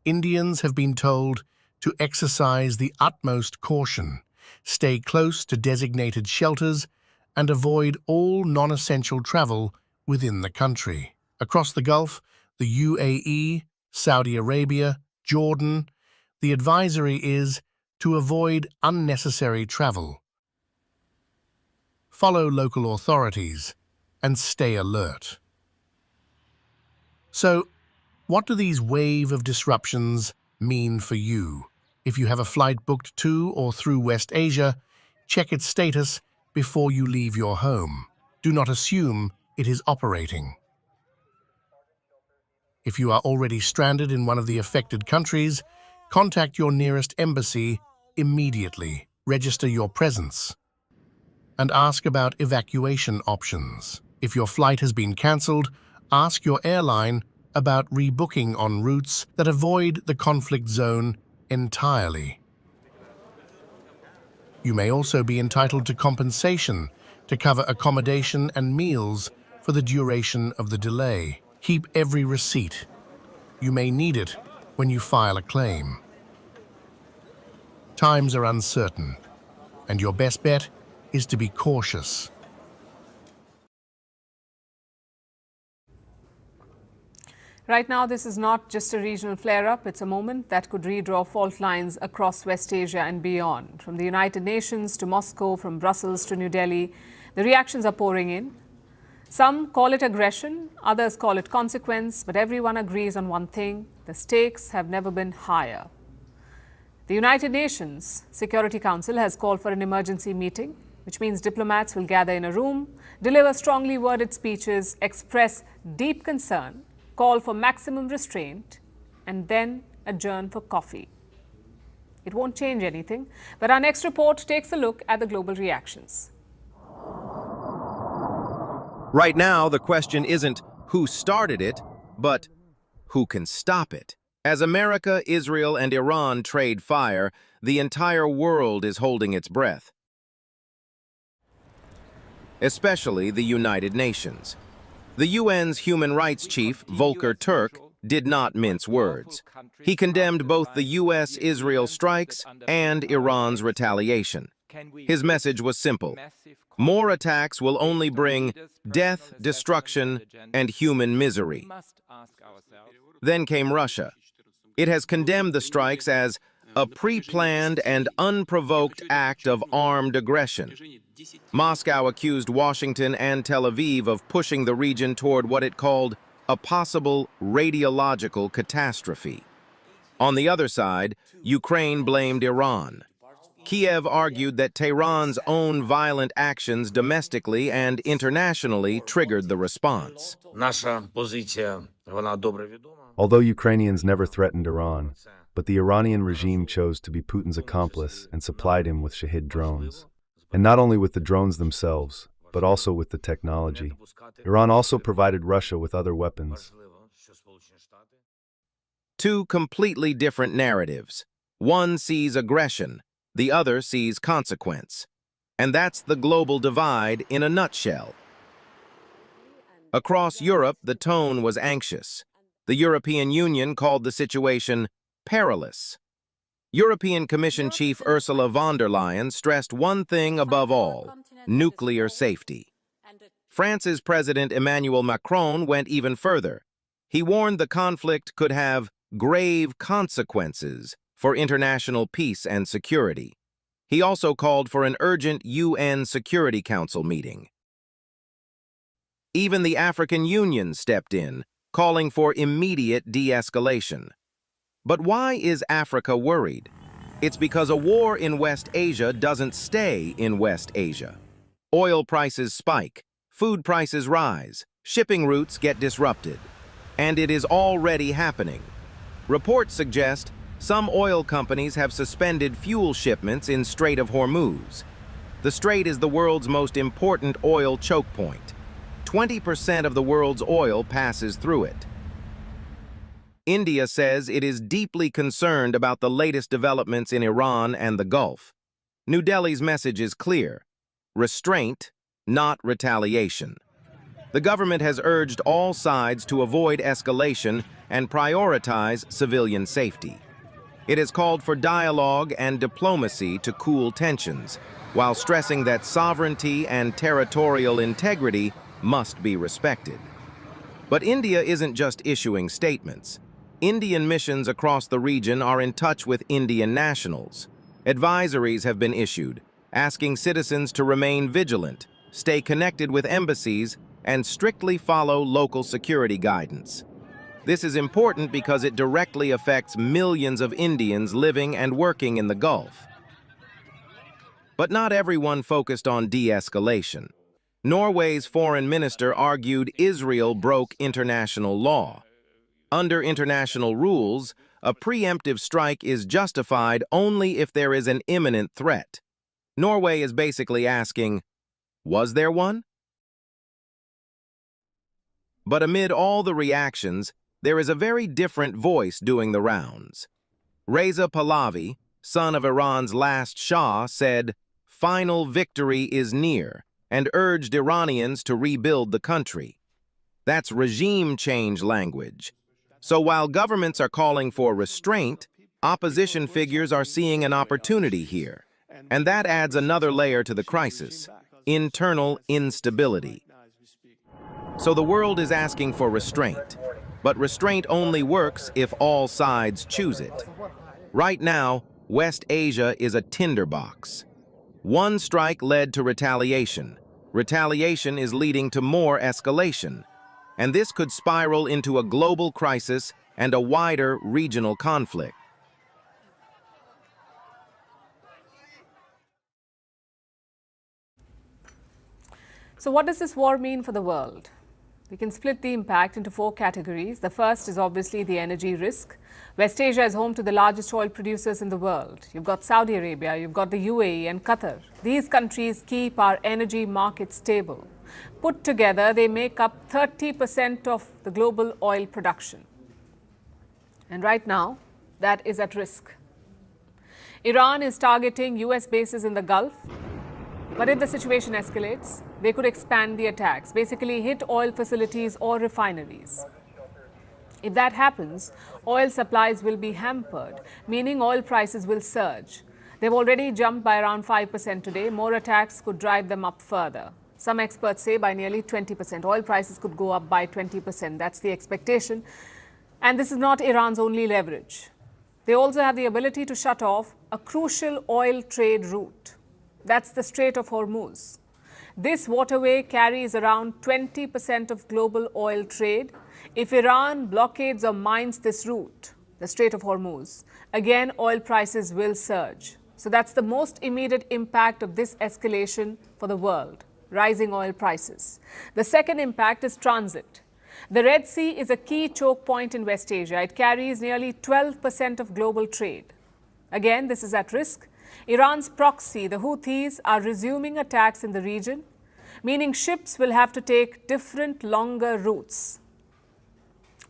Indians have been told to exercise the utmost caution, stay close to designated shelters, and avoid all non-essential travel within the country. Across the Gulf, the UAE, Saudi Arabia, Jordan, the advisory is to avoid unnecessary travel. Follow local authorities and stay alert. So, what do these wave of disruptions mean for you? If you have a flight booked to or through West Asia, check its status before you leave your home. Do not assume it is operating. If you are already stranded in one of the affected countries, contact your nearest embassy immediately. Register your presence and ask about evacuation options. If your flight has been cancelled, ask your airline about rebooking on routes that avoid the conflict zone entirely. You may also be entitled to compensation to cover accommodation and meals for the duration of the delay. Keep every receipt. You may need it when you file a claim. Times are uncertain, and your best bet is to be cautious. Right now, this is not just a regional flare-up, it's a moment that could redraw fault lines across West Asia and beyond. From the United Nations to Moscow, from Brussels to New Delhi, the reactions are pouring in. Some call it aggression, others call it consequence, but everyone agrees on one thing: the stakes have never been higher. The United Nations Security Council has called for an emergency meeting, which means diplomats will gather in a room, deliver strongly worded speeches, express deep concern, call for maximum restraint, and then adjourn for coffee. It won't change anything, but our next report takes a look at the global reactions. Right now, the question isn't who started it, but who can stop it. As America, Israel, and Iran trade fire, the entire world is holding its breath. Especially the United Nations. The UN's human rights chief, Volker Turk, did not mince words. He condemned both the U.S.-Israel strikes and Iran's retaliation. His message was simple: more attacks will only bring death, destruction, and human misery. Then came Russia. It has condemned the strikes as a pre-planned and unprovoked act of armed aggression. Moscow accused Washington and Tel Aviv of pushing the region toward what it called a possible radiological catastrophe. On the other side, Ukraine blamed Iran. Kiev argued that Tehran's own violent actions domestically and internationally triggered the response. Although Ukrainians never threatened Iran, but the Iranian regime chose to be Putin's accomplice and supplied him with Shahid drones. And not only with the drones themselves, but also with the technology. Iran also provided Russia with other weapons. Two completely different narratives. One sees aggression, the other sees consequence. And that's the global divide in a nutshell. Across Europe, the tone was anxious. The European Union called the situation perilous. European Commission Chief Ursula von der Leyen stressed one thing above all: nuclear safety. France's President Emmanuel Macron went even further. He warned the conflict could have grave consequences for international peace and security. He also called for an urgent UN Security Council meeting. Even the African Union stepped in, calling for immediate de-escalation. But why is Africa worried? It's because a war in West Asia doesn't stay in West Asia. Oil prices spike, food prices rise, shipping routes get disrupted. And it is already happening. Reports suggest some oil companies have suspended fuel shipments in Strait of Hormuz. The strait is the world's most important oil choke point. 20% of the world's oil passes through it. India says it is deeply concerned about the latest developments in Iran and the Gulf. New Delhi's message is clear: restraint, not retaliation. The government has urged all sides to avoid escalation and prioritize civilian safety. It has called for dialogue and diplomacy to cool tensions, while stressing that sovereignty and territorial integrity must be respected. But India isn't just issuing statements. Indian missions across the region are in touch with Indian nationals. Advisories have been issued, asking citizens to remain vigilant, stay connected with embassies, and strictly follow local security guidance. This is important because it directly affects millions of Indians living and working in the Gulf. But not everyone focused on de-escalation. Norway's foreign minister argued Israel broke international law. Under international rules, a preemptive strike is justified only if there is an imminent threat. Norway is basically asking, was there one? But amid all the reactions, there is a very different voice doing the rounds. Reza Pahlavi, son of Iran's last Shah, said, "Final victory is near," and urged Iranians to rebuild the country. That's regime change language. So while governments are calling for restraint, opposition figures are seeing an opportunity here. And that adds another layer to the crisis: internal instability. So the world is asking for restraint. But restraint only works if all sides choose it. Right now, West Asia is a tinderbox. One strike led to retaliation. Retaliation is leading to more escalation. And this could spiral into a global crisis and a wider regional conflict. So what does this war mean for the world? We can split the impact into 4 categories. The first is obviously the energy risk. West Asia is home to the largest oil producers in the world. You've got Saudi Arabia, you've got the UAE and Qatar. These countries keep our energy market stable. Put together, they make up 30% of the global oil production. And right now, that is at risk. Iran is targeting US bases in the Gulf. But if the situation escalates, they could expand the attacks, basically hit oil facilities or refineries. If that happens, oil supplies will be hampered, meaning oil prices will surge. They've already jumped by around 5% today. More attacks could drive them up further. Some experts say by nearly 20%. Oil prices could go up by 20%. That's the expectation. And this is not Iran's only leverage. They also have the ability to shut off a crucial oil trade route. That's the Strait of Hormuz. This waterway carries around 20% of global oil trade. If Iran blockades or mines this route, the Strait of Hormuz, again, oil prices will surge. So that's the most immediate impact of this escalation for the world: rising oil prices. The second impact is transit. The Red Sea is a key choke point in West Asia. It carries nearly 12% of global trade. Again, this is at risk. Iran's proxy, the Houthis, are resuming attacks in the region, meaning ships will have to take different, longer routes.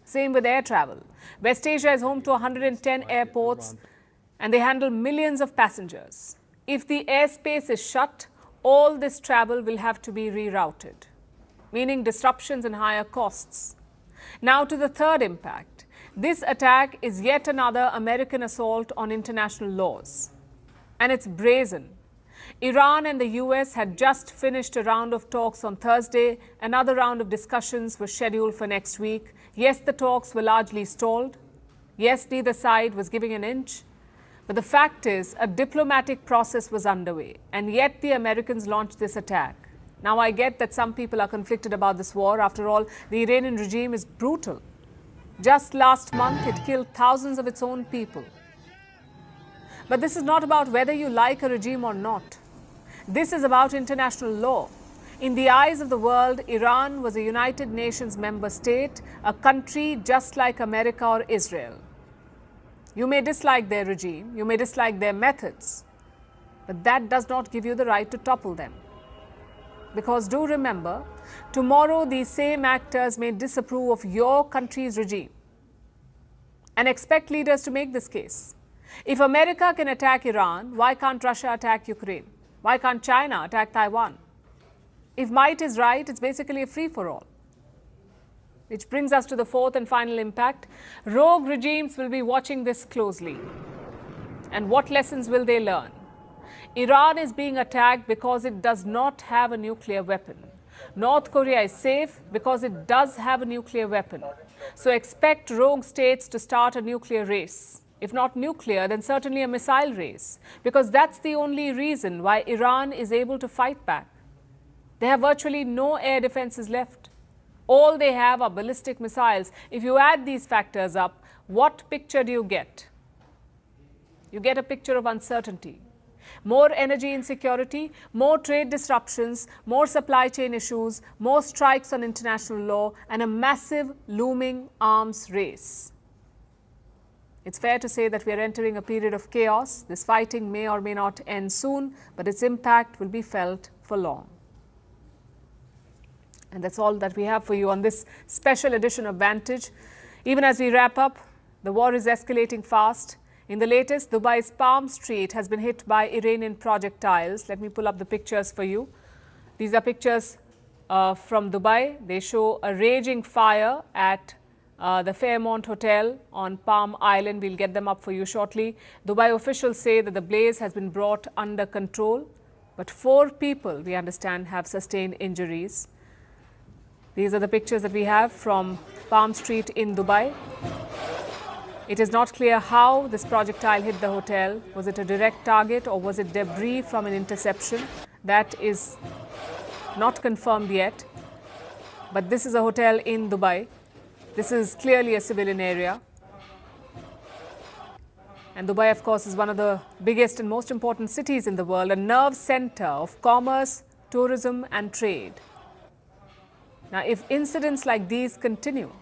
Same with air travel. West Asia is home to 110 airports, and they handle millions of passengers. If the airspace is shut, all this travel will have to be rerouted, meaning disruptions and higher costs. Now to the third impact. This attack is yet another American assault on international laws. And it's brazen. Iran and the US had just finished a round of talks on Thursday. Another round of discussions was scheduled for next week. Yes, the talks were largely stalled. Yes, neither side was giving an inch. But the fact is, a diplomatic process was underway, and yet the Americans launched this attack. Now, I get that some people are conflicted about this war. After all, the Iranian regime is brutal. Just last month, it killed thousands of its own people. But this is not about whether you like a regime or not. This is about international law. In the eyes of the world, Iran was a United Nations member state, a country just like America or Israel. You may dislike their regime, you may dislike their methods, but that does not give you the right to topple them. Because do remember, tomorrow these same actors may disapprove of your country's regime and expect leaders to make this case. If America can attack Iran, why can't Russia attack Ukraine? Why can't China attack Taiwan? If might is right, it's basically a free-for-all. Which brings us to the fourth and final impact. Rogue regimes will be watching this closely. And what lessons will they learn? Iran is being attacked because it does not have a nuclear weapon. North Korea is safe because it does have a nuclear weapon. So expect rogue states to start a nuclear race. If not nuclear, then certainly a missile race. Because that's the only reason why Iran is able to fight back. They have virtually no air defenses left. All they have are ballistic missiles. If you add these factors up, what picture do you get? You get a picture of uncertainty. More energy insecurity, more trade disruptions, more supply chain issues, more strikes on international law, and a massive looming arms race. It's fair to say that we are entering a period of chaos. This fighting may or may not end soon, but its impact will be felt for long. And that's all that we have for you on this special edition of Vantage. Even as we wrap up, the war is escalating fast. In the latest, Dubai's Palm Street has been hit by Iranian projectiles. Let me pull up the pictures for you. These are pictures from Dubai. They show a raging fire at the Fairmont Hotel on Palm Island. We'll get them up for you shortly. Dubai officials say that the blaze has been brought under control, but 4 people, we understand, have sustained injuries. These are the pictures that we have from Palm Street in Dubai. It is not clear how this projectile hit the hotel. Was it a direct target or was it debris from an interception? That is not confirmed yet. But this is a hotel in Dubai. This is clearly a civilian area. And Dubai, of course, is one of the biggest and most important cities in the world, a nerve center of commerce, tourism, and trade. Now, if incidents like these continue,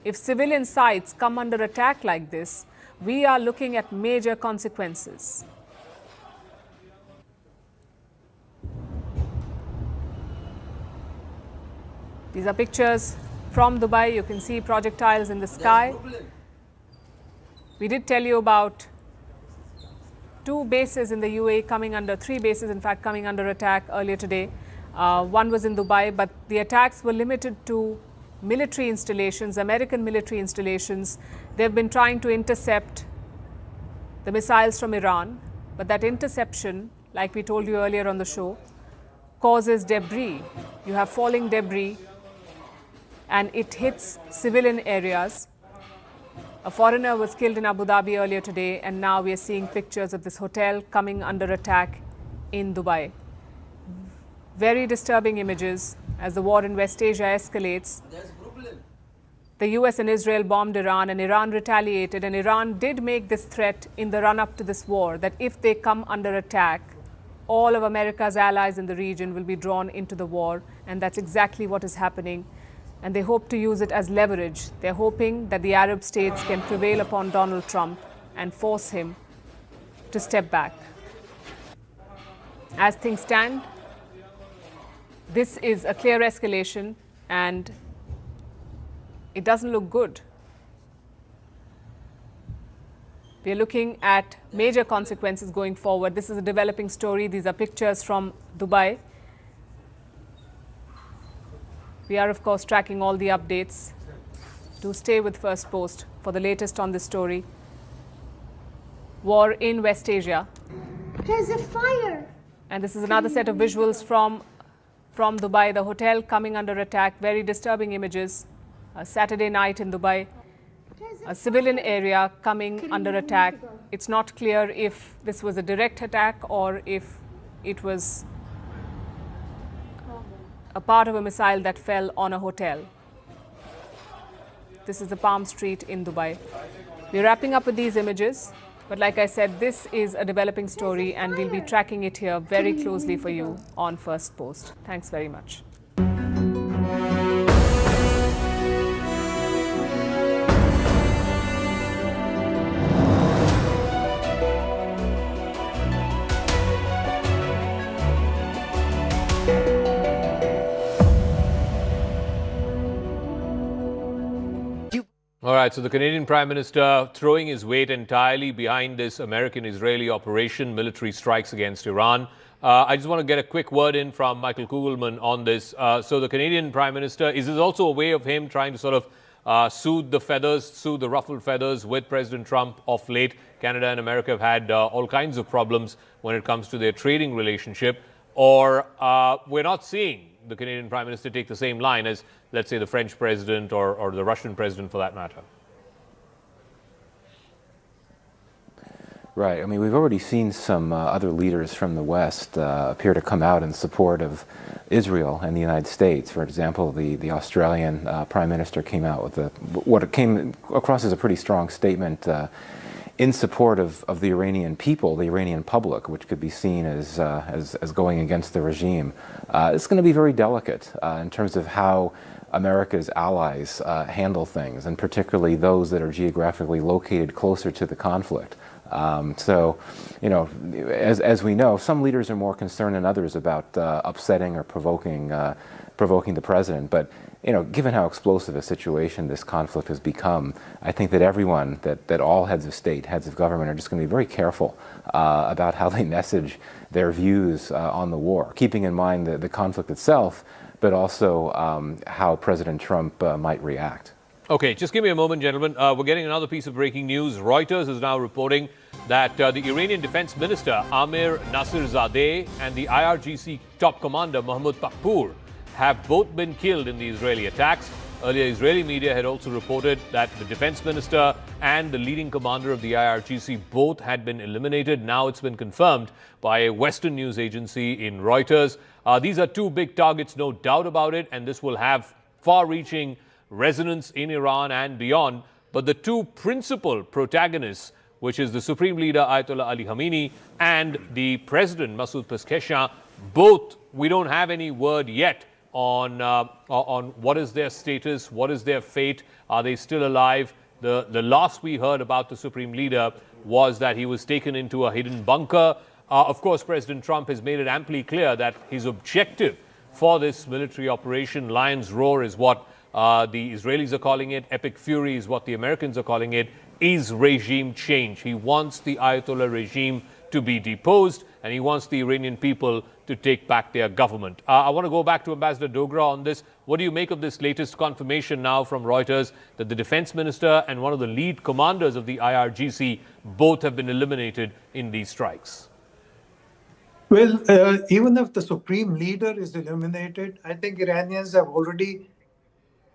if civilian sites come under attack like this, we are looking at major consequences. These are pictures from Dubai. You can see projectiles in the sky. We did tell you about 2 bases in the UAE coming under, 3 bases in fact coming under attack earlier today. One was in Dubai, but the attacks were limited to military installations, American military installations. They've been trying to intercept the missiles from Iran, but that interception, like we told you earlier on the show, causes debris. You have falling debris and it hits civilian areas. A foreigner was killed in Abu Dhabi earlier today, and now we are seeing pictures of this hotel coming under attack in Dubai. Very disturbing images as the war in West Asia escalates. The US and Israel bombed Iran, and Iran retaliated, and Iran did make this threat in the run-up to this war that if they come under attack, all of America's allies in the region will be drawn into the war, and that's exactly what is happening. And they hope to use it as leverage. They're hoping that the Arab states can prevail upon Donald Trump and force him to step back. As things stand, this is a clear escalation, and it doesn't look good. We are looking at major consequences going forward. This is a developing story. These are pictures from Dubai. We are, of course, tracking all the updates. Do stay with First Post for the latest on this story. War in West Asia. There's a fire. And this is another set of visuals from Dubai, the hotel coming under attack. Very disturbing images. A Saturday night in Dubai. A civilian area coming under attack. It's not clear if this was a direct attack or if it was a part of a missile that fell on a hotel. This is the Palm Street in Dubai. We're wrapping up with these images, but like I said, this is a developing story and we'll be tracking it here very closely for you on First Post. Thanks very much. All right, so the Canadian Prime Minister throwing his weight entirely behind this American-Israeli operation, military strikes against Iran. I just want to get a quick word in from Michael Kugelman on this. So the Canadian Prime Minister, is this also a way of him trying to sort of soothe the ruffled feathers with President Trump of late? Canada and America have had all kinds of problems when it comes to their trading relationship. Or we're not seeing the Canadian Prime Minister take the same line as, let's say, the French president or the Russian president for that matter? Right. I mean, we've already seen some other leaders from the West appear to come out in support of Israel and the United States. For example, the Australian Prime Minister came out with what came across as a pretty strong statement in support of the Iranian people, the Iranian public, which could be seen as going against the regime. It's going to be very delicate in terms of how America's allies handle things, and particularly those that are geographically located closer to the conflict. So, you know, as we know, some leaders are more concerned than others about upsetting or provoking the president. But, you know, given how explosive a situation this conflict has become, I think that everyone, that all heads of state, heads of government are just going to be very careful about how they message their views on the war, keeping in mind the conflict itself, but also how President Trump might react. Okay, just give me a moment, gentlemen. We're getting another piece of breaking news. Reuters is now reporting that the Iranian Defense Minister Amir Nasirzadeh and the IRGC top commander Mahmoud Pakpour have both been killed in the Israeli attacks. Earlier, Israeli media had also reported that the defense minister and the leading commander of the IRGC both had been eliminated. Now it's been confirmed by a Western news agency in Reuters. These are two big targets, no doubt about it, and this will have far-reaching resonance in Iran and beyond. But the two principal protagonists, which is the Supreme Leader Ayatollah Ali Khamenei and the President Masoud Pezeshkian, both, we don't have any word yet on what is their status, what is their fate, are they still alive? The last we heard about the Supreme Leader was that he was taken into a hidden bunker. Of course, President Trump has made it amply clear that his objective for this military operation, Lion's Roar, is what the Israelis are calling it, Epic Fury is what the Americans are calling it, is regime change. He wants the Ayatollah regime to be deposed, and he wants the Iranian people to take back their government. I want to go back to Ambassador Dogra on this. What do you make of this latest confirmation now from Reuters that the defense minister and one of the lead commanders of the IRGC both have been eliminated in these strikes? Well, even if the supreme leader is eliminated, I think Iranians have already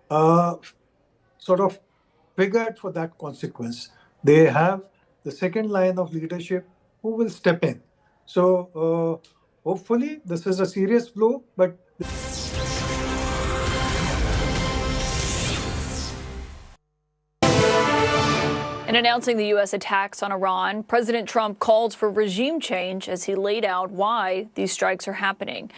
sort of figured for that consequence. They have the second line of leadership who will step in. So hopefully this is a serious blow, but... In announcing the U.S. attacks on Iran, President Trump called for regime change as he laid out why these strikes are happening.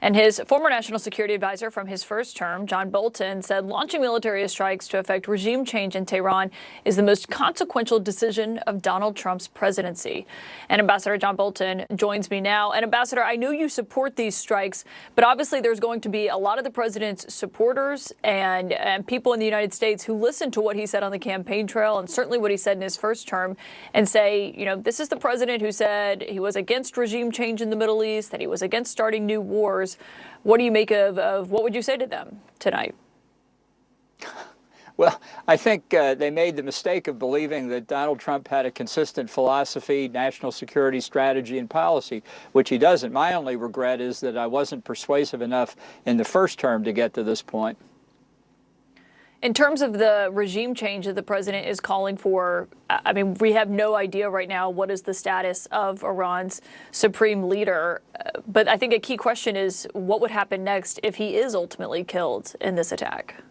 And his former national security advisor from his first term, John Bolton, said launching military strikes to effect regime change in Tehran is the most consequential decision of Donald Trump's presidency. And Ambassador John Bolton joins me now. And Ambassador, I know you support these strikes, but obviously there's going to be a lot of the president's supporters and people in the United States who listen to what he said on the campaign trail and certainly what he said in his first term and say, you know, this is the president who said he was against regime change in the Middle East, that he was against starting new wars. What do you make of what would you say to them tonight? Well, I think they made the mistake of believing that Donald Trump had a consistent philosophy, national security strategy, and policy, which he doesn't. My only regret is that I wasn't persuasive enough in the first term to get to this point. In terms of the regime change that the president is calling for, I mean, we have no idea right now what is the status of Iran's supreme leader. But I think a key question is what would happen next if he is ultimately killed in this attack?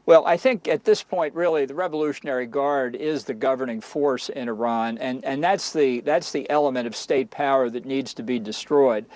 Well, I think at this point, really, the Revolutionary Guard is the governing force in Iran, and that's the element of state power that needs to be destroyed.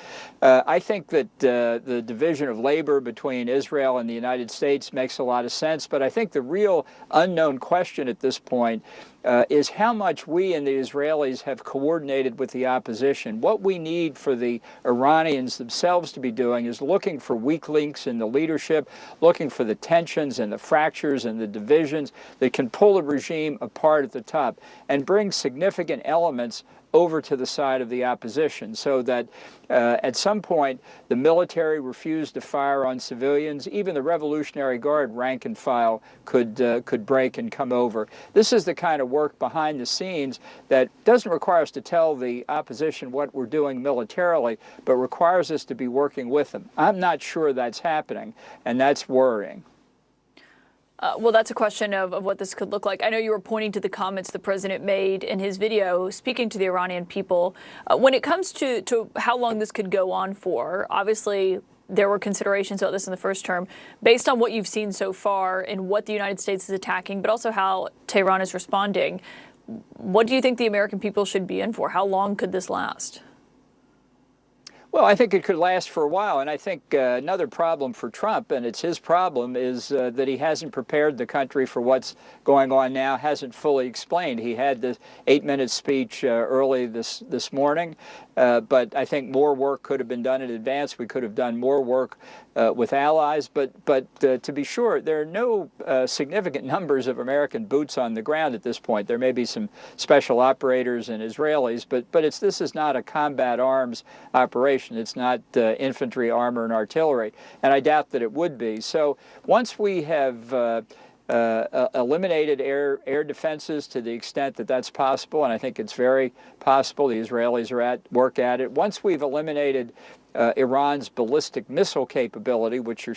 I think that the division of labor between Israel and the United States makes a lot of sense, but I think the real unknown question at this point is how much we and the Israelis have coordinated with the opposition. What we need for the Iranians themselves to be doing is looking for weak links in the leadership, looking for the tensions and the fractures and the divisions that can pull the regime apart at the top and bring significant elements over to the side of the opposition, so that at some point the military refused to fire on civilians. Even the Revolutionary Guard rank and file could break and come over. This is the kind of work behind the scenes that doesn't require us to tell the opposition what we're doing militarily, but requires us to be working with them. I'm not sure that's happening, and that's worrying. Well, that's a question of what this could look like. I know you were pointing to the comments the president made in his video speaking to the Iranian people. When it comes to how long this could go on for, obviously there were considerations about this in the first term. Based on what you've seen so far and what the United States is attacking, but also how Tehran is responding, what do you think the American people should be in for? How long could this last? Well, I think it could last for a while, and I think another problem for Trump, and it's his problem, is that he hasn't prepared the country for what's going on now, hasn't fully explained. He had the 8-minute speech early this morning, but I think more work could have been done in advance. We could have done more work with allies, but to be sure, there are no significant numbers of American boots on the ground at this point. There may be some special operators and Israelis, but this is not a combat arms operation. It's not infantry, armor, and artillery, and I doubt that it would be. So once we have eliminated air defenses to the extent that that's possible, and I think it's very possible, the Israelis are at work at it. Once we've eliminated Iran's ballistic missile capability, which you're